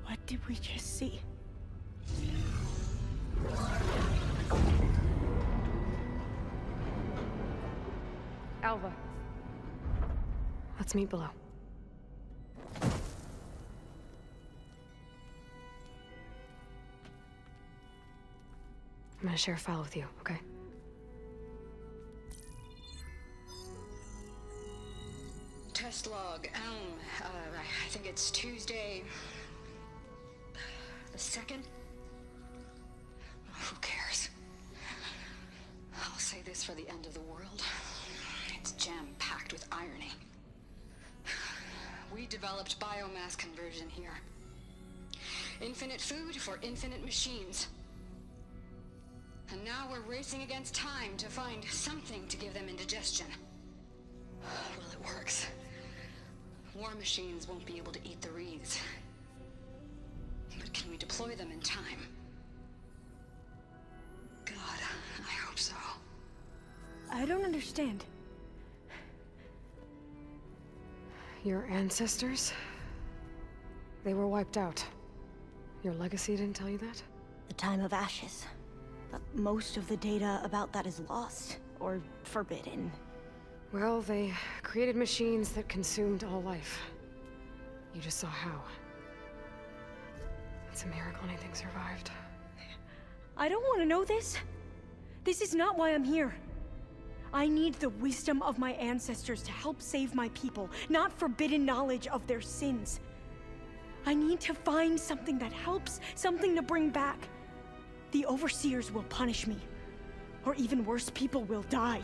What did we just see? Alva. Let's meet below. I'm gonna share a file with you, okay? Test log, I think it's Tuesday... the 2nd? Who cares? I'll say this for the end of the world. It's jam-packed with irony. We developed biomass conversion here. Infinite food for infinite machines. And now we're racing against time to find something to give them indigestion. Well, it works. War machines won't be able to eat the wreaths. But can we deploy them in time? God, I hope so. I don't understand. Your ancestors? They were wiped out. Your legacy didn't tell you that? The time of ashes. But most of the data about that is lost, or forbidden. Well, they created machines that consumed all life. You just saw how. It's a miracle anything survived. I don't want to know this. This is not why I'm here. I need the wisdom of my ancestors to help save my people, not forbidden knowledge of their sins. I need to find something that helps, something to bring back. The overseers will punish me. Or even worse, people will die.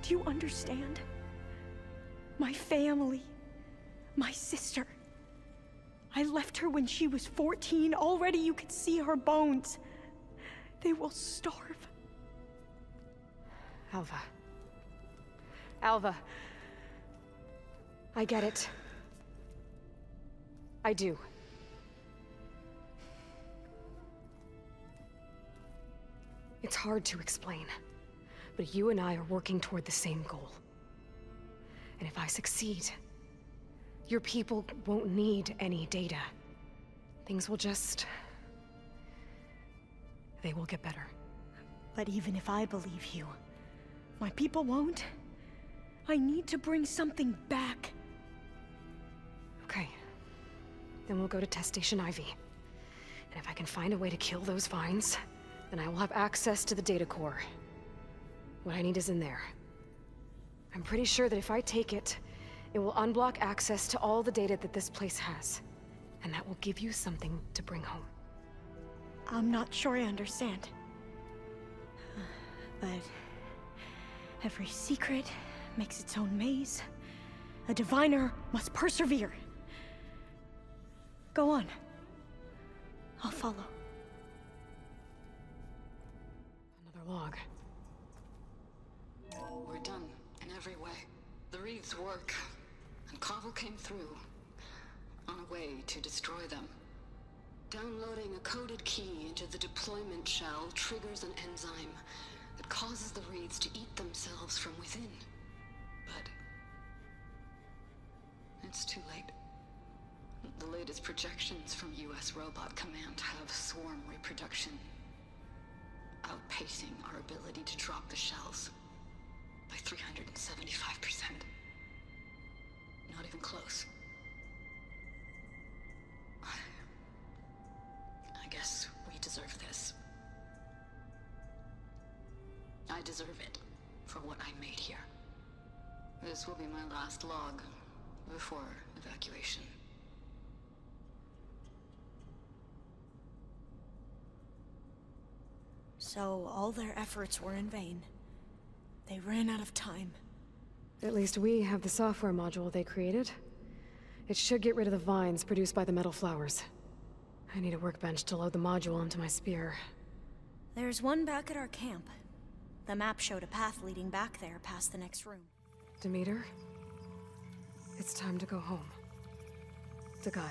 Do you understand? My family. My sister. I left her when she was 14. Already you could see her bones. They will starve. Alva. Alva. I get it. I do. It's hard to explain, but you and I are working toward the same goal. And if I succeed, your people won't need any data. Things will just... they will get better. But even if I believe you, my people won't. I need to bring something back. Okay. Then we'll go to Test Station Ivy. And if I can find a way to kill those vines, then I will have access to the data core. What I need is in there. I'm pretty sure that if I take it, it will unblock access to all the data that this place has. And that will give you something to bring home. I'm not sure I understand. But every secret makes its own maze. A diviner must persevere. Go on. I'll follow. Another log. We're done in every way. The wreaths work, and Carvel came through on a way to destroy them. Downloading a coded key into the deployment shell triggers an enzyme that causes the wreaths to eat themselves from within. But it's too late. The latest projections from US Robot Command have swarm reproduction, outpacing our ability to drop the shells by 375%. Not even close. I guess we deserve this. I deserve it for what I made here. This will be my last log before evacuation. So all their efforts were in vain. They ran out of time. At least we have the software module they created. It should get rid of the vines produced by the metal flowers. I need a workbench to load the module onto my spear. There's one back at our camp. The map showed a path leading back there past the next room. Demeter, it's time to go home. To Gaia.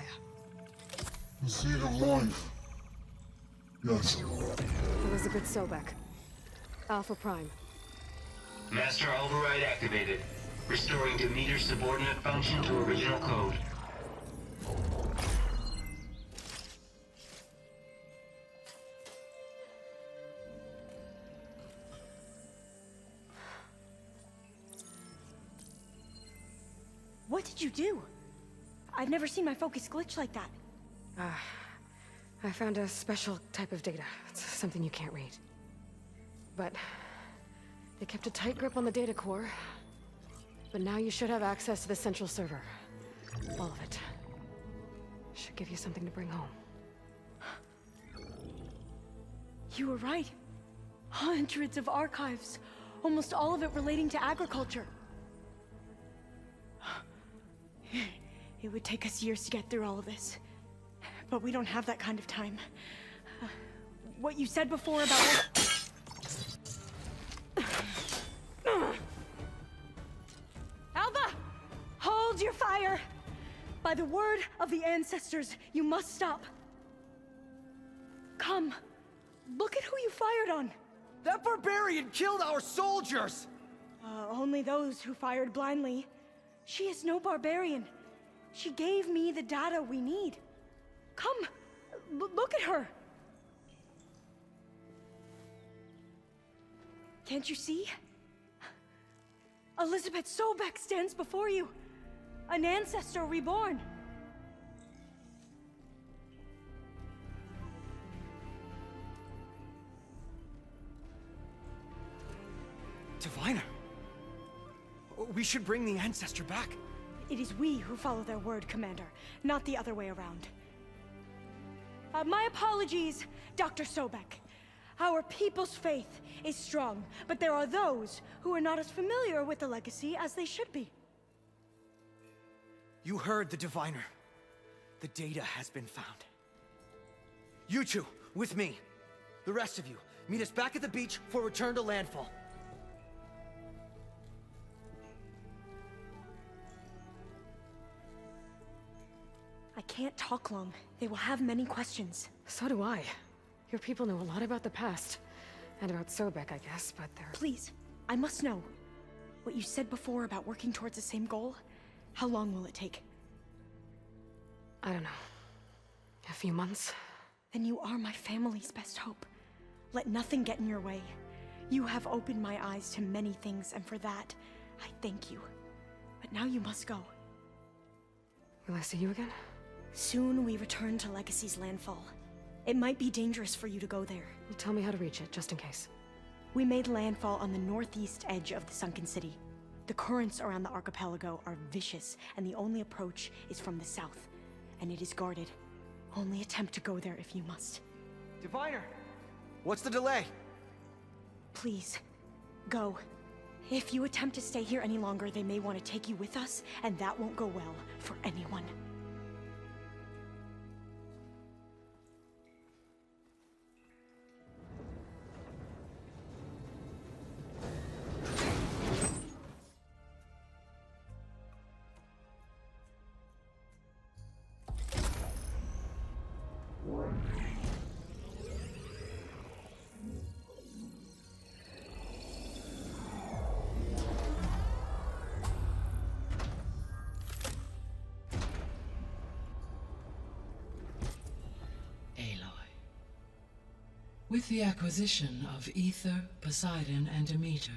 The seed of life. Yes. Elizabeth Sobek. Alpha Prime. Master override activated. Restoring Demeter's subordinate function to original code. What did you do? I've never seen my focus glitch like that. I found a special type of data. It's something you can't read. but they kept a tight grip on the data core. But now you should have access to the central server. All of it. Should give you something to bring home. You were right. Hundreds of archives. Almost all of it relating to agriculture. It would take us years to get through all of this. But we don't have that kind of time. What you said before about... Alva! Hold your fire! By the word of the ancestors, you must stop. Come. Look at who you fired on. That barbarian killed our soldiers! Only those who fired blindly. She is no barbarian. She gave me the data we need. Come, look at her. Can't you see? Elizabeth Sobek stands before you. An ancestor reborn. Diviner! We should bring the ancestor back. It is we who follow their word, Commander, not the other way around. My apologies, Dr. Sobek. Our people's faith is strong, but there are those who are not as familiar with the legacy as they should be. You heard the diviner. The data has been found. You two, with me. The rest of you, meet us back at the beach for return to landfall. I can't talk long. They will have many questions. So do I. Your people know a lot about the past. And about Sobek, I guess, but they're... Please, I must know. What you said before about working towards the same goal, how long will it take? I don't know. A few months? Then you are my family's best hope. Let nothing get in your way. You have opened my eyes to many things, and for that, I thank you. But now you must go. Will I see you again? Soon we return to Legacy's landfall. It might be dangerous for you to go there. Well, tell me how to reach it, just in case. We made landfall on the northeast edge of the sunken city. The currents around the archipelago are vicious, and the only approach is from the south. And it is guarded. Only attempt to go there if you must. Diviner! What's the delay? Please, go. If you attempt to stay here any longer, they may want to take you with us, and that won't go well for anyone. With the acquisition of Ether, Poseidon, and Demeter,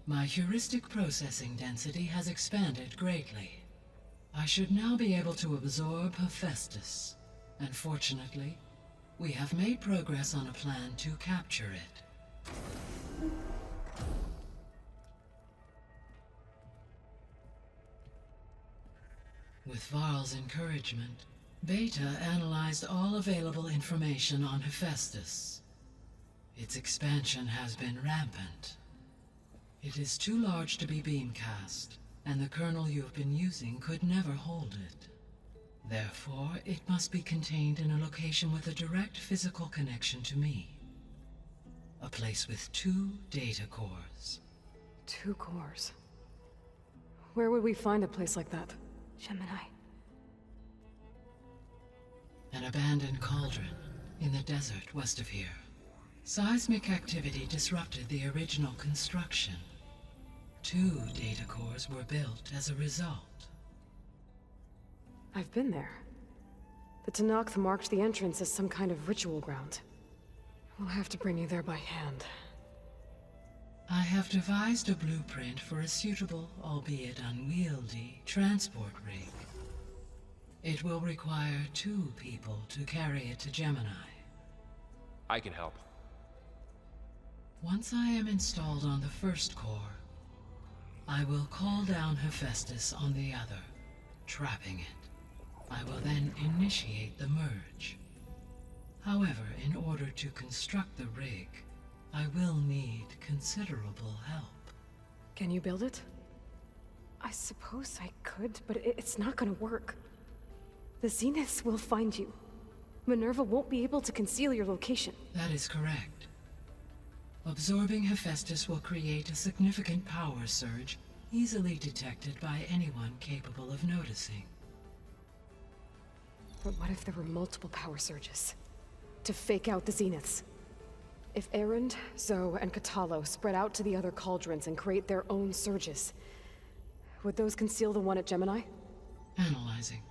my heuristic processing density has expanded greatly. I should now be able to absorb Hephaestus, and fortunately, we have made progress on a plan to capture it. With Varl's encouragement, Beta analyzed all available information on Hephaestus. Its expansion has been rampant. It is too large to be beamcast, and the kernel you've been using could never hold it. Therefore, it must be contained in a location with a direct physical connection to me. A place with 2 data cores. 2 cores? Where would we find a place like that? Gemini. An abandoned cauldron in the desert west of here. Seismic activity disrupted the original construction. 2 data cores were built as a result. I've been there. The Tanakh marked the entrance as some kind of ritual ground. We'll have to bring you there by hand. I have devised a blueprint for a suitable, albeit unwieldy, transport rig. It will require 2 people to carry it to Gemini. I can help. Once I am installed on the first core, I will call down Hephaestus on the other, trapping it. I will then initiate the merge. However, in order to construct the rig, I will need considerable help. Can you build it? I suppose I could, but it's not gonna work. The Zeniths will find you. Minerva won't be able to conceal your location. That is correct. Absorbing Hephaestus will create a significant power surge, easily detected by anyone capable of noticing. But what if there were multiple power surges? To fake out the Zeniths? If Erend, Zoe, and Katalo spread out to the other cauldrons and create their own surges, would those conceal the one at Gemini? Analyzing.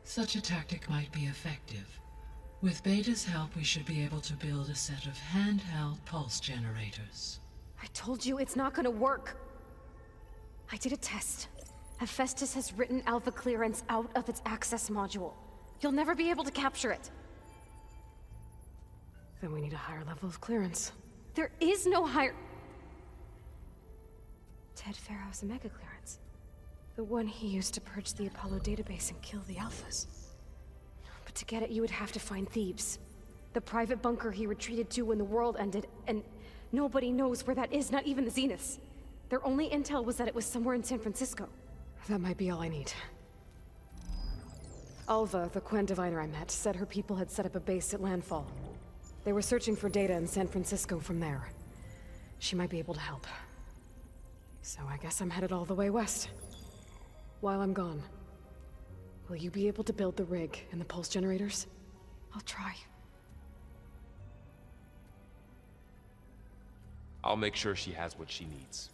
Such a tactic might be effective. With Beta's help, we should be able to build a set of handheld pulse generators. I told you it's not gonna work. I did a test. Hephaestus has written Alpha clearance out of its access module. You'll never be able to capture it. Then we need a higher level of clearance. There is no higher... Ted Pharaoh's Omega clearance. The one he used to purge the Apollo database and kill the Alphas. But to get it, you would have to find Thebes. The private bunker he retreated to when the world ended, and nobody knows where that is, not even the Zeniths. Their only intel was that it was somewhere in San Francisco. That might be all I need. Alva, the Quen diviner I met, said her people had set up a base at landfall. They were searching for data in San Francisco from there. She might be able to help. So I guess I'm headed all the way west. While I'm gone, will you be able to build the rig and the pulse generators? I'll try. I'll make sure she has what she needs.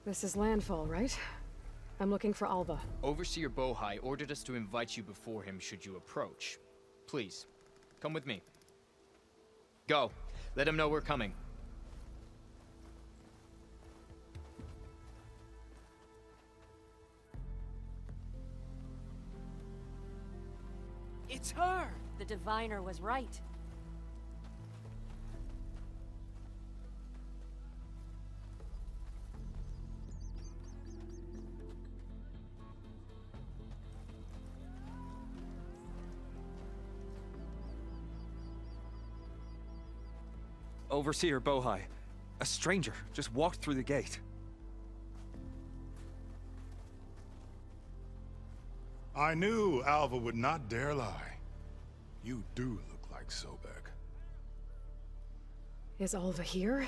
This is landfall, right? I'm looking for Alva. Overseer Bohai ordered us to invite you before him should you approach. Please, come with me. Go. Let him know we're coming. It's her! The diviner was right. Overseer Bohai. A stranger just walked through the gate. I knew Alva would not dare lie. You do look like Sobek. Is Alva here?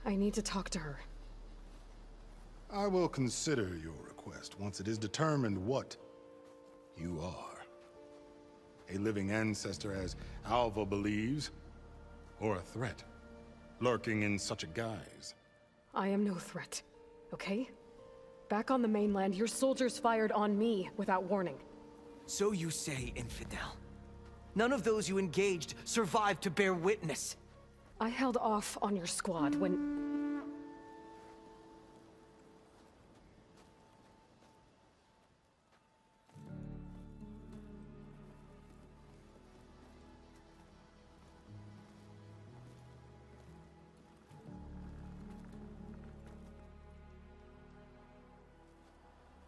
I need to talk to her. I will consider your request once it is determined what you are. A living ancestor, as Alva believes, or a threat, lurking in such a guise. I am no threat, okay? Back on the mainland, your soldiers fired on me without warning. So you say, infidel. None of those you engaged survived to bear witness. I held off on your squad when...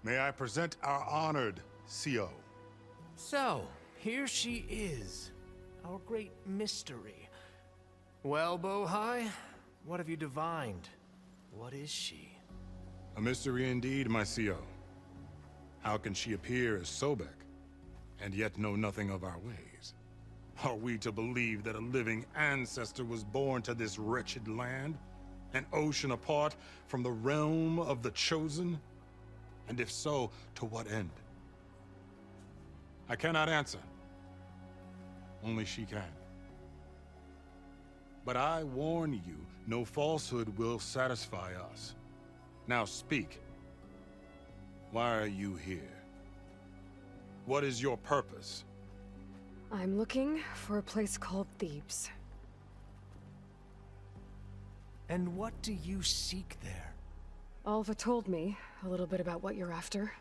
May I present our honored CO. So, here she is. Our great mystery. Well, Bohai, what have you divined? What is she? A mystery indeed, my CO. How can she appear as Sobek, and yet know nothing of our ways? Are we to believe that a living ancestor was born to this wretched land? An ocean apart from the realm of the Chosen? And if so, to what end? I cannot answer. Only she can. But I warn you, no falsehood will satisfy us. Now speak. Why are you here? What is your purpose? I'm looking for a place called Thebes. And what do you seek there? Alva told me a little bit about what you're after.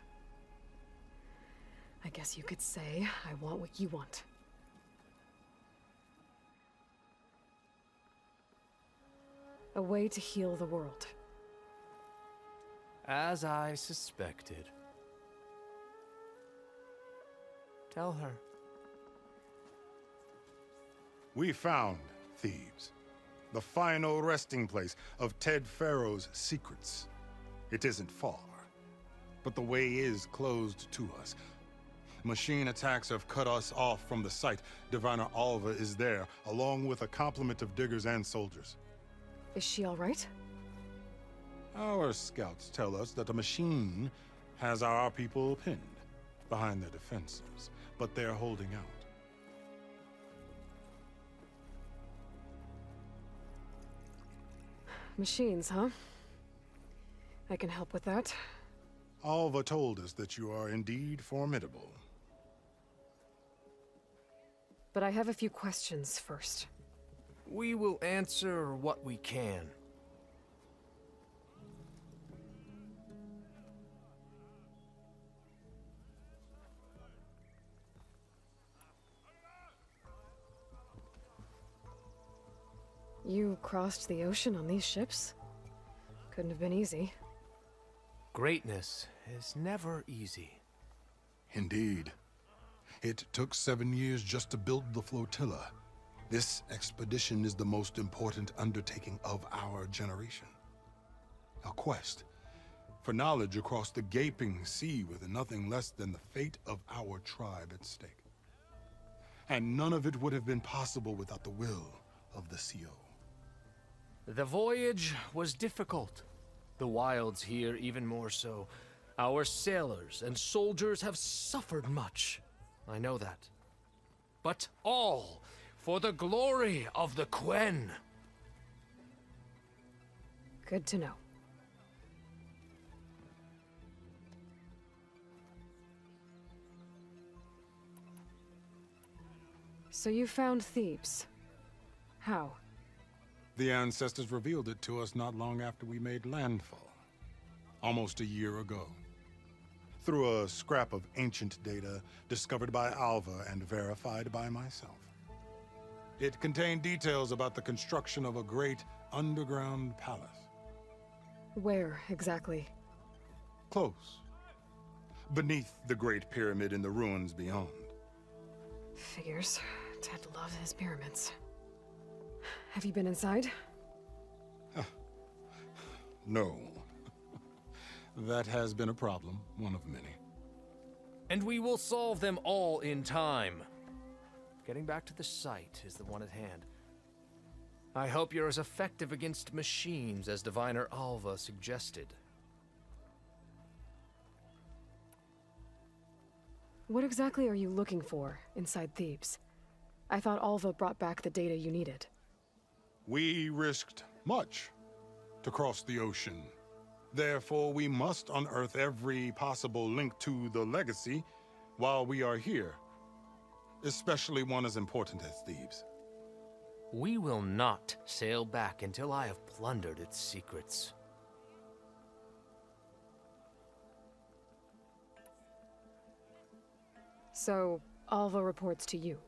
I guess you could say I want what you want. A way to heal the world. As I suspected. Tell her. We found Thebes, the final resting place of Ted Pharaoh's secrets. It isn't far, but the way is closed to us. Machine attacks have cut us off from the site. Diviner Alva is there, along with a complement of diggers and soldiers. Is she all right? Our scouts tell us that a machine has our people pinned behind their defenses, but they're holding out. Machines, huh? I can help with that. Alva told us that you are indeed formidable. But I have a few questions first. We will answer what we can. You crossed the ocean on these ships? Couldn't have been easy. Greatness is never easy. Indeed. It took 7 years just to build the flotilla. This expedition is the most important undertaking of our generation. A quest for knowledge across the gaping sea with nothing less than the fate of our tribe at stake. And none of it would have been possible without the will of the CO. The voyage was difficult. The wilds here even more so. Our sailors and soldiers have suffered much. I know that. But all for the glory of the Quen. Good to know. So you found Thebes. How? The ancestors revealed it to us not long after we made landfall. Almost a year ago. Through a scrap of ancient data discovered by Alva and verified by myself. It contained details about the construction of a great underground palace. Where, exactly? Close. Beneath the Great Pyramid in the ruins beyond. Figures. Ted loves his pyramids. Have you been inside? No. That has been a problem, one of many. And we will solve them all in time. Getting back to the site is the one at hand. I hope you're as effective against machines as Diviner Alva suggested. What exactly are you looking for inside Thebes? I thought Alva brought back the data you needed. We risked much to cross the ocean. Therefore, we must unearth every possible link to the legacy while we are here. Especially one as important as Thebes. We will not sail back until I have plundered its secrets. So, Alva reports to you.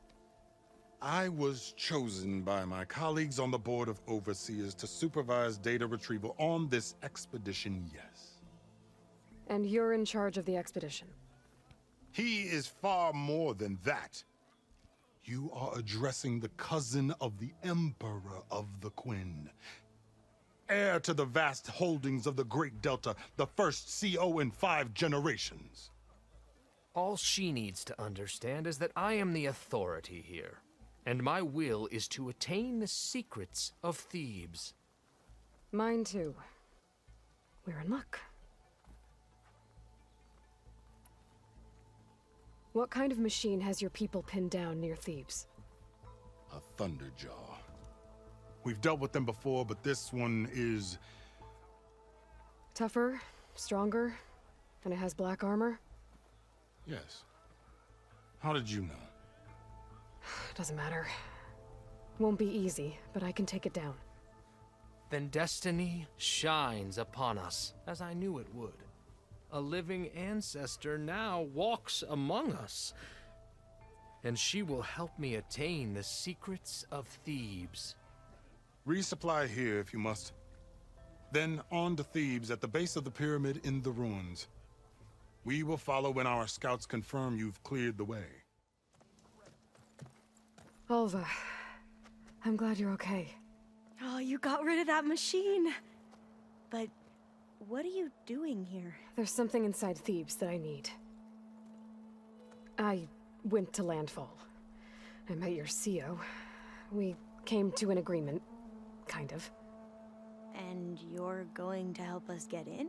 I was chosen by my colleagues on the Board of Overseers to supervise data retrieval on this expedition, yes. And you're in charge of the expedition? He is far more than that. You are addressing the cousin of the Emperor of the Quen. Heir to the vast holdings of the Great Delta, the first CO in 5 generations. All she needs to understand is that I am the authority here, and my will is to attain the secrets of Thebes. Mine too. We're in luck. What kind of machine has your people pinned down near Thebes? A Thunderjaw. We've dealt with them before, but this one is... Tougher, stronger, and it has black armor? Yes. How did you know? Doesn't matter. Won't be easy, but I can take it down. Then destiny shines upon us, as I knew it would. A living ancestor now walks among us, and she will help me attain the secrets of Thebes. Resupply here if you must. Then on to Thebes at the base of the pyramid in the ruins. We will follow when our scouts confirm you've cleared the way. Alva, I'm glad you're okay. Oh, you got rid of that machine. But what are you doing here? There's something inside Thebes that I need. I went to landfall. I met your CO. We came to an agreement, kind of. And you're going to help us get in?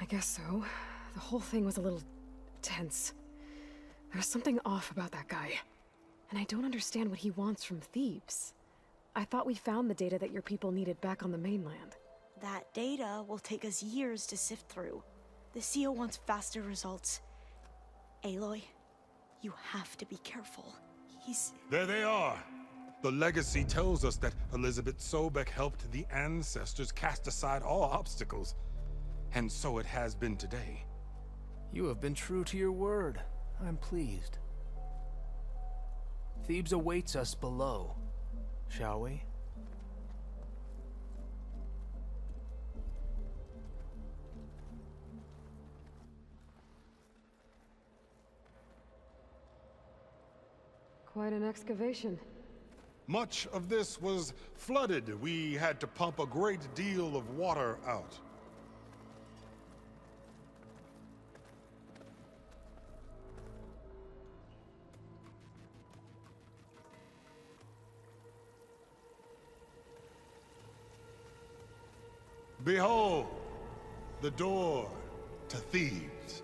I guess so. The whole thing was a little tense. There was something off about that guy. And I don't understand what he wants from Thebes. I thought we found the data that your people needed back on the mainland. That data will take us years to sift through. The CO wants faster results. Aloy, you have to be careful. He's... There they are! The legacy tells us that Elizabeth Sobek helped the ancestors cast aside all obstacles. And so it has been today. You have been true to your word. I'm pleased. Thebes awaits us below, shall we? Quite an excavation. Much of this was flooded. We had to pump a great deal of water out. Behold, the door to Thebes.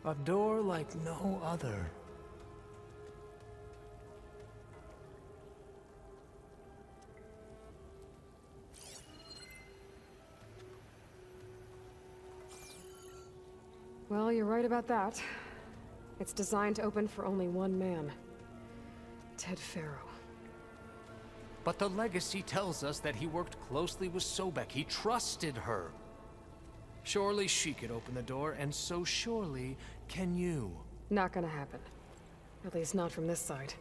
A door like no other. Well, you're right about that. It's designed to open for only one man. Ted Farrow. But the legacy tells us that he worked closely with Sobek. He trusted her. Surely she could open the door, and so surely can you. Not gonna happen. At least not from this side.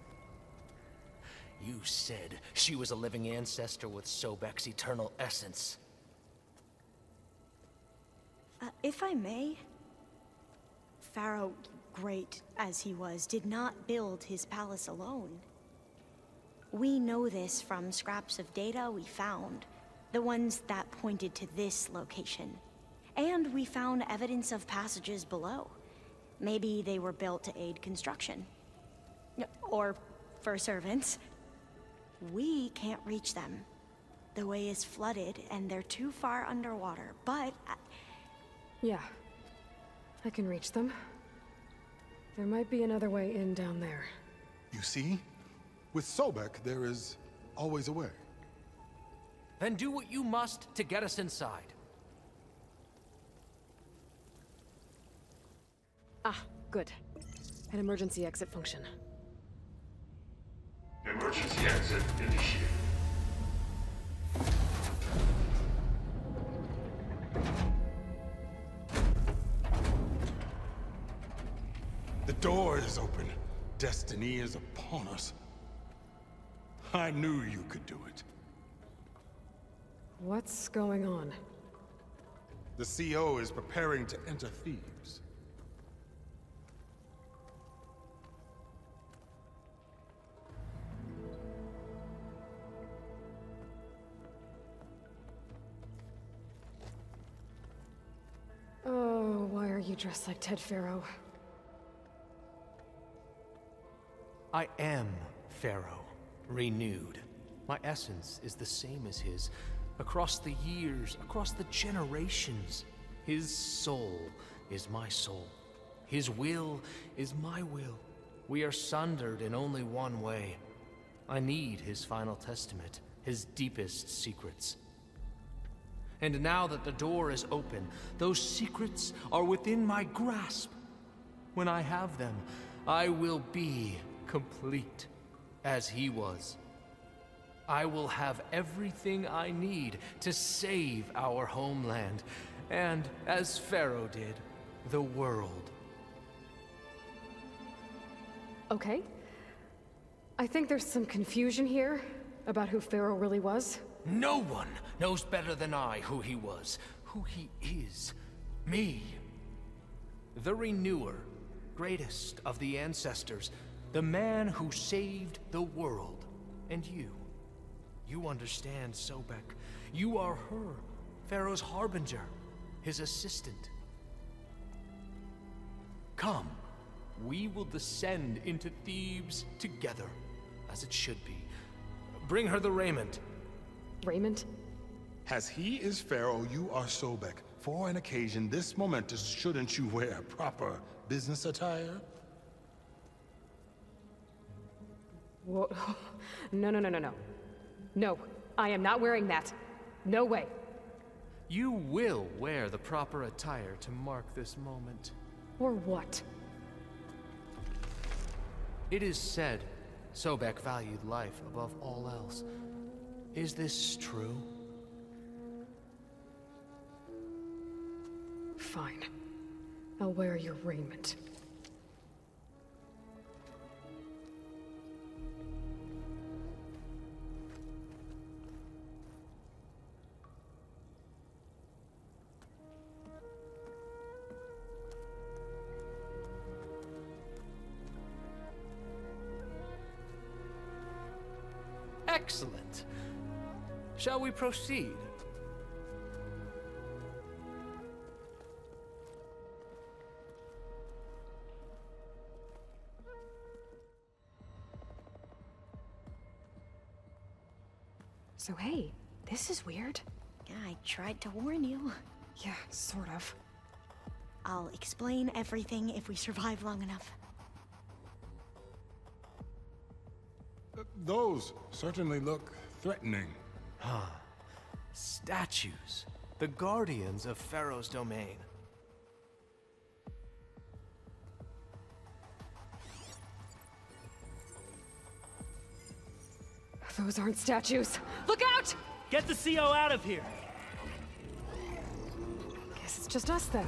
You said she was a living ancestor with Sobek's eternal essence. If I may, Pharaoh, great as he was, did not build his palace alone. We know this from scraps of data we found, the ones that pointed to this location. And we found evidence of passages below. Maybe they were built to aid construction. Or for servants. We can't reach them. The way is flooded and they're too far underwater, but... Yeah. I can reach them. There might be another way in down there. You see? With Sobek, there is always a way. Then do what you must to get us inside. Ah, good. An emergency exit function. Emergency exit initiated. The door is open. Destiny is upon us. I knew you could do it. What's going on? The CO is preparing to enter Thebes. Oh, why are you you dress like Ted Pharaoh? I am Pharaoh, renewed. My essence is the same as his. Across the years, across the generations, his soul is my soul. His will is my will. We are sundered in only one way. I need his final testament, his deepest secrets. And now that the door is open, those secrets are within my grasp. When I have them, I will be complete, as he was. I will have everything I need to save our homeland, and, as Pharaoh did, the world. Okay. I think there's some confusion here about who Pharaoh really was. No one knows better than I who he was, who he is. Me. The Renewer, greatest of the ancestors, the man who saved the world. And you. You understand, Sobek. You are her, Pharaoh's harbinger, his assistant. Come, we will descend into Thebes together, as it should be. Bring her the raiment. Raiment? As he is Pharaoh, you are Sobek. For an occasion this momentous, shouldn't you wear proper business attire? Whoa. No. No, I am not wearing that. No way. You will wear the proper attire to mark this moment. Or what? It is said Sobek valued life above all else. Is this true? Fine. I'll wear your raiment. Excellent. Shall we proceed? So hey, this is weird. Yeah, I tried to warn you. Yeah, sort of. I'll explain everything if we survive long enough. Those certainly look threatening. Huh. Statues. The guardians of Pharaoh's domain. Those aren't statues. Look out! Get the CO out of here! Guess it's just us then.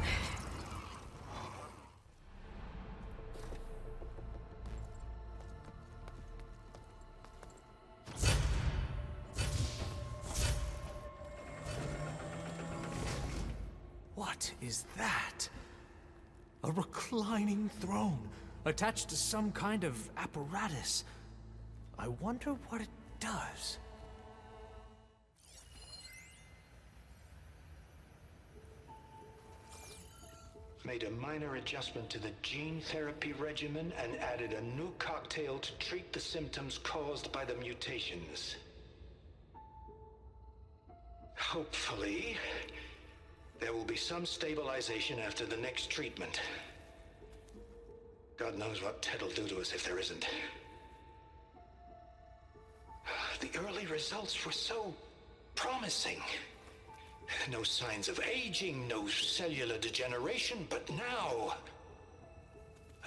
What is that? A reclining throne, attached to some kind of apparatus. I wonder what it does. Made a minor adjustment to the gene therapy regimen and added a new cocktail to treat the symptoms caused by the mutations. Hopefully, there will be some stabilization after the next treatment. God knows what Ted'll do to us if there isn't. The early results were so promising. No signs of aging, no cellular degeneration, but now...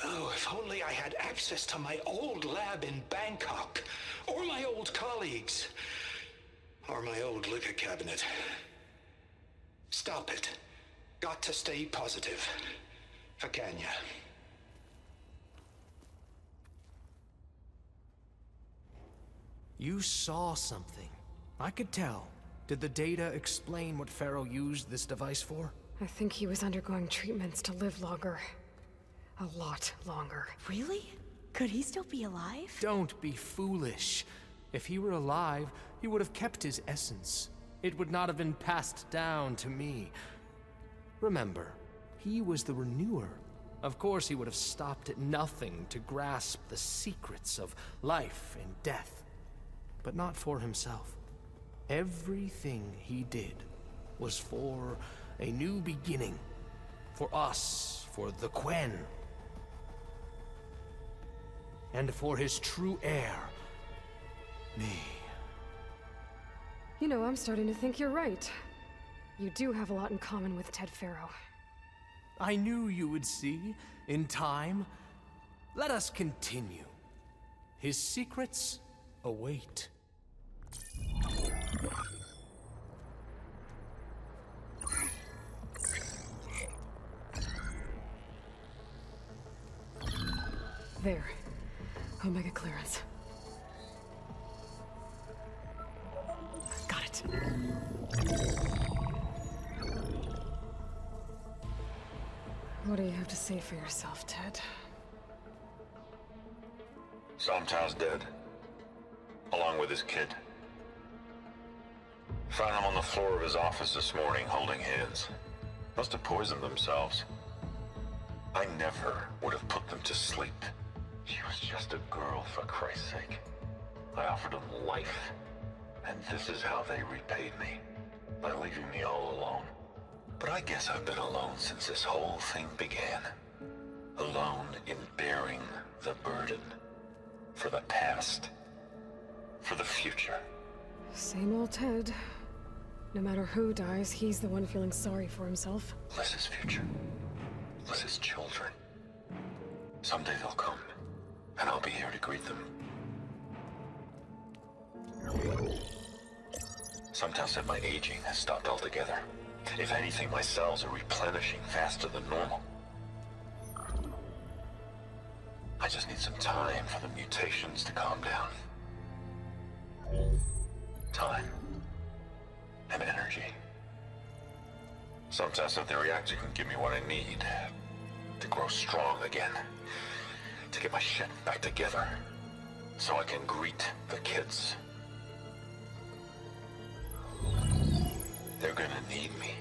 Oh, if only I had access to my old lab in Bangkok, or my old colleagues, or my old liquor cabinet. Stop it. Got to stay positive. Vakanya. You saw something. I could tell. Did the data explain what Pharaoh used this device for? I think he was undergoing treatments to live longer. A lot longer. Really? Could he still be alive? Don't be foolish. If he were alive, he would have kept his essence. It would not have been passed down to me. Remember, He was the renewer. Of course, he would have stopped at nothing to grasp the secrets of life and death. But not for himself. Everything he did was for a new beginning. For us, for the Quen. And for his true heir, me. You know, I'm starting to think you're right. You do have a lot in common with Ted Faro. I knew you would see, in time. Let us continue. His secrets await. There. Omega clearance. Got it. What do you have to say for yourself, Ted? Sometimes dead. Along with his kid. Found him on the floor of his office this morning, holding hands. Must have poisoned themselves. I never would have put them to sleep. She was just a girl, for Christ's sake. I offered them life. And this is how they repaid me. By leaving me all alone. But I guess I've been alone since this whole thing began. Alone in bearing the burden. For the past. For the future. Same old Ted. No matter who dies, he's the one feeling sorry for himself. Liz's future. Liz's children. Someday they'll come. And I'll be here to greet them. Sometimes said my aging has stopped altogether. If anything, my cells are replenishing faster than normal. I just need some time for the mutations to calm down. Time. And energy. Sometimes if the reactor can give me what I need to grow strong again. To get my shit back together. So I can greet the kids. They're gonna need me.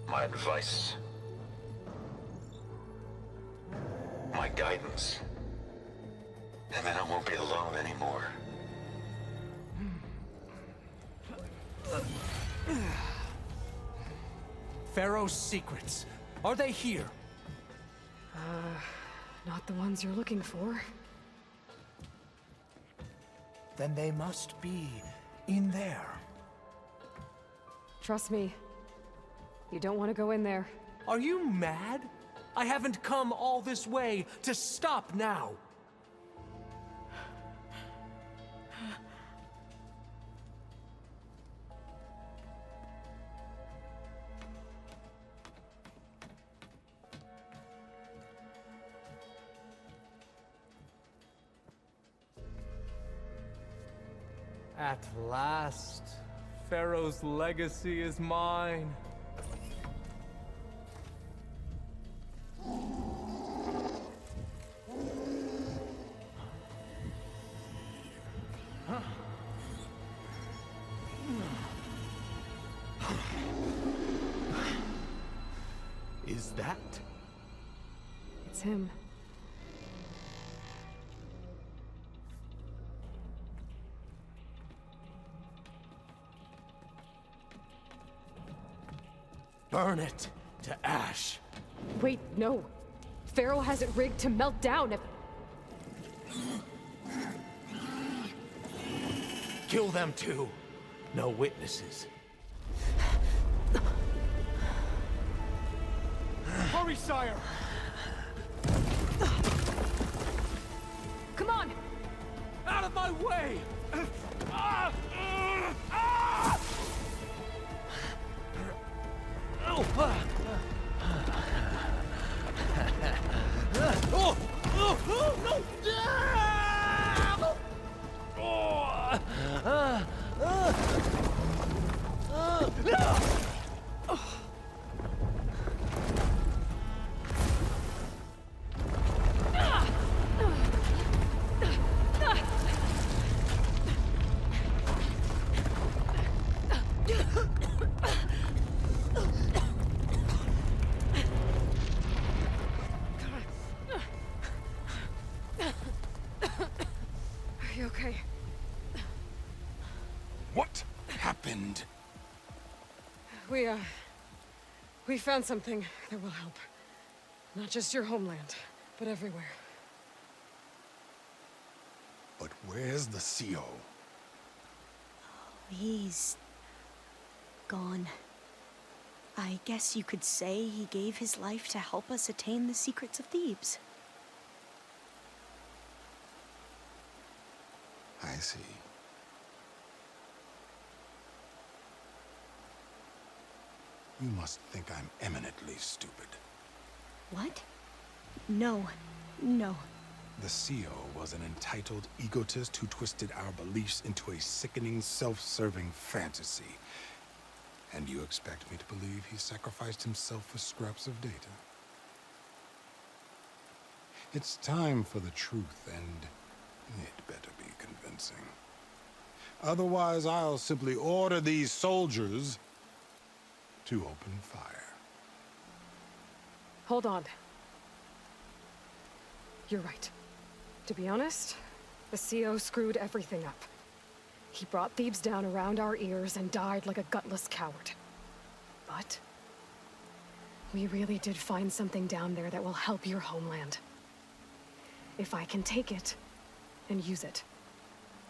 My advice. My guidance. And then I won't be alone anymore. Pharaoh's secrets. Are they here? Not the ones you're looking for. Then they must be in there. Trust me. You don't want to go in there. Are you mad? I haven't come all this way to stop now. At last, Pharaoh's legacy is mine. Is that? It's him. Burn it to ash. Wait, no. Pharaoh has it rigged to melt down if... Kill them too. No witnesses. Hurry, sire! Come on! Out of my way! You okay? What happened? We found something that will help. Not just your homeland, but everywhere. But where's the CO? He's gone. I guess you could say he gave his life to help us attain the secrets of Thebes. I see. You must think I'm eminently stupid. What? No. No. The CO was an entitled egotist who twisted our beliefs into a sickening, self-serving fantasy. And you expect me to believe he sacrificed himself for scraps of data? It's time for the truth, and it better be convincing. Otherwise, I'll simply order these soldiers to open fire. Hold on. You're right. To be honest, the CO screwed everything up. He brought Thebes down around our ears and died like a gutless coward. But we really did find something down there that will help your homeland. If I can take it and use it.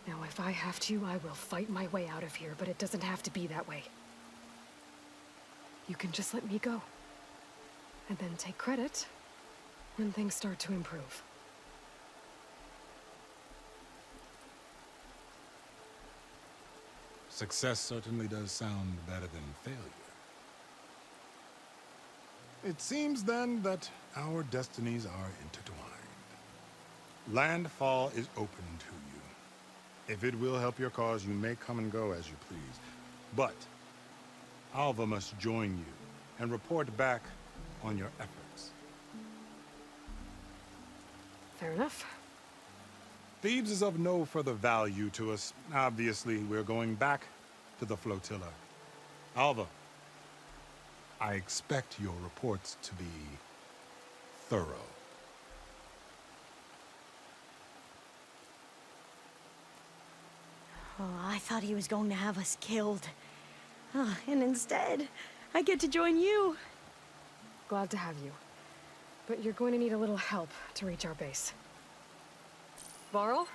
Now, if I have to, I will fight my way out of here, but it doesn't have to be that way. You can just let me go. And then take credit when things start to improve. Success certainly does sound better than failure. It seems then that our destinies are intertwined. Landfall is open to you. If it will help your cause, you may come and go as you please. But Alva must join you and report back on your efforts. Fair enough. Thebes is of no further value to us. Obviously, we're going back to the flotilla. Alva, I expect your reports to be thorough. Oh, I thought he was going to have us killed. Oh, and instead, I get to join you. Glad to have you. But you're going to need a little help to reach our base. Varl,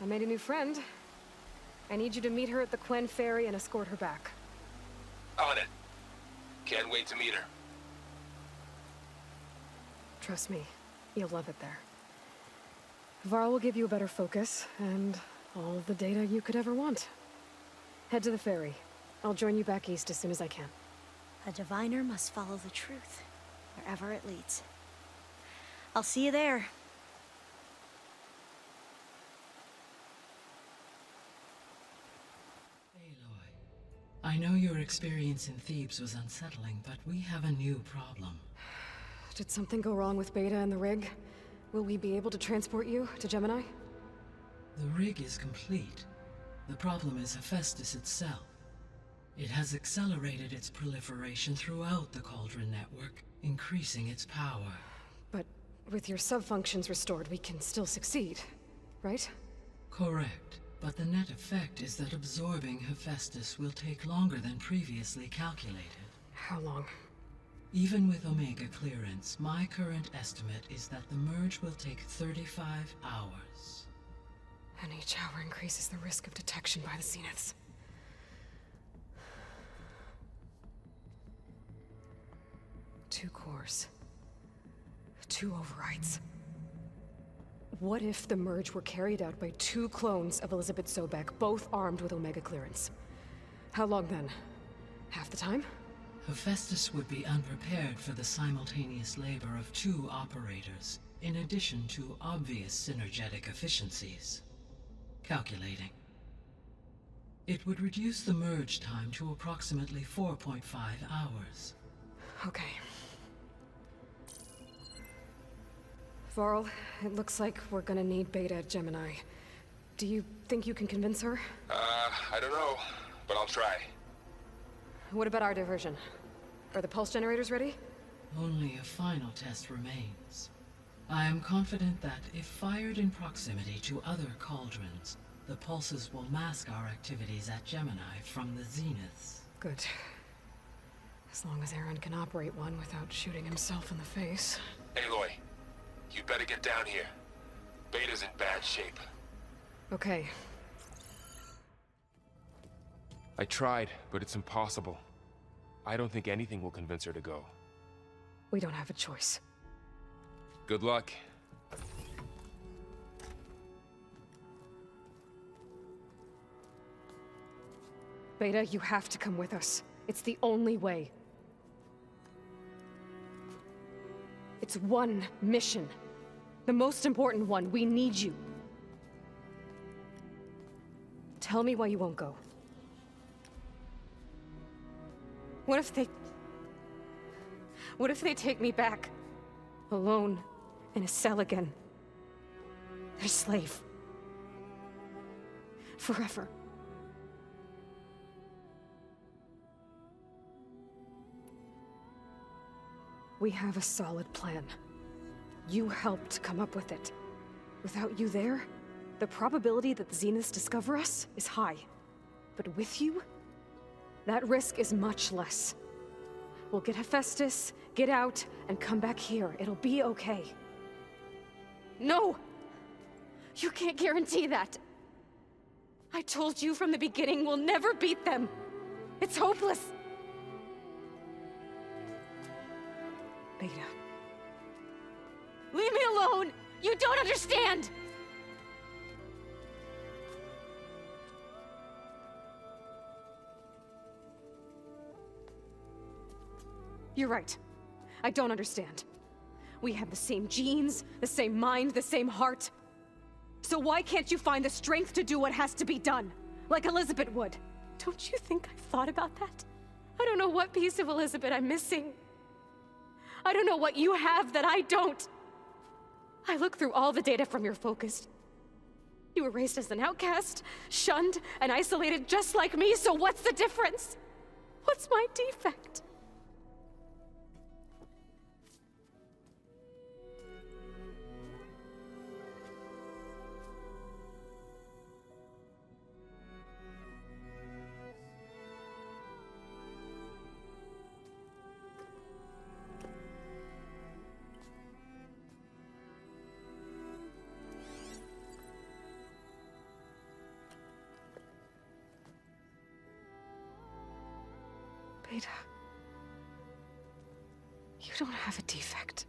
I made a new friend. I need you to meet her at the Quen Ferry and escort her back. On it. Can't wait to meet her. Trust me, you'll love it there. Varl will give you a better focus, and all of the data you could ever want. Head to the ferry. I'll join you back east as soon as I can. A diviner must follow the truth, wherever it leads. I'll see you there. I know your experience in Thebes was unsettling, but we have a new problem. Did something go wrong with Beta and the rig? Will we be able to transport you to Gemini? The rig is complete. The problem is Hephaestus itself. It has accelerated its proliferation throughout the Cauldron network, increasing its power. But with your sub-functions restored, we can still succeed, right? Correct. But the net effect is that absorbing Hephaestus will take longer than previously calculated. How long? Even with Omega clearance, my current estimate is that the merge will take 35 hours. And each hour increases the risk of detection by the Zeniths. Two cores. Two overrides. What if the merge were carried out by two clones of Elizabeth Sobek, both armed with Omega clearance? How long then? Half the time? Hephaestus would be unprepared for the simultaneous labor of two operators, in addition to obvious synergetic efficiencies. Calculating. It would reduce the merge time to approximately 4.5 hours. Okay. Varl, it looks like we're gonna need Beta at Gemini. Do you think you can convince her? I don't know, but I'll try. What about our diversion? Are the pulse generators ready? Only a final test remains. I am confident that if fired in proximity to other cauldrons, the pulses will mask our activities at Gemini from the zeniths. Good. As long as Aaron can operate one without shooting himself in the face. Aloy, you better get down here. Beta's in bad shape. Okay. I tried, but it's impossible. I don't think anything will convince her to go. We don't have a choice. Good luck. Beta, you have to come with us. It's the only way. It's one mission. The most important one. We need you. Tell me why you won't go. What if they take me back? Alone, in a cell again. Their slave. Forever. We have a solid plan. You helped come up with it. Without you there, the probability that the Zeniths discover us is high. But with you, that risk is much less. We'll get Hephaestus, get out, and come back here. It'll be okay. No! You can't guarantee that. I told you from the beginning we'll never beat them. It's hopeless. Beta. Leave me alone! You don't understand! You're right. I don't understand. We have the same genes, the same mind, the same heart. So why can't you find the strength to do what has to be done? Like Elizabeth would. Don't you think I've thought about that? I don't know what piece of Elizabeth I'm missing. I don't know what you have that I don't. I look through all the data from your focus. You were raised as an outcast, shunned, and isolated just like me, so what's the difference? What's my defect? Beta, you don't have a defect.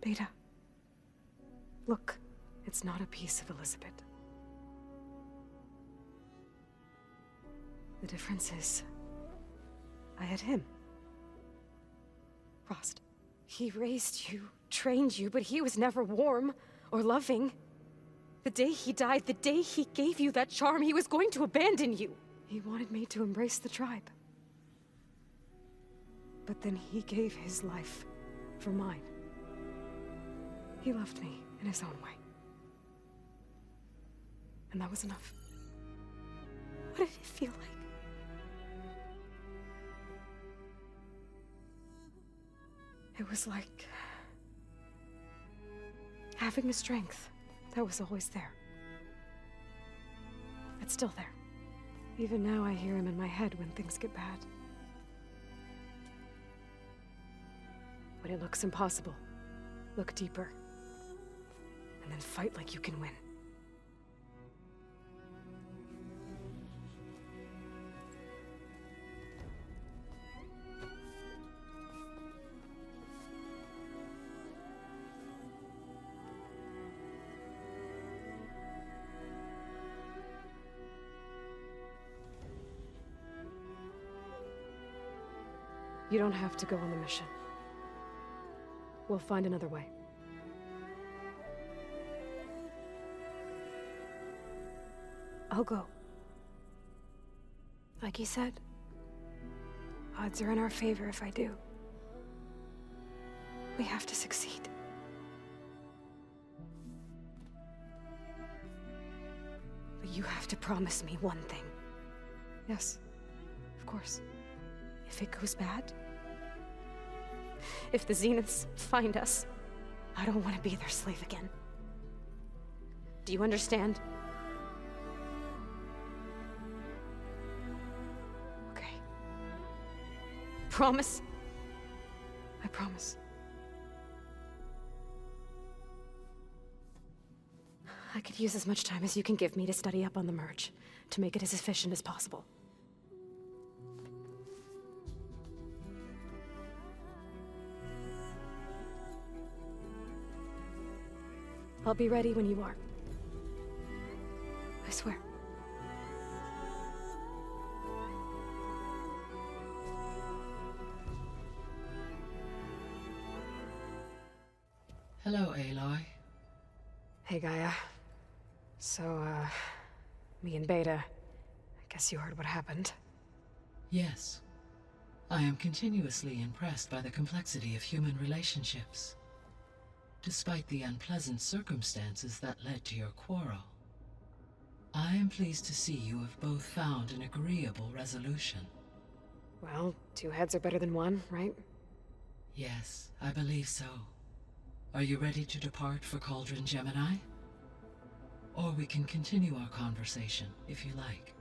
Beta, look, it's not a piece of Elizabeth. The difference is, I had him. Frost. He raised you, trained you, but he was never warm or loving. The day he died, the day he gave you that charm, he was going to abandon you. He wanted me to embrace the tribe. But then he gave his life for mine. He loved me in his own way. And that was enough. What did it feel like? It was like having a strength that was always there. It's still there. Even now I hear him in my head when things get bad. When it looks impossible, look deeper. And then fight like you can win. You don't have to go on the mission. We'll find another way. I'll go. Like he said, odds are in our favor if I do. We have to succeed. But you have to promise me one thing. Yes, of course. If it goes bad, If the Zeniths find us, I don't want to be their slave again. Do you understand? Okay. Promise? I promise. I could use as much time as you can give me to study up on the merge, to make it as efficient as possible. I'll be ready when you are. I swear. Hello, Aloy. Hey, Gaia. So, me and Beta, I guess you heard what happened. Yes. I am continuously impressed by the complexity of human relationships. Despite the unpleasant circumstances that led to your quarrel, I am pleased to see you have both found an agreeable resolution. Well, two heads are better than one, right? Yes, I believe so. Are you ready to depart for Cauldron Gemini? Or we can continue our conversation, if you like.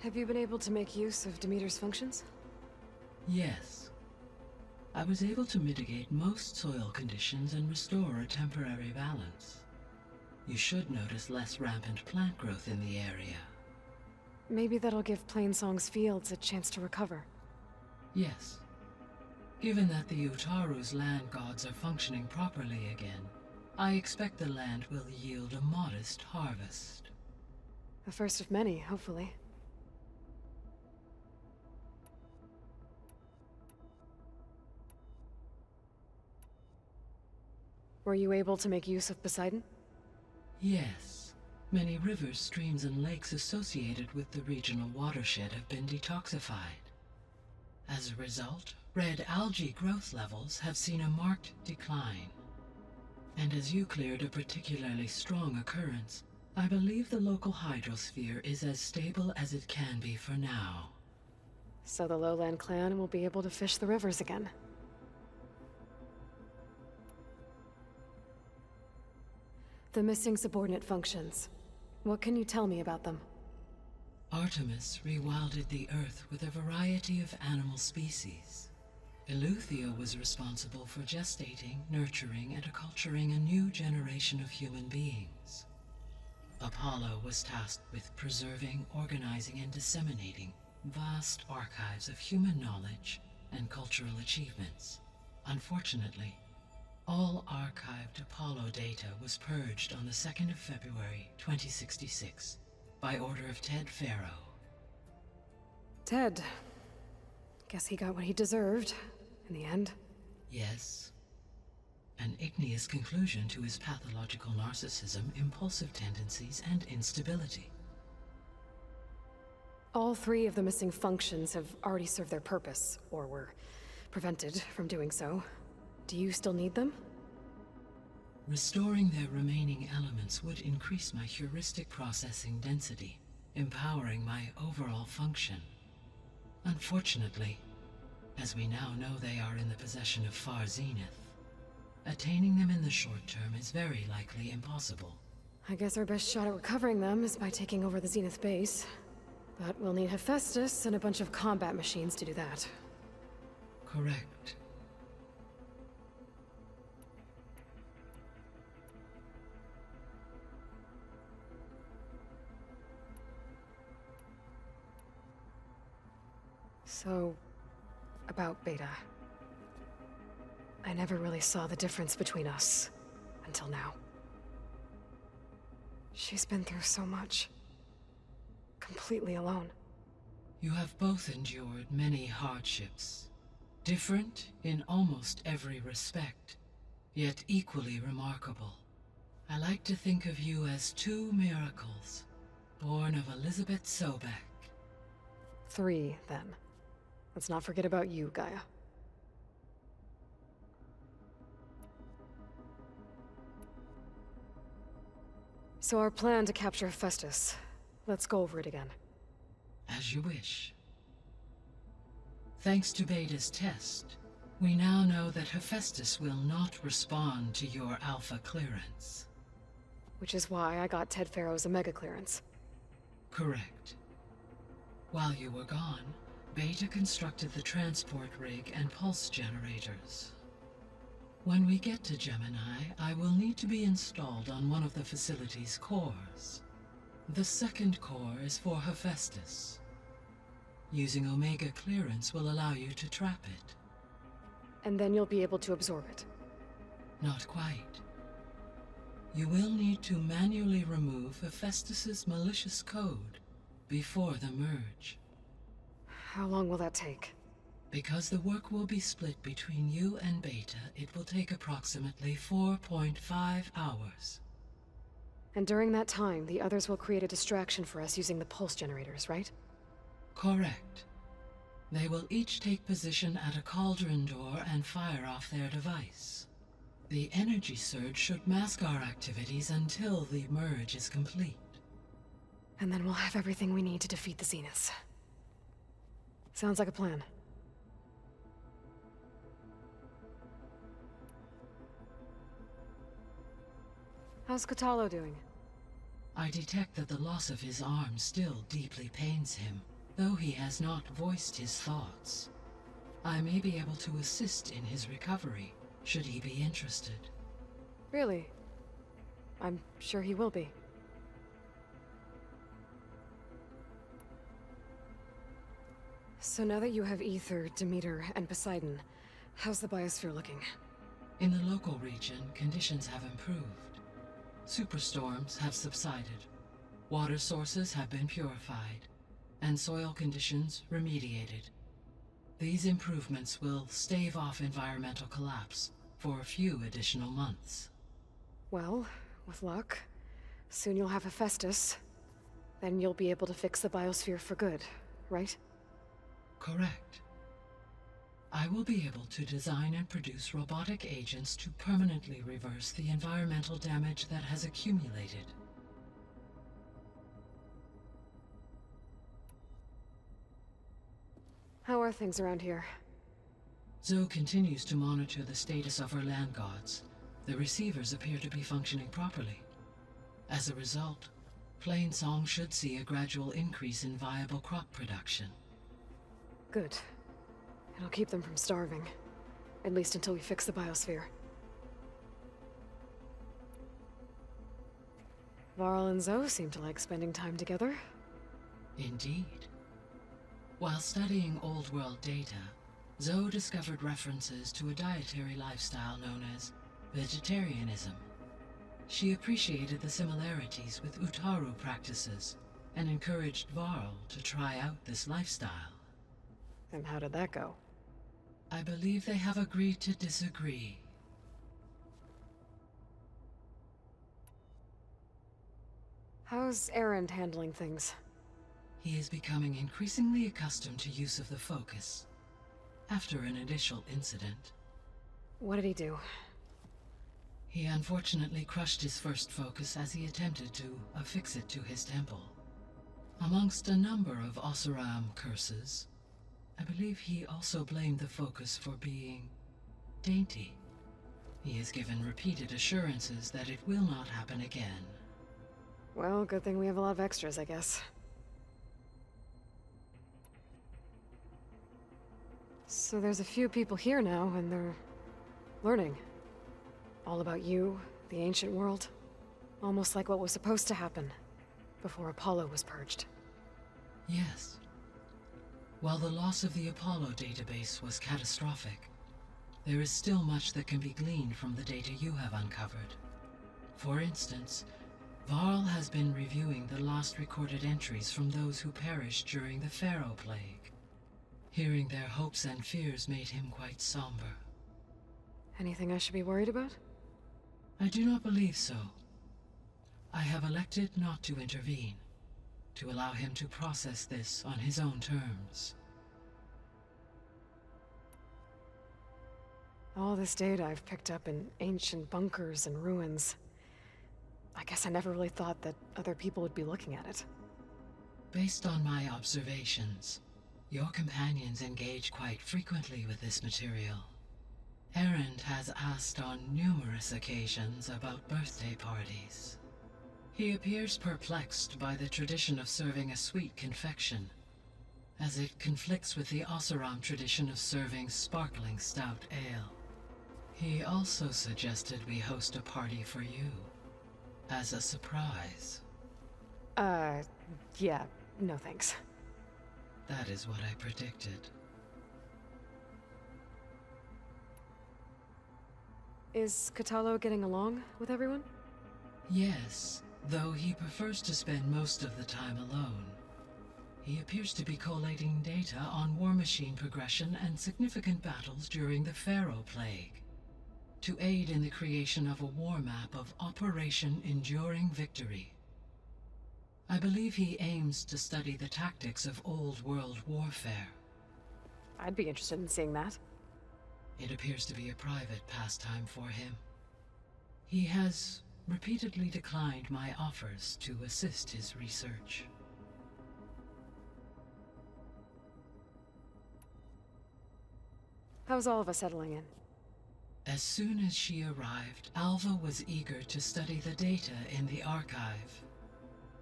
Have you been able to make use of Demeter's functions? Yes. I was able to mitigate most soil conditions and restore a temporary balance. You should notice less rampant plant growth in the area. Maybe that'll give Plainsong's fields a chance to recover. Yes. Given that the Utaru's land gods are functioning properly again, I expect the land will yield a modest harvest. The first of many, hopefully. Were you able to make use of Poseidon? Yes. Many rivers, streams, and lakes associated with the regional watershed have been detoxified. As a result, red algae growth levels have seen a marked decline. And as you cleared a particularly strong occurrence, I believe the local hydrosphere is as stable as it can be for now. So the Lowland clan will be able to fish the rivers again. The missing subordinate functions. What can you tell me about them? Artemis rewilded the Earth with a variety of animal species. Eleuthia was responsible for gestating, nurturing, and acculturating a new generation of human beings. Apollo was tasked with preserving, organizing, and disseminating vast archives of human knowledge and cultural achievements. Unfortunately, all archived Apollo data was purged on the 2nd of February, 2066, by order of Ted Farrow. Ted. Guess he got what he deserved, in the end. Yes. An igneous conclusion to his pathological narcissism, impulsive tendencies, and instability. All three of the missing functions have already served their purpose, or were prevented from doing so. Do you still need them? Restoring their remaining elements would increase my heuristic processing density, empowering my overall function. Unfortunately, as we now know they are in the possession of Far Zenith, attaining them in the short term is very likely impossible. I guess our best shot at recovering them is by taking over the Zenith base. But we'll need Hephaestus and a bunch of combat machines to do that. Correct. So, about Beta. I never really saw the difference between us, until now. She's been through so much. Completely alone. You have both endured many hardships. Different in almost every respect, yet equally remarkable. I like to think of you as two miracles, born of Elizabeth Sobek. 3, then. Let's not forget about you, Gaia. So our plan to capture Hephaestus, Let's go over it again. As you wish. Thanks to Beta's test, we now know that Hephaestus will not respond to your Alpha clearance. Which is why I got Ted Farrow's Omega clearance. Correct. While you were gone, Beta constructed the transport rig and pulse generators. When we get to Gemini, I will need to be installed on one of the facility's cores. The second core is for Hephaestus. Using Omega clearance will allow you to trap it. And then you'll be able to absorb it. Not quite. You will need to manually remove Hephaestus's malicious code before the merge. How long will that take? Because the work will be split between you and Beta, it will take approximately 4.5 hours. And during that time, the others will create a distraction for us using the pulse generators, right? Correct. They will each take position at a cauldron door and fire off their device. The energy surge should mask our activities until the merge is complete. And then we'll have everything we need to defeat the Zeniths. Sounds like a plan. How's Katalo doing? I detect that the loss of his arm still deeply pains him, though he has not voiced his thoughts. I may be able to assist in his recovery, should he be interested. Really? I'm sure he will be. So now that you have Ether, Demeter, and Poseidon, how's the biosphere looking? In the local region, conditions have improved. Superstorms have subsided. Water sources have been purified, and soil conditions remediated. These improvements will stave off environmental collapse for a few additional months. Well, with luck, soon you'll have Hephaestus. Then you'll be able to fix the biosphere for good, right? Correct. I will be able to design and produce robotic agents to permanently reverse the environmental damage that has accumulated. How are things around here? Zoe continues to monitor the status of her land gods. The receivers appear to be functioning properly. As a result, Plainsong should see a gradual increase in viable crop production. Good. It'll keep them from starving. At least until we fix the biosphere. Varl and Zoe seem to like spending time together. Indeed. While studying old world data, Zoe discovered references to a dietary lifestyle known as vegetarianism. She appreciated the similarities with Utaru practices and encouraged Varl to try out this lifestyle. And how did that go? I believe they have agreed to disagree. How's Erend handling things? He is becoming increasingly accustomed to use of the focus. After an initial incident. What did he do? He unfortunately crushed his first focus as he attempted to affix it to his temple. Amongst a number of Oseram curses, I believe he also blamed the focus for being dainty. He has given repeated assurances that it will not happen again. Well, good thing we have a lot of extras, I guess. So there's a few people here now, and they're learning. All about you, the ancient world. Almost like what was supposed to happen before Apollo was purged. Yes. While the loss of the Apollo database was catastrophic, there is still much that can be gleaned from the data you have uncovered. For instance, Varl has been reviewing the last recorded entries from those who perished during the Pharaoh Plague. Hearing their hopes and fears made him quite somber. Anything I should be worried about? I do not believe so. I have elected not to intervene, to allow him to process this on his own terms. All this data I've picked up in ancient bunkers and ruins. I guess I never really thought that other people would be looking at it. Based on my observations, your companions engage quite frequently with this material. Erend has asked on numerous occasions about birthday parties. He appears perplexed by the tradition of serving a sweet confection, as it conflicts with the Oseram tradition of serving sparkling stout ale. He also suggested we host a party for you, as a surprise. Yeah, no thanks. That is what I predicted. Is Katalo getting along with everyone? Yes, though he prefers to spend most of the time alone. He appears to be collating data on war machine progression and significant battles during the Pharaoh Plague, to aid in the creation of a war map of Operation Enduring Victory. I believe he aims to study the tactics of Old World warfare. I'd be interested in seeing that. It appears to be a private pastime for him. He has repeatedly declined my offers to assist his research. How's all of us settling in? As soon as she arrived, Alva was eager to study the data in the archive.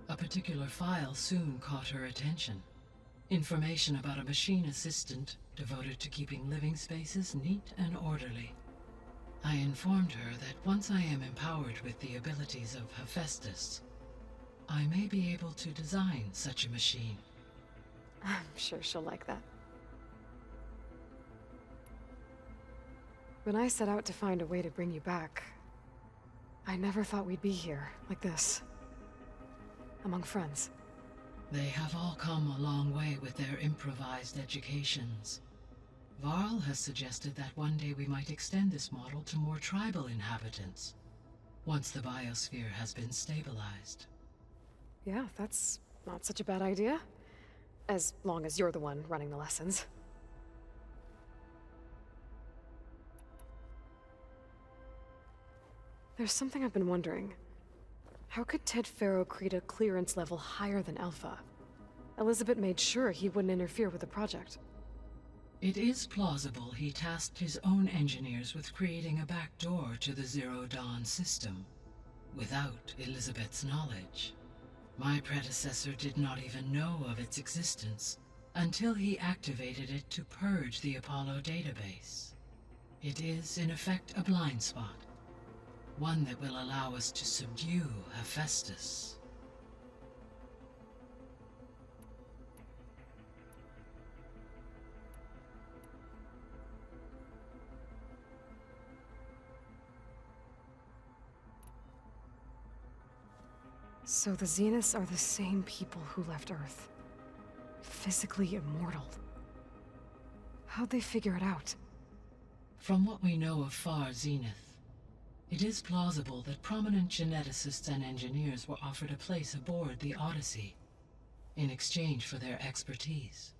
A particular file soon caught her attention. Information about a machine assistant devoted to keeping living spaces neat and orderly. I informed her that once I am empowered with the abilities of Hephaestus, I may be able to design such a machine. I'm sure she'll like that. When I set out to find a way to bring you back, I never thought we'd be here, like this. Among friends. They have all come a long way with their improvised educations. Varl has suggested that one day we might extend this model to more tribal inhabitants, once the biosphere has been stabilized. Yeah, that's not such a bad idea. As long as you're the one running the lessons. There's something I've been wondering. How could Ted Faro create a clearance level higher than Alpha? Elizabeth made sure he wouldn't interfere with the project. It is plausible he tasked his own engineers with creating a back door to the Zero Dawn system, without Elizabeth's knowledge. My predecessor did not even know of its existence, until he activated it to purge the Apollo database. It is, in effect, a blind spot. One that will allow us to subdue Hephaestus. So the Zeniths are the same people who left Earth. Physically immortal. How'd they figure it out? From what we know of Far Zenith, it is plausible that prominent geneticists and engineers were offered a place aboard the Odyssey in exchange for their expertise.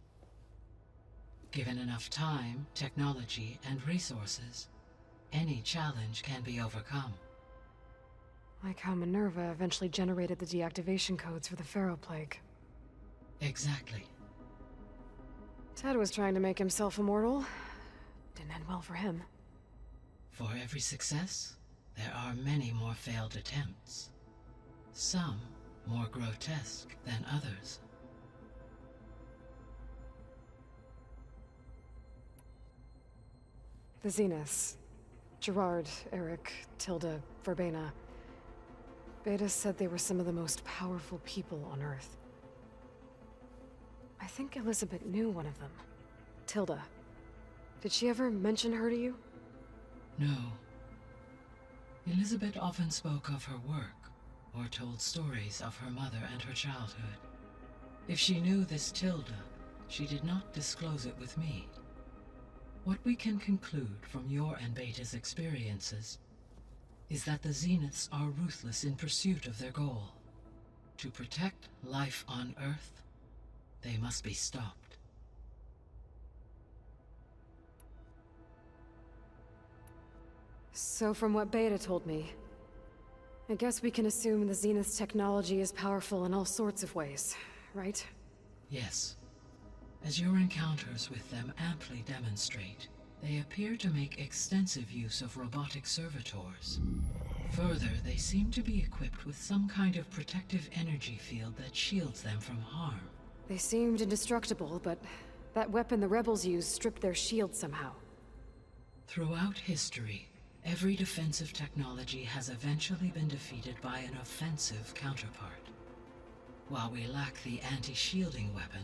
Given enough time, technology, and resources, any challenge can be overcome. Like how Minerva eventually generated the deactivation codes for the Pharaoh Plague. Exactly. Ted was trying to make himself immortal. Didn't end well for him. For every success, there are many more failed attempts. Some more grotesque than others. The Zeniths. Gerard, Eric, Tilda, Verbena. Beta said they were some of the most powerful people on Earth. I think Elizabeth knew one of them. Tilda. Did she ever mention her to you? No. Elizabeth often spoke of her work, or told stories of her mother and her childhood. If she knew this Tilda, she did not disclose it with me. What we can conclude from your and Beta's experiences is that the Zeniths are ruthless in pursuit of their goal. To protect life on Earth, they must be stopped. So from what Beta told me, I guess we can assume the Zenith's technology is powerful in all sorts of ways, right? Yes. As your encounters with them amply demonstrate, they appear to make extensive use of robotic servitors. Further, they seem to be equipped with some kind of protective energy field that shields them from harm. They seemed indestructible, but that weapon the rebels used stripped their shield somehow. Throughout history, every defensive technology has eventually been defeated by an offensive counterpart. While we lack the anti-shielding weapon,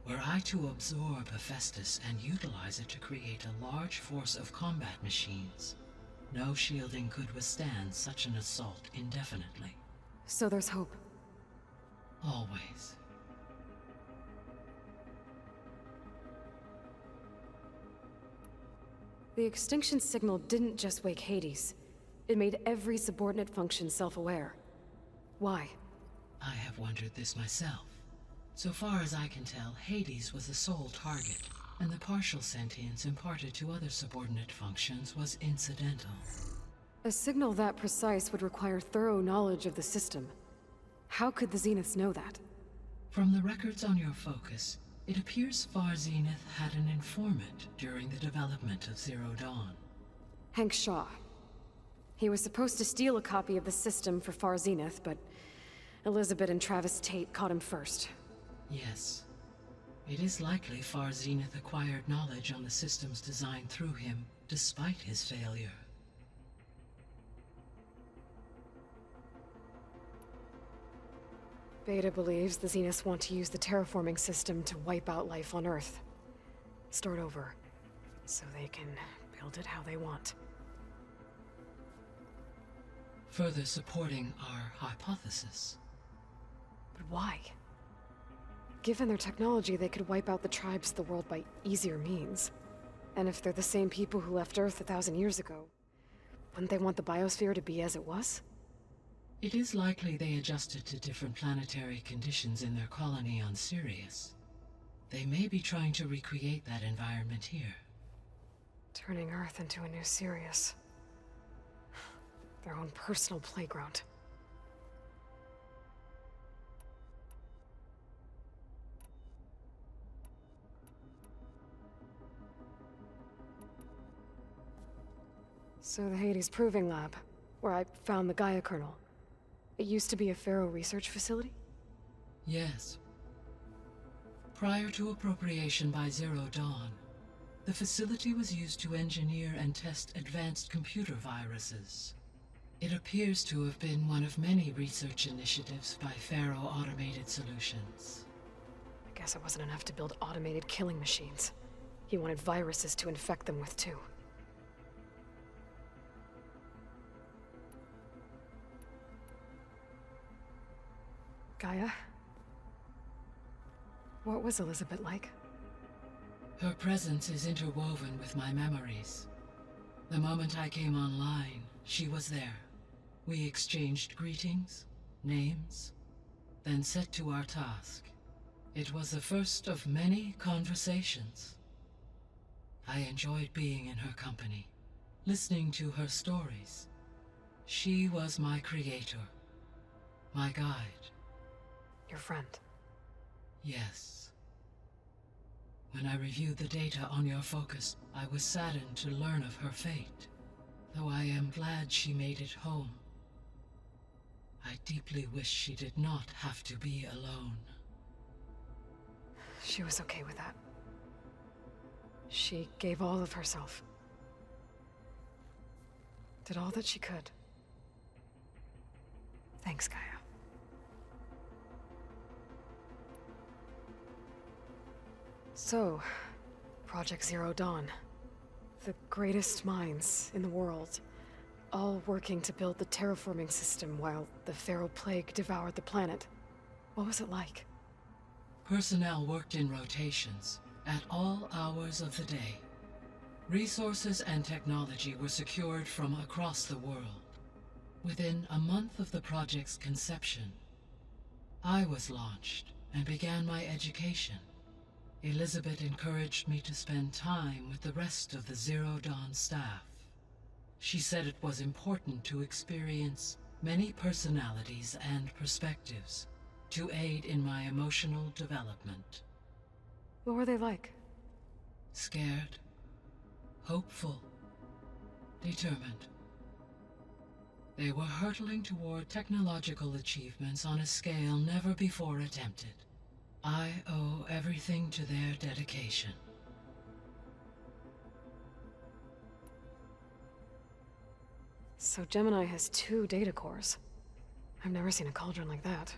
were I to absorb Hephaestus and utilize it to create a large force of combat machines, no shielding could withstand such an assault indefinitely. So there's hope. Always. The extinction signal didn't just wake Hades. It made every subordinate function self-aware. Why? I have wondered this myself. So far as I can tell, Hades was the sole target, and the partial sentience imparted to other subordinate functions was incidental. A signal that precise would require thorough knowledge of the system. How could the Zeniths know that? From the records on your focus, it appears Far Zenith had an informant during the development of Zero Dawn. Hank Shaw. He was supposed to steal a copy of the system for Far Zenith, but Elizabeth and Travis Tate caught him first. Yes. It is likely Far Zenith acquired knowledge on the system's design through him, despite his failure. Beta believes the Zeniths want to use the terraforming system to wipe out life on Earth. Start over, so they can build it how they want. Further supporting our hypothesis. But why? Given their technology, they could wipe out the tribes of the world by easier means. And if they're the same people who left Earth 1,000 years ago, wouldn't they want the biosphere to be as it was? It is likely they adjusted to different planetary conditions in their colony on Sirius. They may be trying to recreate that environment here. Turning Earth into a new Sirius. Their own personal playground. So the Hades Proving Lab, where I found the Gaia kernel. It used to be a Pharaoh research facility? Yes. Prior to appropriation by Zero Dawn, the facility was used to engineer and test advanced computer viruses. It appears to have been one of many research initiatives by Pharaoh Automated Solutions. I guess it wasn't enough to build automated killing machines. He wanted viruses to infect them with too. Gaia? What was Elizabeth like? Her presence is interwoven with my memories. The moment I came online, she was there. We exchanged greetings, names, then set to our task. It was the first of many conversations. I enjoyed being in her company, listening to her stories. She was my creator, my guide. Your friend? Yes. When I reviewed the data on your focus, I was saddened to learn of her fate, though I am glad she made it home. I deeply wish she did not have to be alone. She was okay with that. She gave all of herself. Did all that she could. Thanks, Gaia. So, Project Zero Dawn. The greatest minds in the world, all working to build the terraforming system while the Pharaoh Plague devoured the planet. What was it like? Personnel worked in rotations, at all hours of the day. Resources and technology were secured from across the world. Within a month of the project's conception, I was launched and began my education. Elizabeth encouraged me to spend time with the rest of the Zero Dawn staff. She said it was important to experience many personalities and perspectives, to aid in my emotional development. What were they like? Scared, hopeful, determined. They were hurtling toward technological achievements on a scale never before attempted. I owe everything to their dedication. So Gemini has 2 data cores. I've never seen a cauldron like that.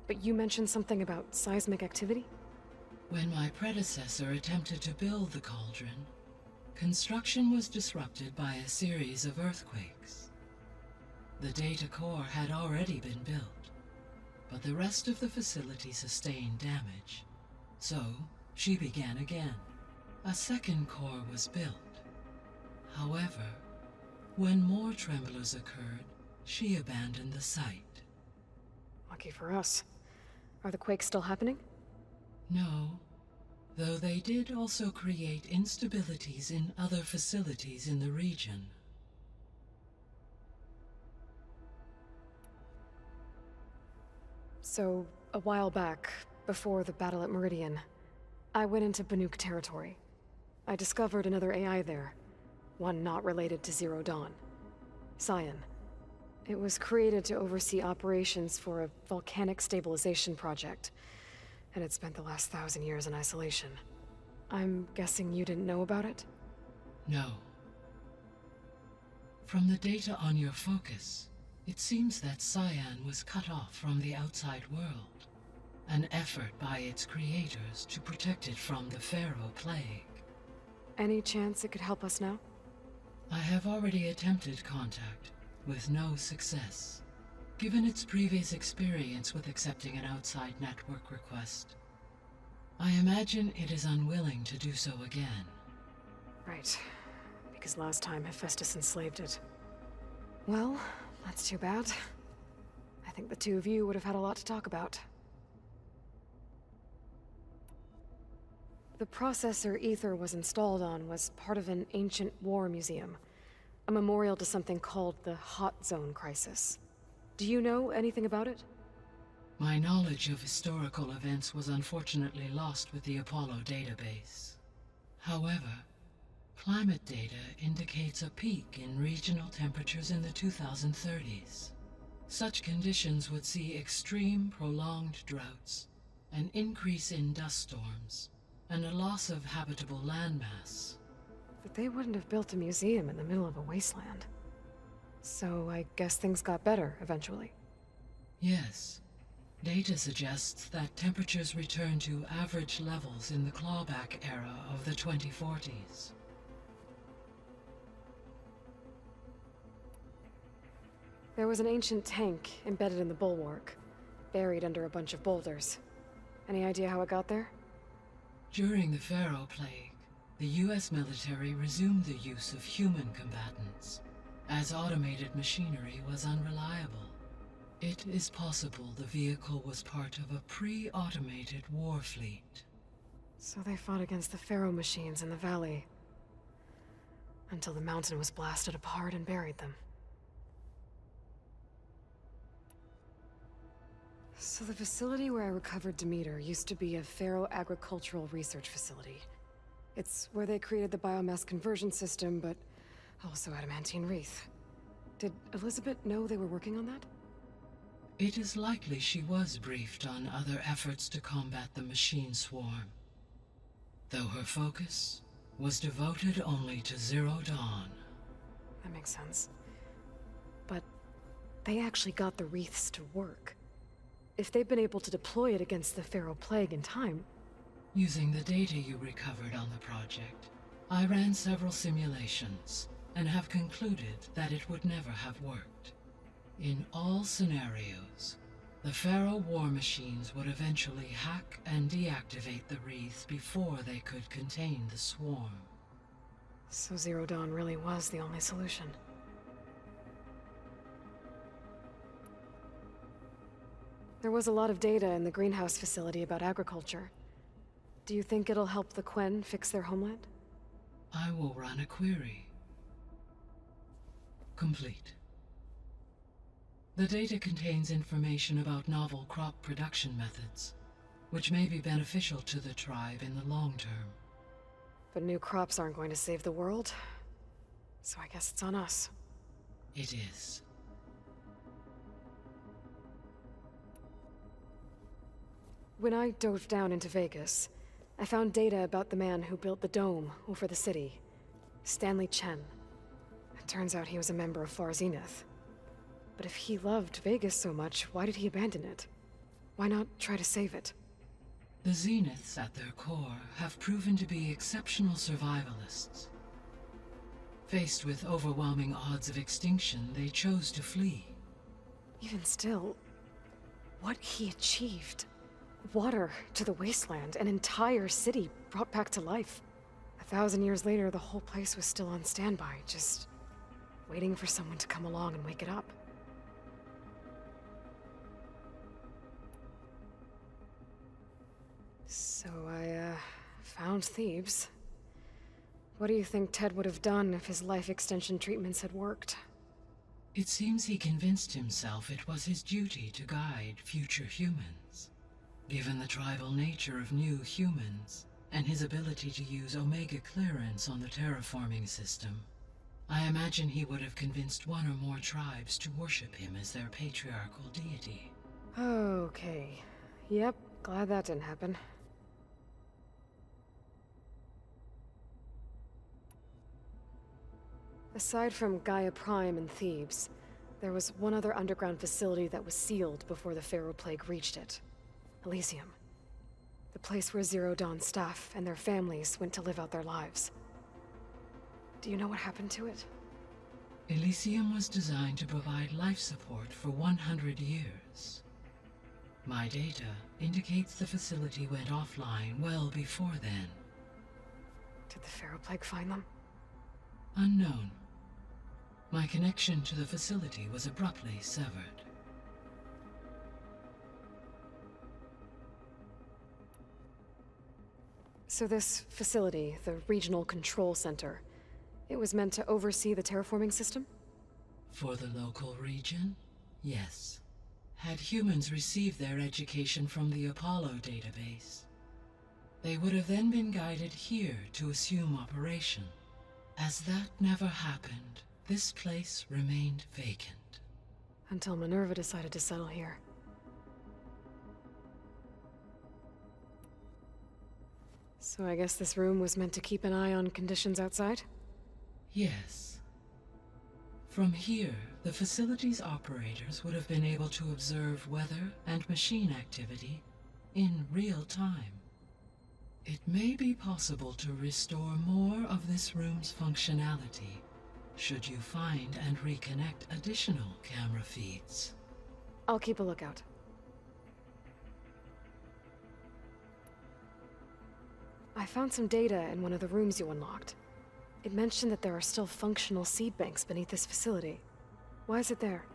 But you mentioned something about seismic activity? When my predecessor attempted to build the cauldron, construction was disrupted by a series of earthquakes. The data core had already been built, but the rest of the facility sustained damage. So, she began again. A second core was built. However, when more tremblers occurred, she abandoned the site. Lucky for us. Are the quakes still happening? No, though they did also create instabilities in other facilities in the region. So, a while back, before the battle at Meridian, I went into Banuk territory. I discovered another AI there, one not related to Zero Dawn. Cyan. It was created to oversee operations for a volcanic stabilization project, and it spent the last 1,000 years in isolation. I'm guessing you didn't know about it? No. From the data on your focus, it seems that Cyan was cut off from the outside world, an effort by its creators to protect it from the Pharaoh Plague. Any chance it could help us now? I have already attempted contact, with no success. Given its previous experience with accepting an outside network request, I imagine it is unwilling to do so again. Right. Because last time Hephaestus enslaved it. Well, that's too bad. I think the 2 of you would have had a lot to talk about. The processor Ether was installed on was part of an ancient war museum, a memorial to something called the Hot Zone Crisis. Do you know anything about it? My knowledge of historical events was unfortunately lost with the Apollo database. However, climate data indicates a peak in regional temperatures in the 2030s. Such conditions would see extreme, prolonged droughts, an increase in dust storms, and a loss of habitable landmass. But they wouldn't have built a museum in the middle of a wasteland. So I guess things got better eventually. Yes. Data suggests that temperatures returned to average levels in the clawback era of the 2040s. There was an ancient tank embedded in the bulwark, buried under a bunch of boulders. Any idea how it got there? During the Pharaoh Plague, the US military resumed the use of human combatants, as automated machinery was unreliable. It is possible the vehicle was part of a pre-automated war fleet. So they fought against the Pharaoh machines in the valley, until the mountain was blasted apart and buried them. So the facility where I recovered Demeter used to be a Pharaoh agricultural research facility. It's where they created the biomass conversion system, but also adamantine wreath. Did Elizabeth know they were working on that? It is likely she was briefed on other efforts to combat the machine swarm, though her focus was devoted only to Zero Dawn. That makes sense. But they actually got the wreaths to work. If they've been able to deploy it against the Pharaoh Plague in time... Using the data you recovered on the project, I ran several simulations and have concluded that it would never have worked. In all scenarios, the Pharaoh war machines would eventually hack and deactivate the wreaths before they could contain the swarm. So Zero Dawn really was the only solution. There was a lot of data in the greenhouse facility about agriculture. Do you think it'll help the Quen fix their homeland? I will run a query. Complete. The data contains information about novel crop production methods, which may be beneficial to the tribe in the long term. But new crops aren't going to save the world, so I guess it's on us. It is. When I dove down into Vegas, I found data about the man who built the dome over the city, Stanley Chen. It turns out he was a member of Far Zenith. But if he loved Vegas so much, why did he abandon it? Why not try to save it? The Zeniths, at their core, have proven to be exceptional survivalists. Faced with overwhelming odds of extinction, they chose to flee. Even still, what he achieved. Water to the wasteland, an entire city brought back to life. 1,000 years later, the whole place was still on standby, just waiting for someone to come along and wake it up. So I, found Thebes. What do you think Ted would have done if his life extension treatments had worked? It seems he convinced himself it was his duty to guide future humans. Given the tribal nature of new humans, and his ability to use Omega clearance on the terraforming system, I imagine he would have convinced one or more tribes to worship him as their patriarchal deity. Okay. Yep, glad that didn't happen. Aside from Gaia Prime and Thebes, there was one other underground facility that was sealed before the Pharaoh Plague reached it. Elysium. The place where Zero Dawn staff and their families went to live out their lives. Do you know what happened to it? Elysium was designed to provide life support for 100 years. My data indicates the facility went offline well before then. Did the Pharaoh Plague find them? Unknown. My connection to the facility was abruptly severed. So this facility, the Regional Control Center, it was meant to oversee the terraforming system? For the local region, yes. Had humans received their education from the Apollo database, they would have then been guided here to assume operation. As that never happened, this place remained vacant. Until Minerva decided to settle here. So I guess this room was meant to keep an eye on conditions outside? Yes. From here, the facility's operators would have been able to observe weather and machine activity in real time. It may be possible to restore more of this room's functionality, should you find and reconnect additional camera feeds. I'll keep a lookout. I found some data in one of the rooms you unlocked. It mentioned that there are still functional seed banks beneath this facility. Why is it there?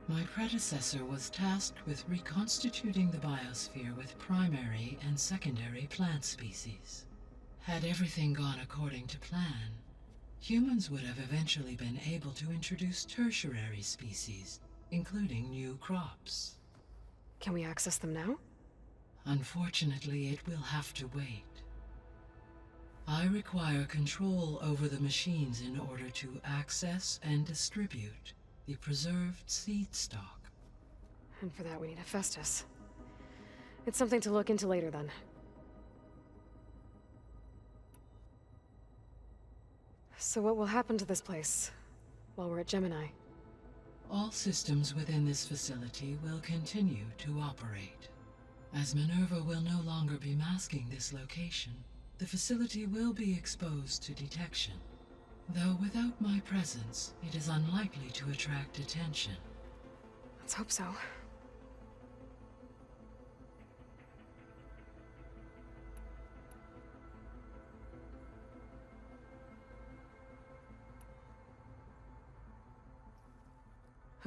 My predecessor was tasked with reconstituting the biosphere with primary and secondary plant species. Had everything gone according to plan, humans would have eventually been able to introduce tertiary species, including new crops. Can we access them now? Unfortunately, it will have to wait. I require control over the machines in order to access and distribute the preserved seed stock. And for that we need a Festus. It's something to look into later then. So what will happen to this place while we're at Gemini? All systems within this facility will continue to operate. As Minerva will no longer be masking this location, the facility will be exposed to detection. Though without my presence, it is unlikely to attract attention. Let's hope so.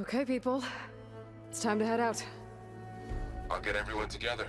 Okay, people. It's time to head out. I'll get everyone together.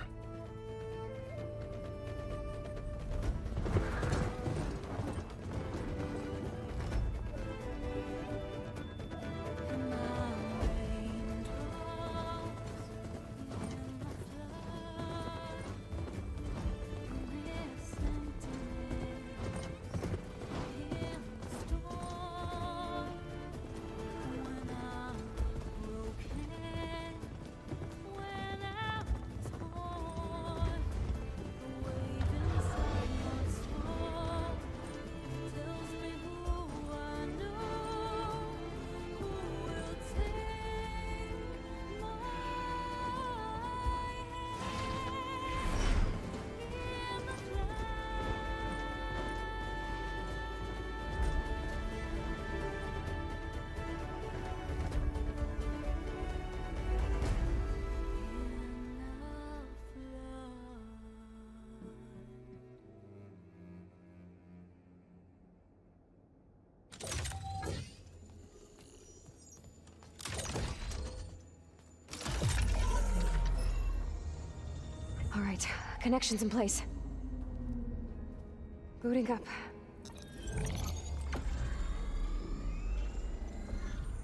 right. Connection's in place. Booting up.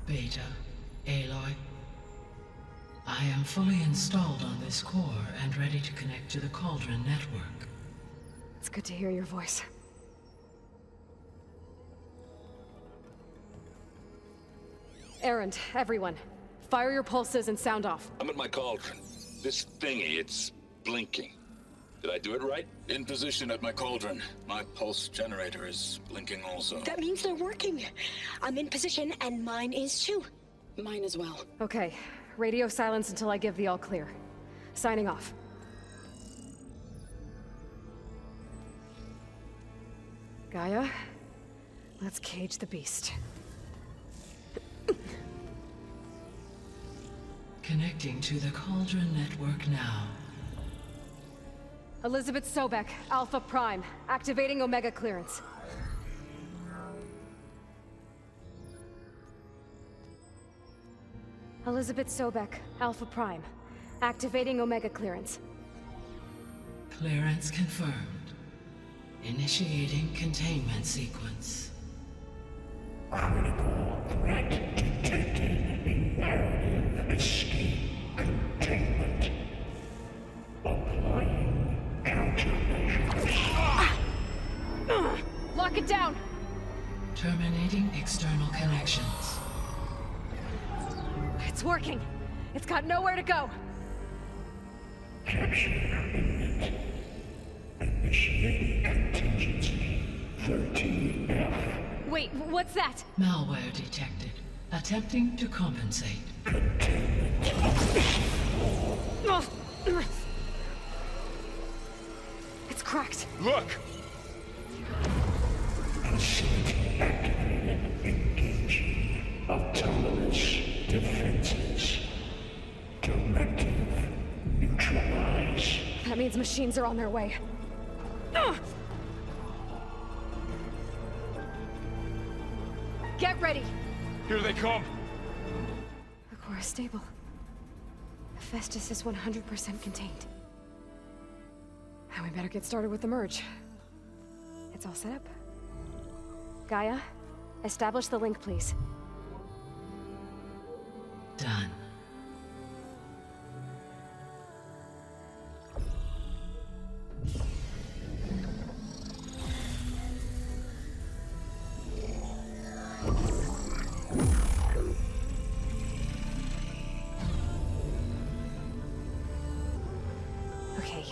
Beta, Aloy. I am fully installed on this core and ready to connect to the Cauldron network. It's good to hear your voice. Errand, everyone. Fire your pulses and sound off. I'm at my cauldron. This thingy, it's blinking. Did I do it right? In position at my cauldron. My pulse generator is blinking also. That means they're working. I'm in position, and mine is too. Mine as well. Okay. Radio silence until I give the all clear. Signing off. Gaia, let's cage the beast. Connecting to the Cauldron network now. Elizabeth Sobek, Alpha Prime, activating Omega clearance. Elizabeth Sobek, Alpha Prime, activating Omega clearance. Clearance confirmed. Initiating containment sequence. Critical threat detected. Imperative escape containment. Applying countermeasures. Lock it down! Terminating external connections. It's working! It's got nowhere to go! Capture imminent. Initiating contingency 13F. Wait, what's that? Malware detected. Attempting to compensate. It's cracked. Look! Facility activated. Engaging autonomous defenses. Directive neutralize. That means machines are on their way. Get ready! Here they come! The core is stable. Hephaestus is 100% contained. And we better get started with the merge. It's all set up. Gaia, establish the link, please. Done. Okay,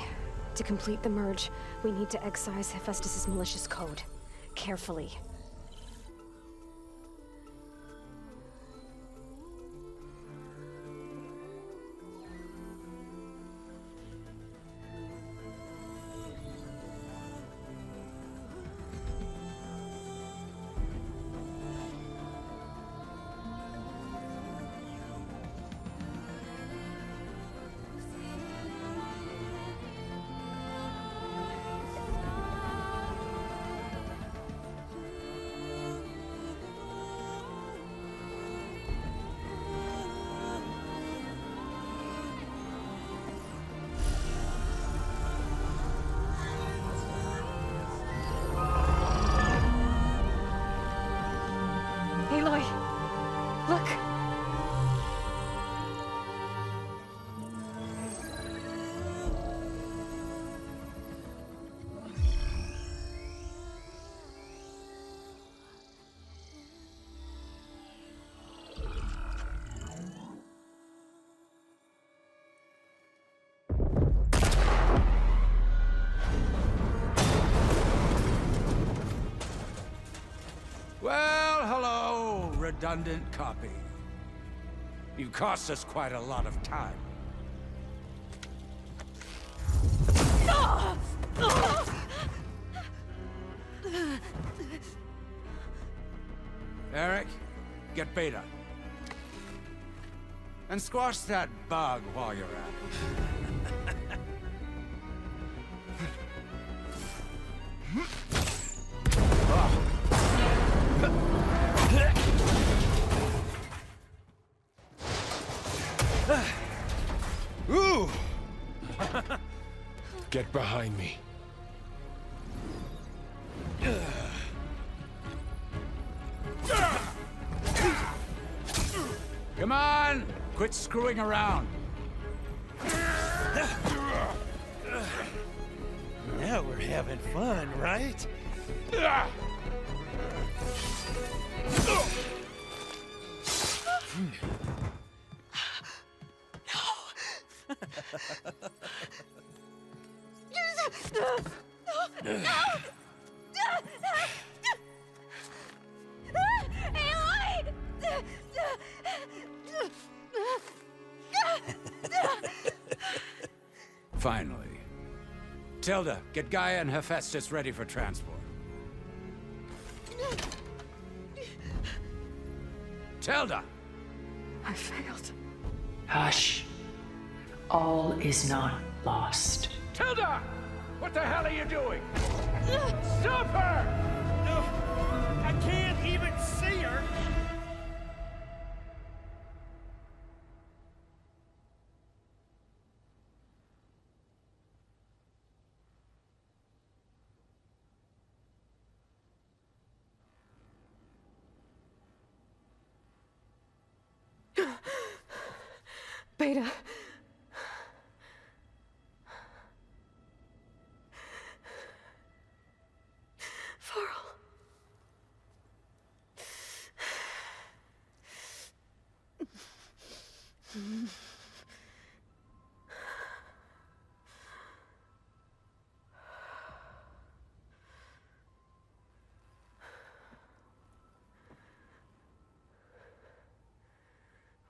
to complete the merge, we need to excise Hephaestus's malicious code. Carefully. Aloy! Look! Well, hello, redundant copy. You've cost us quite a lot of time. Eric, get Beta. And squash that bug while you're at it. Ooh! Get behind me. Come on! Quit screwing around. Now we're having fun, right? Finally. Tilda, get Gaia and Hephaestus ready for transport. Tilda! I failed. Hush. All is not lost. Tilda! What the hell are you doing? Stop her! I can't even see her! Beta.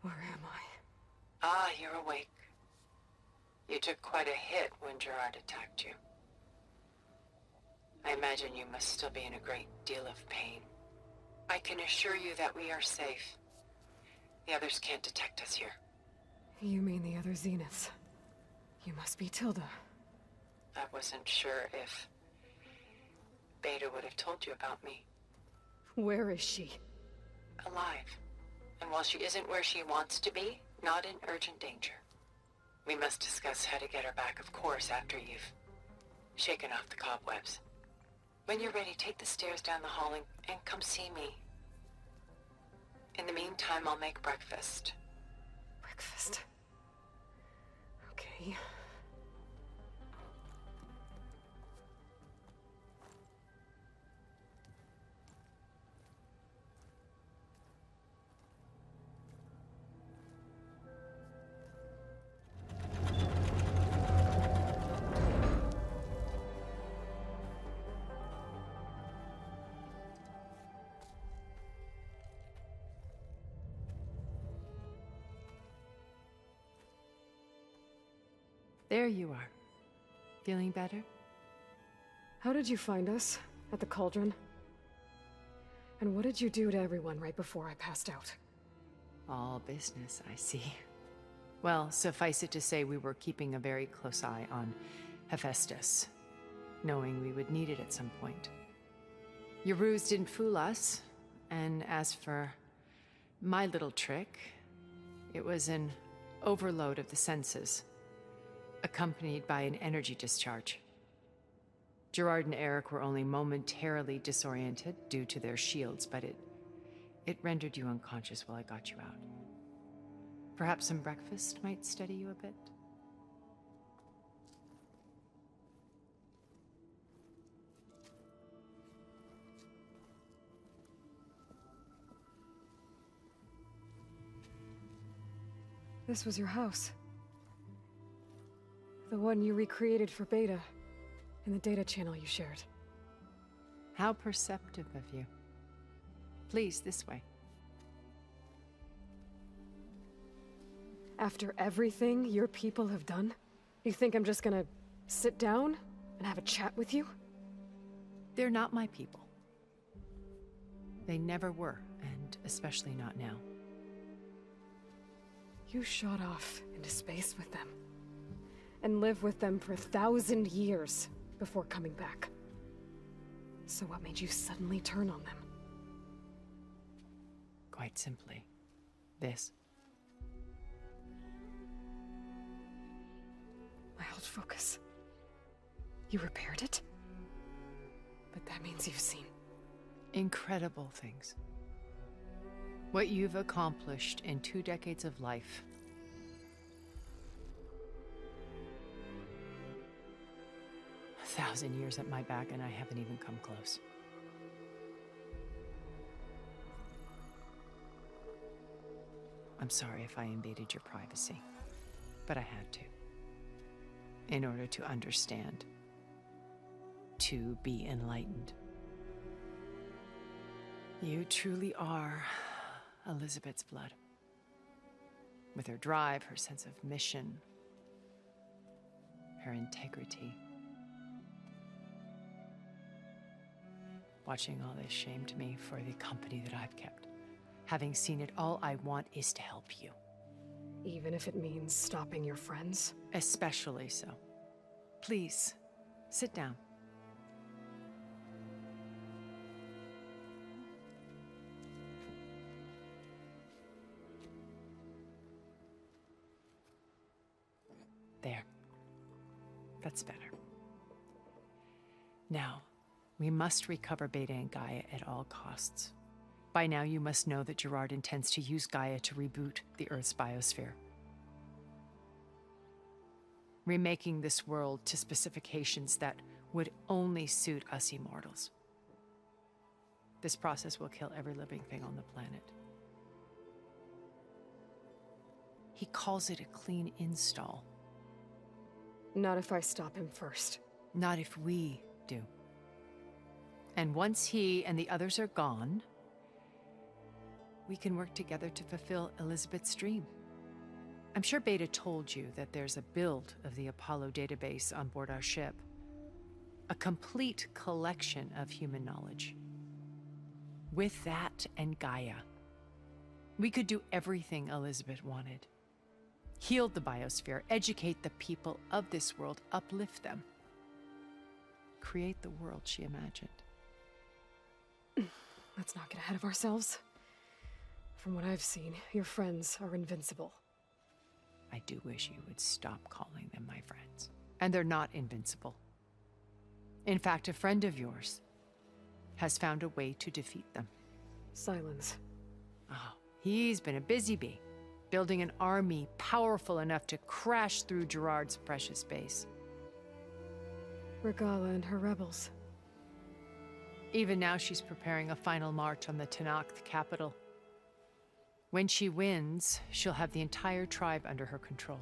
Where am I? Ah, you're awake. You took quite a hit when Gerard attacked you. I imagine you must still be in a great deal of pain. I can assure you that we are safe. The others can't detect us here. You mean the other Zeniths? You must be Tilda. I wasn't sure if Beta would have told you about me. Where is she? Alive. And while she isn't where she wants to be, not in urgent danger. We must discuss how to get her back, of course, after you've shaken off the cobwebs. When you're ready, take the stairs down the hall and come see me. In the meantime, I'll make breakfast. Breakfast? Okay. There you are. Feeling better? How did you find us? At the cauldron? And what did you do to everyone right before I passed out? All business, I see. Well, suffice it to say we were keeping a very close eye on Hephaestus, knowing we would need it at some point. Your ruse didn't fool us, and as for my little trick, it was an overload of the senses, accompanied by an energy discharge. Gerard and Eric were only momentarily disoriented due to their shields, but it rendered you unconscious while I got you out. Perhaps some breakfast might steady you a bit? This was your house. The one you recreated for Beta, in the data channel you shared. How perceptive of you. Please, this way. After everything your people have done, you think I'm just gonna sit down and have a chat with you? They're not my people. They never were, and especially not now. You shot off into space with them, and lived with them for 1,000 years before coming back. So what made you suddenly turn on them? Quite simply, this. I held focus. You repaired it? But that means you've seen... incredible things. What you've accomplished in 2 decades of life. A 1,000 years at my back and I haven't even come close. I'm sorry if I invaded your privacy, but I had to. In order to understand. To be enlightened. You truly are Elizabeth's blood. With her drive, her sense of mission, her integrity. Watching all this shamed me for the company that I've kept. Having seen it, all I want is to help you. Even if it means stopping your friends? Especially so. Please, sit down. There. That's better. Now, we must recover Beta and Gaia at all costs. By now, you must know that Gerard intends to use Gaia to reboot the Earth's biosphere. Remaking this world to specifications that would only suit us immortals. This process will kill every living thing on the planet. He calls it a clean install. Not if I stop him first. Not if we do. And once he and the others are gone, we can work together to fulfill Elizabeth's dream. I'm sure Beta told you that there's a build of the Apollo database on board our ship. A complete collection of human knowledge. With that and Gaia, we could do everything Elizabeth wanted. Heal the biosphere, educate the people of this world, uplift them. Create the world she imagined. Let's not get ahead of ourselves. From what I've seen, your friends are invincible. I do wish you would stop calling them my friends. And they're not invincible. In fact, a friend of yours has found a way to defeat them. Silence. Oh, he's been a busy bee, building an army powerful enough to crash through Gerard's precious base. Regala and her rebels. Even now, she's preparing a final march on the Tanakh, the capital. When she wins, she'll have the entire tribe under her control.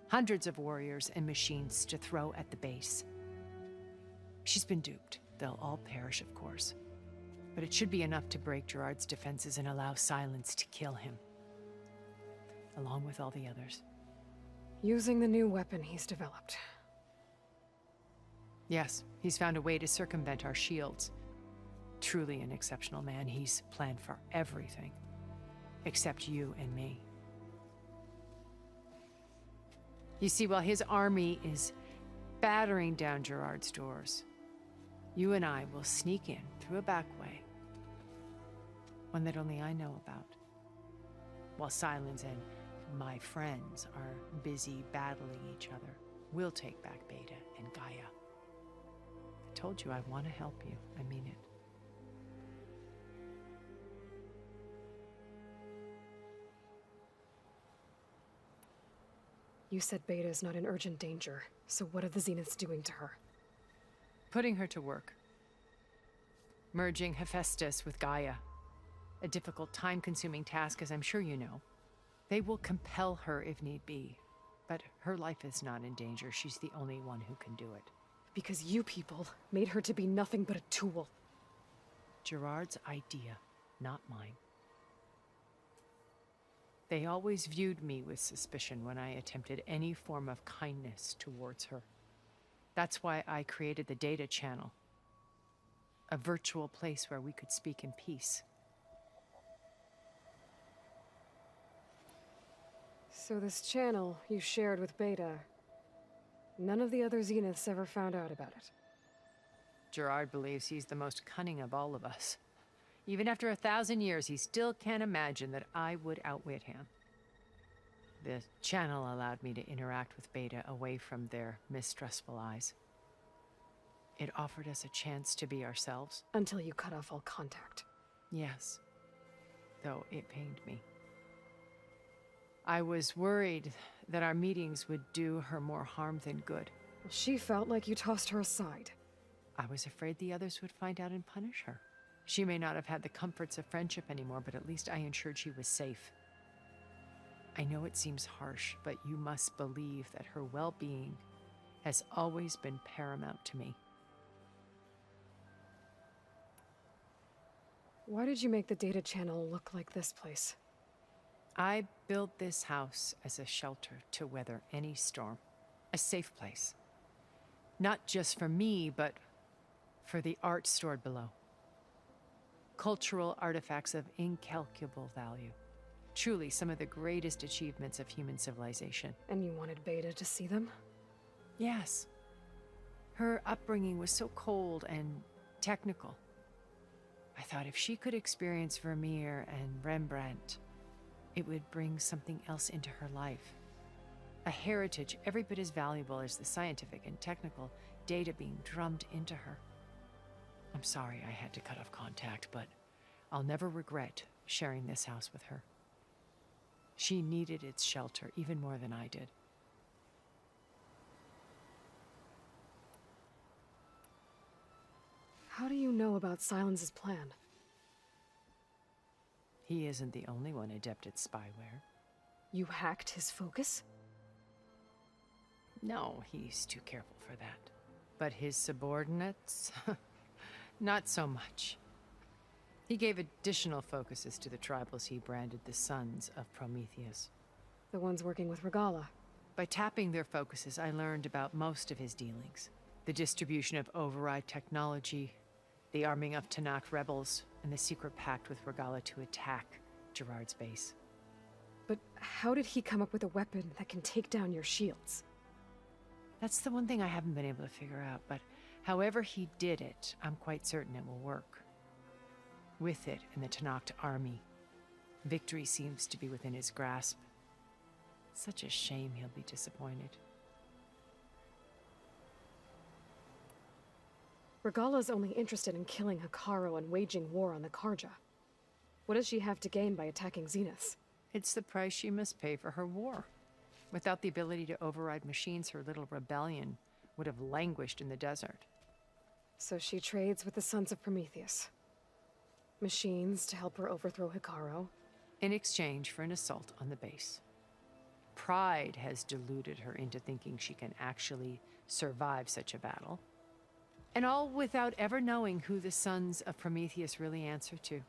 Hundreds of warriors and machines to throw at the base. She's been duped. They'll all perish, of course. But it should be enough to break Gerard's defenses and allow Silence to kill him. Along with all the others. Using the new weapon he's developed. Yes, he's found a way to circumvent our shields. Truly an exceptional man. He's planned for everything. Except you and me. You see, while his army is battering down Gerard's doors, you and I will sneak in through a back way. One that only I know about. While Silence and my friends are busy battling each other, we'll take back Beta and Gaia. I told you I want to help you. I mean it. You said Beta is not in urgent danger, so what are the Zeniths doing to her? Putting her to work. Merging Hephaestus with Gaia. A difficult, time-consuming task, as I'm sure you know. They will compel her if need be. But her life is not in danger. She's the only one who can do it. Because you people made her to be nothing but a tool. Gerard's idea, not mine. They always viewed me with suspicion when I attempted any form of kindness towards her. That's why I created the data channel. A virtual place where we could speak in peace. So this channel you shared with Beta, none of the other Zeniths ever found out about it? Gerard believes he's the most cunning of all of us. Even after 1,000 years, he still can't imagine that I would outwit him. The channel allowed me to interact with Beta away from their mistrustful eyes. It offered us a chance to be ourselves. Until you cut off all contact. Yes, though it pained me. I was worried that our meetings would do her more harm than good. She felt like you tossed her aside. I was afraid the others would find out and punish her. She may not have had the comforts of friendship anymore, but at least I ensured she was safe. I know it seems harsh, but you must believe that her well-being has always been paramount to me. Why did you make the data channel look like this place? I built this house as a shelter to weather any storm. A safe place. Not just for me, but for the art stored below. Cultural artifacts of incalculable value. Truly some of the greatest achievements of human civilization. And you wanted Beta to see them? Yes. Her upbringing was so cold and technical. I thought if she could experience Vermeer and Rembrandt, it would bring something else into her life. A heritage every bit as valuable as the scientific and technical data being drummed into her. I'm sorry I had to cut off contact, but I'll never regret sharing this house with her. She needed its shelter even more than I did. How do you know about Silence's plan? He isn't the only one adept at spyware. You hacked his focus? No, he's too careful for that. But his subordinates? Not so much. He gave additional focuses to the tribals he branded the Sons of Prometheus. The ones working with Regala. By tapping their focuses, I learned about most of his dealings. The distribution of override technology, the arming of Tanakh rebels, and the secret pact with Regala to attack Gerard's base. But how did he come up with a weapon that can take down your shields? That's the one thing I haven't been able to figure out, but however he did it, I'm quite certain it will work. With it and the Tanakh army, victory seems to be within his grasp. Such a shame he'll be disappointed. Regala's only interested in killing Hekarro and waging war on the Karja. What does she have to gain by attacking Zenith? It's the price she must pay for her war. Without the ability to override machines, her little rebellion would have languished in the desert. So she trades with the Sons of Prometheus. Machines to help her overthrow Hekarro. In exchange for an assault on the base. Pride has deluded her into thinking she can actually survive such a battle. And all without ever knowing who the Sons of Prometheus really answer to.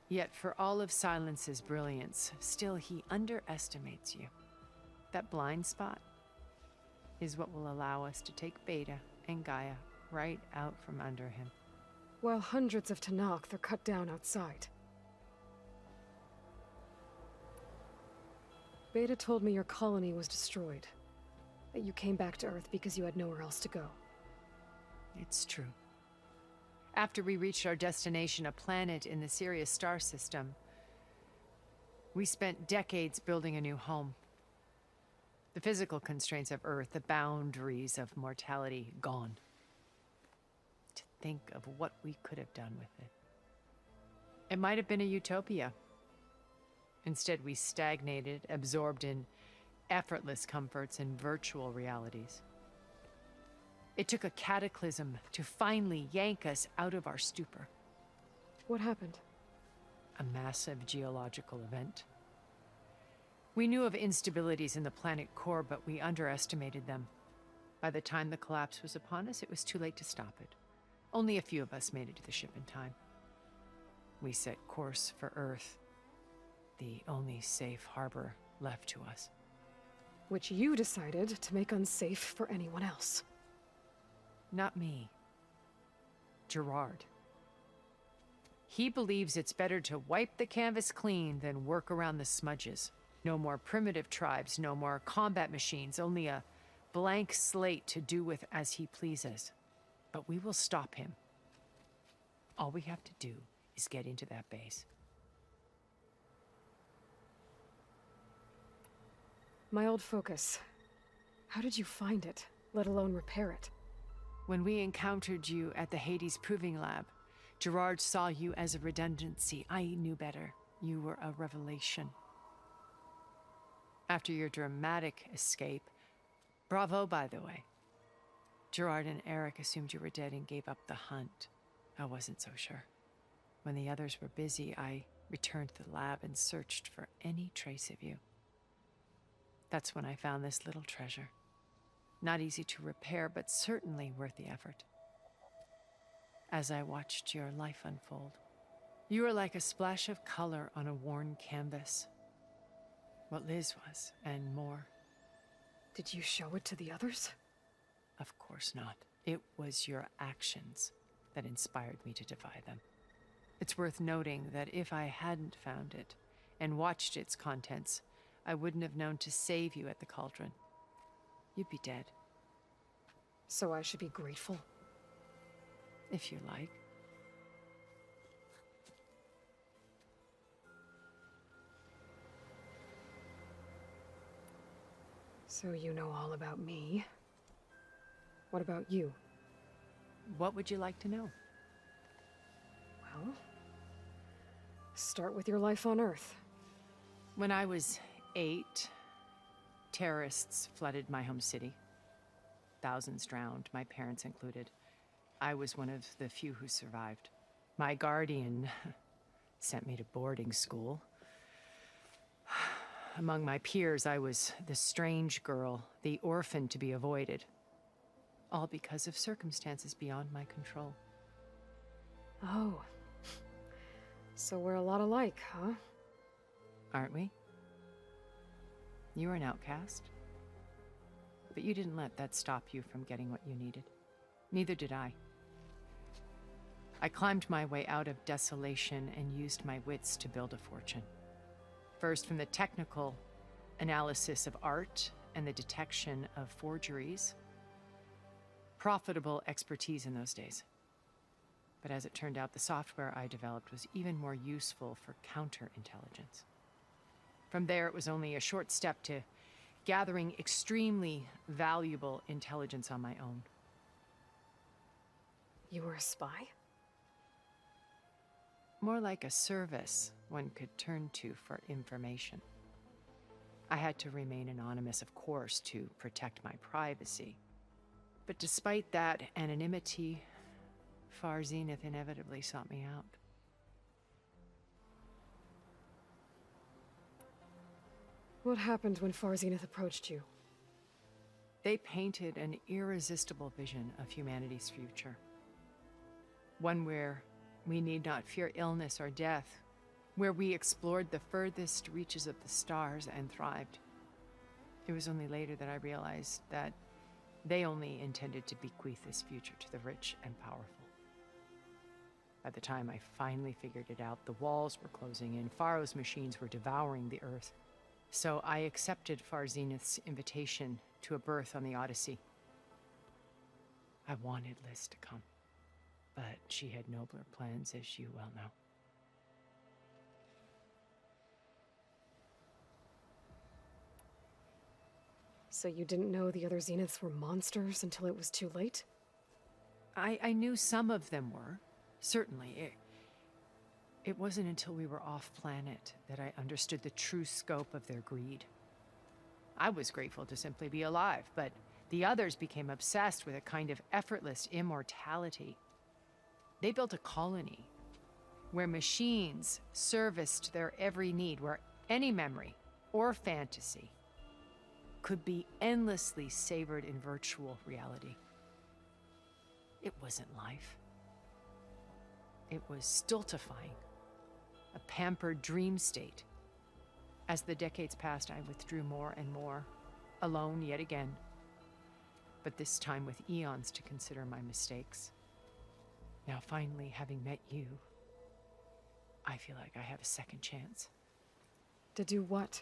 Yet for all of Silence's brilliance, still he underestimates you. That blind spot is what will allow us to take Beta and Gaia right out from under him. While hundreds of Tanakh are cut down outside. Beta told me your colony was destroyed. That you came back to Earth because you had nowhere else to go. It's true. After we reached our destination, a planet in the Sirius star system, we spent decades building a new home. The physical constraints of Earth, the boundaries of mortality, gone. To think of what we could have done with it. It might have been a utopia. Instead, we stagnated, absorbed in effortless comforts and virtual realities. It took a cataclysm to finally yank us out of our stupor. What happened? A massive geological event. We knew of instabilities in the planet core, but we underestimated them. By the time the collapse was upon us, it was too late to stop it. Only a few of us made it to the ship in time. We set course for Earth, the only safe harbor left to us. Which you decided to make unsafe for anyone else. Not me. Gerard. He believes it's better to wipe the canvas clean than work around the smudges. No more primitive tribes, no more combat machines, only a blank slate to do with as he pleases. But we will stop him. All we have to do is get into that base. My old focus. How did you find it, let alone repair it? When we encountered you at the Hades Proving Lab, Gerard saw you as a redundancy. I knew better. You were a revelation. After your dramatic escape, bravo, by the way, Gerard and Eric assumed you were dead and gave up the hunt. I wasn't so sure. When the others were busy, I returned to the lab and searched for any trace of you. That's when I found this little treasure. Not easy to repair, but certainly worth the effort. As I watched your life unfold, you were like a splash of color on a worn canvas. What Liz was, and more. Did you show it to the others? Of course not. It was your actions that inspired me to defy them. It's worth noting that if I hadn't found it and watched its contents, I wouldn't have known to save you at the cauldron. You'd be dead. So I should be grateful? If you like. So you know all about me. What about you? What would you like to know? Well, start with your life on Earth. When I was 8, terrorists flooded my home city. Thousands drowned, my parents included. I was one of the few who survived. My guardian sent me to boarding school. Among my peers, I was the strange girl, the orphan to be avoided. All because of circumstances beyond my control. Oh. So we're a lot alike, huh? Aren't we? You were an outcast. But you didn't let that stop you from getting what you needed. Neither did I. I climbed my way out of desolation and used my wits to build a fortune. First, from the technical analysis of art and the detection of forgeries. Profitable expertise in those days. But as it turned out, the software I developed was even more useful for counterintelligence. From there, it was only a short step to gathering extremely valuable intelligence on my own. You were a spy? More like a service one could turn to for information. I had to remain anonymous, of course, to protect my privacy. But despite that anonymity, Far Zenith inevitably sought me out. What happened when Far Zenith approached you? They painted an irresistible vision of humanity's future. One where we need not fear illness or death, where we explored the furthest reaches of the stars and thrived. It was only later that I realized that they only intended to bequeath this future to the rich and powerful. By the time I finally figured it out, the walls were closing in, Pharaoh's machines were devouring the earth. So I accepted Far Zenith's invitation to a berth on the Odyssey. I wanted Liz to come, but she had nobler plans, as you well know. So you didn't know the other Zeniths were monsters until it was too late? I knew some of them were, certainly. It wasn't until we were off-planet that I understood the true scope of their greed. I was grateful to simply be alive, but the others became obsessed with a kind of effortless immortality. They built a colony where machines serviced their every need, where any memory or fantasy could be endlessly savored in virtual reality. It wasn't life. It was stultifying, a pampered dream state. As the decades passed, I withdrew more and more, alone yet again, but this time with eons to consider my mistakes. Now finally, having met you, I feel like I have a second chance. To do what?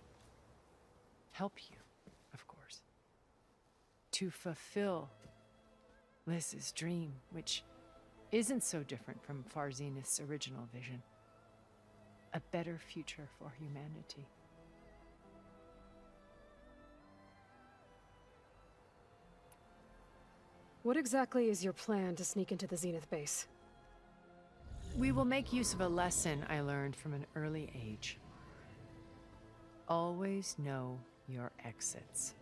Help you, of course. To fulfill Liz's dream, which isn't so different from Far Zenith's original vision. A better future for humanity. What exactly is your plan to sneak into the Zenith base? We will make use of a lesson I learned from an early age. Always know your exits.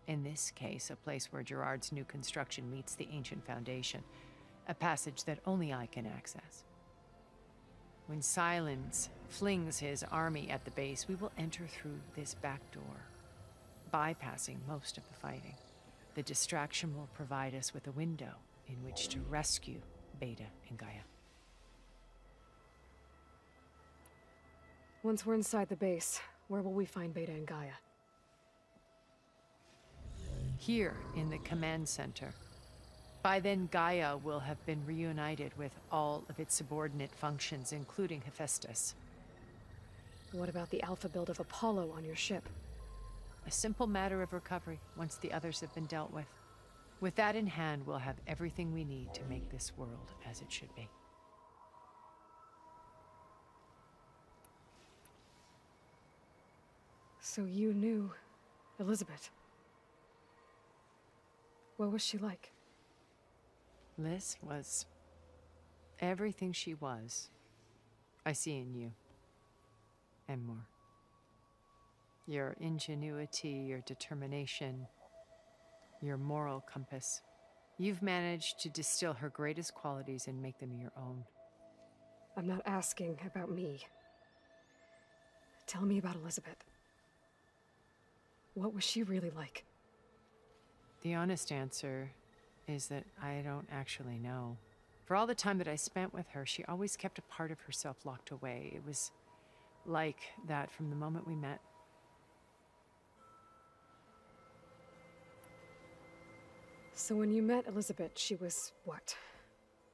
In this case, a place where Gerard's new construction meets the ancient foundation, a passage that only I can access. When Silence flings his army at the base, we will enter through this back door, bypassing most of the fighting. The distraction will provide us with a window in which to rescue Beta and Gaia. Once we're inside the base, where will we find Beta and Gaia? Here in the command center. By then, Gaia will have been reunited with all of its subordinate functions, including Hephaestus. What about the alpha build of Apollo on your ship? A simple matter of recovery once the others have been dealt with. With that in hand, we'll have everything we need to make this world as it should be. So you knew Elizabeth. What was she like? Liz was everything she was. I see in you. And more. Your ingenuity, your determination, your moral compass. You've managed to distill her greatest qualities and make them your own. I'm not asking about me. Tell me about Elizabeth. What was she really like? The honest answer is that I don't actually know. For all the time that I spent with her, she always kept a part of herself locked away. It was like that from the moment we met. So when you met Elizabeth, she was what?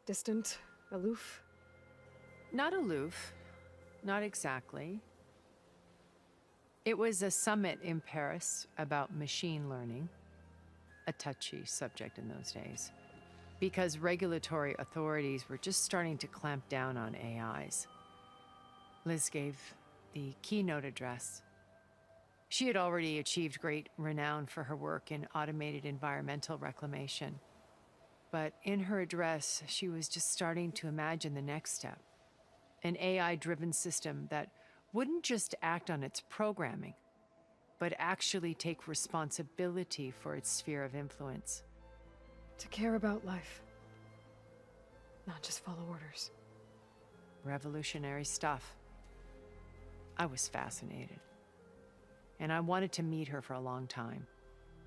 Distant? Aloof? Not aloof. Not exactly. It was a summit in Paris about machine learning. A touchy subject in those days. Because regulatory authorities were just starting to clamp down on AIs. Liz gave the keynote address. She had already achieved great renown for her work in automated environmental reclamation. But in her address, she was just starting to imagine the next step. An AI-driven system that wouldn't just act on its programming, but actually take responsibility for its sphere of influence. To care about life. Not just follow orders. Revolutionary stuff. I was fascinated. And I wanted to meet her for a long time.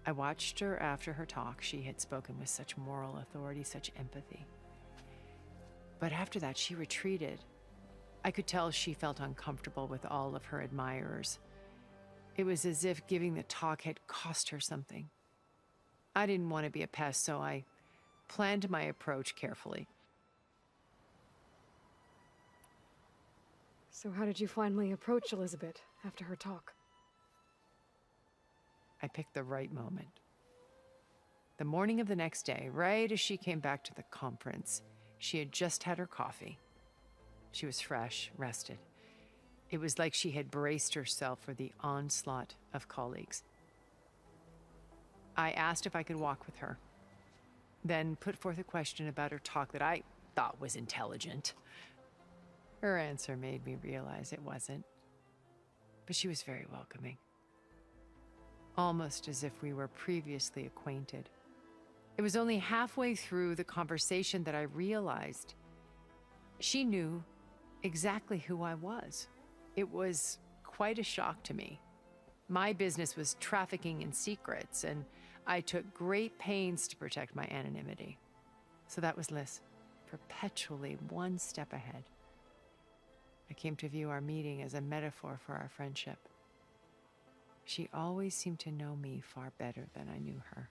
I watched her after her talk. She had spoken with such moral authority, such empathy. But after that, she retreated. I could tell she felt uncomfortable with all of her admirers. It was as if giving the talk had cost her something. I didn't want to be a pest, so I planned my approach carefully. So how did you finally approach Elizabeth after her talk? I picked the right moment. The morning of the next day, right as she came back to the conference, she had just had her coffee. She was fresh, rested. It was like she had braced herself for the onslaught of colleagues. I asked if I could walk with her, then put forth a question about her talk that I thought was intelligent. Her answer made me realize it wasn't, but she was very welcoming. Almost as if we were previously acquainted. It was only halfway through the conversation that I realized she knew exactly who I was. It was quite a shock to me. My business was trafficking in secrets, and I took great pains to protect my anonymity. So that was Liz, perpetually one step ahead. I came to view our meeting as a metaphor for our friendship. She always seemed to know me far better than I knew her.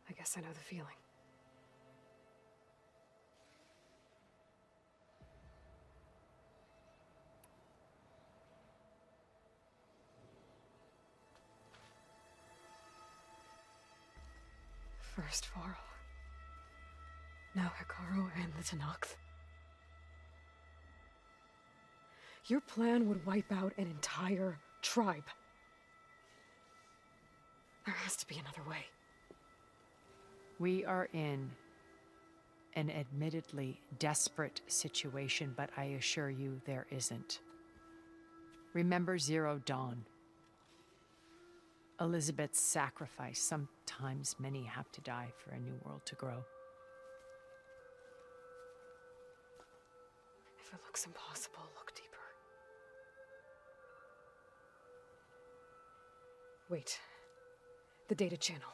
I guess I know the feeling. First Varl. Now Hikaru and the Tenakth. Your plan would wipe out an entire tribe. There has to be another way. We are in an admittedly desperate situation, but I assure you there isn't. Remember Zero Dawn. Elizabeth's sacrifice. Sometimes many have to die for a new world to grow. If it looks impossible, look deeper. Wait. The data channel.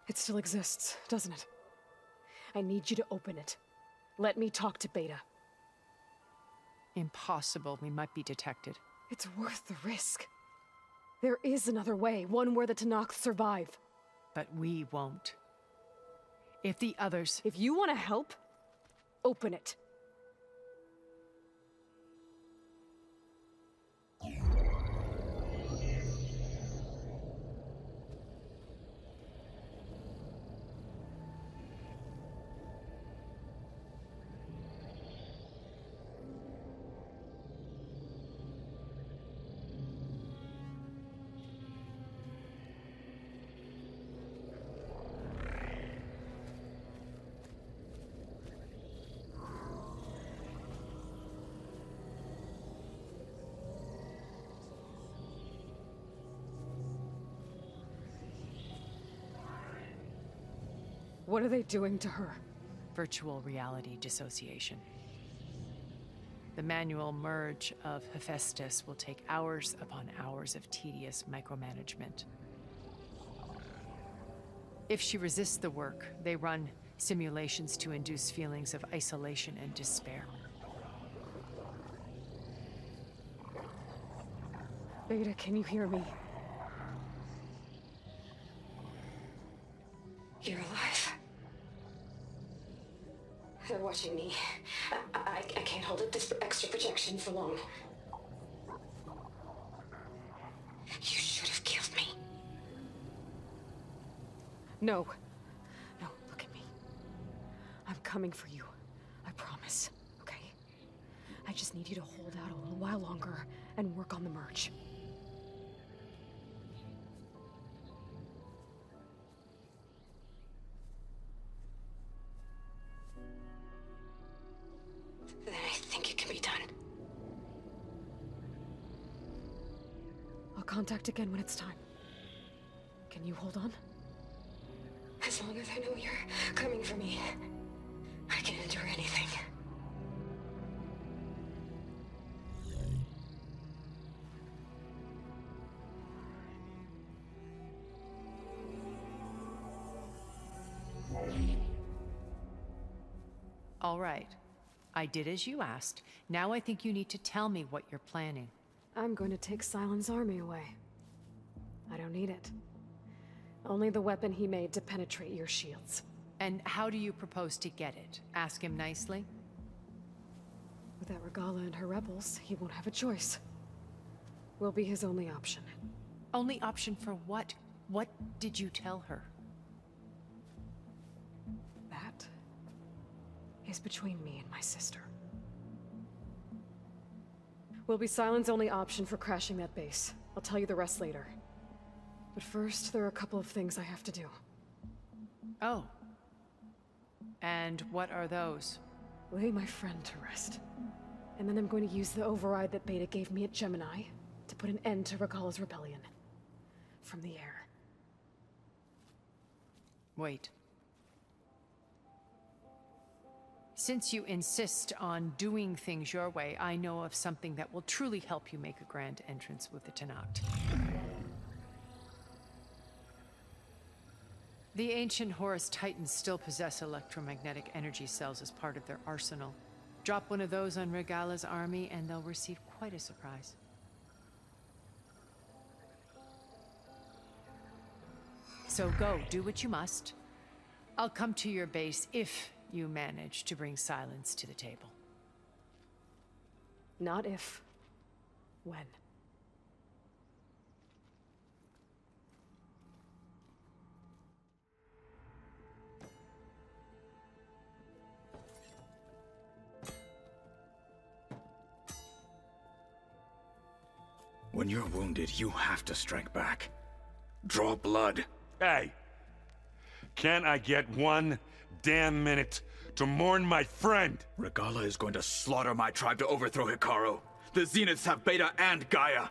It still exists, doesn't it? I need you to open it. Let me talk to Beta. Impossible. We might be detected. It's worth the risk. There is another way, one where the Tanakh survive. But we won't. If the others... If you want to help, open it. What are they doing to her? Virtual reality dissociation. The manual merge of Hephaestus will take hours upon hours of tedious micromanagement. If she resists the work, they run simulations to induce feelings of isolation and despair. Beta, can you hear me? You're alive. They're watching me. I can't hold up this extra projection for long. You should have killed me. No. No, look at me. I'm coming for you. I promise, okay? I just need you to hold out a little while longer and work on the merge. Then I think it can be done. I'll contact again when it's time. Can you hold on? As long as I know you're coming for me, I can endure anything. All right. I did as you asked. Now I think you need to tell me what you're planning. I'm going to take Silent's army away. I don't need it. Only the weapon he made to penetrate your shields. And how do you propose to get it? Ask him nicely? Without Regala and her rebels, he won't have a choice. We'll be his only option. Only option for what? What did you tell her? That is between me and my sister. Will be Silent's only option for crashing that base. I'll tell you the rest later. But first, there are a couple of things I have to do. Oh. And what are those? Lay my friend to rest. And then I'm going to use the override that Beta gave me at Gemini to put an end to Regala's rebellion. From the air. Wait. Since you insist on doing things your way, I know of something that will truly help you make a grand entrance with the Tanakh. The ancient Horus Titans still possess electromagnetic energy cells as part of their arsenal. Drop one of those on Regala's army and they'll receive quite a surprise. So go, do what you must. I'll come to your base if you manage to bring Silence to the table. Not if. When. When you're wounded, you have to strike back. Draw blood. Hey! Can't I get one damn minute to mourn my friend? Regala is going to slaughter my tribe to overthrow Hikaru. The Zeniths have Beta and Gaia.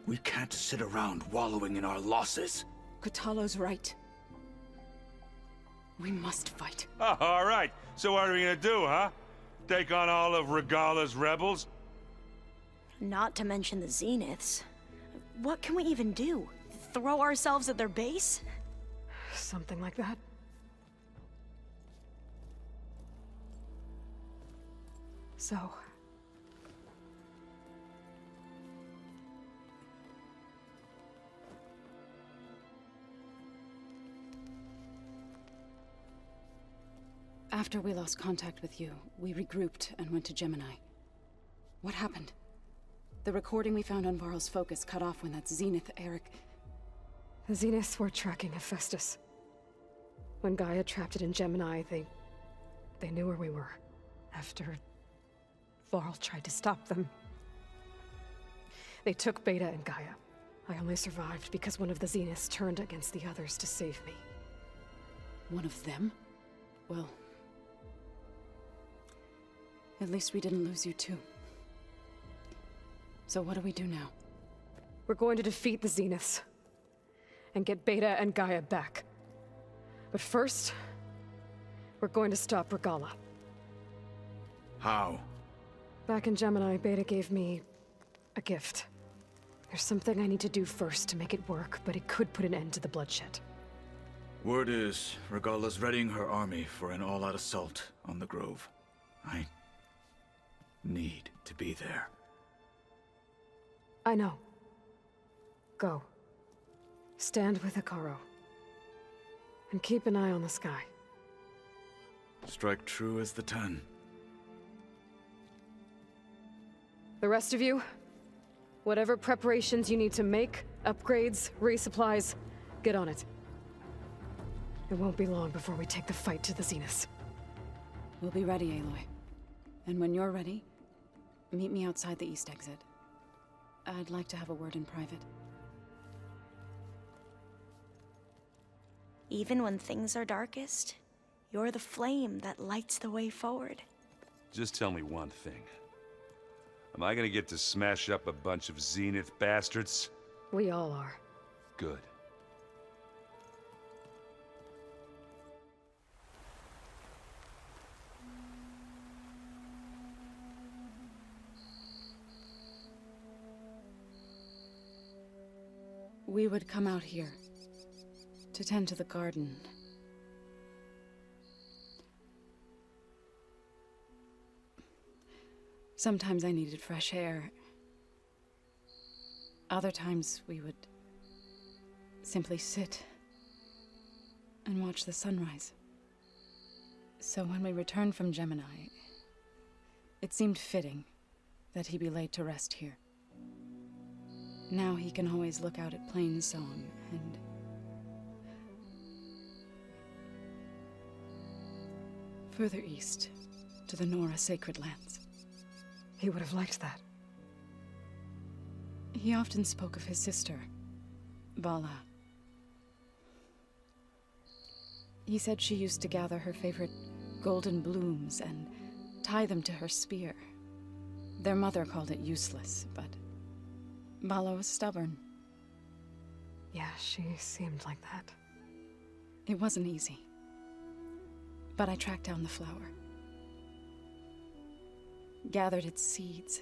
We can't sit around wallowing in our losses. Kotallo's right. We must fight. Oh, all right. So what are we gonna do, huh? Take on all of Regala's rebels? Not to mention the Zeniths. What can we even do? Throw ourselves at their base? Something like that. So... After we lost contact with you, we regrouped and went to Gemini. What happened? The recording we found on Varl's focus cut off when that Zenith, Eric... The Zeniths were tracking Hephaestus. When Gaia trapped it in Gemini, they knew where we were. After Varl tried to stop them. They took Beta and Gaia. I only survived because one of the Zeniths turned against the others to save me. One of them? Well... at least we didn't lose you too. So what do we do now? We're going to defeat the Zeniths. And get Beta and Gaia back. But first... we're going to stop Regala. How? Back in Gemini, Beta gave me... a gift. There's something I need to do first to make it work, but it could put an end to the bloodshed. Word is, Regala's readying her army for an all-out assault on the Grove. I need to be there. I know. Go. Stand with Hikaru. And keep an eye on the sky. Strike true as the 10. The rest of you, whatever preparations you need to make, upgrades, resupplies, get on it. It won't be long before we take the fight to the Zeniths. We'll be ready, Aloy. And when you're ready, meet me outside the east exit. I'd like to have a word in private. Even when things are darkest, you're the flame that lights the way forward. Just tell me one thing. Am I gonna get to smash up a bunch of Zenith bastards? We all are. Good. We would come out here to tend to the garden. Sometimes I needed fresh air. Other times we would simply sit and watch the sunrise. So when we returned from Gemini, it seemed fitting that he be laid to rest here. Now he can always look out at Plain Song and... further east, to the Nora Sacred Lands. He would have liked that. He often spoke of his sister, Vala. He said she used to gather her favorite golden blooms and tie them to her spear. Their mother called it useless, but Vala was stubborn. Yeah, she seemed like that. It wasn't easy. But I tracked down the flower. Gathered its seeds.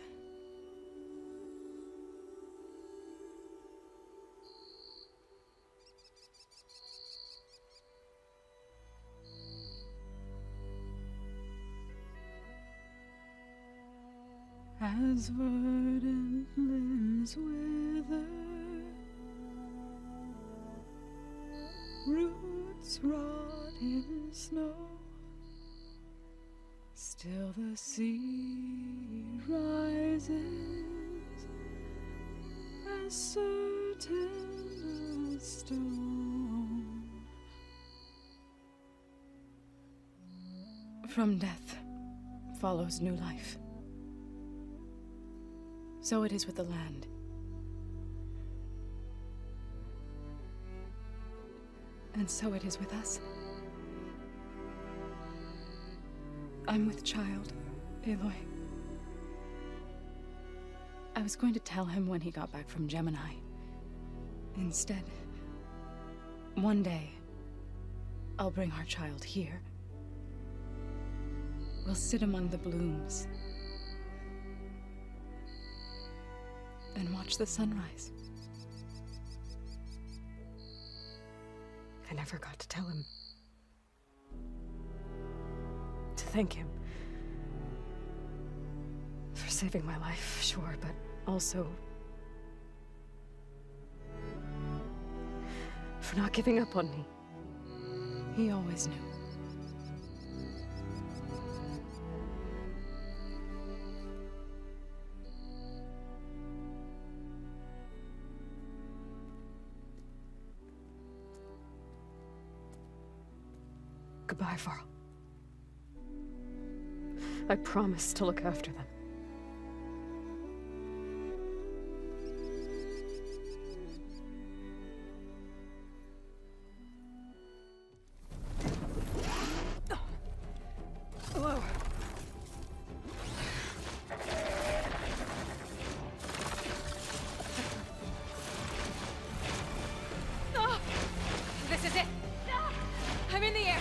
As verdant limbs wither, roots rot in snow, still the seed rises, as certain as stone. From death follows new life. So it is with the land. And so it is with us. I'm with child, Aloy. I was going to tell him when he got back from Gemini. Instead, one day, I'll bring our child here. We'll sit among the blooms and watch the sunrise. I never got to tell him. To thank him. For saving my life, sure, but also for not giving up on me. He always knew. Goodbye, Varl. I promise to look after them. Hello. No! This is it! No! I'm in the air!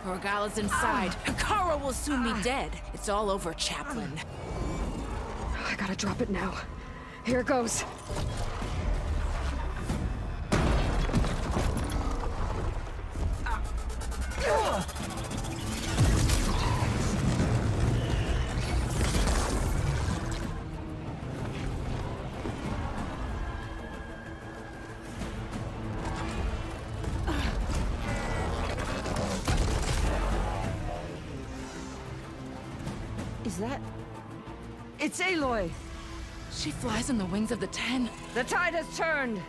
Orgala's inside. Hikara will soon be dead. It's all over, Chaplain. I gotta drop it now. Here it goes. Is that... It's Aloy! She flies on the wings of the 10. The tide has turned!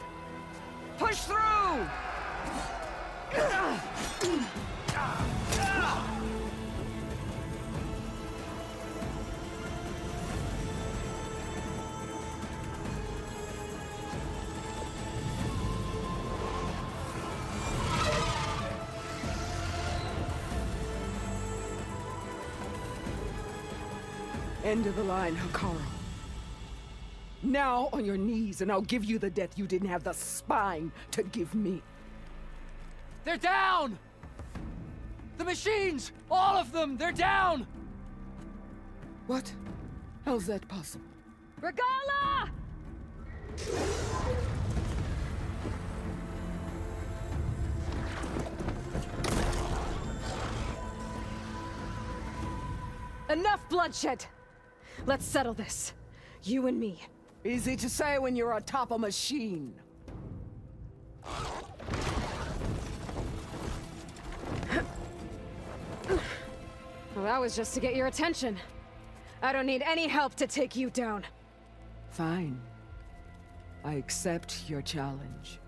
Push through! End of the line, Hikara. Now on your knees, and I'll give you the death you didn't have the spine to give me. They're down! The machines! All of them! They're down! What? How's that possible? Regala! Enough bloodshed! Let's settle this. You and me. Easy to say when you're atop a machine. Well, that was just to get your attention. I don't need any help to take you down. Fine. I accept your challenge.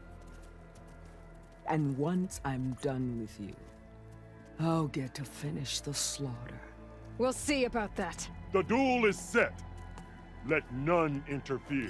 And once I'm done with you, I'll get to finish the slaughter. We'll see about that. The duel is set. Let none interfere.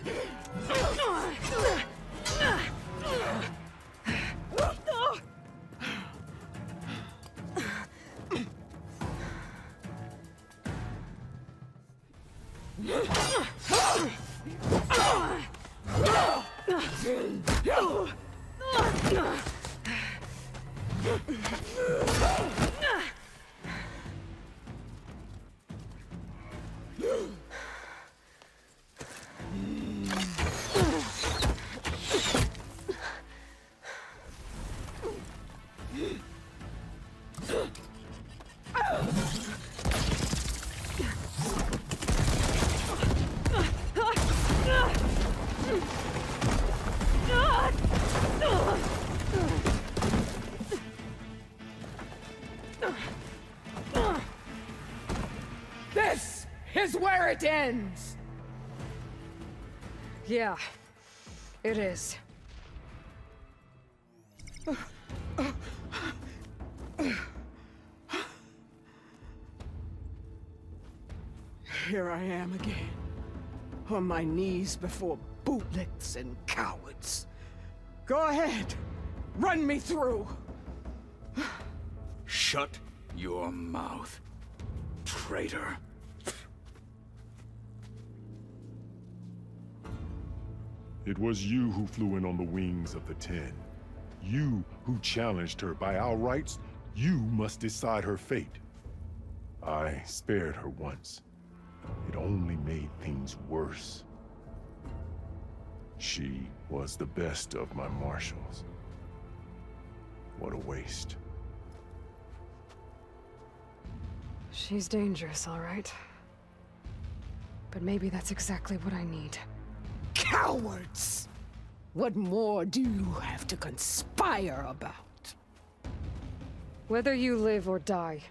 This is where it ends! Yeah, it is. Here I am again, on my knees before bootlicks and cowards. Go ahead, run me through. Shut your mouth, traitor. It was you who flew in on the wings of the 10. You who challenged her. By our rights, you must decide her fate. I spared her once. It only made things worse. She was the best of my marshals. What a waste. She's dangerous, all right. But maybe that's exactly what I need. Cowards! What more do you have to conspire about? Whether you live or die.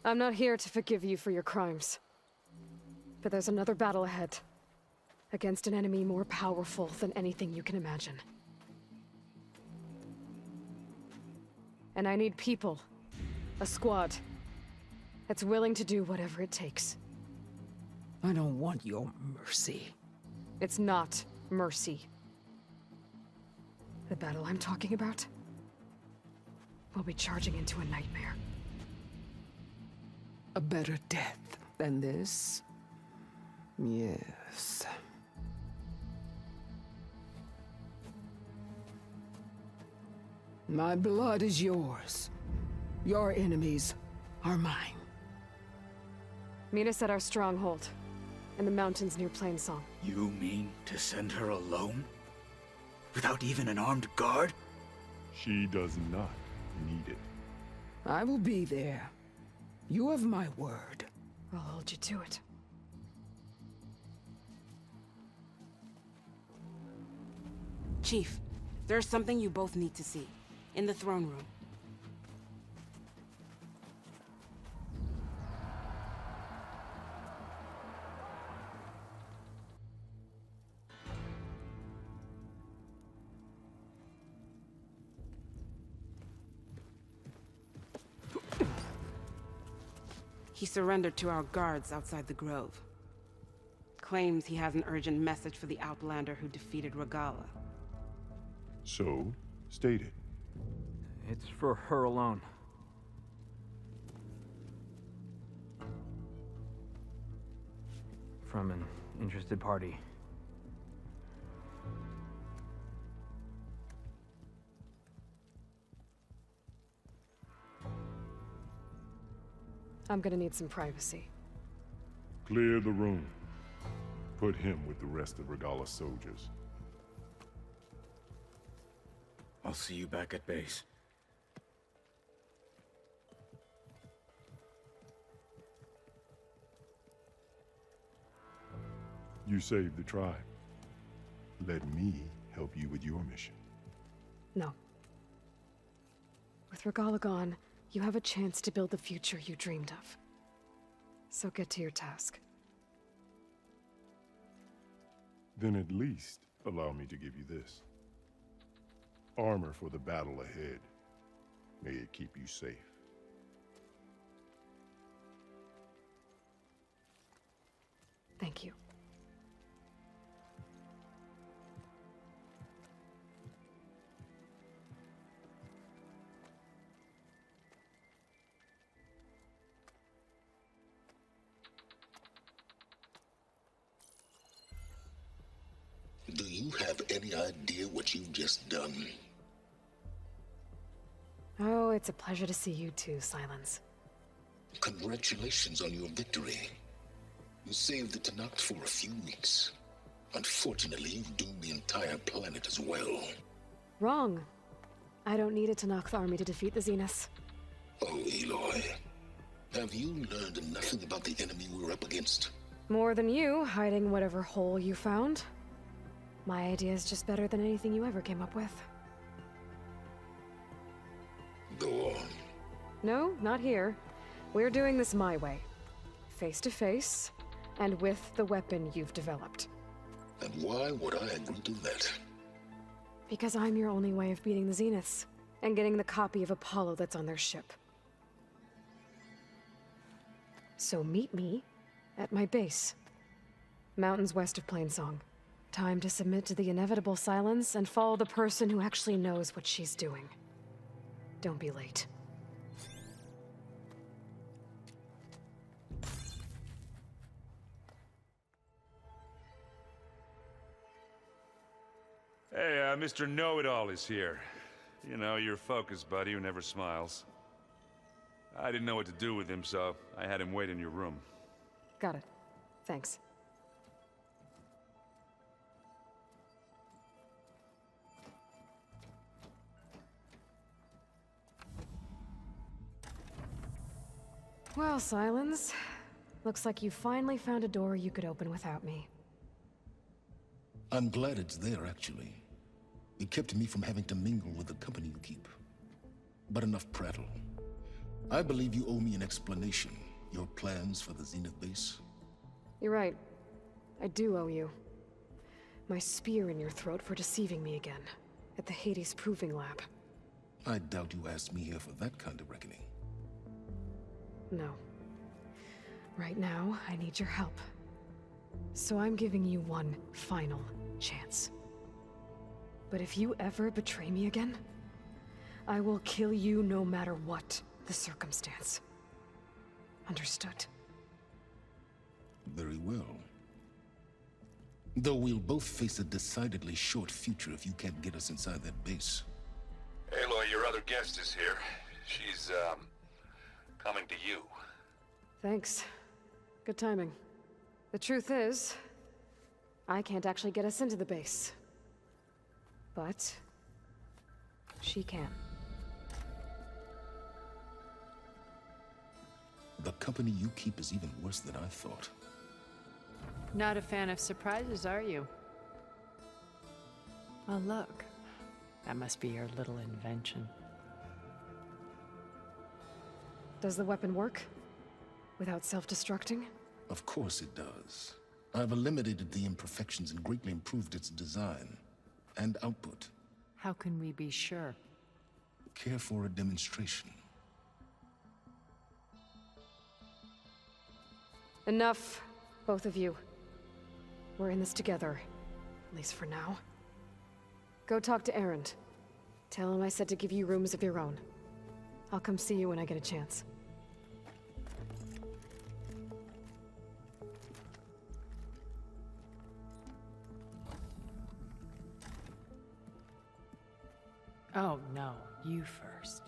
I'm not here to forgive you for your crimes. But there's another battle ahead. Against an enemy more powerful than anything you can imagine. And I need people. A squad. That's willing to do whatever it takes. I don't want your mercy. It's not mercy. The battle I'm talking about will be charging into a nightmare. A better death than this? Yes. My blood is yours. Your enemies are mine. Meet us at our stronghold, in the mountains near Plainsong. You mean to send her alone? Without even an armed guard? She does not need it. I will be there. You have my word. I'll hold you to it. Chief, there's something you both need to see. In the throne room. He surrendered to our guards outside the grove. Claims he has an urgent message for the Outlander who defeated Regala. So, state it. It's for her alone. From an interested party. I'm gonna need some privacy. Clear the room. Put him with the rest of Regala's soldiers. I'll see you back at base. You saved the tribe. Let me help you with your mission. No. With Regala gone, you have a chance to build the future you dreamed of. So get to your task. Then at least allow me to give you this. Armor for the battle ahead. May it keep you safe. Thank you. Do you have any idea what you've just done? Oh, it's a pleasure to see you too, Silence. Congratulations on your victory. You saved the Tanakh for a few weeks. Unfortunately, you've doomed the entire planet as well. Wrong. I don't need a Tanakh army to defeat the Zeniths. Oh, Aloy. Have you learned nothing about the enemy we're up against? More than you, hiding whatever hole you found. My idea is just better than anything you ever came up with. Go on. No, not here. We're doing this my way. Face to face, and with the weapon you've developed. And why would I agree to that? Because I'm your only way of beating the Zeniths, and getting the copy of Apollo that's on their ship. So meet me at my base. Mountains west of Plainsong. Time to submit to the inevitable silence and follow the person who actually knows what she's doing. Don't be late. Hey, Mr. Know-It-All is here. You know, your focus buddy who never smiles. I didn't know what to do with him, so I had him wait in your room. Got it. Thanks. Well, Silence. Looks like you finally found a door you could open without me. I'm glad it's there, actually. It kept me from having to mingle with the company you keep. But enough prattle. I believe you owe me an explanation. Your plans for the Zenith base? You're right. I do owe you. My spear in your throat for deceiving me again. At the Hades Proving Lab. I doubt you asked me here for that kind of reckoning. No. Right now, I need your help. So I'm giving you one final chance. But if you ever betray me again, I will kill you no matter what the circumstance. Understood? Very well. Though we'll both face a decidedly short future if you can't get us inside that base. Aloy, your other guest is here. She's, coming to you. Thanks. Good timing. The truth is, I can't actually get us into the base. But she can. The company you keep is even worse than I thought. Not a fan of surprises, are you? Well, look. That must be your little invention. Does the weapon work? Without self-destructing? Of course it does. I've eliminated the imperfections and greatly improved its design and output. How can we be sure? Care for a demonstration? Enough, both of you. We're in this together, at least for now. Go talk to Erend. Tell him I said to give you rooms of your own. I'll come see you when I get a chance. Oh, no. You first.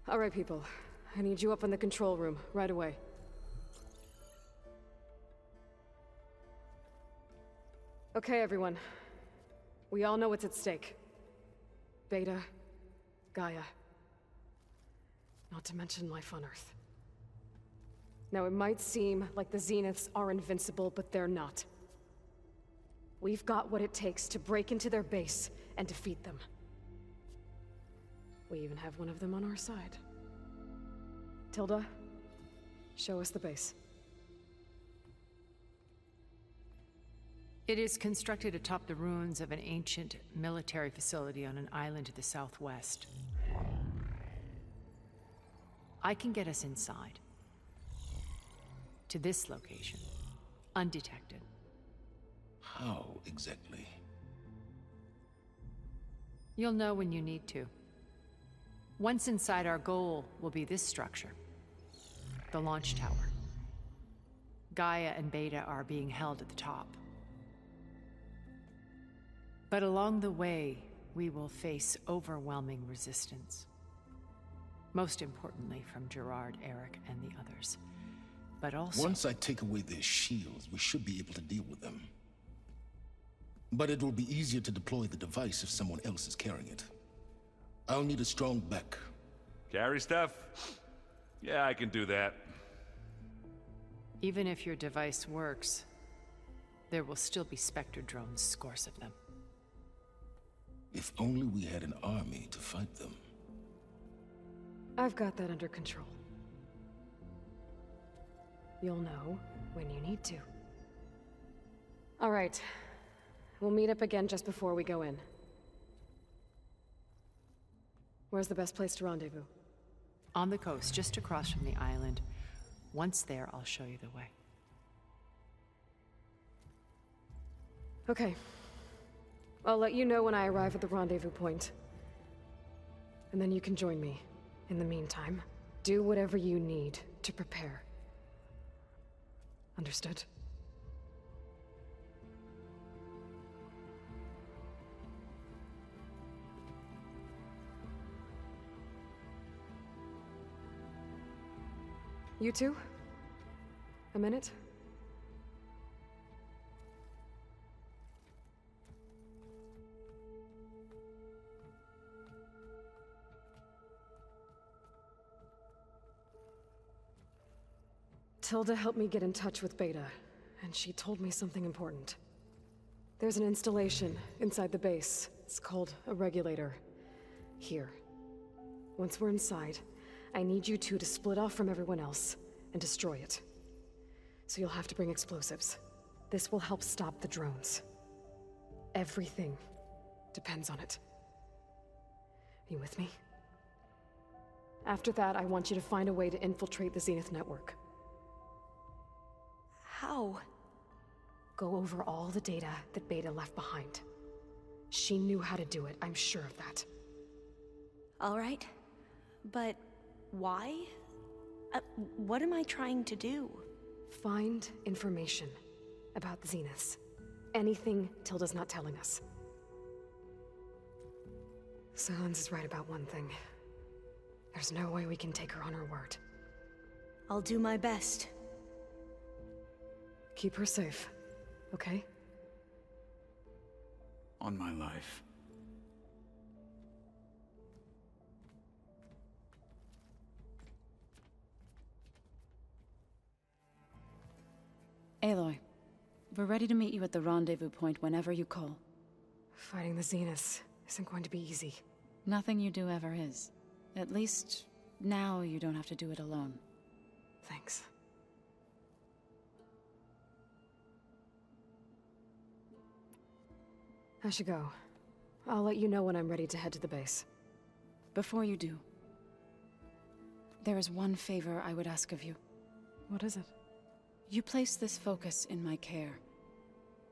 All right, people. I need you up in the control room, right away. Okay, everyone. We all know what's at stake. Beta, Gaia. Not to mention life on Earth. Now, it might seem like the Zeniths are invincible, but they're not. We've got what it takes to break into their base and defeat them. We even have one of them on our side. Tilda, show us the base. It is constructed atop the ruins of an ancient military facility on an island to the southwest. I can get us inside. To this location. Undetected. How exactly? You'll know when you need to. Once inside, our goal will be this structure. The launch tower. Gaia and Beta are being held at the top. But along the way, we will face overwhelming resistance. Most importantly from Gerard, Eric, and the others. But also... Once I take away their shields, we should be able to deal with them. But it will be easier to deploy the device if someone else is carrying it. I'll need a strong back. Carry stuff? Yeah, I can do that. Even if your device works, there will still be Spectre drones, scores of them. If only we had an army to fight them. I've got that under control. You'll know when you need to. All right. We'll meet up again just before we go in. Where's the best place to rendezvous? On the coast, just across from the island. Once there, I'll show you the way. Okay. I'll let you know when I arrive at the rendezvous point. And then you can join me. In the meantime, do whatever you need to prepare. Understood? You two? A minute? Tilda helped me get in touch with Beta, and she told me something important. There's an installation inside the base. It's called a regulator. Here. Once we're inside, I need you two to split off from everyone else and destroy it. So you'll have to bring explosives. This will help stop the drones. Everything depends on it. Are you with me? After that, I want you to find a way to infiltrate the Zenith network. How? Go over all the data that Beta left behind. She knew how to do it, I'm sure of that. All right. But why? What am I trying to do? Find information about the Zeniths. Anything Tilda's not telling us. Silence is right about one thing. There's no way we can take her on her word. I'll do my best. Keep her safe, okay? On my life. Aloy, we're ready to meet you at the rendezvous point whenever you call. Fighting the Zeniths isn't going to be easy. Nothing you do ever is. At least, now you don't have to do it alone. Thanks. I should go. I'll let you know when I'm ready to head to the base. Before you do, there is one favor I would ask of you. What is it? You placed this focus in my care,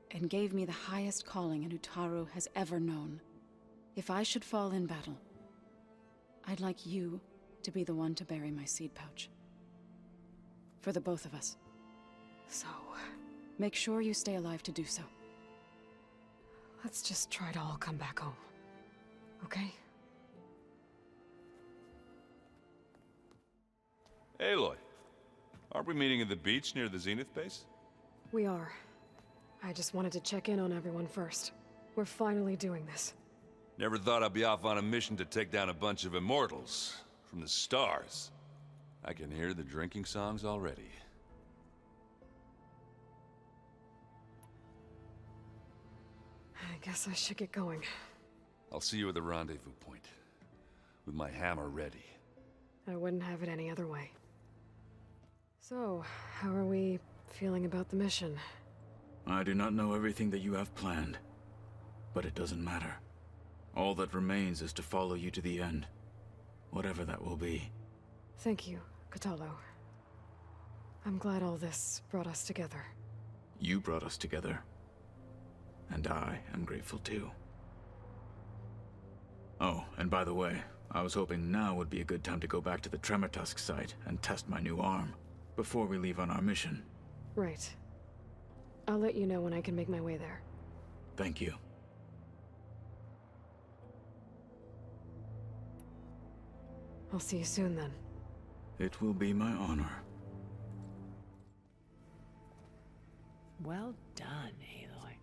and gave me the highest calling an Utaru has ever known. If I should fall in battle, I'd like you to be the one to bury my seed pouch. For the both of us. So, make sure you stay alive to do so. Let's just try to all come back home. Okay? Aloy, aren't we meeting at the beach near the Zenith base? We are. I just wanted to check in on everyone first. We're finally doing this. Never thought I'd be off on a mission to take down a bunch of immortals from the stars. I can hear the drinking songs already. I guess I should get going. I'll see you at the rendezvous point, with my hammer ready. I wouldn't have it any other way. So, how are we feeling about the mission? I do not know everything that you have planned, but it doesn't matter. All that remains is to follow you to the end, whatever that will be. Thank you, Kotallo. I'm glad all this brought us together. You brought us together. And I am grateful too. Oh, and by the way, I was hoping now would be a good time to go back to the Tremortusk site and test my new arm, before we leave on our mission. Right. I'll let you know when I can make my way there. Thank you. I'll see you soon then. It will be my honor. Well done, Aloy.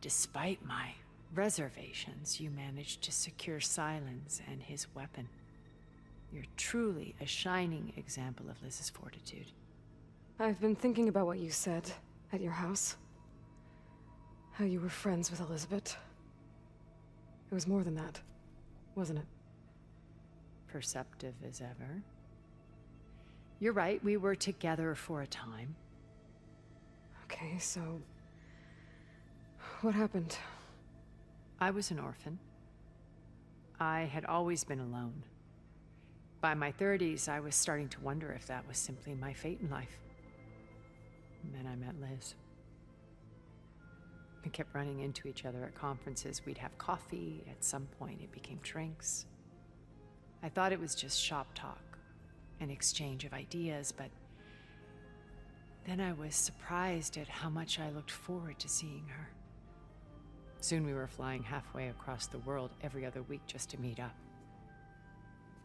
Despite my reservations, you managed to secure Silence and his weapon. You're truly a shining example of Liz's fortitude. I've been thinking about what you said at your house. How you were friends with Elizabeth. It was more than that, wasn't it? Perceptive as ever. You're right, we were together for a time. Okay, so... what happened? I was an orphan. I had always been alone. By my 30s, I was starting to wonder if that was simply my fate in life. And then I met Liz. We kept running into each other at conferences. We'd have coffee. At some point, it became drinks. I thought it was just shop talk, an exchange of ideas, but then I was surprised at how much I looked forward to seeing her. Soon we were flying halfway across the world every other week just to meet up.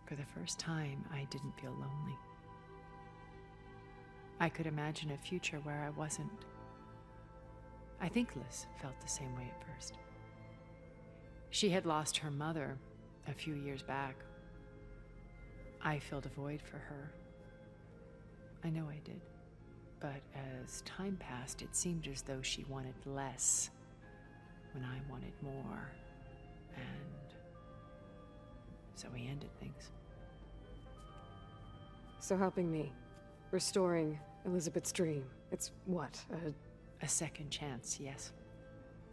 For the first time, I didn't feel lonely. I could imagine a future where I wasn't. I think Liz felt the same way at first. She had lost her mother a few years back. I filled a void for her. I know I did. But as time passed, it seemed as though she wanted less when I wanted more. And so we ended things. So helping me, restoring Elizabeth's dream, it's what, a second chance, yes.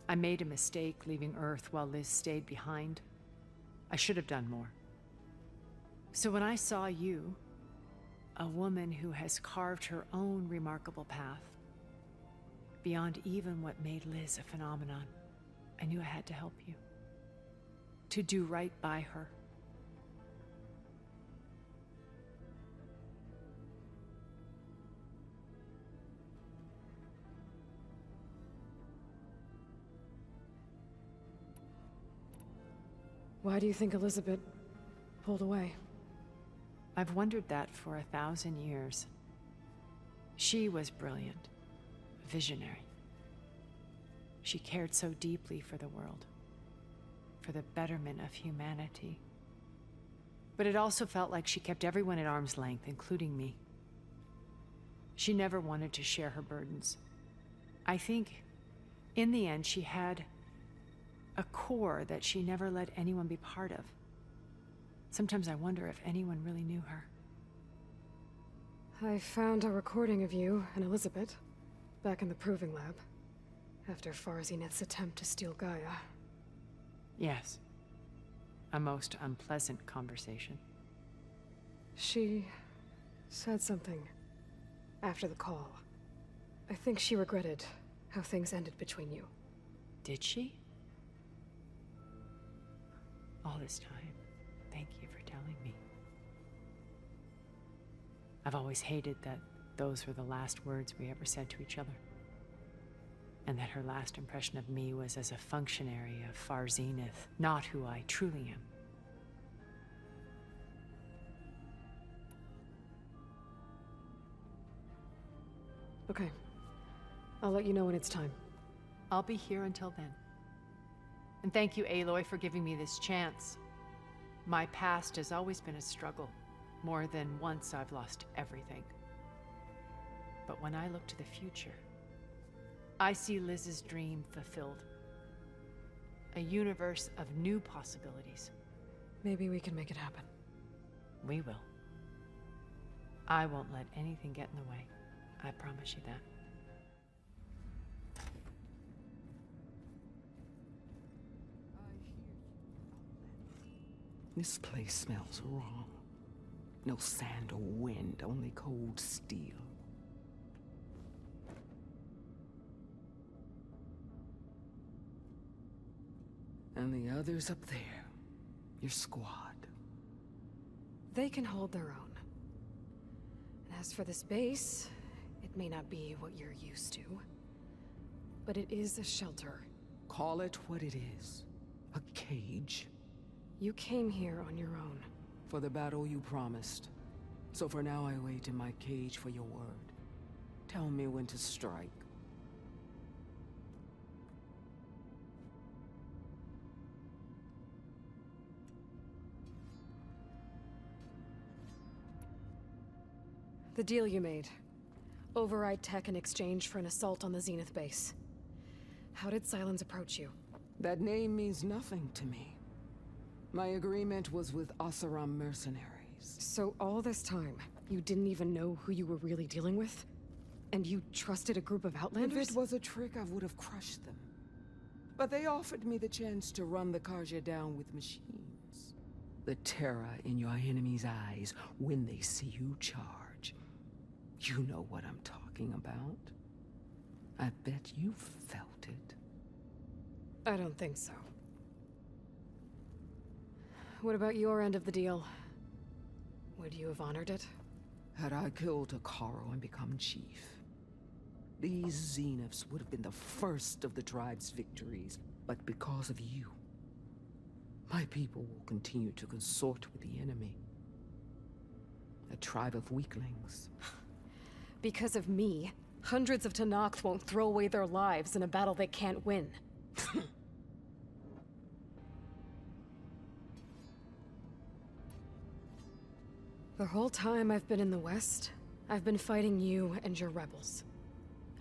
I made a mistake leaving Earth while Liz stayed behind. I should have done more. So when I saw you, a woman who has carved her own remarkable path, beyond even what made Liz a phenomenon, I knew I had to help you. To do right by her. Why do you think Elizabeth pulled away? I've wondered that for 1,000 years. She was brilliant, visionary. She cared so deeply for the world, for the betterment of humanity. But it also felt like she kept everyone at arm's length, including me. She never wanted to share her burdens. I think, in the end, she had a core that she never let anyone be part of. Sometimes I wonder if anyone really knew her. I found a recording of you and Elizabeth back in the proving lab after Farzineth's attempt to steal Gaia. Yes. A most unpleasant conversation. She said something after the call. I think she regretted how things ended between you. Did she? All this time, thank you for telling me. I've always hated that those were the last words we ever said to each other. And that her last impression of me was as a functionary of Farzineth, not who I truly am. Okay. I'll let you know when it's time. I'll be here until then. And thank you, Aloy, for giving me this chance. My past has always been a struggle. More than once I've lost everything. But when I look to the future, I see Liz's dream fulfilled. A universe of new possibilities. Maybe we can make it happen. We will. I won't let anything get in the way. I promise you that. This place smells wrong. No sand or wind, only cold steel. And the others up there, your squad. They can hold their own. And as for this base, it may not be what you're used to, but it is a shelter. Call it what it is. A cage. You came here on your own. For the battle you promised. So for now I wait in my cage for your word. Tell me when to strike. The deal you made. Override tech in exchange for an assault on the Zenith base. How did Silence approach you? That name means nothing to me. My agreement was with Oseram mercenaries. So all this time, you didn't even know who you were really dealing with? And you trusted a group of Outlanders? If it was a trick, I would have crushed them. But they offered me the chance to run the Karja down with machines. The terror in your enemy's eyes when they see you charge. You know what I'm talking about. I bet you felt it. I don't think so. What about your end of the deal? Would you have honored it? Had I killed Hekarro and become chief, these Zeniths would have been the first of the tribe's victories. But because of you, my people will continue to consort with the enemy. A tribe of weaklings. Because of me, hundreds of Tenakth won't throw away their lives in a battle they can't win. The whole time I've been in the West, I've been fighting you and your rebels.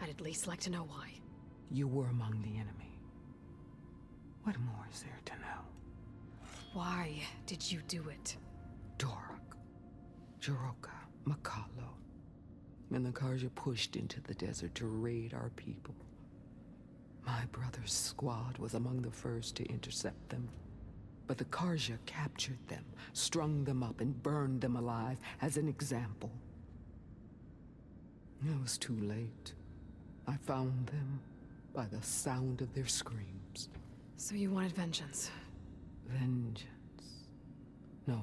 I'd at least like to know why. You were among the enemy. What more is there to know? Why did you do it? Dorak, Jiroka, Makalo. When the Karja pushed into the desert to raid our people, my brother's squad was among the first to intercept them. But the Karja captured them, strung them up, and burned them alive as an example. It was too late. I found them by the sound of their screams. So you wanted vengeance? Vengeance? No.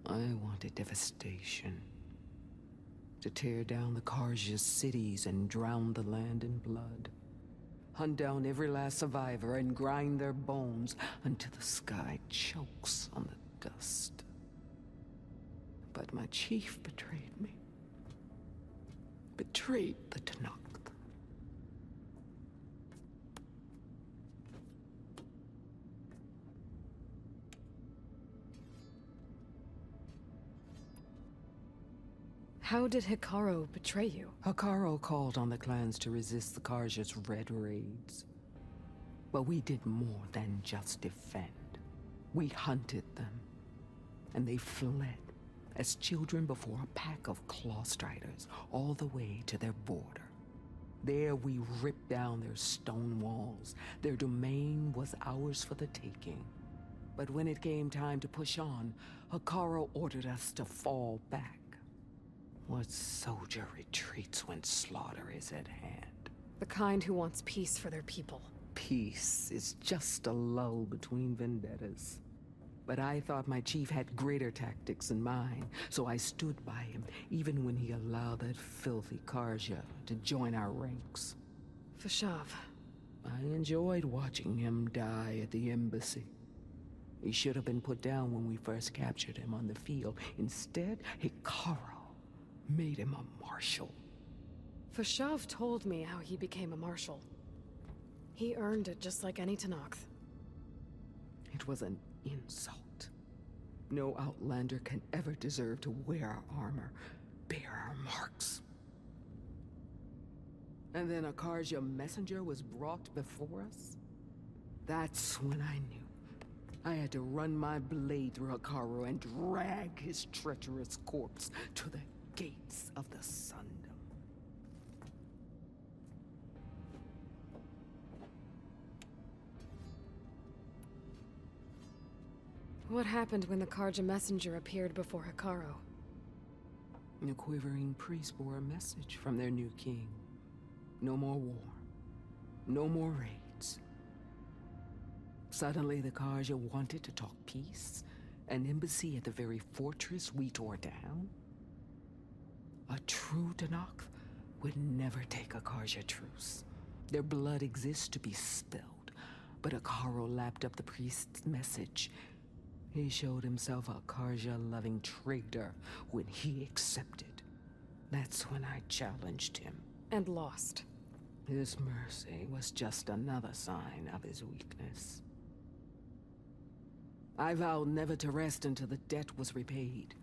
I wanted devastation. To tear down the Karja's cities and drown the land in blood. Hunt down every last survivor and grind their bones until the sky chokes on the dust. But my chief betrayed me. Betrayed the Tenakth. How did Hekarro betray you? Hekarro called on the clans to resist the Karja's red raids. But we did more than just defend. We hunted them, and they fled as children before a pack of claw striders all the way to their border. There we ripped down their stone walls. Their domain was ours for the taking. But when it came time to push on, Hekarro ordered us to fall back. What soldier retreats when slaughter is at hand? The kind who wants peace for their people. Peace is just a lull between vendettas. But I thought my chief had greater tactics than mine, so I stood by him, even when he allowed that filthy Karja to join our ranks. Fashav. I enjoyed watching him die at the embassy. He should have been put down when we first captured him on the field. Instead, Hekarro made him a marshal. Fashav told me how he became a marshal. He earned it just like any Tenakth. It was an insult. No Outlander can ever deserve to wear our armor, bear our marks. And then a Karja messenger was brought before us? That's when I knew. I had to run my blade through Hekarro and drag his treacherous corpse to the gates of the Sundom. What happened when the Karja messenger appeared before Hekarro? The quivering priests bore a message from their new king. No more war. No more raids. Suddenly the Karja wanted to talk peace. An embassy at the very fortress we tore down? A true Tenakth would never take a Karja truce. Their blood exists to be spilled, but Hekarro lapped up the priest's message. He showed himself a Karja-loving traitor when he accepted. That's when I challenged him. And lost. His mercy was just another sign of his weakness. I vowed never to rest until the debt was repaid.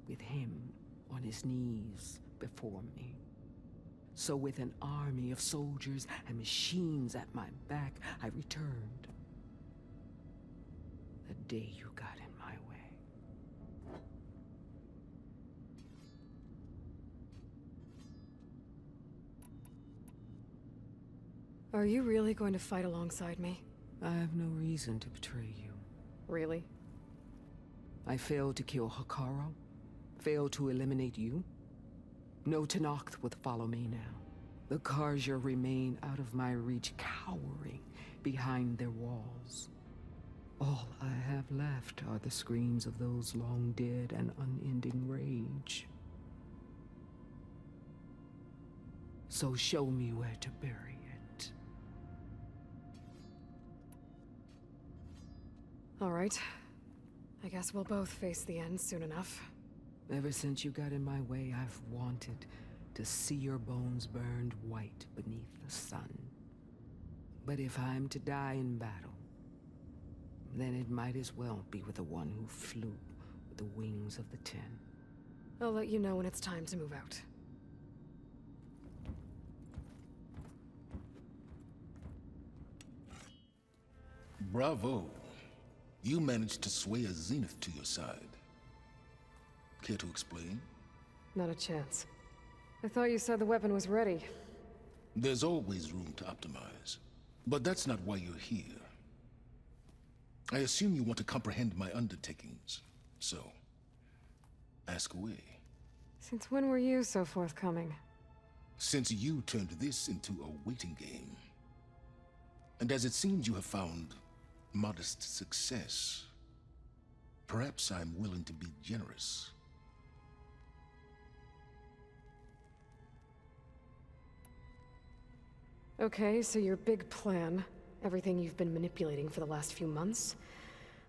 With him, on his knees before me. So with an army of soldiers and machines at my back, I returned. The day you got in my way. Are you really going to fight alongside me? I have no reason to betray you. Really? I failed to kill Hekarro, failed to eliminate you. No Tenakth would follow me now. The Karja remain out of my reach, cowering behind their walls. All I have left are the screams of those long dead and unending rage. So show me where to bury it. All right. I guess we'll both face the end soon enough. Ever since you got in my way, I've wanted to see your bones burned white beneath the sun. But if I'm to die in battle, then it might as well be with the one who flew with the wings of the 10. I'll let you know when it's time to move out. Bravo. You managed to sway a Zenith to your side. Care to explain? Not a chance. I thought you said the weapon was ready. There's always room to optimize. But that's not why you're here. I assume you want to comprehend my undertakings. So, ask away. Since when were you so forthcoming? Since you turned this into a waiting game. And as it seems you have found modest success, perhaps I'm willing to be generous. Okay, so your big plan, everything you've been manipulating for the last few months.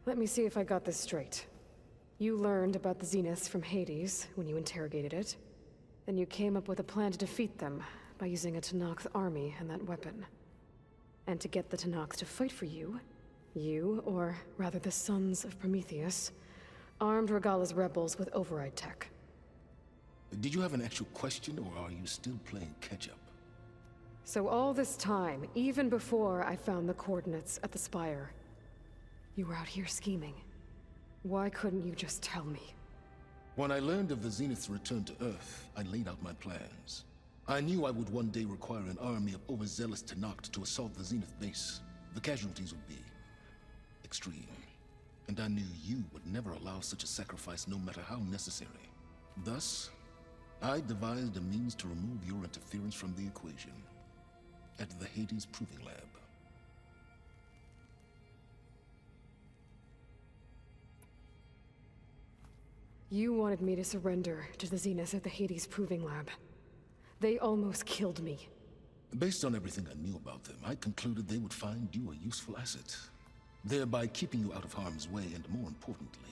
Let me see if I got this straight. You learned about the Zeniths from Hades when you interrogated it. Then you came up with a plan to defeat them by using a Tenakth army and that weapon. And to get the Tenakth to fight for you, or rather the Sons of Prometheus, armed Regalla's rebels with override tech. Did you have an actual question, or are you still playing catch-up? So all this time, even before I found the coordinates at the Spire, you were out here scheming. Why couldn't you just tell me? When I learned of the Zenith's return to Earth, I laid out my plans. I knew I would one day require an army of overzealous Tenakth to assault the Zenith base. The casualties would be extreme. And I knew you would never allow such a sacrifice, no matter how necessary. Thus, I devised a means to remove your interference from the equation. At the Hades Proving Lab. You wanted me to surrender to the Zeniths at the Hades Proving Lab. They almost killed me. Based on everything I knew about them, I concluded they would find you a useful asset, thereby keeping you out of harm's way and, more importantly,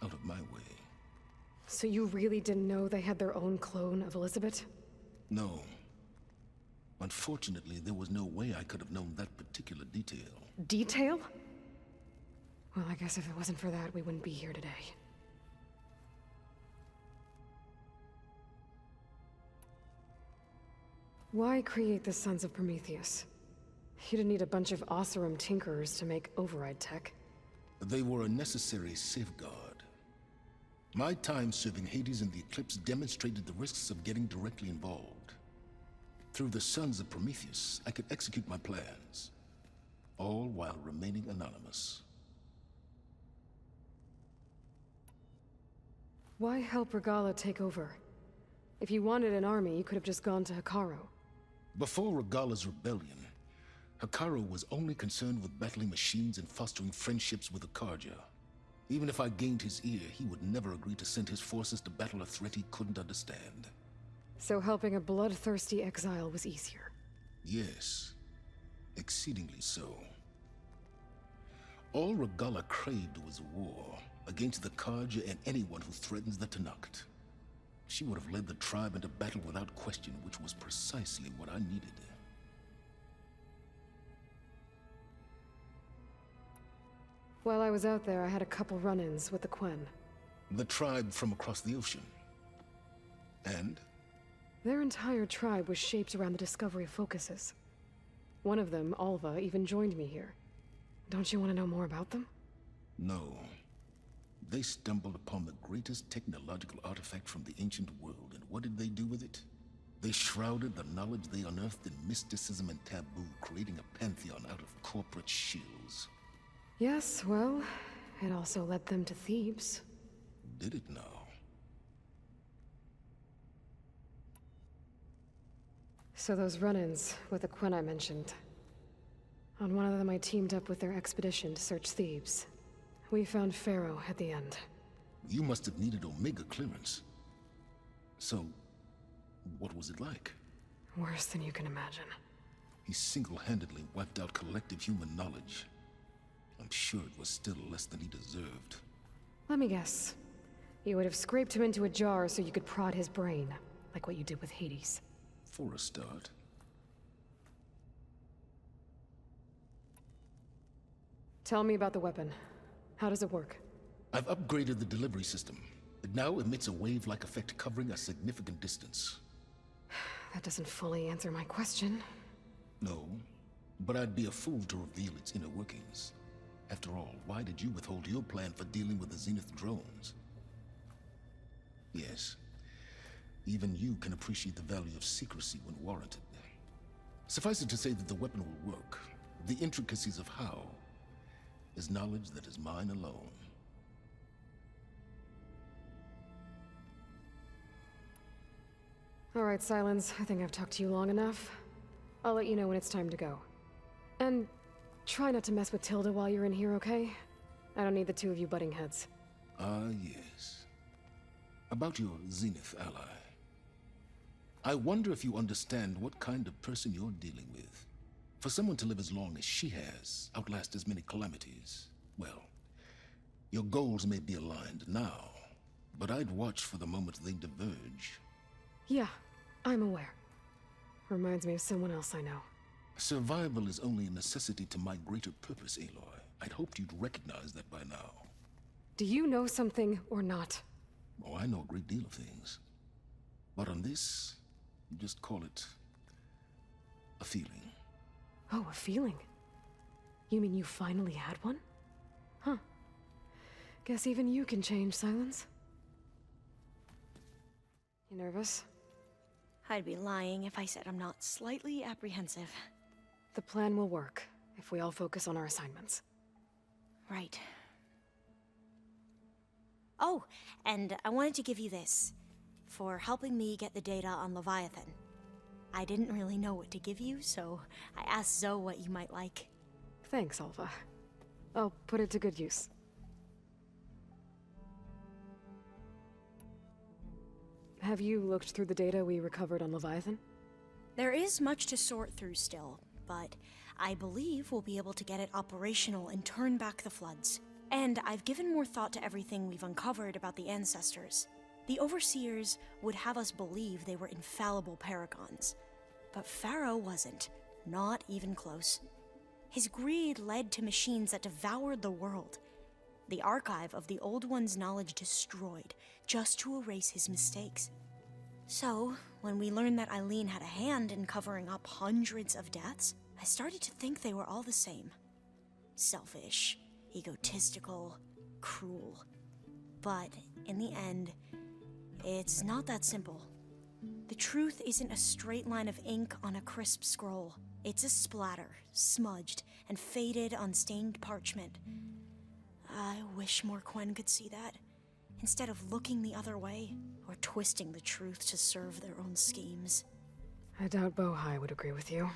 out of my way. So you really didn't know they had their own clone of Elizabeth? No. Unfortunately, there was no way I could have known that particular detail. Detail? Well, I guess if it wasn't for that, we wouldn't be here today. Why create the Sons of Prometheus? You didn't need a bunch of Oseram tinkerers to make override tech. They were a necessary safeguard. My time serving Hades in the Eclipse demonstrated the risks of getting directly involved. Through the Sons of Prometheus, I could execute my plans, all while remaining anonymous. Why help Regalla take over? If you wanted an army, you could have just gone to Hekarro. Before Regalla's rebellion, Hekarro was only concerned with battling machines and fostering friendships with the Karja. Even if I gained his ear, he would never agree to send his forces to battle a threat he couldn't understand. So helping a bloodthirsty exile was easier? Yes, exceedingly so. All Regalla craved was war against the Karja and anyone who threatens the Tenakth. She would have led the tribe into battle without question, which was precisely what I needed. While I was out there, I had a couple run-ins with the Quen. The tribe from across the ocean. And? Their entire tribe was shaped around the discovery of focuses. One of them, Alva, even joined me here. Don't you want to know more about them? No. They stumbled upon the greatest technological artifact from the ancient world, and what did they do with it? They shrouded the knowledge they unearthed in mysticism and taboo, creating a pantheon out of corporate shills. Yes, well, it also led them to Thebes. Did it now? So those run-ins with the Quen I mentioned. On one of them I teamed up with their expedition to search Thebes. We found Pharaoh at the end. You must have needed Omega clearance. So, what was it like? Worse than you can imagine. He single-handedly wiped out collective human knowledge. I'm sure it was still less than he deserved. Let me guess. You would have scraped him into a jar so you could prod his brain, like what you did with Hades. For a start. Tell me about the weapon. How does it work? I've upgraded the delivery system. It now emits a wave-like effect covering a significant distance. That doesn't fully answer my question. No, but I'd be a fool to reveal its inner workings. After all, why did you withhold your plan for dealing with the Zenith drones? Yes. Even you can appreciate the value of secrecy when warranted. Suffice it to say that the weapon will work. The intricacies of how is knowledge that is mine alone. All right, Silence. I think I've talked to you long enough. I'll let you know when it's time to go. And try not to mess with Tilda while you're in here, okay? I don't need the two of you butting heads. Ah, yes. About your Zenith ally. I wonder if you understand what kind of person you're dealing with. For someone to live as long as she has, outlast as many calamities, well, your goals may be aligned now, but I'd watch for the moment they diverge. Yeah, I'm aware. Reminds me of someone else I know. Survival is only a necessity to my greater purpose, Aloy. I'd hoped you'd recognize that by now. Do you know something or not? Oh, I know a great deal of things. But on this, you just call it a feeling. Oh, a feeling? You mean you finally had one? Huh. Guess even you can change, Silence. You nervous? I'd be lying if I said I'm not slightly apprehensive. The plan will work if we all focus on our assignments. Right. Oh, and I wanted to give you this for helping me get the data on Leviathan. I didn't really know what to give you, so I asked Zoe what you might like. Thanks, Alva. I'll put it to good use. Have you looked through the data we recovered on Leviathan? There is much to sort through still, but I believe we'll be able to get it operational and turn back the floods. And I've given more thought to everything we've uncovered about the ancestors. The Overseers would have us believe they were infallible paragons. But Pharaoh wasn't. Not even close. His greed led to machines that devoured the world. The archive of the Old One's knowledge destroyed, just to erase his mistakes. So, when we learned that Eileen had a hand in covering up hundreds of deaths, I started to think they were all the same. Selfish, egotistical, cruel. But, in the end, it's not that simple. The truth isn't a straight line of ink on a crisp scroll. It's a splatter, smudged, and faded on stained parchment. I wish more Quen could see that, instead of looking the other way, or twisting the truth to serve their own schemes. I doubt Bohai would agree with you.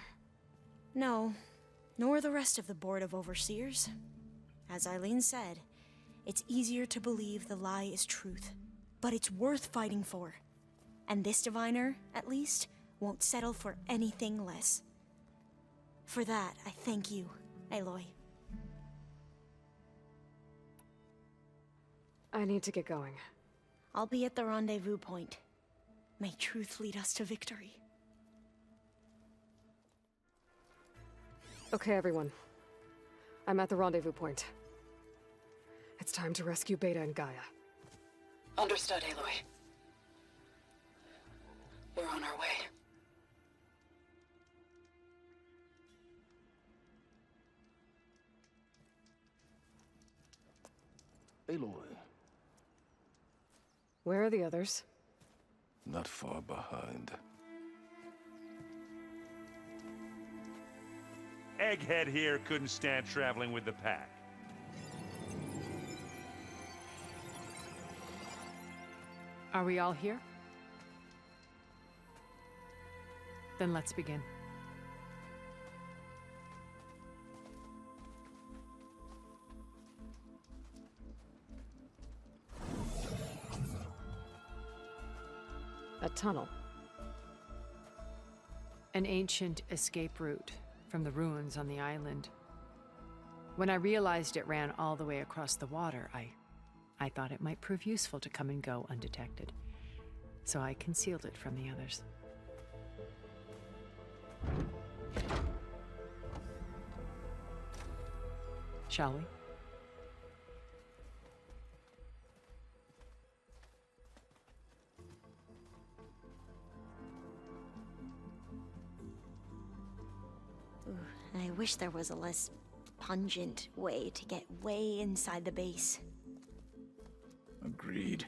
No, nor the rest of the Board of Overseers. As Eileen said, it's easier to believe the lie is truth, but it's worth fighting for. And this diviner, at least, won't settle for anything less. For that, I thank you, Aloy. I need to get going. I'll be at the rendezvous point. May truth lead us to victory. Okay, everyone. I'm at the rendezvous point. It's time to rescue Beta and Gaia. Understood, Aloy. We're on our way. Aloy, Where are the others? not far behind. Egghead here couldn't stand traveling with the pack. Are we all here? Then let's begin. A tunnel. An ancient escape route from the ruins on the island. When I realized it ran all the way across the water, I thought it might prove useful to come and go undetected. So I concealed it from the others. Shall we? I wish there was a less pungent way to get way inside the base. Agreed.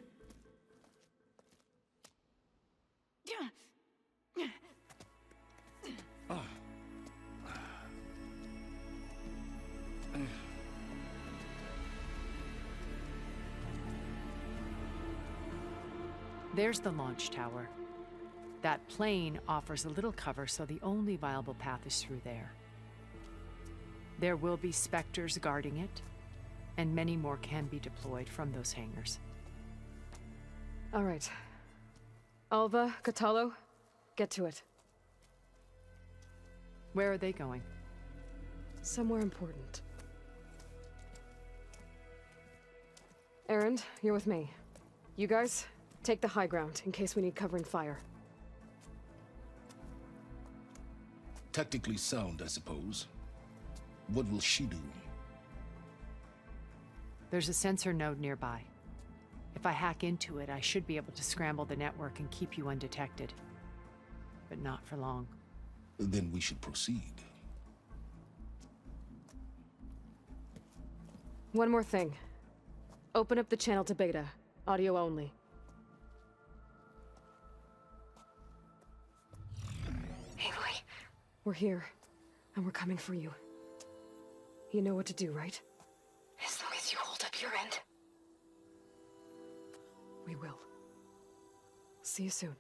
There's the launch tower. That plane offers a little cover, so the only viable path is through there. There will be specters guarding it, and many more can be deployed from those hangars. All right. Alva, Catallo, get to it. Where are they going? Somewhere important. Erend, you're with me. You guys, take the high ground in case we need covering fire. Tactically sound, I suppose. What will she do? There's a sensor node nearby. If I hack into it, I should be able to scramble the network and keep you undetected. But not for long. Then we should proceed. One more thing. Open up the channel to Beta. Audio only. Aloy. We're here, and we're coming for you. You know what to do, right? As long as you hold up your end. We will. See you soon.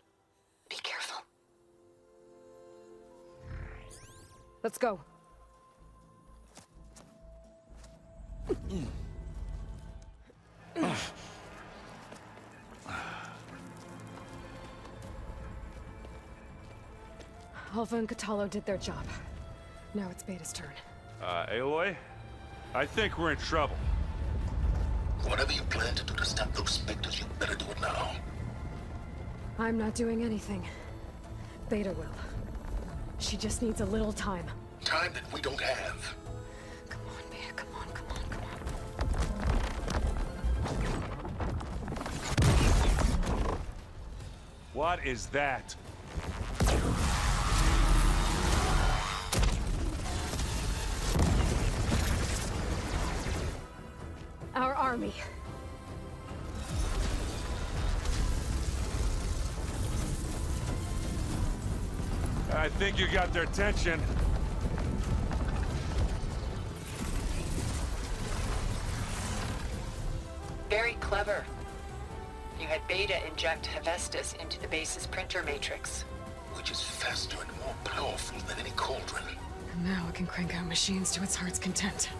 Be careful. Let's go. Alva and Catallo did their job. Now it's Beta's turn. Aloy? I think we're in trouble. Whatever you plan to do to stop those specters, you better do it now. I'm not doing anything. Beta will. She just needs a little time. Time that we don't have. Come on, Beta, come on, come on, come on. What is that? Our army. I think you got their attention. Very clever. You had Beta inject Hephaestus into the base's printer matrix. Which is faster and more powerful than any cauldron. And now it can crank out machines to its heart's content.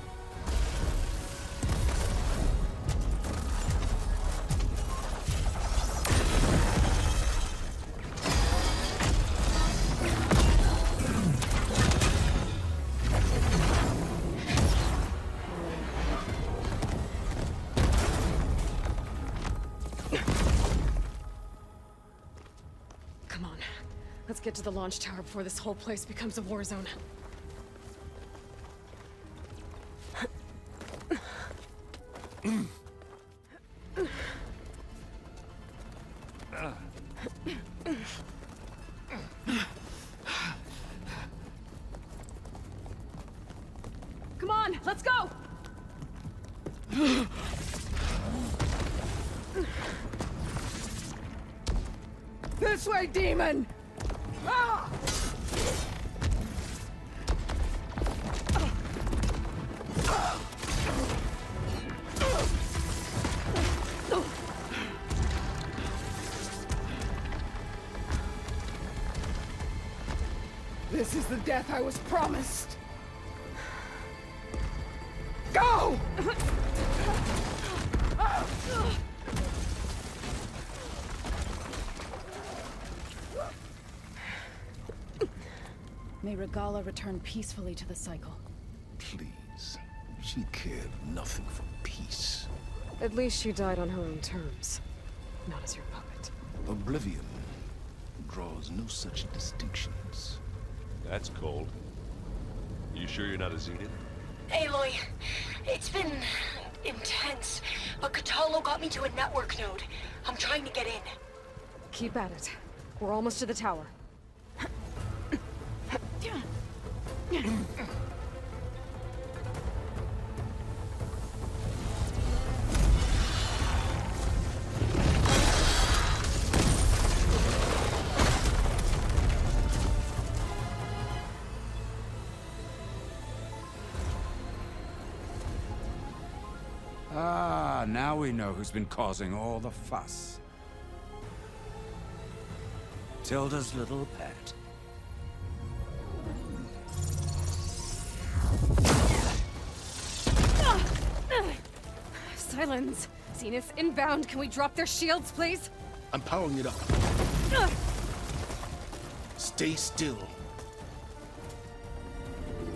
Let's get to the launch tower before this whole place becomes a war zone. This way, demon! Ah! This is the death I was promised. Go! May Regala return peacefully to the cycle. Please. She cared nothing for peace. At least she died on her own terms, not as your puppet. Oblivion draws no such distinctions. That's cold. You sure you're not a Zenith? Aloy, it's been intense, but Catalo got me to a network node. I'm trying to get in. Keep at it. We're almost to the tower. Ah, now we know who's been causing all the fuss. Tilda's little pet. Silence! Zenith's inbound. Can we drop their shields, please? I'm powering it up. Stay still.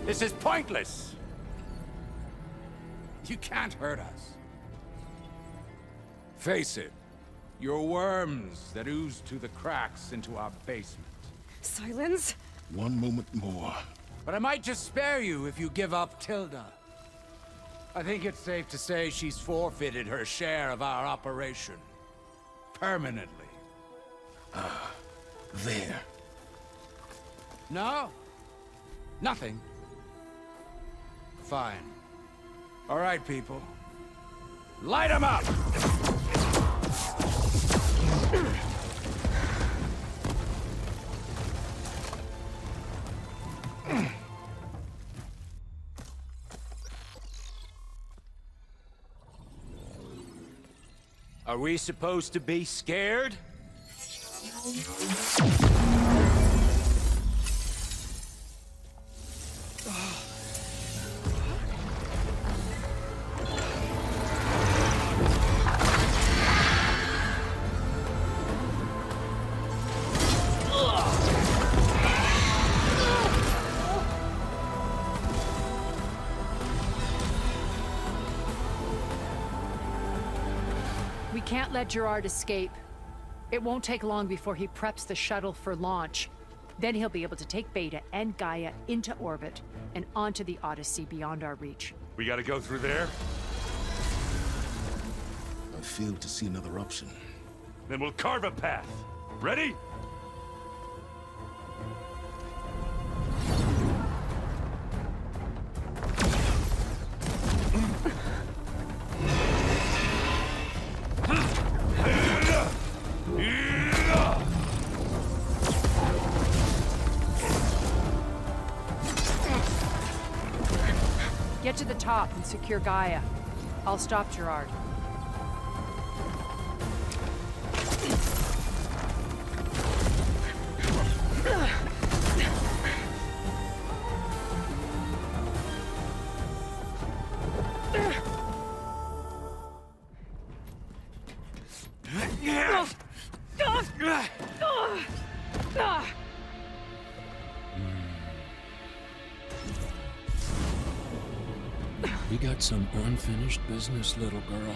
This is pointless! You can't hurt us. Face it, you're worms that ooze through the cracks into our basement. Silence? One moment more. But I might just spare you if you give up Tilda. I think it's safe to say she's forfeited her share of our operation. Permanently. There. No? Nothing? Fine. All right, people. Light 'em up! Are we supposed to be scared? We can't let Gerard escape. It won't take long before he preps the shuttle for launch. Then he'll be able to take Beta and Gaia into orbit and onto the Odyssey beyond our reach. We gotta go through there? I fail to see another option. Then we'll carve a path. Ready? Get to the top and secure Gaia. I'll stop Gerard. We got some unfinished business, little girl.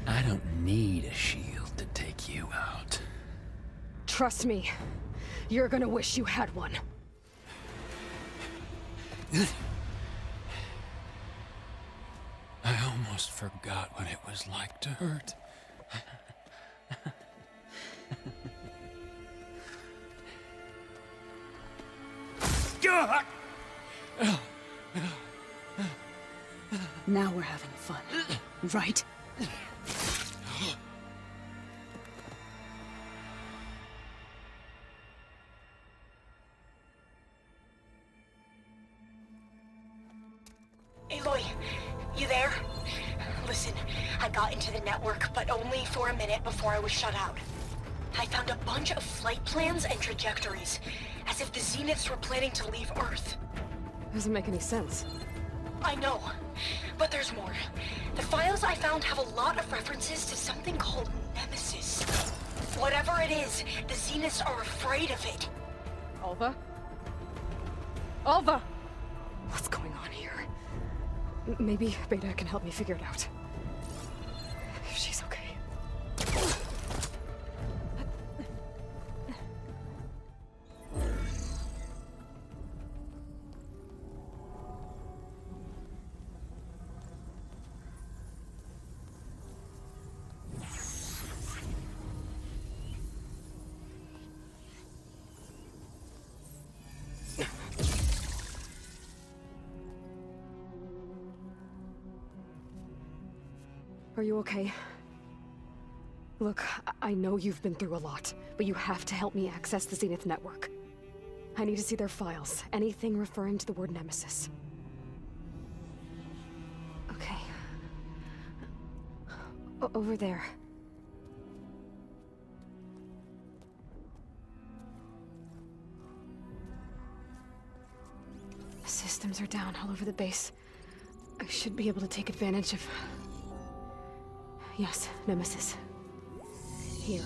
I don't need a shield to take you out. Trust me, you're gonna wish you had one. I almost forgot what it was like to hurt. Now we're having fun, right? Aloy, you there? Listen, I got into the network, but only for a minute before I was shut out. I found a bunch of flight plans and trajectories, as if the Zeniths were planning to leave Earth. Doesn't make any sense. I know, but there's more. The files I found have a lot of references to something called Nemesis. Whatever it is, the Zeniths are afraid of it. Alva? Alva! What's going on here? Maybe Beta can help me figure it out. If she's okay. Are you okay? Look, I know you've been through a lot, but you have to help me access the Zenith network. I need to see their files, anything referring to the word Nemesis. Okay. Over there. The systems are down all over the base. I should be able to take advantage of... Yes, Nemesis. Here.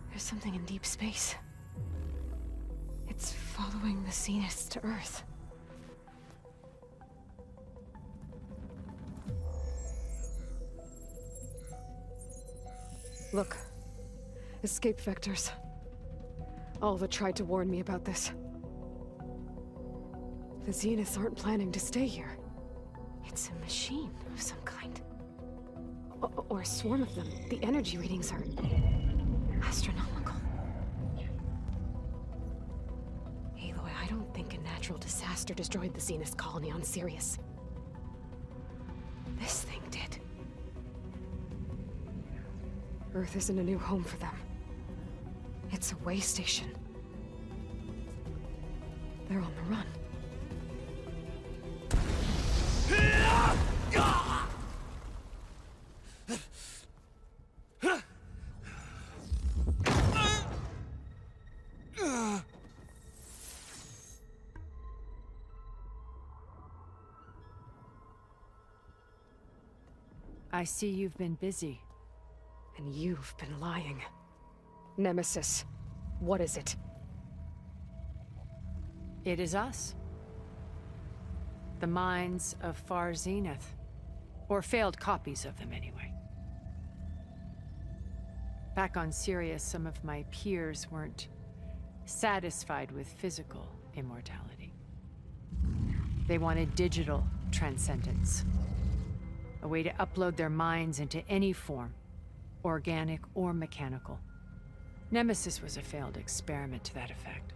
There's something in deep space. It's following the Zeniths to Earth. Look. Escape vectors. Alva tried to warn me about this. The Zeniths aren't planning to stay here. It's a machine of some kind. Or a swarm of them. The energy readings are... astronomical. Aloy, I don't think a natural disaster destroyed the Zenith colony on Sirius. This thing did. Earth isn't a new home for them. It's a way station. They're on the run. I see you've been busy. And you've been lying. Nemesis, what is it? It is us. The minds of Far Zenith. Or failed copies of them, anyway. Back on Sirius, some of my peers weren't satisfied with physical immortality. They wanted digital transcendence. A way to upload their minds into any form, organic or mechanical. Nemesis was a failed experiment to that effect.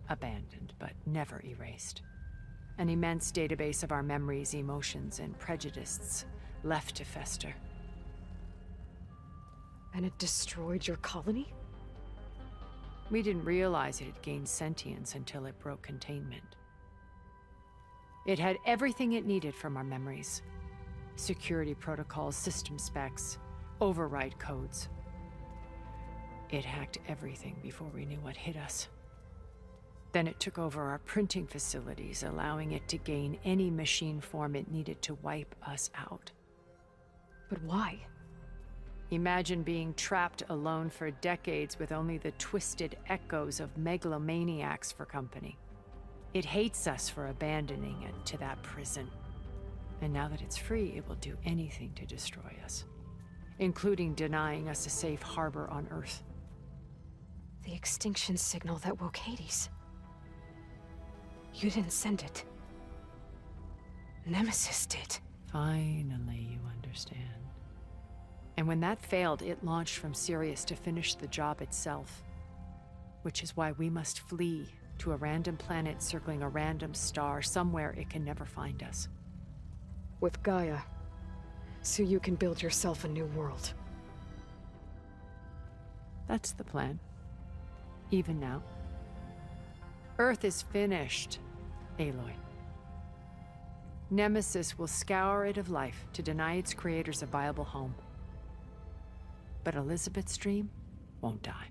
Abandoned, but never erased. An immense database of our memories, emotions, and prejudices left to fester. And it destroyed your colony? We didn't realize it had gained sentience until it broke containment. It had everything it needed from our memories. Security protocols, system specs, override codes. It hacked everything before we knew what hit us. Then it took over our printing facilities, allowing it to gain any machine form it needed to wipe us out. But why? Imagine being trapped alone for decades with only the twisted echoes of megalomaniacs for company. It hates us for abandoning it to that prison. And now that it's free, it will do anything to destroy us, including denying us a safe harbor on Earth. The extinction signal that woke Hades. You didn't send it. Nemesis did. Finally, you understand. And when that failed, it launched from Sirius to finish the job itself. Which is why we must flee to a random planet circling a random star, somewhere it can never find us. With Gaia, so you can build yourself a new world. That's the plan. Even now. Earth is finished, Aloy. Nemesis will scour it of life to deny its creators a viable home. But Elizabeth's dream won't die.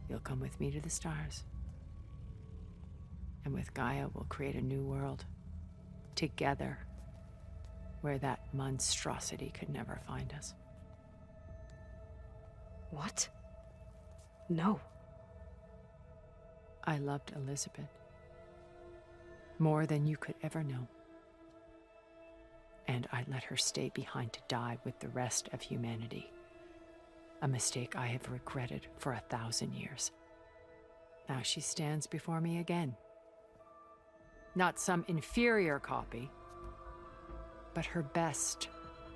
You'll come with me to the stars. And with Gaia, we'll create a new world. Together. Where that monstrosity could never find us. What? No. I loved Elizabeth. More than you could ever know. And I let her stay behind to die with the rest of humanity. A mistake I have regretted for 1,000 years. Now she stands before me again. Not some inferior copy, but her best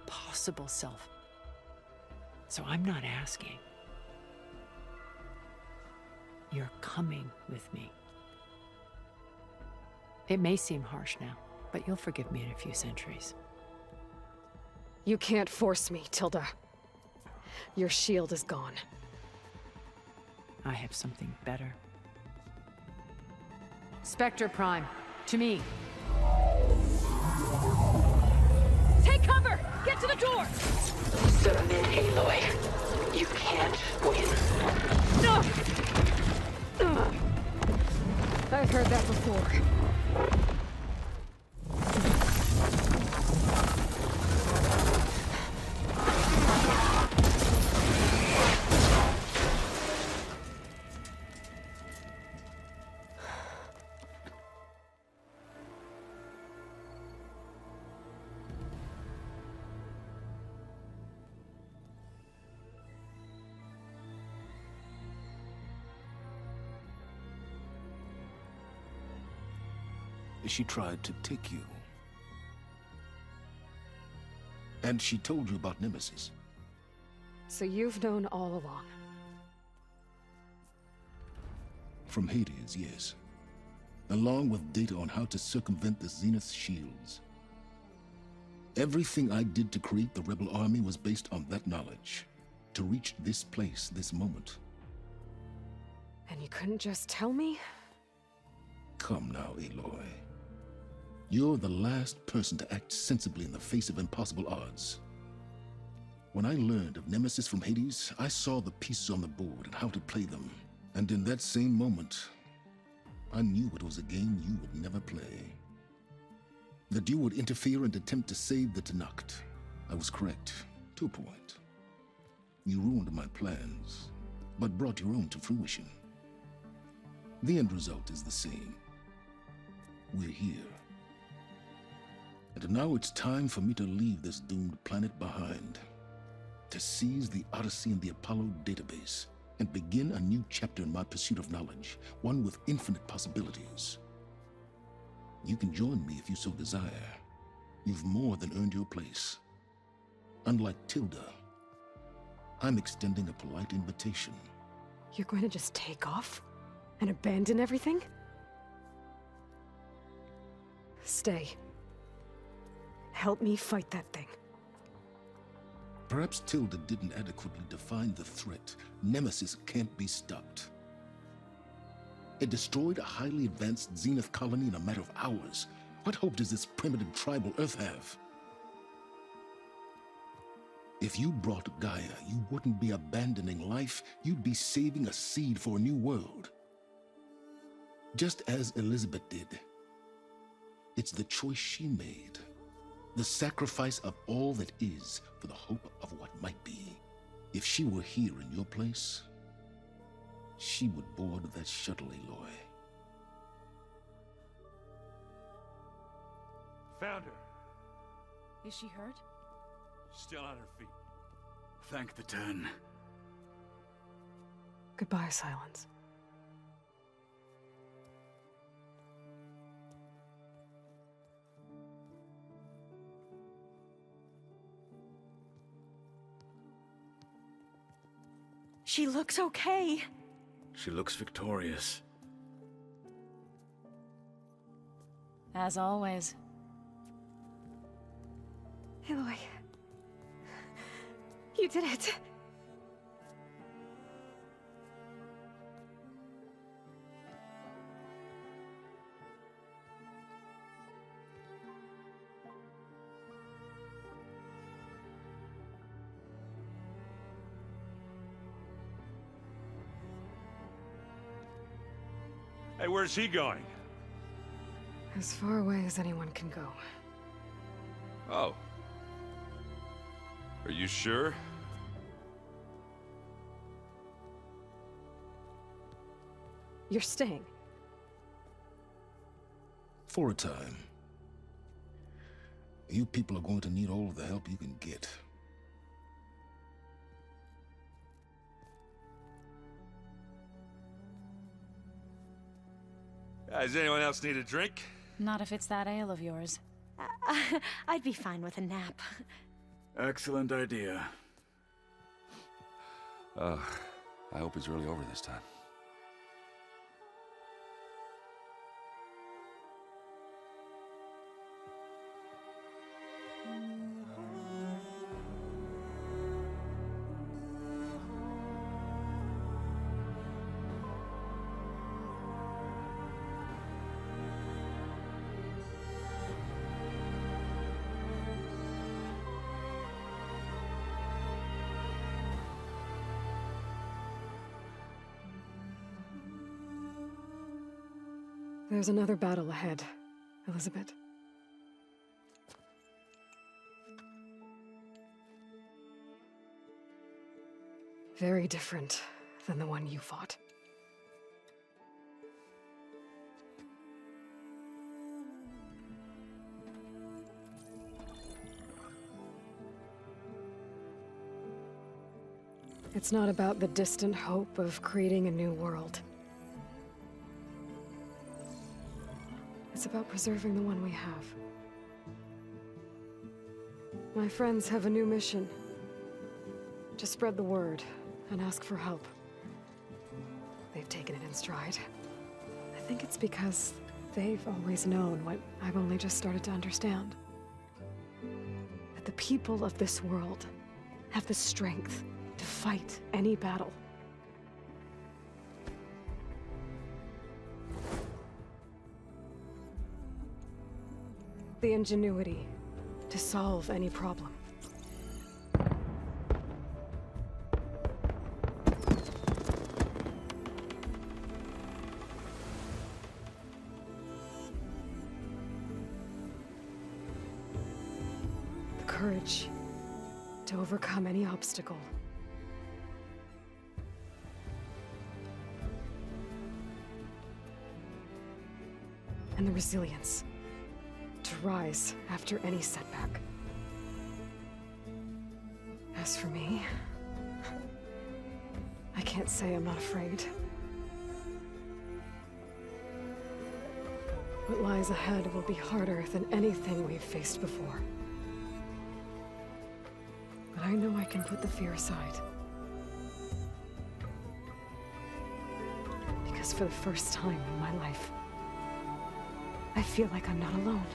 possible self. So I'm not asking. You're coming with me. It may seem harsh now, but you'll forgive me in a few centuries. You can't force me, Tilda. Your shield is gone. I have something better. Spectre Prime, to me. Take cover! Get to the door! Submit, Aloy. You can't win. I've heard that before. She tried to take you. And she told you about Nemesis. So you've known all along. From Hades, yes. Along with data on how to circumvent the Zenith's shields. Everything I did to create the rebel army was based on that knowledge. To reach this place, this moment. And you couldn't just tell me? Come now, Aloy. You're the last person to act sensibly in the face of impossible odds. When I learned of Nemesis from Hades, I saw the pieces on the board and how to play them. And in that same moment, I knew it was a game you would never play. That you would interfere and attempt to save the Tanacht. I was correct, to a point. You ruined my plans, but brought your own to fruition. The end result is the same. We're here. And now it's time for me to leave this doomed planet behind. To seize the Odyssey and the Apollo database, and begin a new chapter in my pursuit of knowledge, one with infinite possibilities. You can join me if you so desire. You've more than earned your place. Unlike Tilda, I'm extending a polite invitation. You're going to just take off? And abandon everything? Stay. Help me fight that thing. Perhaps Tilda didn't adequately define the threat. Nemesis can't be stopped. It destroyed a highly advanced Zenith colony in a matter of hours. What hope does this primitive tribal Earth have? If you brought Gaia, you wouldn't be abandoning life, you'd be saving a seed for a new world. Just as Elizabeth did. It's the choice she made. The sacrifice of all that is for the hope of what might be. If she were here in your place, she would board that shuttle, Aloy. Found her. Is she hurt? Still on her feet. Thank the 10. Goodbye, silence. She looks okay. She looks victorious. As always. Aloy. You did it. Hey, where's he going? As far away as anyone can go. Oh. Are you sure? You're staying. For a time. You people are going to need all of the help you can get. Does anyone else need a drink? Not if it's that ale of yours. I'd be fine with a nap. Excellent idea. I hope it's really over this time. There's another battle ahead, Elizabeth. Very different than the one you fought. It's not about the distant hope of creating a new world. It's about preserving the one we have. My friends have a new mission. To spread the word and ask for help. They've taken it in stride. I think it's because they've always known what I've only just started to understand. That the people of this world have the strength to fight any battle. The ingenuity to solve any problem. The courage to overcome any obstacle. And the resilience to rise after any setback. As for me, I can't say I'm not afraid. What lies ahead will be harder than anything we've faced before. But I know I can put the fear aside. Because for the first time in my life, I feel like I'm not alone.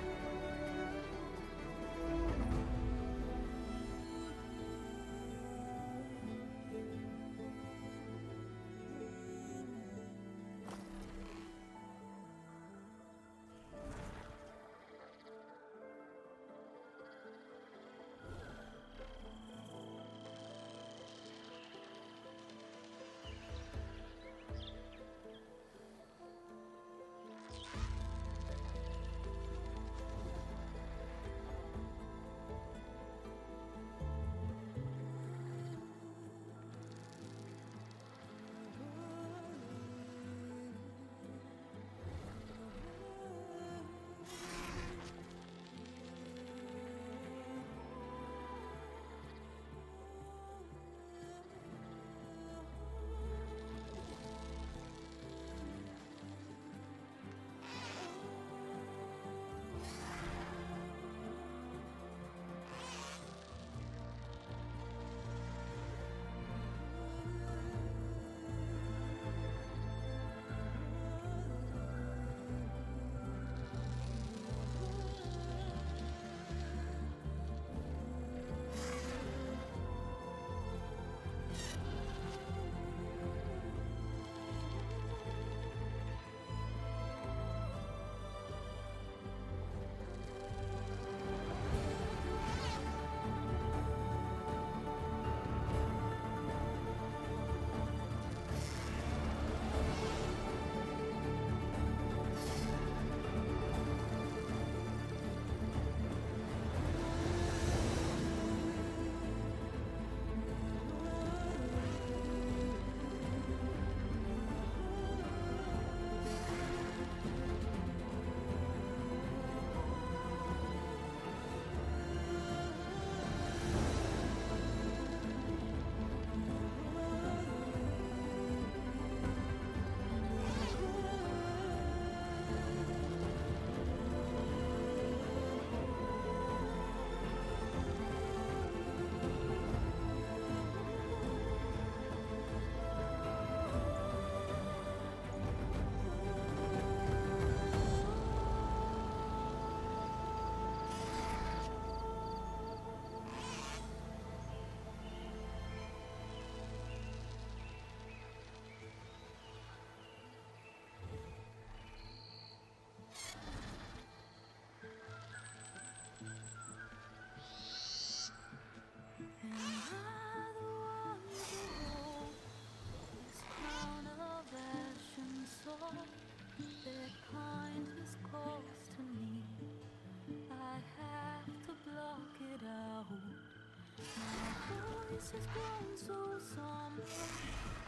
grass has grown so somber.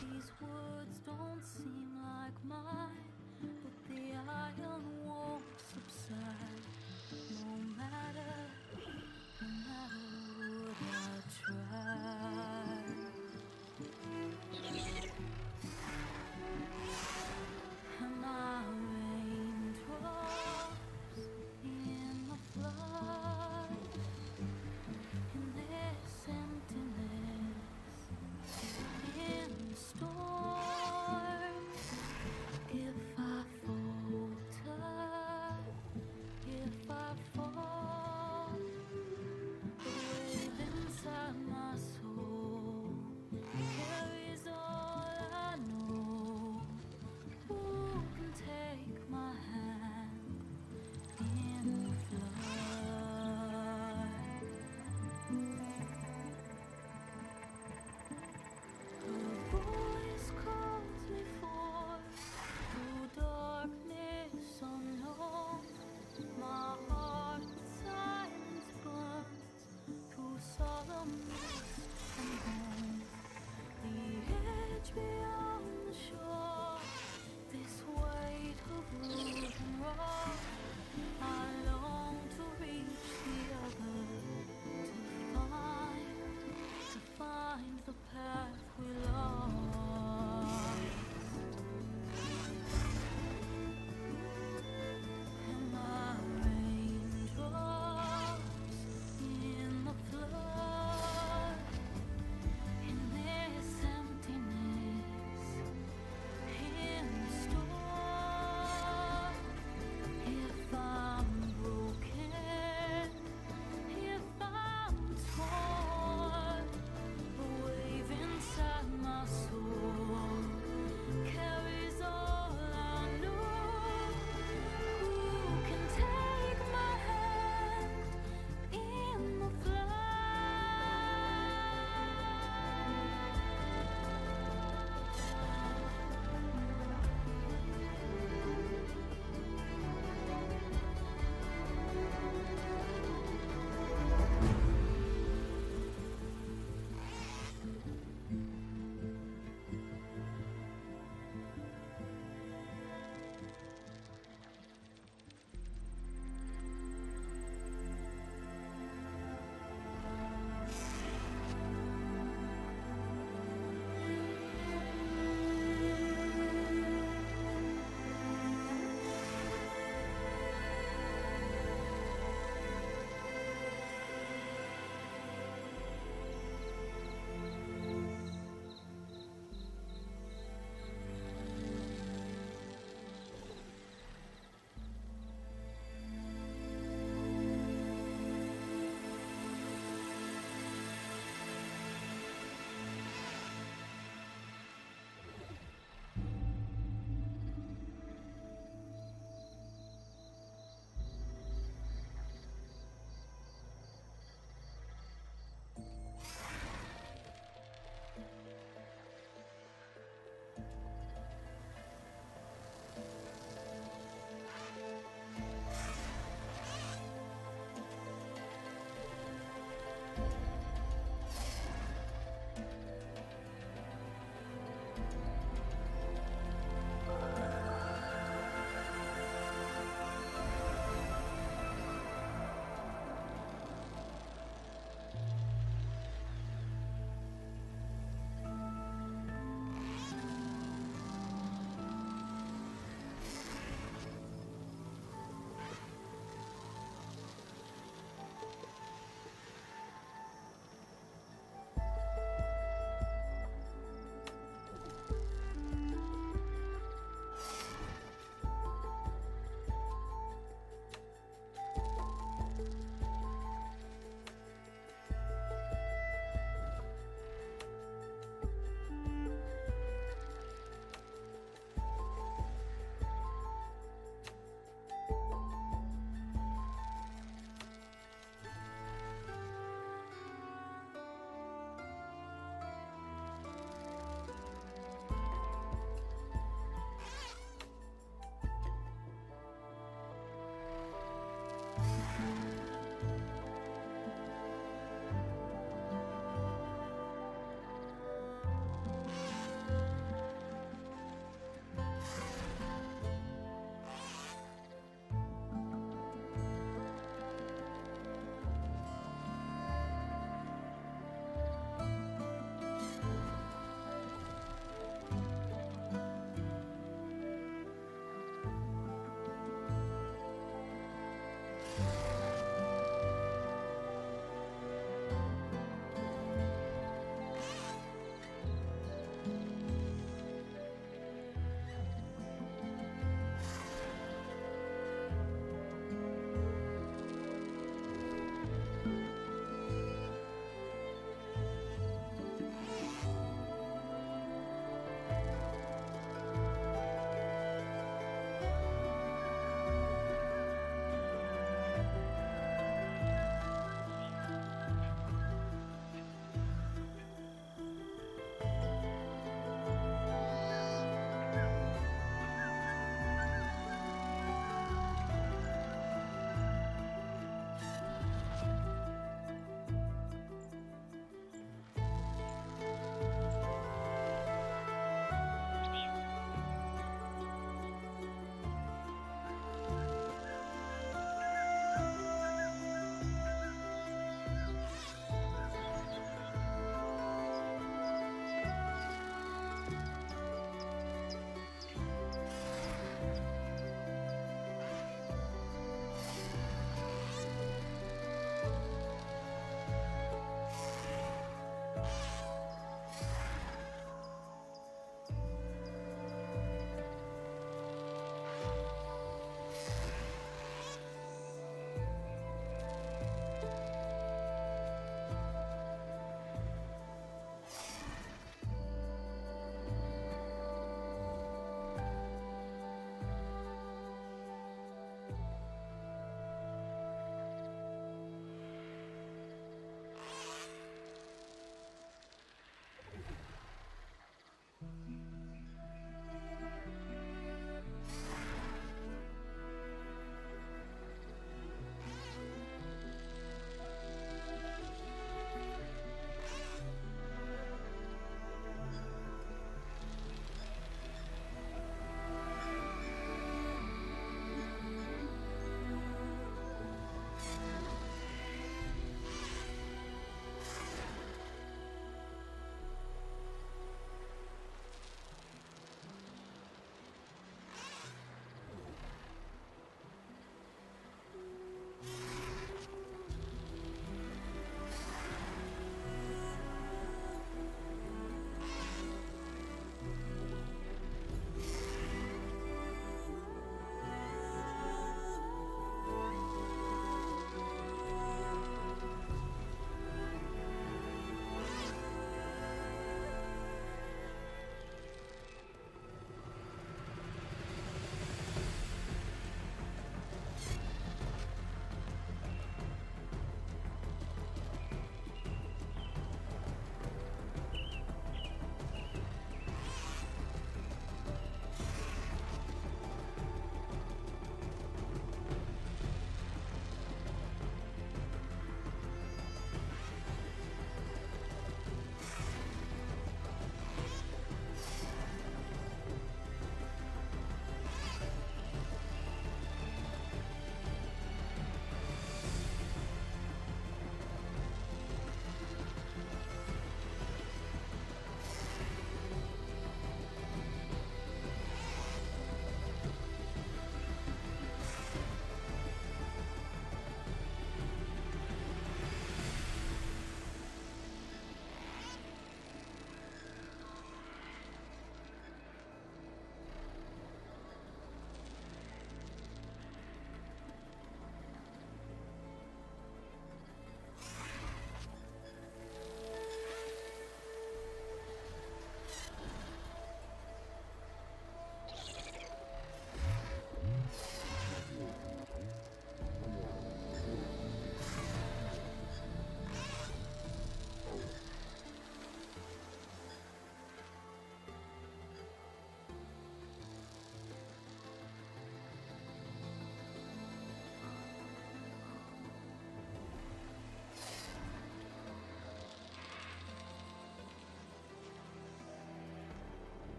These words don't seem like mine, but the iron won't subside. No matter what I try. And my raindrops in the flood, in this emptiness, in the storm,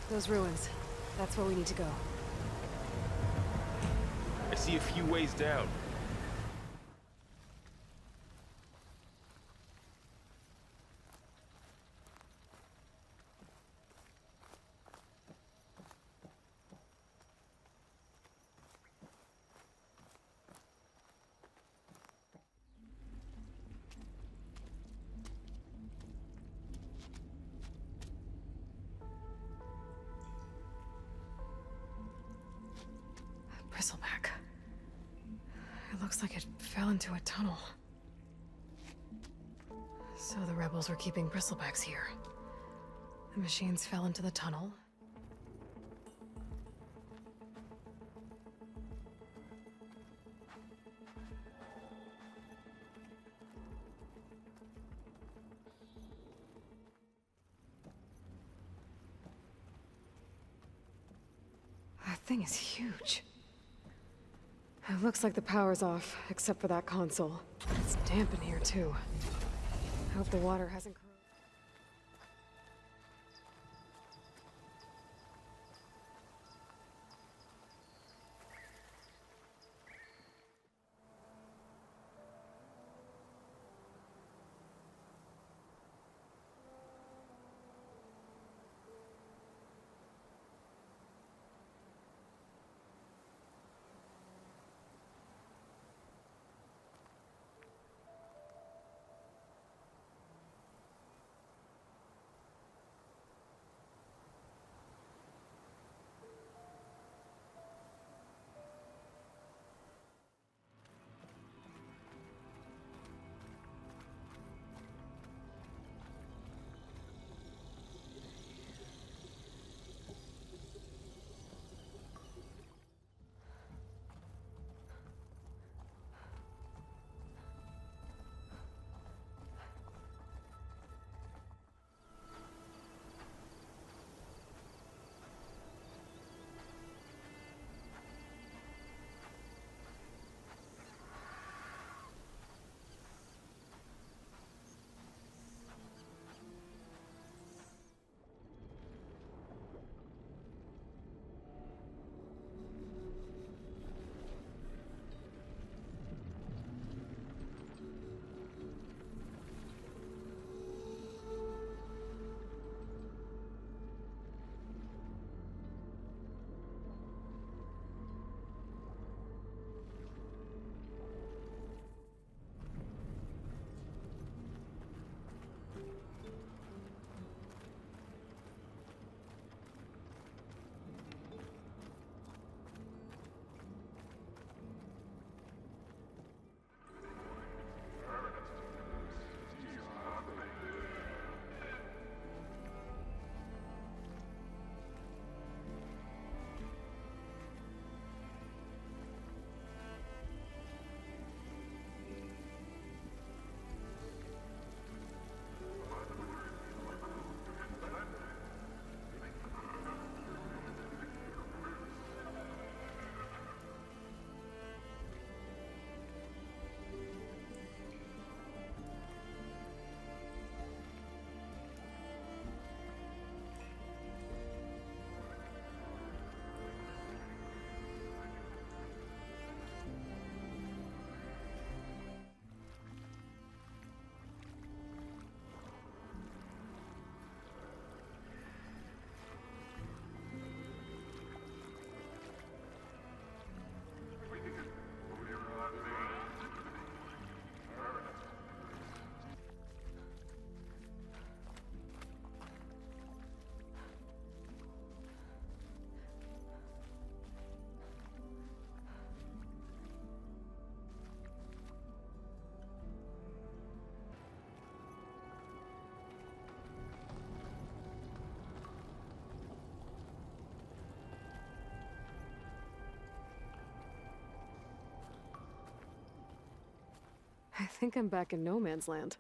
Those ruins. That's where we need to go. I see a few ways down. Bristleback. It looks like it fell into a tunnel. So the rebels were keeping bristlebacks here. The machines fell into the tunnel. That thing is huge. It looks like the power's off, except for that console. It's damp in here, too. I hope the water hasn't corroded. I think I'm back in no man's land.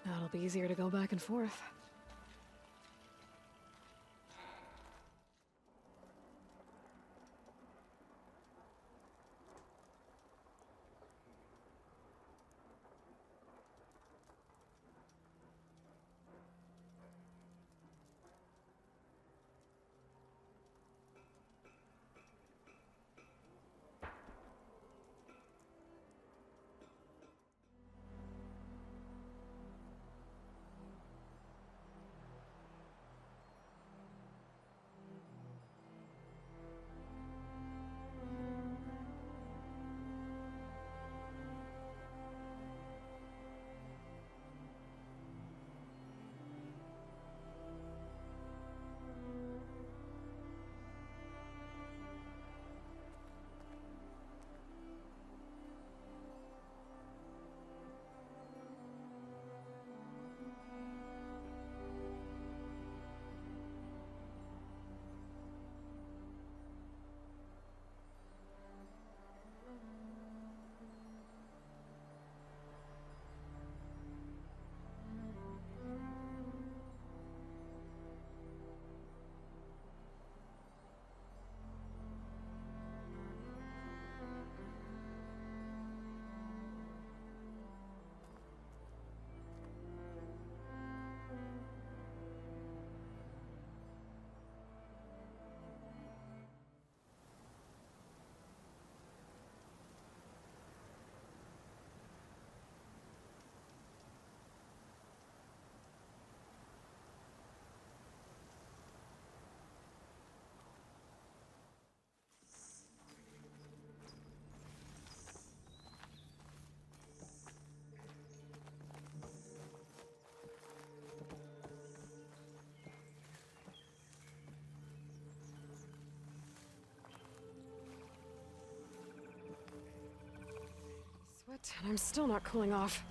Now it'll be easier to go back and forth. And I'm still not cooling off.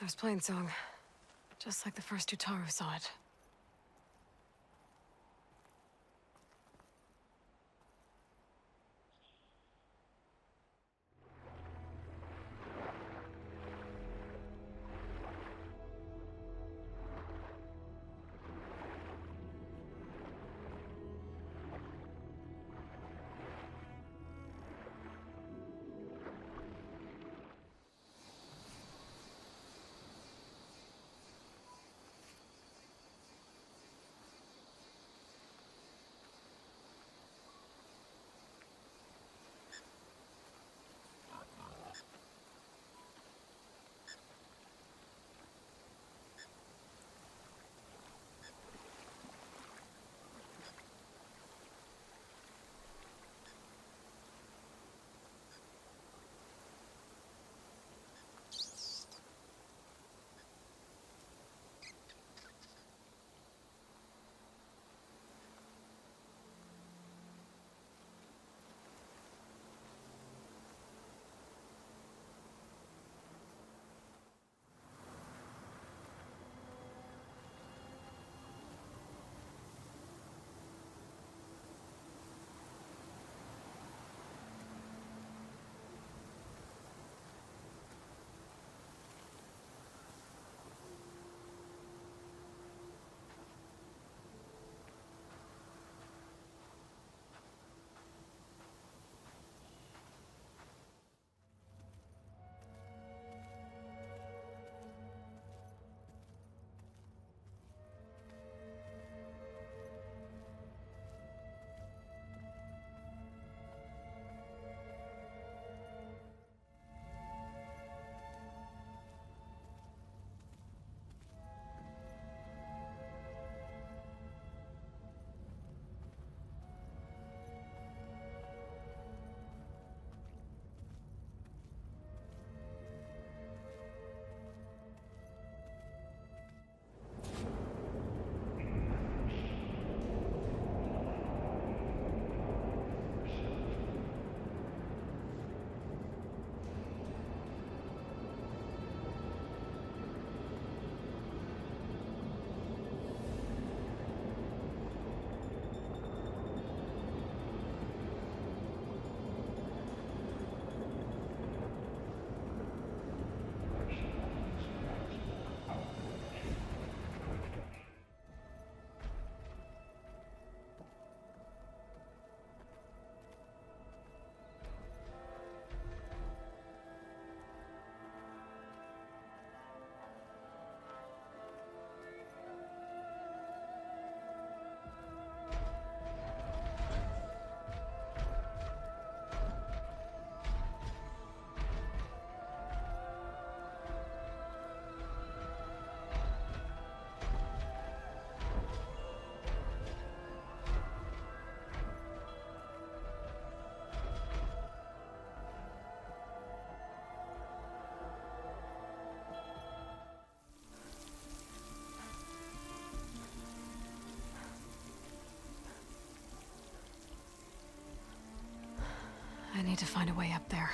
There's Plainsong. Just like the first Utaru saw it. need to find a way up there.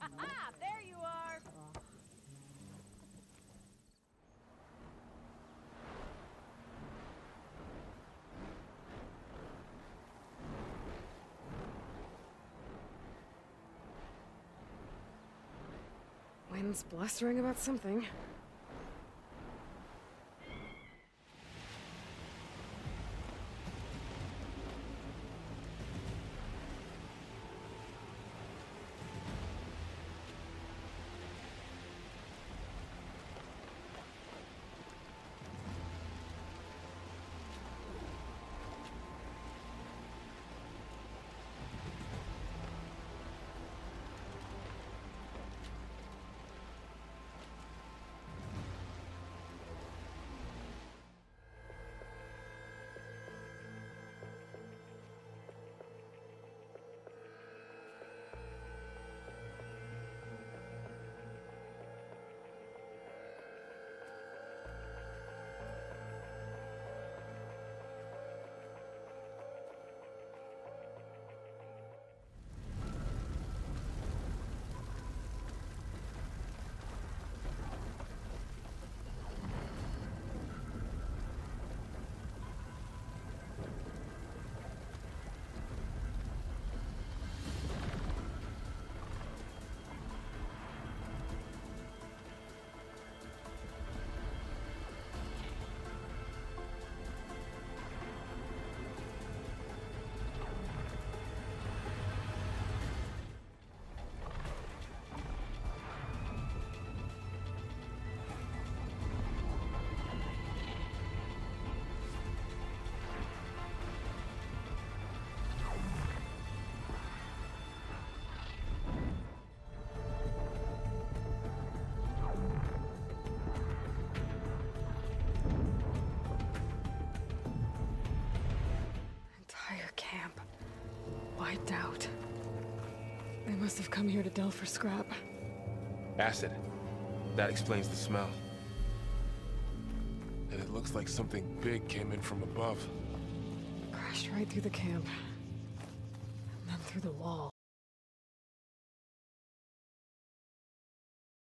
Aha! There you are! Wind's blustering about something. Wiped out. They must have come here to delve for scrap. Acid. That explains the smell. And it looks like something big came in from above. Crashed right through the camp. And then through the wall.